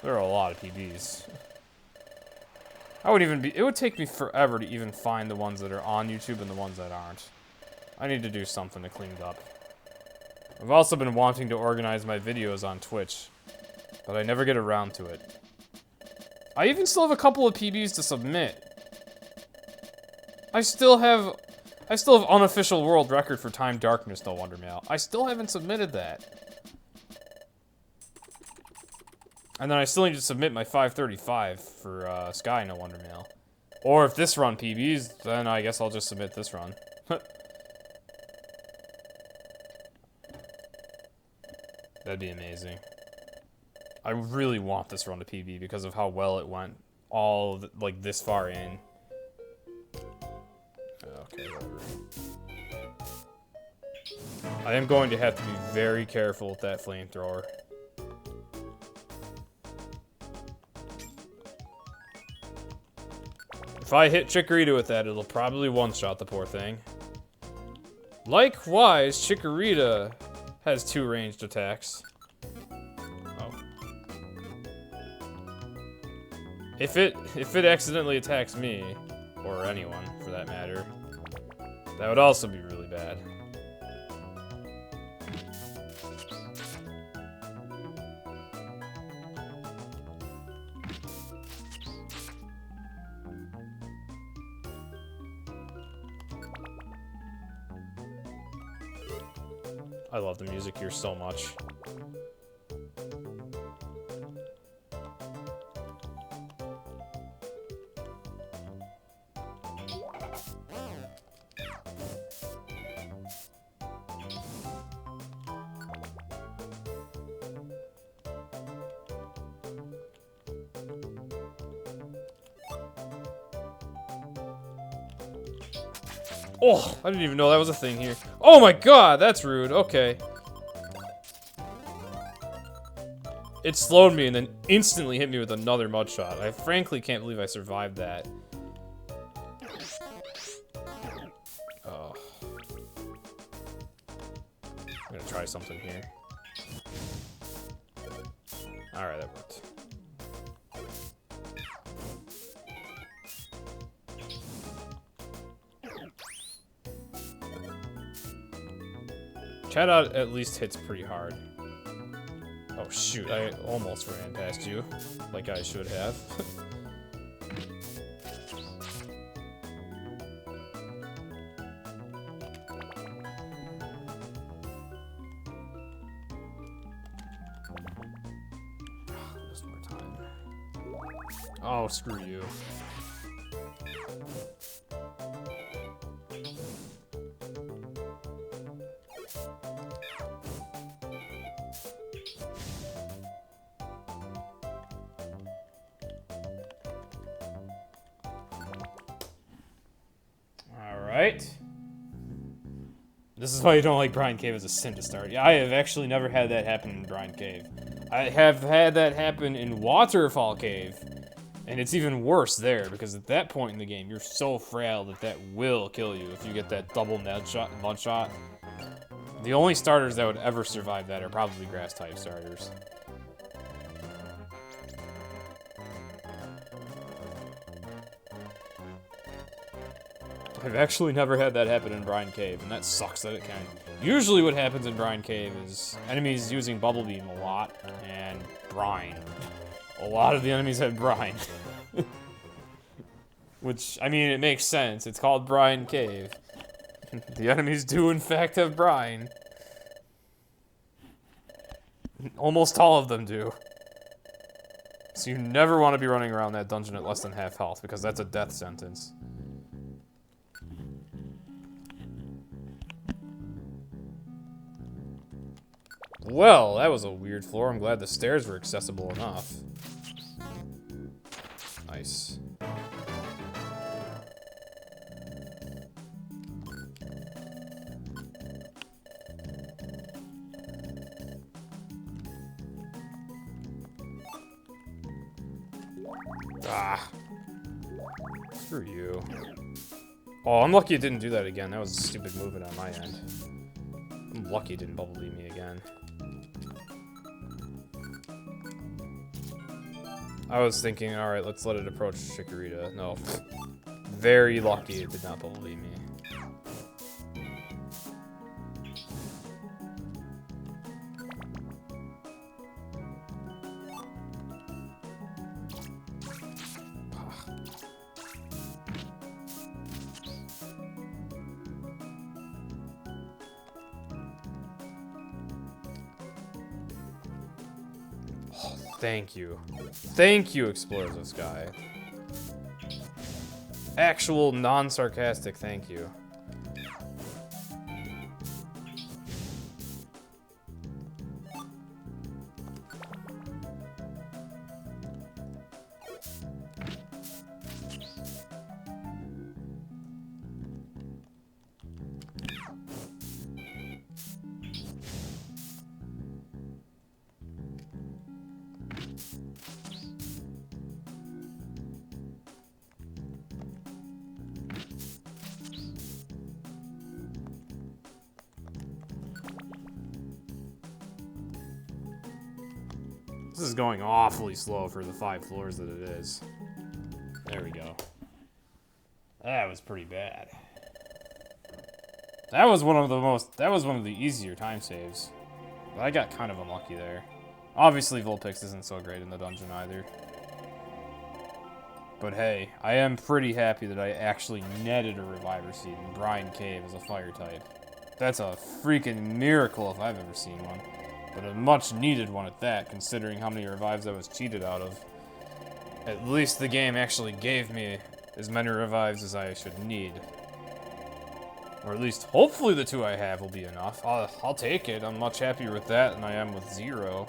There are a lot of PBs. It would take me forever to even find the ones that are on YouTube and the ones that aren't. I need to do something to clean it up. I've also been wanting to organize my videos on Twitch, but I never get around to it. I even still have a couple of PBs to submit. I still have unofficial world record for Time Darkness, No Wonder Mail. I still haven't submitted that. And then I still need to submit my 535 for Sky, No Wonder Mail. Or if this run PBs, then I guess I'll just submit this run. That'd be amazing. I really want this run to PB because of how well it went all, like, this far in. Okay, whatever. I am going to have to be very careful with that flamethrower. If I hit Chikorita with that, it'll probably one-shot the poor thing. Likewise, Chikorita has 2 ranged attacks. Oh. If it accidentally attacks me, or anyone for that matter, that would also be really bad. I love the music here so much. Oh, I didn't even know that was a thing here. Oh my god, that's rude. Okay. It slowed me and then instantly hit me with another mud shot. I frankly can't believe I survived that. Oh. I'm gonna try something here. Alright, that worked. Chat out at least hits pretty hard. Oh shoot, I almost ran past you, like I should have. Just more time. Oh, screw you. Alright. This is why you don't like Brine Cave as a sin to start. Yeah, I have actually never had that happen in Brine Cave. I have had that happen in Waterfall Cave. And it's even worse there, because at that point in the game, you're so frail that that will kill you if you get that double mud shot. The only starters that would ever survive that are probably grass-type starters. I've actually never had that happen in Brine Cave, and that sucks that it can. Usually what happens in Brine Cave is enemies using Bubble Beam a lot, and Brine. A lot of the enemies have Brine. Which, I mean, it makes sense. It's called Brine Cave. The enemies do, in fact, have Brine. Almost all of them do. So you never want to be running around that dungeon at less than half health, because that's a death sentence. Well, that was a weird floor. I'm glad the stairs were accessible enough. Nice. Ah. Screw you. Oh, I'm lucky it didn't do that again. That was a stupid movement on my end. I'm lucky it didn't Bubble Beam me again. I was thinking, alright, let's let it approach Chikorita. No. Very lucky it did not Bubble Beam me. Thank you. Thank you, Explosive Sky. Actual non-sarcastic thank you. This is going awfully slow for the 5 floors that it is. There we go. That was pretty bad. That was one of the easier time saves. But I got kind of unlucky there. Obviously Vulpix isn't so great in the dungeon either. But hey, I am pretty happy that I actually netted a Reviver Seed in Brine Cave as a fire type. That's a freaking miracle if I've ever seen one. But a much needed one at that, considering how many revives I was cheated out of. At least the game actually gave me as many revives as I should need. Or at least, hopefully the 2 I have will be enough. I'll take it. I'm much happier with that than I am with 0.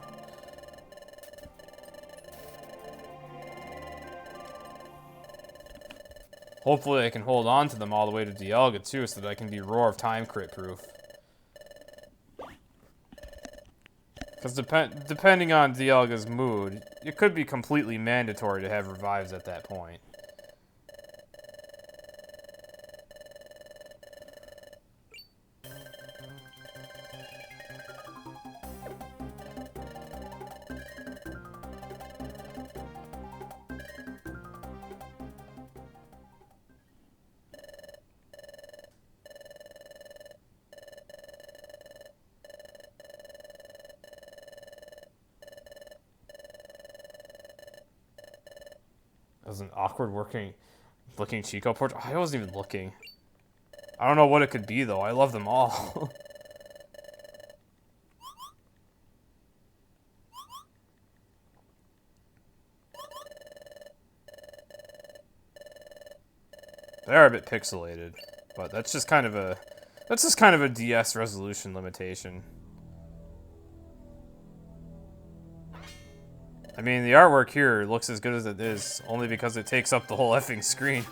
Hopefully I can hold on to them all the way to Dialga too, so that I can be Roar of Time crit proof. Because depending on Dialga's mood, it could be completely mandatory to have revives at that point. That was an awkward looking Chico portrait. I wasn't even looking. I don't know what it could be though. I love them all. They are a bit pixelated, but that's just kind of a DS resolution limitation. I mean, the artwork here looks as good as it is, only because it takes up the whole effing screen.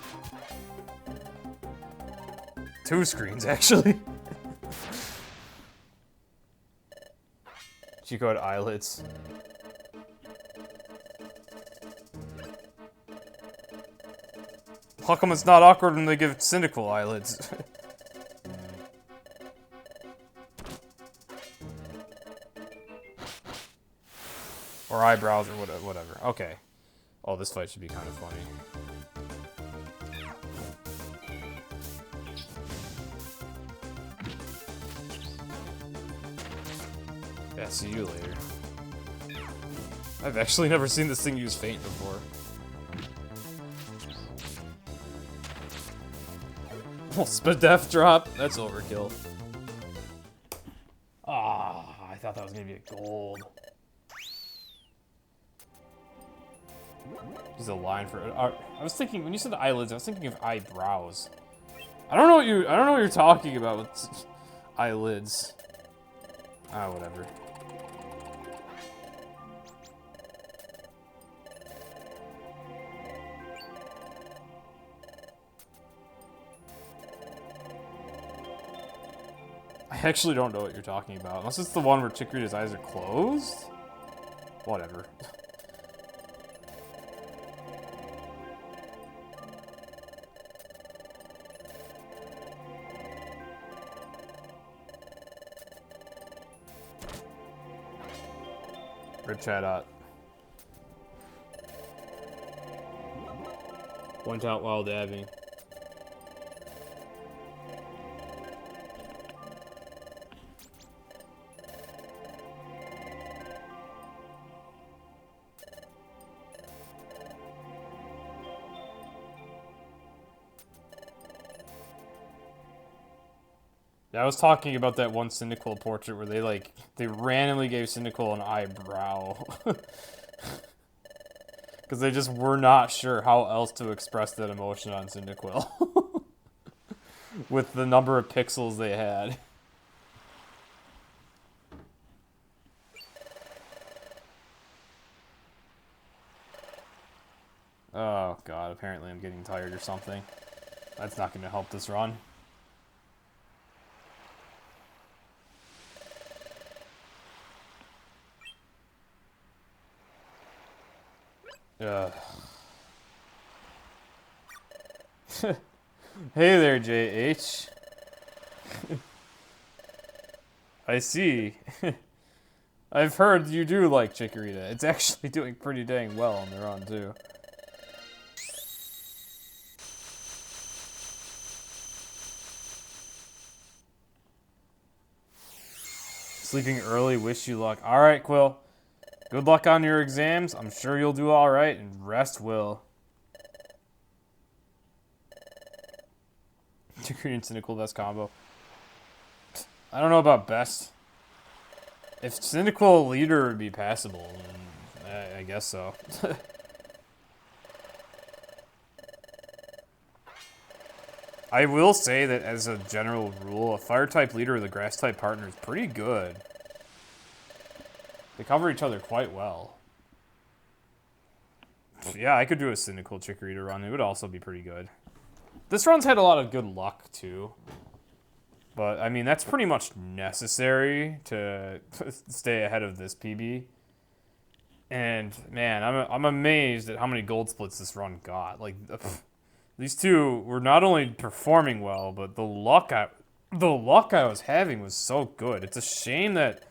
2 screens, actually. Chico had eyelids. How come it's not awkward when they give Cyndaquil eyelids? Or eyebrows, or whatever. Okay. Oh, this fight should be kind of funny. Yeah, see you later. I've actually never seen this thing use Faint before. Oh, Spadef drop? That's overkill. Ah, I thought that was gonna be a gold. There's a line for it. I was thinking, when you said eyelids, I was thinking of eyebrows. I don't know what you're talking about with eyelids. Ah, whatever. I actually don't know what you're talking about. Unless it's the one where Chikorita's eyes are closed? Whatever. Rip chat out. Went out while dabbing. Yeah, I was talking about that one Cyndaquil portrait where they randomly gave Cyndaquil an eyebrow. Because they just were not sure how else to express that emotion on Cyndaquil. With the number of pixels they had. Oh god, apparently I'm getting tired or something. That's not going to help this run. Hey there, JH. I see. I've heard you do like Chikorita. It's actually doing pretty dang well on the run, too. Sleeping early, wish you luck. Alright, Quill. Good luck on your exams. I'm sure you'll do alright, and rest will. Chikorita and Cyndaquil best combo. I don't know about best. If Cyndaquil leader would be passable, then I guess so. I will say that as a general rule, a fire-type leader with a grass-type partner is pretty good. They cover each other quite well. Yeah, I could do a Cyndaquil Chikorita run. It would also be pretty good. This run's had a lot of good luck, too. But, I mean, that's pretty much necessary to stay ahead of this PB. And, man, I'm amazed at how many gold splits this run got. Like, these two were not only performing well, but the luck I was having was so good. It's a shame that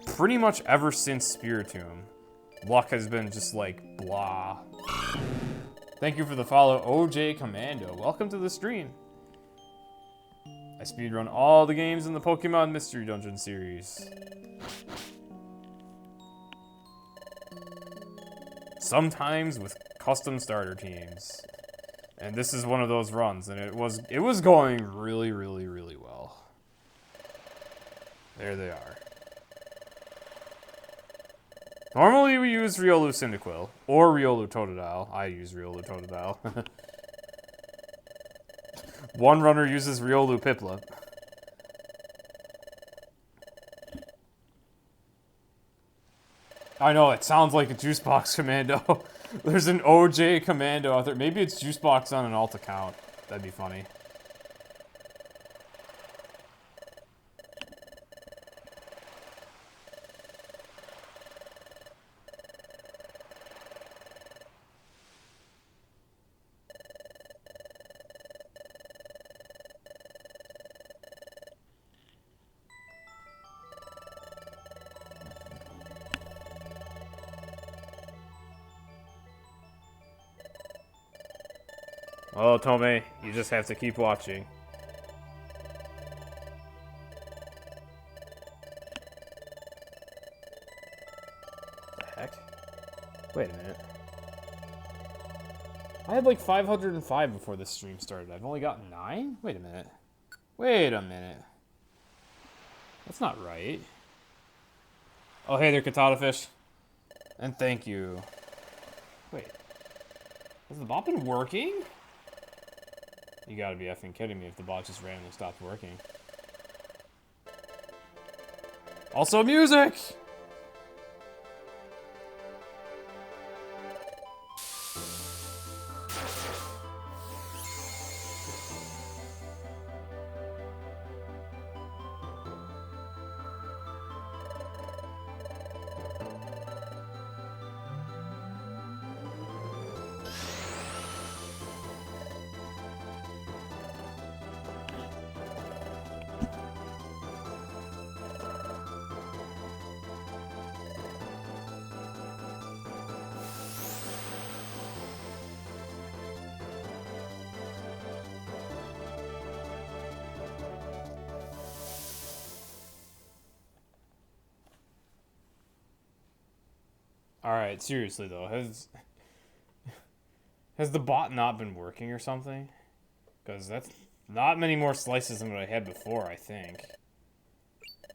pretty much ever since Spiritomb, luck has been just like, blah. Thank you for the follow, OJ Commando. Welcome to the stream. I speedrun all the games in the Pokemon Mystery Dungeon series. Sometimes with custom starter teams. And this is one of those runs, and it was going really, really, really well. There they are. Normally we use Riolu Cyndaquil, or Riolu Totodile. I use Riolu Totodile. One runner uses Riolu Piplup. I know, it sounds like a Juicebox Commando. There's an OJ Commando out there. Maybe it's Juicebox on an alt account. That'd be funny. Oh, Tomei, you just have to keep watching. Wait a minute. I had like 505 before this stream started. I've only got 9? Wait a minute. Wait a minute. That's not right. Oh, hey there, Katana Fish. And thank you. Wait. Has the bot been working? You gotta be effing kidding me if the bot just randomly stopped working. Also music! Alright, seriously though, has the bot not been working or something? Because that's not many more slices than what I had before, I think.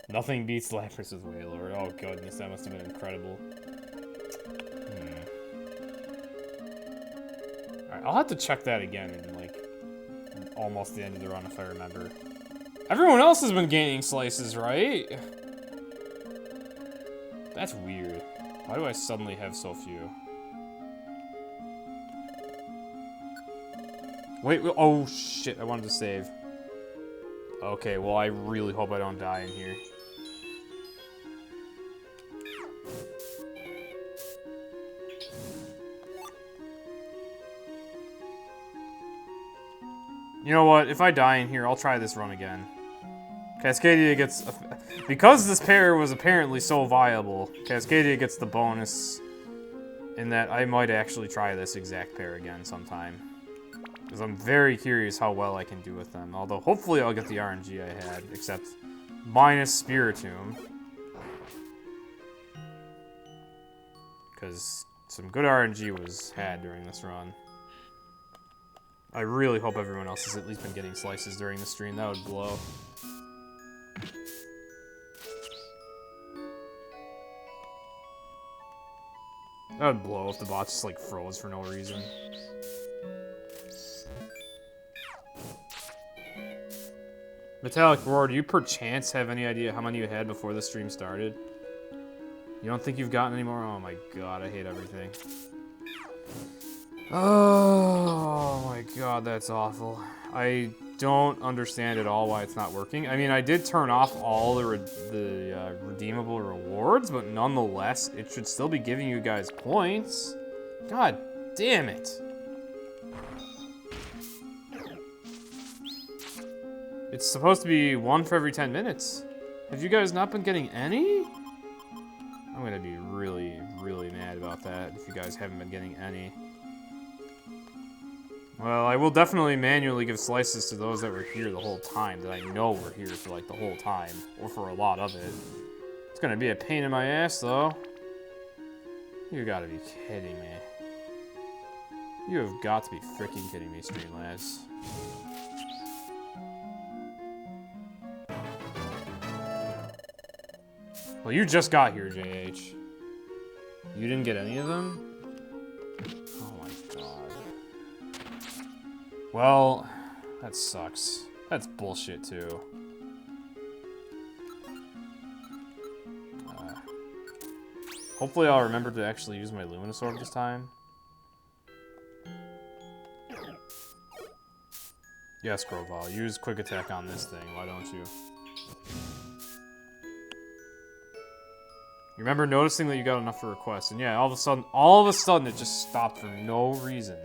Nothing beats Lapras with Wailord. Oh goodness, that must have been incredible. Alright, I'll have to check that again in like almost the end of the run if I remember. Everyone else has been gaining slices, right? That's weird. Why do I suddenly have so few? Wait, oh shit, I wanted to save. Okay, well I really hope I don't die in here. You know what, if I die in here, I'll try this run again. Cascadia gets... Because this pair was apparently so viable, Cascadia gets the bonus in that I might actually try this exact pair again sometime. Because I'm very curious how well I can do with them. Although, hopefully I'll get the RNG I had, except minus Spiritomb. Because some good RNG was had during this run. I really hope everyone else has at least been getting slices during the stream. That would blow. That would blow if the bot just like froze for no reason. Metallic Roar, do you perchance have any idea how many you had before the stream started? You don't think you've gotten any more? Oh my god, I hate everything. Oh my god, that's awful. I don't understand at all why it's not working. I mean, I did turn off all the redeemable rewards, but nonetheless, it should still be giving you guys points. God damn it. It's supposed to be 1 for every 10 minutes. Have you guys not been getting any? I'm gonna be really, really mad about that if you guys haven't been getting any. Well, I will definitely manually give slices to those that were here the whole time, that I know were here for like the whole time, or for a lot of it. It's gonna be a pain in my ass though. You gotta be kidding me. You have got to be freaking kidding me, Streamlabs. Well, you just got here, JH. You didn't get any of them? Oh my god. Well, that sucks. That's bullshit, too. Hopefully I'll remember to actually use my Luminosword this time. Yes, Grovall, use Quick Attack on this thing, why don't you? You remember noticing that you got enough for requests, and yeah, all of a sudden it just stopped for no reason.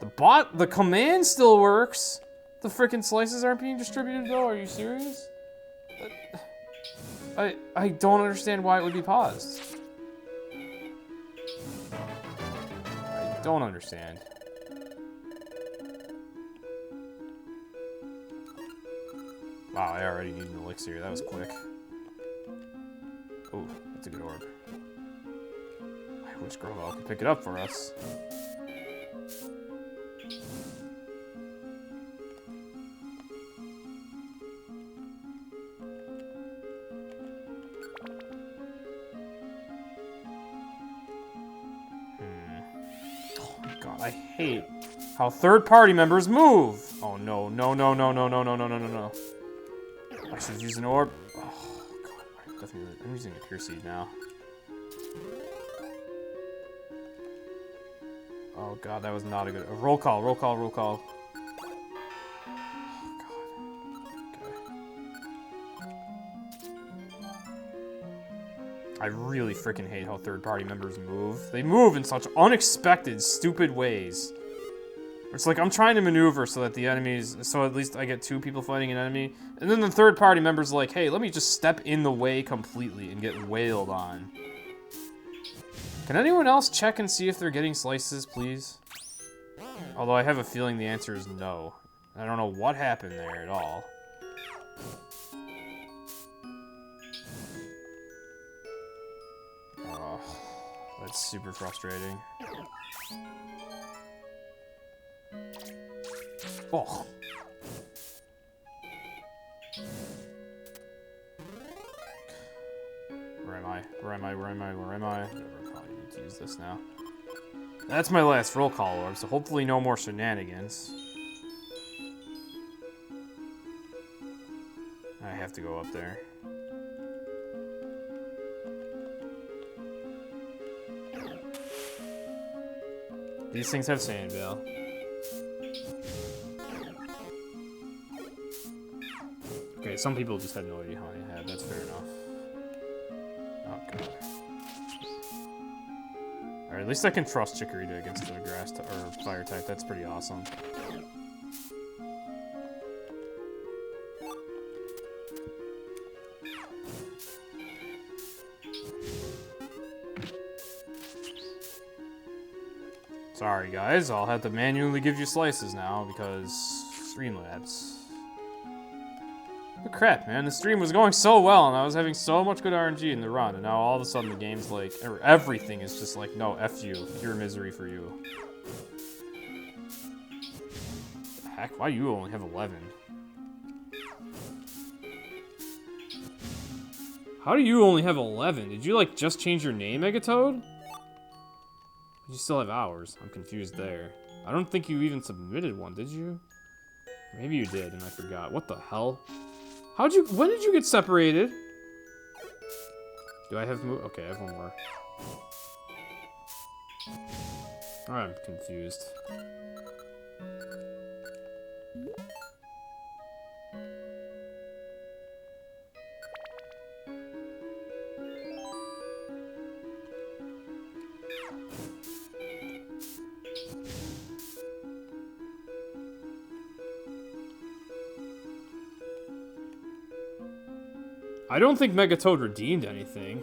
The command still works! The frickin' slices aren't being distributed though, are you serious? I don't understand why it would be paused. I don't understand. Wow, I already need an elixir, that was quick. Oh, that's a good orb. I wish Growell could pick it up for us. Oh my god, I hate how third-party members move. Oh no, no, no, no, no, no, no, no, no, no, no. I should use an orb. Oh god, I'm using a pure seed now. Oh god, that was not a good... roll call, roll call, roll call. Oh god. Okay. I really freaking hate how third-party members move. They move in such unexpected, stupid ways. It's like I'm trying to maneuver so that the enemies... so at least I get 2 people fighting an enemy. And then the third-party member's like, hey, let me just step in the way completely and get wailed on. Can anyone else check and see if they're getting slices, please? Although I have a feeling the answer is no. I don't know what happened there at all. Oh, that's super frustrating. Oh. Where am I? Where am I? Where am I? Where am I? I probably need to use this now. That's my last roll call orb, so hopefully no more shenanigans. I have to go up there. These things have sand veil. Okay, some people just had no idea how I had. That's fair enough. Oh god. Alright, at least I can trust Chikorita against the grass or fire type. That's pretty awesome. Sorry guys, I'll have to manually give you slices now because Streamlabs. But crap, man, the stream was going so well and I was having so much good RNG in the run, and now all of a sudden the game's like, or everything is just like, no, F you, pure misery for you. Heck, why do you only have 11? How do you only have 11? Did you like just change your name, Megatoad? You still have hours. I'm confused there. I don't think you even submitted one, did you? Maybe you did and I forgot. What the hell? When did you get separated? Do I have okay, I have one more. I'm confused. I don't think Megatoad redeemed anything.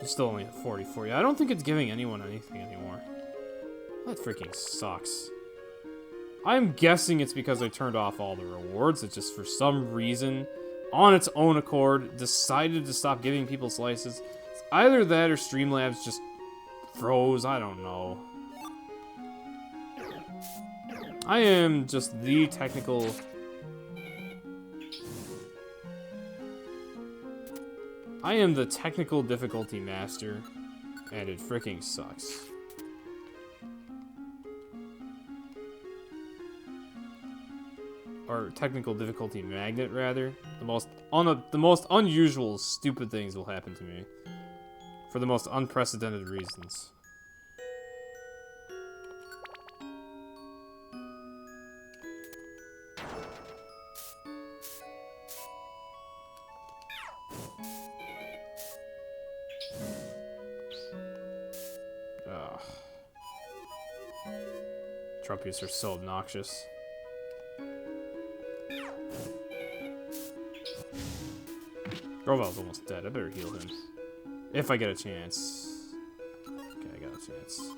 You still only have 44. Yeah, I don't think it's giving anyone anything anymore. That freaking sucks. I'm guessing it's because I turned off all the rewards. It just, for some reason, on its own accord, decided to stop giving people slices. It's either that or Streamlabs just froze. I don't know. I am just the technical... I am the technical difficulty master, and it freaking sucks. Or technical difficulty magnet, rather. The most unusual, stupid things will happen to me. For the most unprecedented reasons. Ugh. Trumpies are so obnoxious. Groval's almost dead. I better heal him. If I get a chance. Okay, I got a chance.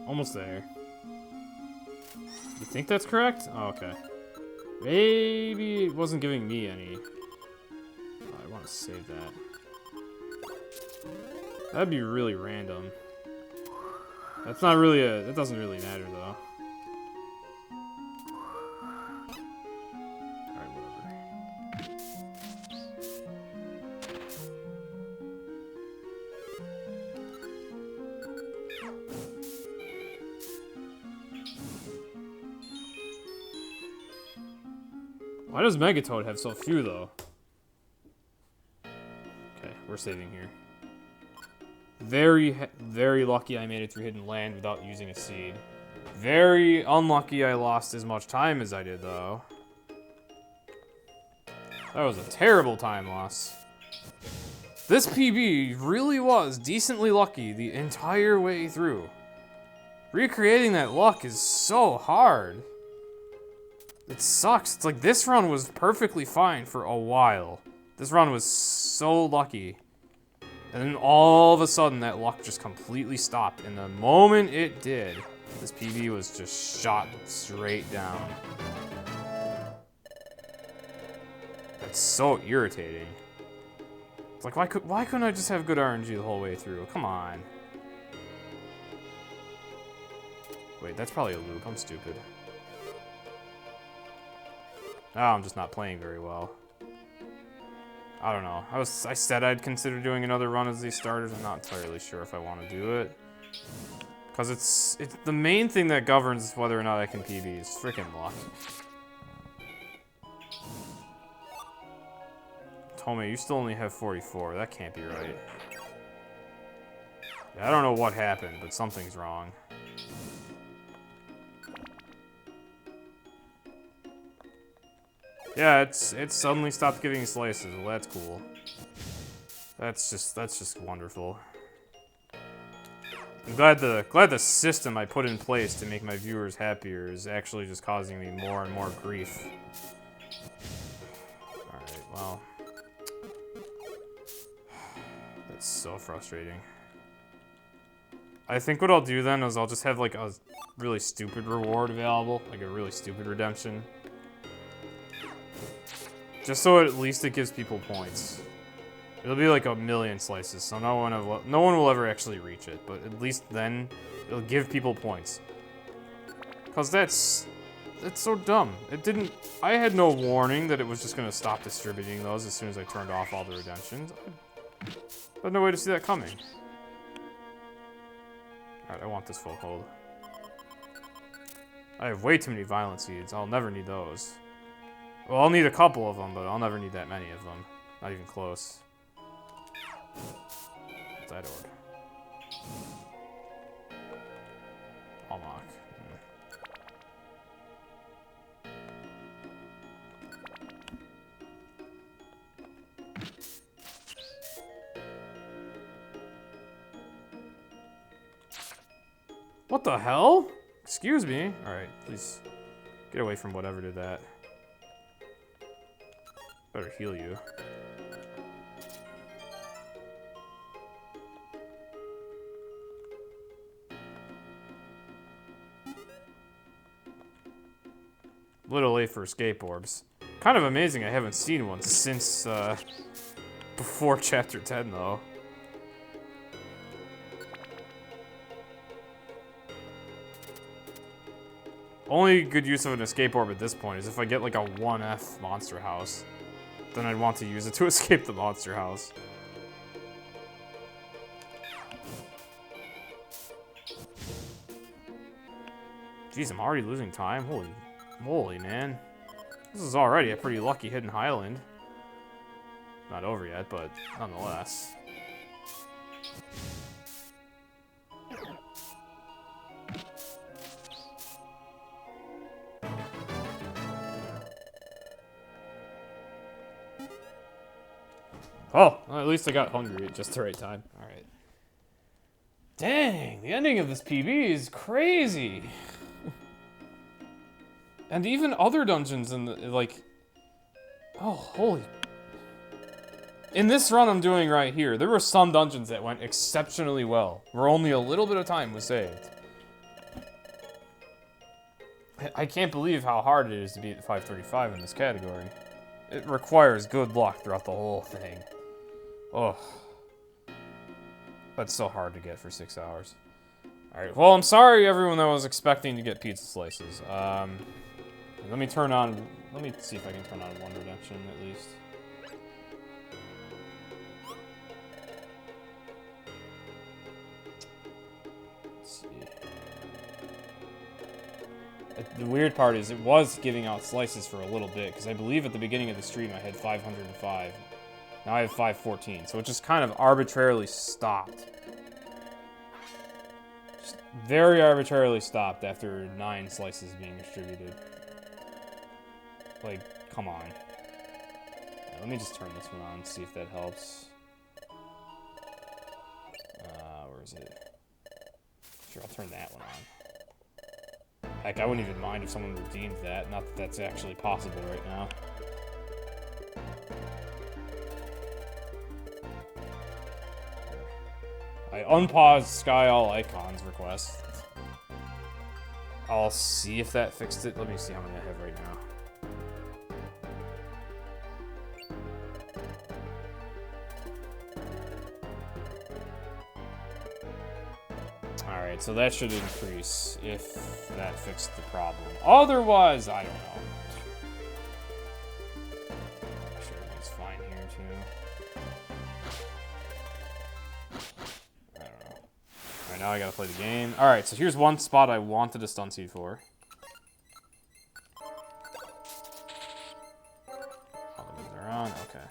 Almost there. You think that's correct? Oh, okay. Maybe it wasn't giving me any. Oh, I want to save that. That'd be really random. That's not really a... That doesn't really matter, though. Alright, whatever. Why does Megatoad have so few, though? Okay, we're saving here. Very lucky I made it through Hidden Land without using a seed. Very unlucky I lost as much time as I did, though. That was a terrible time loss. This PB really was decently lucky the entire way through. Recreating that luck is so hard. It sucks. It's like this run was perfectly fine for a while. This run was so lucky. And then all of a sudden that luck just completely stopped. And the moment it did, this PB was just shot straight down. That's so irritating. It's like, why couldn't I just have good RNG the whole way through? Come on. Wait, that's probably a loop. I'm stupid. Oh, I'm just not playing very well. I don't know. I said I'd consider doing another run as these starters. I'm not entirely sure if I want to do it. Because it's the main thing that governs whether or not I can PB is freaking luck. Tome, you still only have 44. That can't be right. Yeah, I don't know what happened, but something's wrong. Yeah, it's suddenly stopped giving slices. Well, that's cool. That's just wonderful. I'm glad the system I put in place to make my viewers happier is actually just causing me more and more grief. Alright, well. That's so frustrating. I think what I'll do then is I'll just have like a really stupid reward available, like a really stupid redemption. Just so at least it gives people points. It'll be like 1,000,000 slices, so no one will ever actually reach it. But at least then, it'll give people points. Cause that's so dumb. It didn't. I had no warning that it was just gonna stop distributing those as soon as I turned off all the redemptions. I had no way to see that coming. All right, I want this full hold. I have way too many violent seeds. I'll never need those. Well, I'll need a couple of them, but I'll never need that many of them. Not even close. What's that orb? Hallmark. What the hell? Excuse me. Alright, please get away from whatever did that. Better heal you. Little late for escape orbs. Kind of amazing I haven't seen one since before chapter 10 though. Only good use of an escape orb at this point is if I get like a 1F monster house. Then I'd want to use it to escape the monster house. Jeez, I'm already losing time. Holy moly, man. This is already a pretty lucky Hidden Highland. Not over yet, but nonetheless. Oh, well, at least I got hungry at just the right time. Alright. Dang, the ending of this PB is crazy. And even other dungeons in the, like... Oh, holy... In this run I'm doing right here, there were some dungeons that went exceptionally well, where only a little bit of time was saved. I can't believe how hard it is to beat 535 in this category. It requires good luck throughout the whole thing. Oh. That's so hard to get for 6 hours. Alright, well, I'm sorry everyone that was expecting to get pizza slices. Let me see if I can turn on one redemption at least. Let's see. The weird part is it was giving out slices for a little bit, because I believe at the beginning of the stream I had 505. Now I have 514, so it just kind of arbitrarily stopped. Just very arbitrarily stopped after 9 slices being distributed. Like, come on. Let me just turn this one on, see if that helps. Where is it? Sure, I'll turn that one on. Heck, I wouldn't even mind if someone redeemed that. Not that that's actually possible right now. I unpaused Sky All Icons request. I'll see if that fixed it. Let me see how many I have right now. Alright, so that should increase if that fixed the problem. Otherwise, I don't know. I'm sure everything's fine here, too. I don't know. Alright, now I gotta play the game. Alright, so here's one spot I wanted a stun seed for. All the moves are on, okay.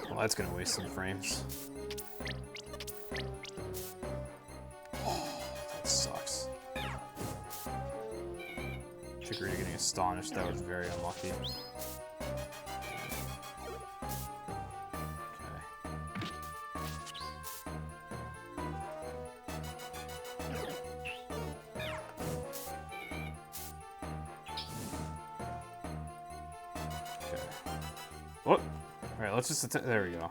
Well, that's gonna waste some frames. Oh, that sucks. Chikorita getting astonished. That was very unlucky. Okay. Whoop. Alright, let's just there we go.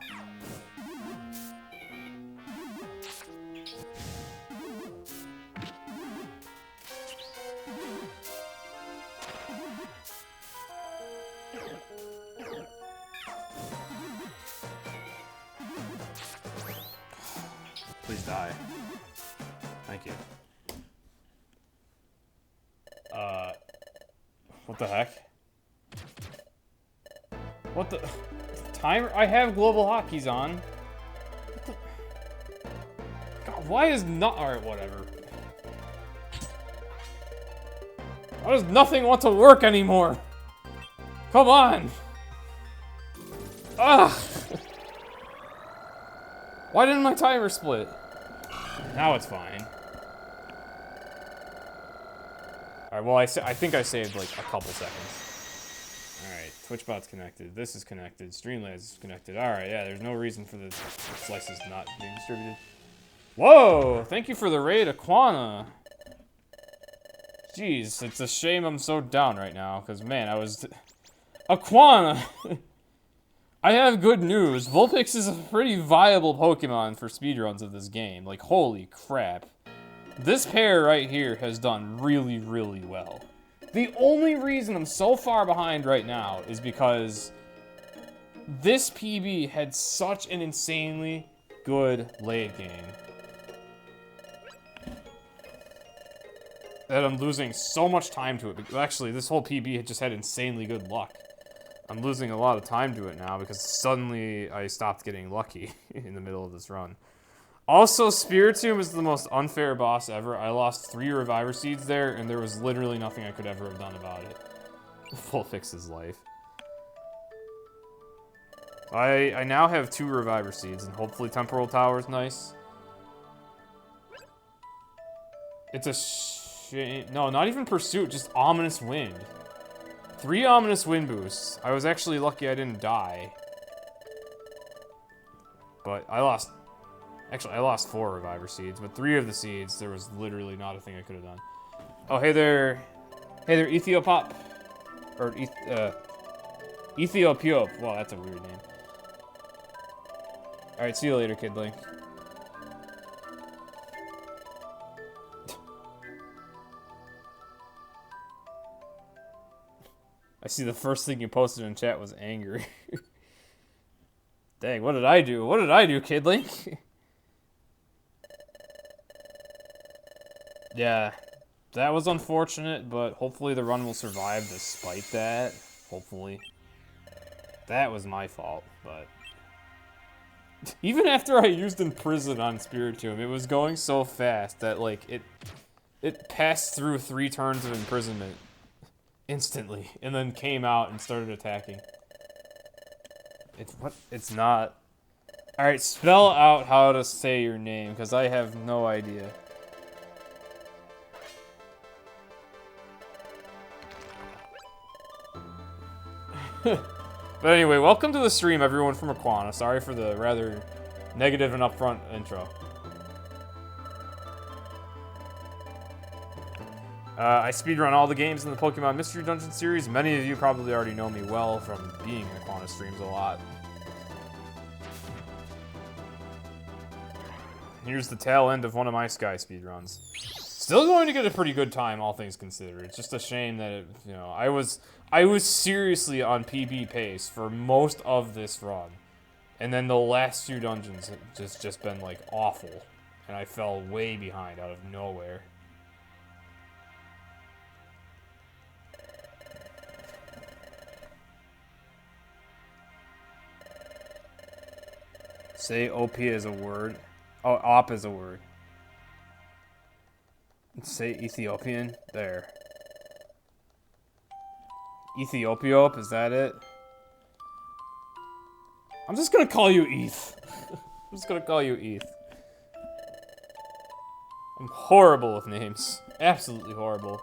Please die. Thank you. What the heck? What the... Timer? I have global hotkeys on. What the... God, why is not... Alright, whatever. Why does nothing want to work anymore? Come on! Ugh! Why didn't my timer split? Now it's fine. Alright, well, I think I saved like a couple seconds. Alright, TwitchBot's connected. This is connected. Streamlabs is connected. Alright, yeah, there's no reason for the slices not being distributed. Whoa! Thank you for the raid, Aquana. Jeez, it's a shame I'm so down right now, because, man, I was... Aquana! I have good news. Vulpix is a pretty viable Pokemon for speedruns of this game. Like, holy crap. This pair right here has done really, really well. The only reason I'm so far behind right now is because this PB had such an insanely good late game that I'm losing so much time to it. Actually, this whole PB had just had insanely good luck. I'm losing a lot of time to it now because suddenly I stopped getting lucky in the middle of this run. Also, Spiritomb is the most unfair boss ever. I lost 3 Reviver Seeds there, and there was literally nothing I could ever have done about it. Vulpix his life. I now have 2 Reviver Seeds, and hopefully Temporal Tower is nice. It's a shame. No, not even Pursuit, just Ominous Wind. 3 Ominous Wind boosts. I was actually lucky I didn't die. But I lost... Actually, I lost 4 Reviver Seeds, but 3 of the seeds, there was literally not a thing I could have done. Oh, hey there... Hey there, Ethiopop. Or, Ethiopiop. Wow, that's a weird name. Alright, see you later, Kid Link. I see the first thing you posted in chat was angry. Dang, what did I do? What did I do, Kid Link? Yeah, that was unfortunate, but hopefully the run will survive despite that. Hopefully. That was my fault, but... Even after I used Imprison on Spiritomb, it was going so fast that, like, it passed through 3 turns of imprisonment instantly, and then came out and started attacking. It's not... Alright, spell out how to say your name, because I have no idea. But anyway, welcome to the stream, everyone from Aquana. Sorry for the rather negative and upfront intro. I speedrun all the games in the Pokemon Mystery Dungeon series. Many of you probably already know me well from being in Aquana streams a lot. Here's the tail end of one of my Sky speedruns. Still going to get a pretty good time, all things considered. It's just a shame that it, you know, I was seriously on PB pace for most of this run. And then the last 2 dungeons have just been, like, awful. And I fell way behind out of nowhere. Say OP as a word. Oh, op is a word. Say Ethiopian. There. Ethiopiop, is that it? I'm just gonna call you Eth. I'm just gonna call you Eth. I'm horrible with names. Absolutely horrible.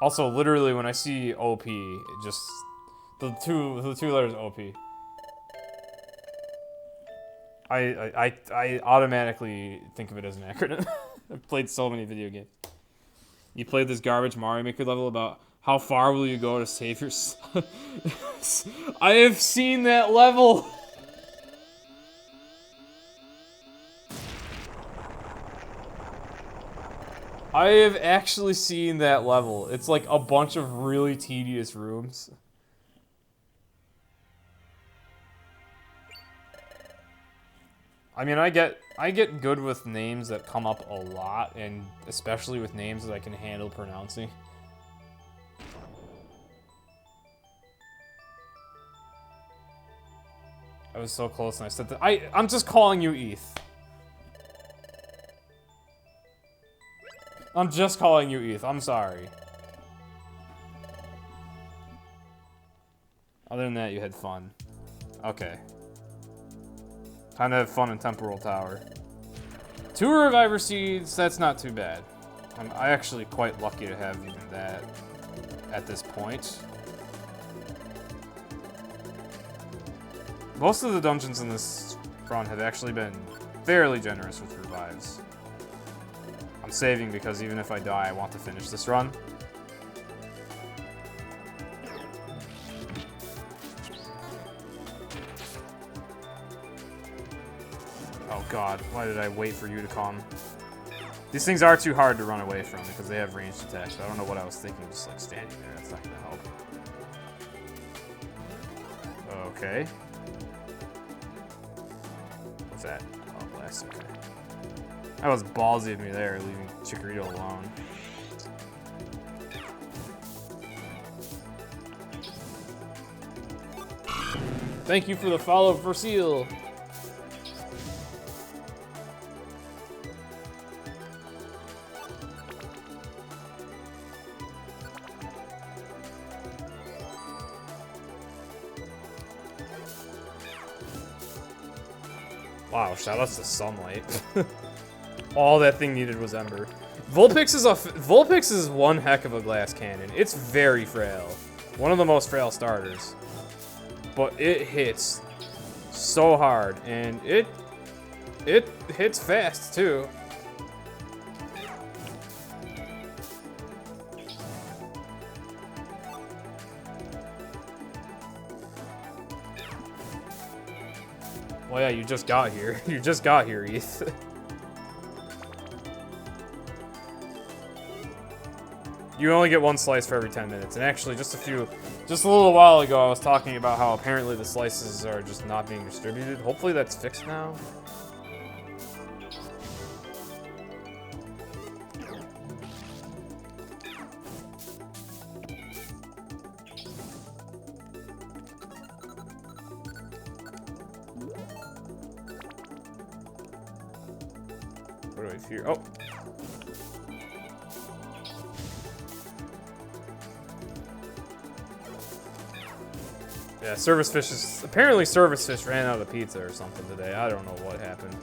Also, literally, when I see OP, it just... The two letters OP. I automatically think of it as an acronym. I've played so many video games. You played this garbage Mario Maker level about how far will you go to save your son? I have seen that level! I have actually seen that level. It's like a bunch of really tedious rooms. I mean, I get good with names that come up a lot, and especially with names that I can handle pronouncing. I was so close and I said that. I'm just calling you Eth. I'm just calling you Eth. I'm sorry. Other than that, you had fun. Okay. Time to have fun in Temporal Tower. 2 Reviver Seeds, that's not too bad. I'm actually quite lucky to have even that at this point. Most of the dungeons in this run have actually been fairly generous with revives. I'm saving because even if I die, I want to finish this run. Oh god, why did I wait for you to come? These things are too hard to run away from because they have ranged attacks. I don't know what I was thinking, just like standing there. That's not gonna help. Okay. What's that? Oh, blast, okay. That was ballsy of me there, leaving Chikorita alone. Thank you for the follow, Verseal. Wow, shoutouts to sunlight. All that thing needed was Ember. Vulpix is one heck of a glass cannon. It's very frail. One of the most frail starters. But it hits so hard, and it hits fast too. Well, yeah, you just got here. You just got here, Eth. You only get one slice for every 10 minutes. And actually, just a little while ago, I was talking about how apparently the slices are just not being distributed. Hopefully that's fixed now. What do I fear? Oh. Yeah, apparently Service Fish ran out of pizza or something today. I don't know what happened.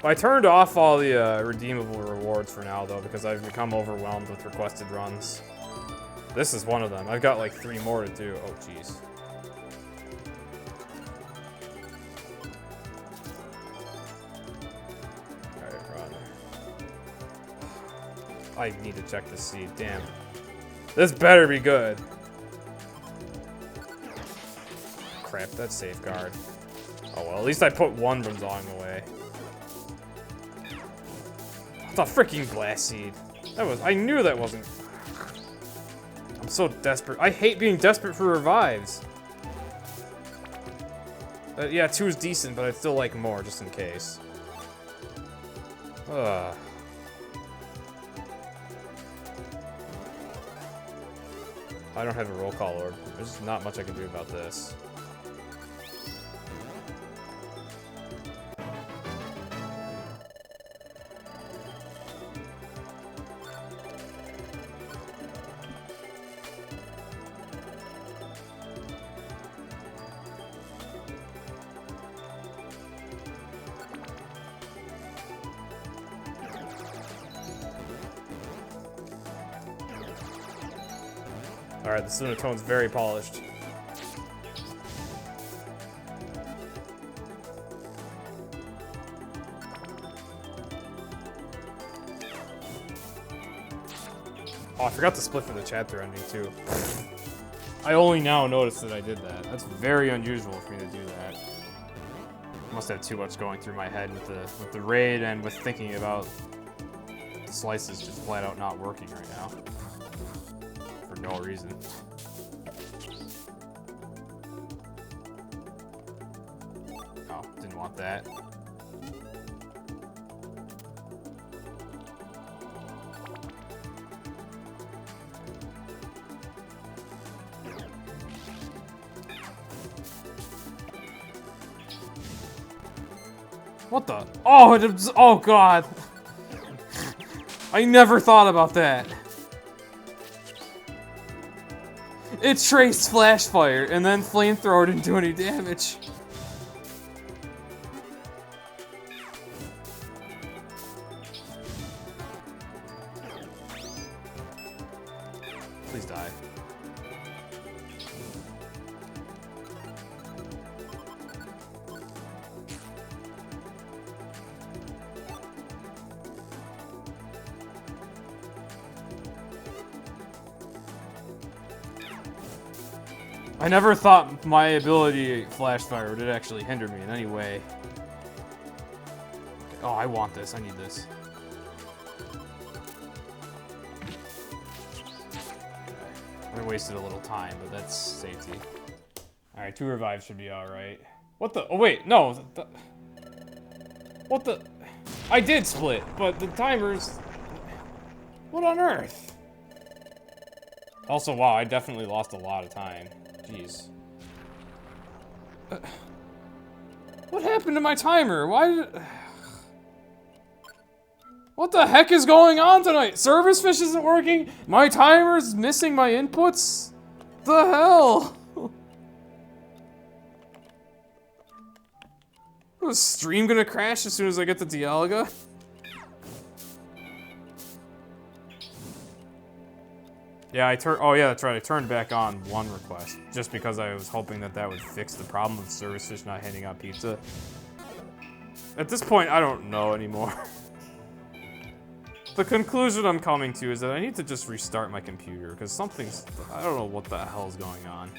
I turned off all the redeemable rewards for now, though, because I've become overwhelmed with requested runs. This is one of them. I've got like 3 more to do. Oh, jeez. Alright, run. I need to check the seed. Damn. This better be good. Crap, that's safeguard. Oh well, at least I put one Bronzong away. The freaking glass seed. I knew that wasn't. I'm so desperate. I hate being desperate for revives. Yeah, 2 is decent, but I'd still like more just in case. Ugh. I don't have a roll call orb. There's not much I can do about this. Alright, the Lunatone's very polished. Oh, I forgot to split for the chapter ending, too. I only now noticed that I did that. That's very unusual for me to do that. I must have too much going through my head with the raid and with thinking about the slices just flat out not working right now. For no reason. Oh, didn't want that. What the? Oh god! I never thought about that. It traced flash fire, and then flamethrower didn't do any damage. Please die. I never thought my ability flash fire would actually hinder me in any way. Okay. Oh, I want this. I need this. Okay. I wasted a little time, but that's safety. Alright, 2 revives should be alright. What the? Oh, wait. No. What the? I did split, but the timer's... What on earth? Also, wow, I definitely lost a lot of time. Jeez. What happened to my timer? Why did... What the heck is going on tonight? Service Fish isn't working? My timer's missing my inputs? The hell? Was stream gonna crash as soon as I get to Dialga? Yeah, oh yeah, that's right. I turned back on one request just because I was hoping that that would fix the problem of service fish not handing out pizza. At this point, I don't know anymore. The conclusion I'm coming to is that I need to just restart my computer because I don't know what the hell's going on.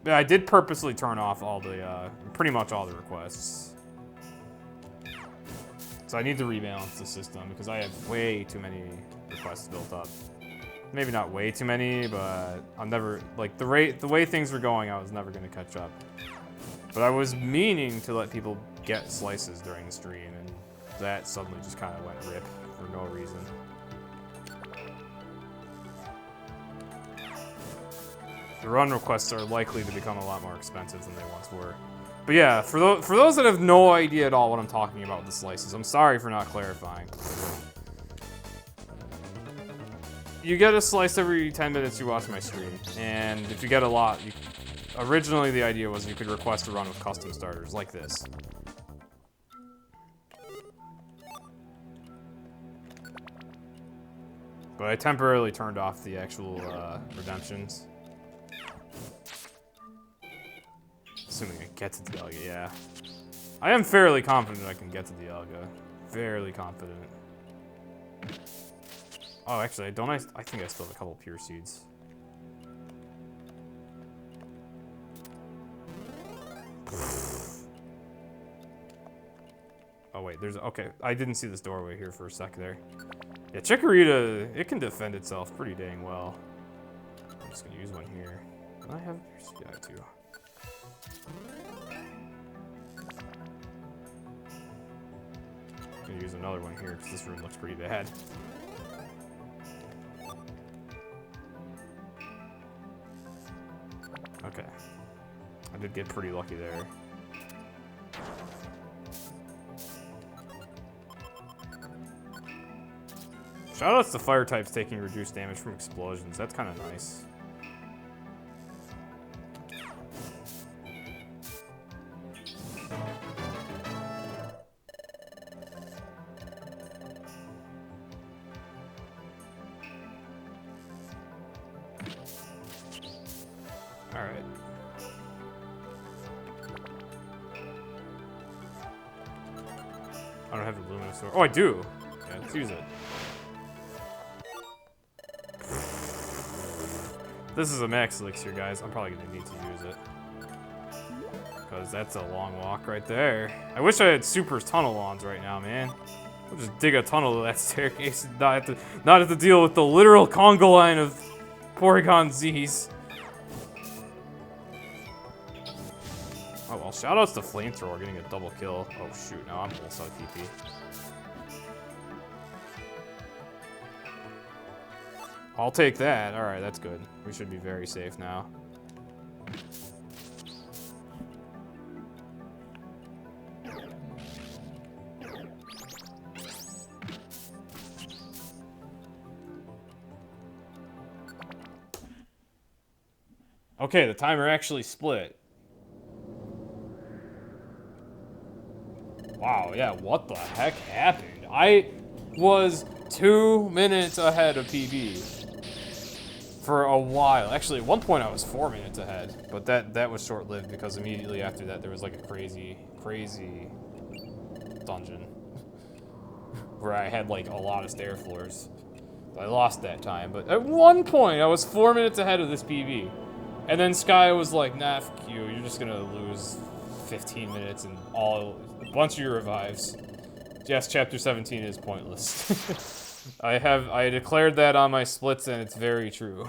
Yeah, I did purposely turn off all the, pretty much all the requests. So I need to rebalance the system because I have way too many requests built up. Maybe not way too many, but I'm never, like, the way things were going, I was never gonna catch up. But I was meaning to let people get slices during the stream, and that suddenly just kind of went rip for no reason. The run requests are likely to become a lot more expensive than they once were. But yeah, for those that have no idea at all what I'm talking about with the slices, I'm sorry for not clarifying. You get a slice every 10 minutes you watch my stream, and if you get a lot, originally the idea was you could request a run with custom starters, like this. But I temporarily turned off the actual redemptions. Assuming I get to Dialga, yeah. I am fairly confident I can get to Dialga. Fairly confident. Oh, actually, I think I still have a couple pure seeds. Oh wait, okay, I didn't see this doorway here for a sec there. Yeah, Chikorita, it can defend itself pretty dang well. I'm just gonna use one here. Do I have pure seed? Yeah, I have two. I'm gonna use another one here because this room looks pretty bad. Okay. I did get pretty lucky there. Shoutouts to fire types taking reduced damage from explosions. That's kind of nice. Alright. I don't have the luminous sword. Oh, I do! Yeah, let's use it. This is a max elixir, guys. I'm probably gonna need to use it. Because that's a long walk right there. I wish I had Super's tunnel wands right now, man. I'll just dig a tunnel to that staircase and not have to deal with the literal conga line of Porygon Z's. Oh well, shoutouts to Flamethrower getting a double kill. Oh shoot, now I'm almost out of TP. I'll take that. Alright, that's good. We should be very safe now. Okay, the timer actually split. Wow, yeah, what the heck happened? I was 2 minutes ahead of PB for a while. Actually, at one point I was 4 minutes ahead, but that was short-lived because immediately after that there was like a crazy dungeon where I had like a lot of stair floors. I lost that time, but at one point I was 4 minutes ahead of this PB. And then Sky was like, nah, fuck you, you're just gonna lose 15 minutes and a bunch of your revives. Yes, chapter 17 is pointless. I declared that on my splits and it's very true.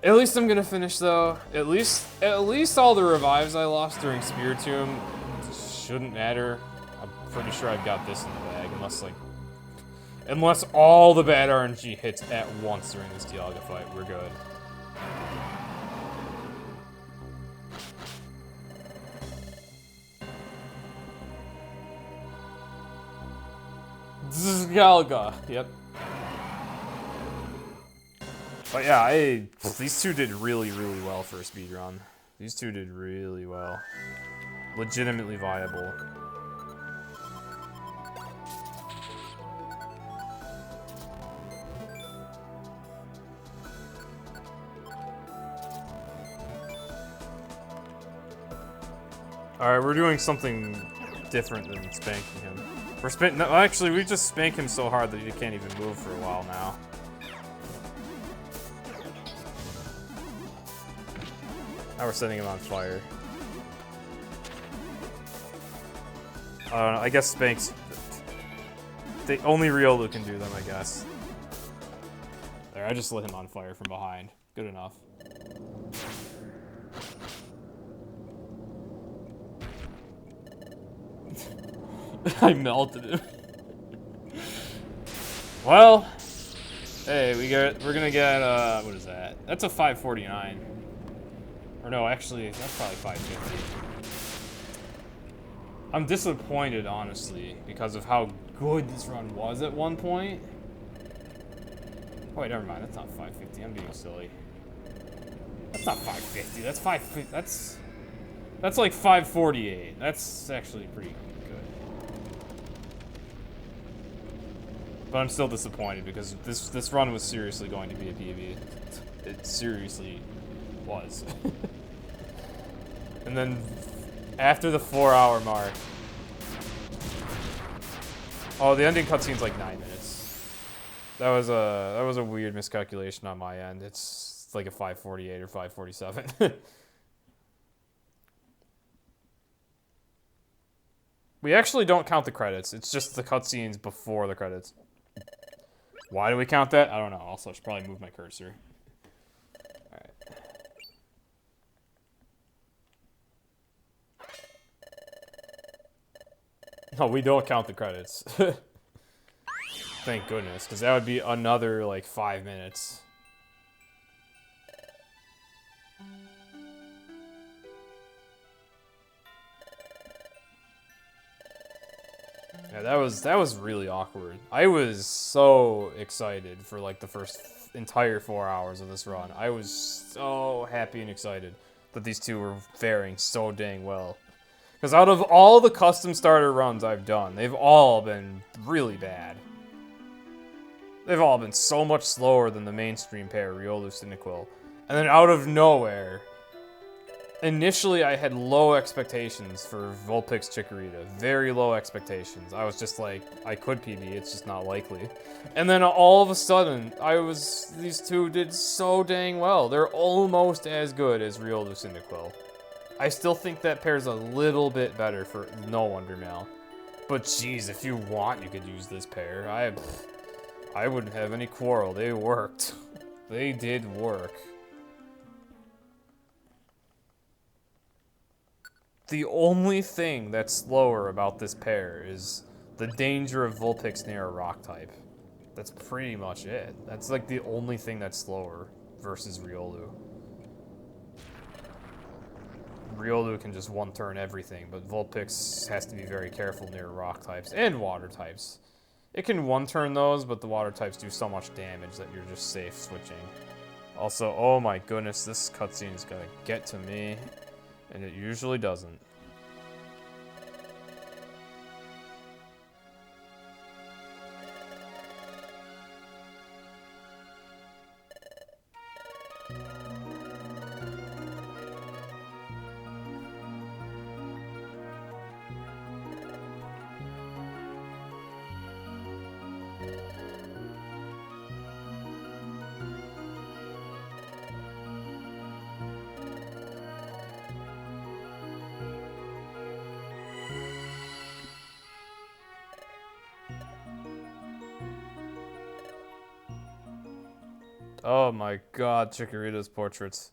At least I'm gonna finish though. At least all the revives I lost during Spiritomb shouldn't matter. I'm pretty sure I've got this in the bag, unless all the bad RNG hits at once during this Dialga fight, we're good. Dialga, yep. But yeah, these two did really, really well for a speedrun. These two did really well. Legitimately viable. Alright, we're doing something different than spanking him. No, actually, we just spank him so hard that he can't even move for a while now. Now we're setting him on fire. I don't know, I guess spanks... only Riolu can do them, I guess. There, I just lit him on fire from behind. Good enough. I melted him. Well, hey, we're gonna get what is that? That's a 549. Or no, actually, that's probably 550. I'm disappointed, honestly, because of how good this run was at one point. Oh, wait, never mind. That's not 550. I'm being silly. That's not 550. That's 550. That's like 548. That's actually pretty good. But I'm still disappointed because this run was seriously going to be a PB. It seriously was. And then after the 4-hour mark. Oh, the ending cutscene's like 9 minutes. That was a weird miscalculation on my end. It's like a 548 or 547. We actually don't count the credits. It's just the cutscenes before the credits. Why do we count that? I don't know. Also, I should probably move my cursor. Alright. No, we don't count the credits. Thank goodness, because that would be another, like, 5 minutes. Yeah, that was really awkward. I was so excited for, like, the first entire 4 hours of this run. I was so happy and excited that these two were faring so dang well. Because out of all the custom starter runs I've done, they've all been really bad. They've all been so much slower than the mainstream pair, Riolu, Cyndaquil. And then out of nowhere, initially I had low expectations for Vulpix Chikorita. Very low expectations. I was just like, I could PB, it's just not likely. And then all of a sudden, these two did so dang well. They're almost as good as Riolu, Cyndaquil. I still think that pair's a little bit better for No Wonder Mail. But geez, if you want, you could use this pair. I wouldn't have any quarrel. They worked. They did work. The only thing that's slower about this pair is the danger of Vulpix near a rock type. That's pretty much it. That's like the only thing that's slower versus Riolu. Riolu can just one-turn everything, but Vulpix has to be very careful near rock types and water types. It can one-turn those, but the water types do so much damage that you're just safe switching. Also, oh my goodness, this cutscene is gonna get to me, and it usually doesn't. Oh my god, Chikorita's portraits.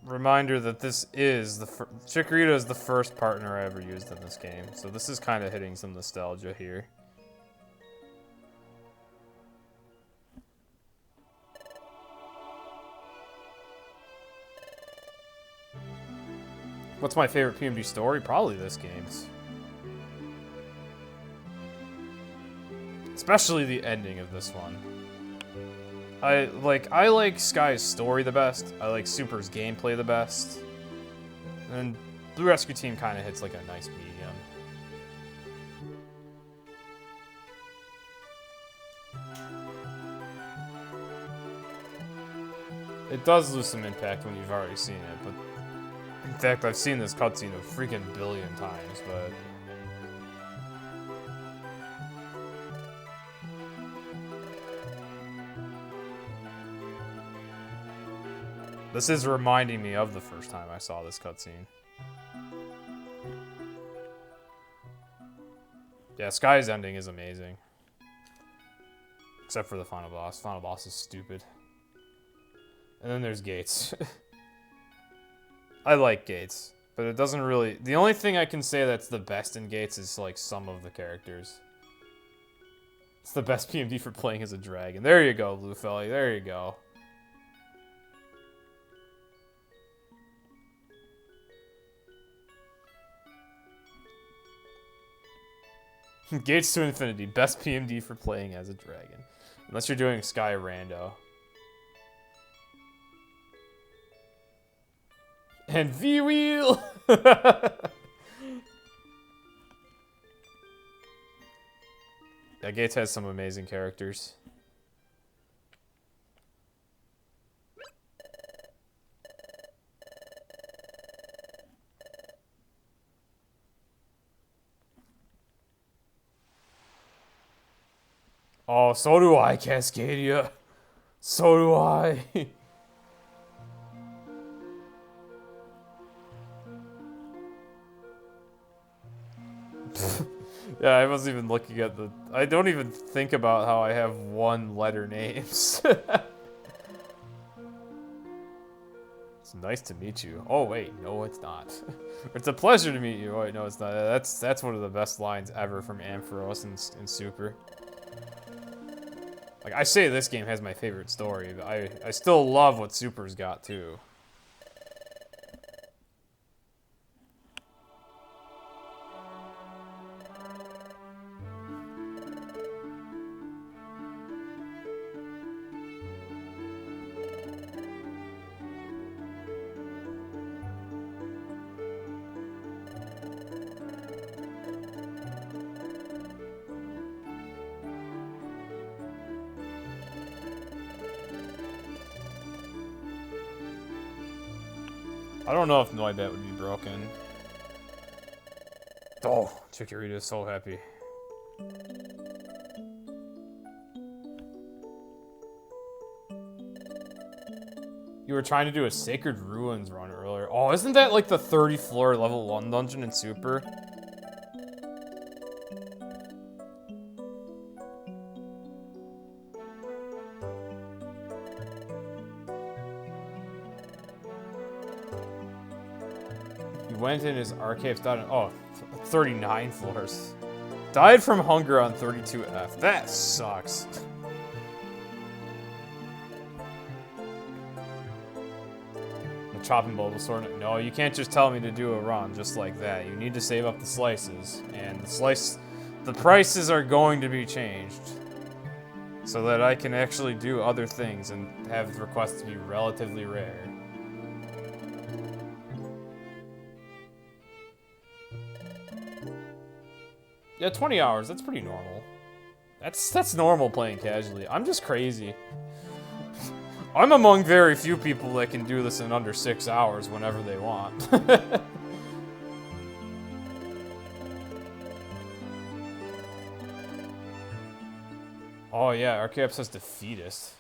Reminder that this is Chikorita is the first partner I ever used in this game, so this is kind of hitting some nostalgia here. What's my favorite PMD story? Probably this game's. Especially the ending of this one. I like Sky's story the best. I like Super's gameplay the best. And Blue Rescue Team kind of hits like a nice medium. It does lose some impact when you've already seen it, but in fact, I've seen this cutscene a freaking billion times, but this is reminding me of the first time I saw this cutscene. Yeah, Sky's ending is amazing. Except for the final boss. Final boss is stupid. And then there's Gates. I like Gates, but it doesn't really... The only thing I can say that's the best in Gates is, like, some of the characters. It's the best PMD for playing as a dragon. There you go, Blue Felly. There you go. Gates to Infinity. Best PMD for playing as a dragon. Unless you're doing Sky Rando. And V-Wheel! Yeah, Gates has some amazing characters. Oh, so do I, Cascadia. So do I. Yeah, I wasn't even looking at the... I don't even think about how I have one-letter names. It's nice to meet you. Oh, wait. No, it's not. It's a pleasure to meet you. Oh, wait, no, it's not. That's one of the best lines ever from Ampharos in Super. Like, I say this game has my favorite story, but I still love what Super's got, too. I don't know if NoWM would be broken. Oh, Chikorita is so happy. You were trying to do a Sacred Ruins run earlier. Oh, isn't that like the 30th floor level 1 dungeon in Super? Went in his archives, died on, 39 floors. Died from hunger on 32F. That sucks. The chopping Bulbasaur. No, you can't just tell me to do a run just like that. You need to save up the slices, and the prices are going to be changed so that I can actually do other things and have requests be relatively rare. Yeah, 20 hours, that's pretty normal. That's normal playing casually. I'm just crazy. I'm among very few people that can do this in under 6 hours whenever they want. Oh yeah, Archeops has Defeatist.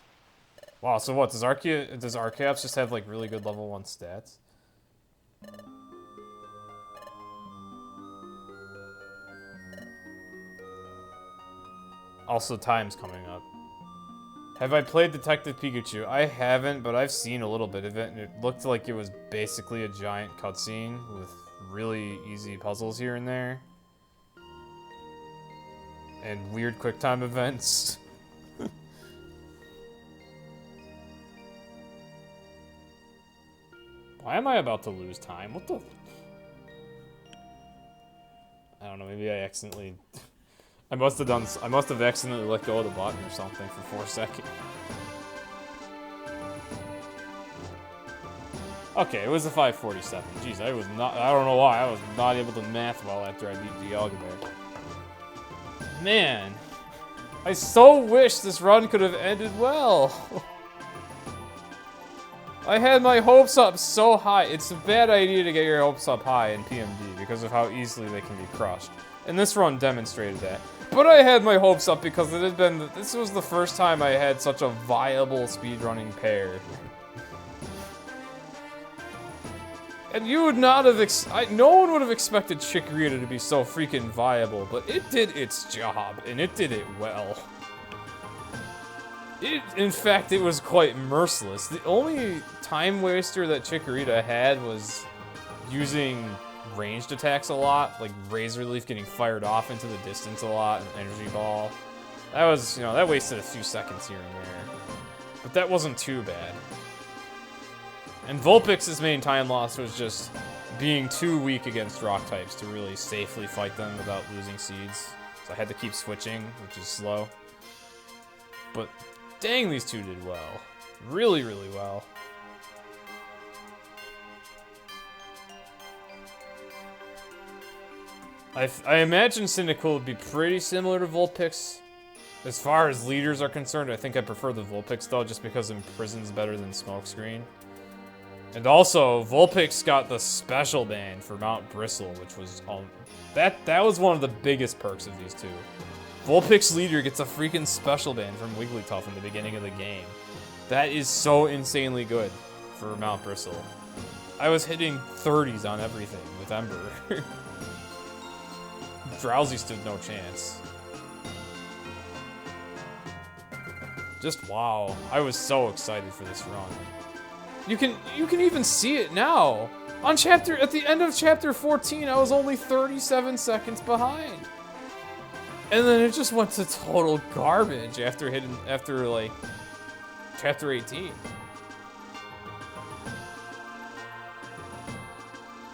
Wow, so what, does Archeops just have like really good level 1 stats? Also, time's coming up. Have I played Detective Pikachu? I haven't, but I've seen a little bit of it, and it looked like it was basically a giant cutscene with really easy puzzles here and there. And weird QuickTime events. Why am I about to lose time? What the... I don't know, maybe I accidentally... I must have accidentally let go of the button or something for 4 seconds. Okay, it was a 547. Jeez, I don't know why. I was not able to math well after I beat Dialga there. Man. I so wish this run could have ended well. I had my hopes up so high. It's a bad idea to get your hopes up high in PMD because of how easily they can be crushed. And this run demonstrated that. But I had my hopes up because this was the first time I had such a viable speedrunning pair. And you would not have no one would have expected Chikorita to be so freaking viable, but it did its job, and it did it well. In fact, it was quite merciless. The only time waster that Chikorita had was using ranged attacks a lot, like Razor Leaf getting fired off into the distance a lot, and Energy Ball. That was, that wasted a few seconds here and there. But that wasn't too bad. And Vulpix's main time loss was just being too weak against rock types to really safely fight them without losing seeds. So I had to keep switching, which is slow. But dang, these two did well. Really, really well. I imagine Cyndaquil would be pretty similar to Vulpix. As far as leaders are concerned, I think I prefer the Vulpix though, just because Imprison's better than Smokescreen. And also, Vulpix got the special ban for Mount Bristle, which was that was one of the biggest perks of these two. Vulpix leader gets a freaking special ban from Wigglytuff in the beginning of the game. That is so insanely good for Mount Bristle. I was hitting 30s on everything with Ember. Drowsy stood no chance. Just wow. I was so excited for this run. You can even see it now. At the end of chapter 14, I was only 37 seconds behind. And then it just went to total garbage after like chapter 18.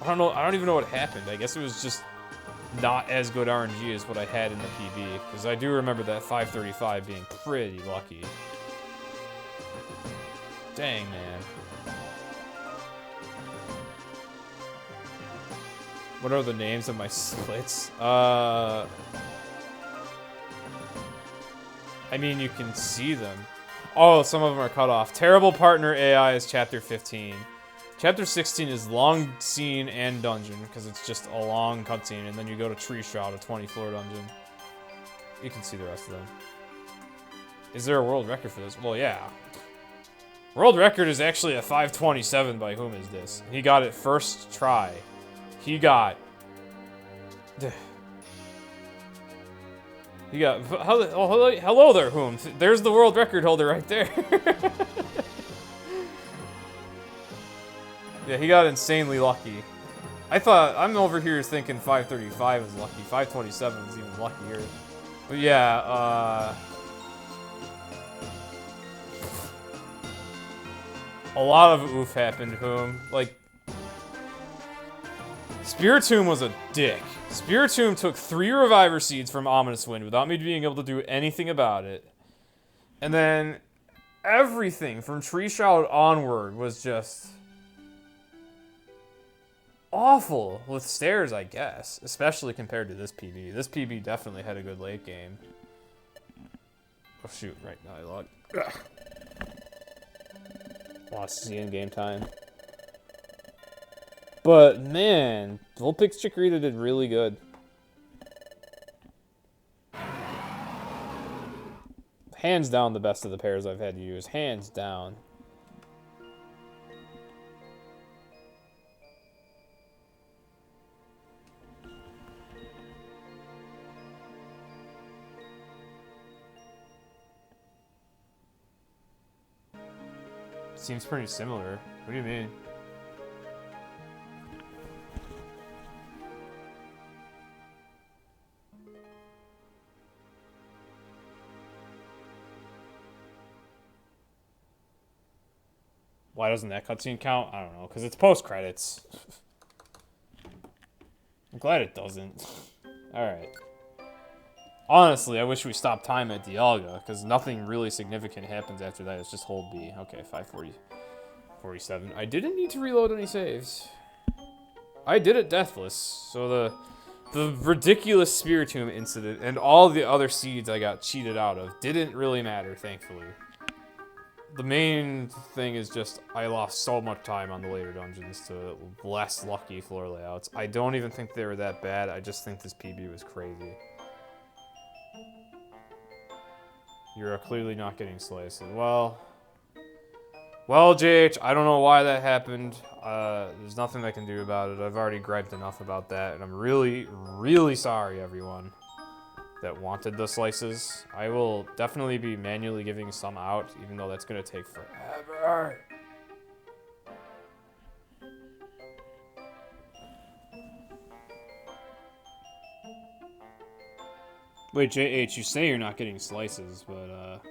I don't know, I don't even know what happened. I guess it was just not as good RNG as what I had in the PB, because I do remember that 535 being pretty lucky. Dang, man. What are the names of my splits? I mean, you can see them. Oh, some of them are cut off. Terrible Partner AI is chapter 15. Chapter 16 is Long Scene and Dungeon, because it's just a long cutscene, and then you go to Tree Shroud, a 20-floor dungeon. You can see the rest of them. Is there a world record for this? Well, yeah. World record is actually a 527 by whom is this? He got it first try. He got... hello there, whom. There's the world record holder right there. Yeah, he got insanely lucky. I'm over here thinking 535 is lucky. 527 is even luckier. But yeah, a lot of oof happened to him. Like, Spiritomb was a dick. Spiritomb took 3 Reviver Seeds from Ominous Wind without me being able to do anything about it. And then everything from Tree Shroud onward was just awful with stairs, I guess. Especially compared to this PB. This PB definitely had a good late game. Oh shoot, right now I log. Lost the in-game time. But man, Vulpix Chikorita did really good. Hands down the best of the pairs I've had to use. Hands down. Seems pretty similar. What do you mean? Why doesn't that cutscene count? I don't know, because it's post-credits. I'm glad it doesn't. Alright. Honestly, I wish we stopped time at Dialga, because nothing really significant happens after that. It's just hold B. Okay, 540. 47. I didn't need to reload any saves. I did it deathless, so the ridiculous Spiritomb incident and all the other seeds I got cheated out of didn't really matter, thankfully. The main thing is just I lost so much time on the later dungeons to less lucky floor layouts. I don't even think they were that bad. I just think this PB was crazy. You're clearly not getting sliced. Well, JH, I don't know why that happened. There's nothing I can do about it. I've already griped enough about that, and I'm really, really sorry, everyone that wanted the slices. I will definitely be manually giving some out, even though that's going to take forever. Wait, JH, you say you're not getting slices, but,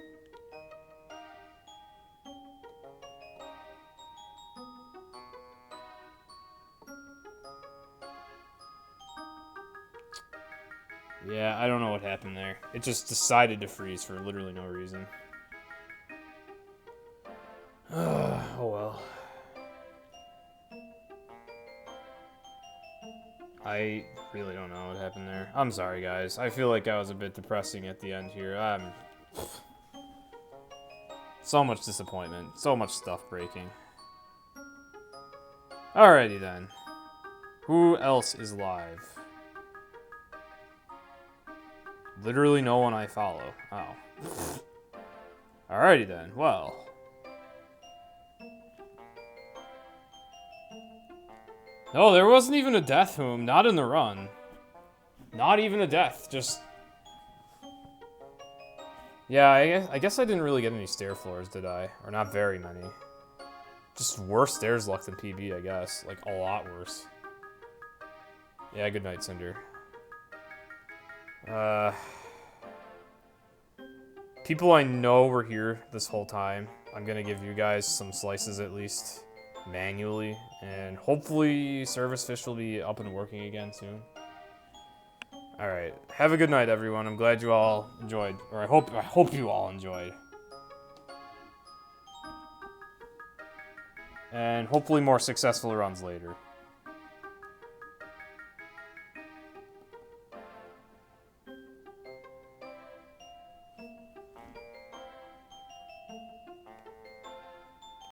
yeah, I don't know what happened there. It just decided to freeze for literally no reason. Oh well. I really don't know what happened there. I'm sorry, guys. I feel like I was a bit depressing at the end here. So much disappointment. So much stuff breaking. Alrighty then. Who else is live? Literally no one I follow. Oh. Alrighty then. Well. No, there wasn't even a death whom. Not in the run. Not even a death. Just... Yeah, I guess I didn't really get any stair floors, did I? Or not very many. Just worse stairs luck than PB, I guess. Like, a lot worse. Yeah, good night, Cinder. People I know were here this whole time. I'm gonna give you guys some slices at least. Manually, and hopefully Service Fish will be up and working again soon. Alright, have a good night, everyone. I'm glad you all enjoyed, or I hope you all enjoyed. And hopefully more successful runs later.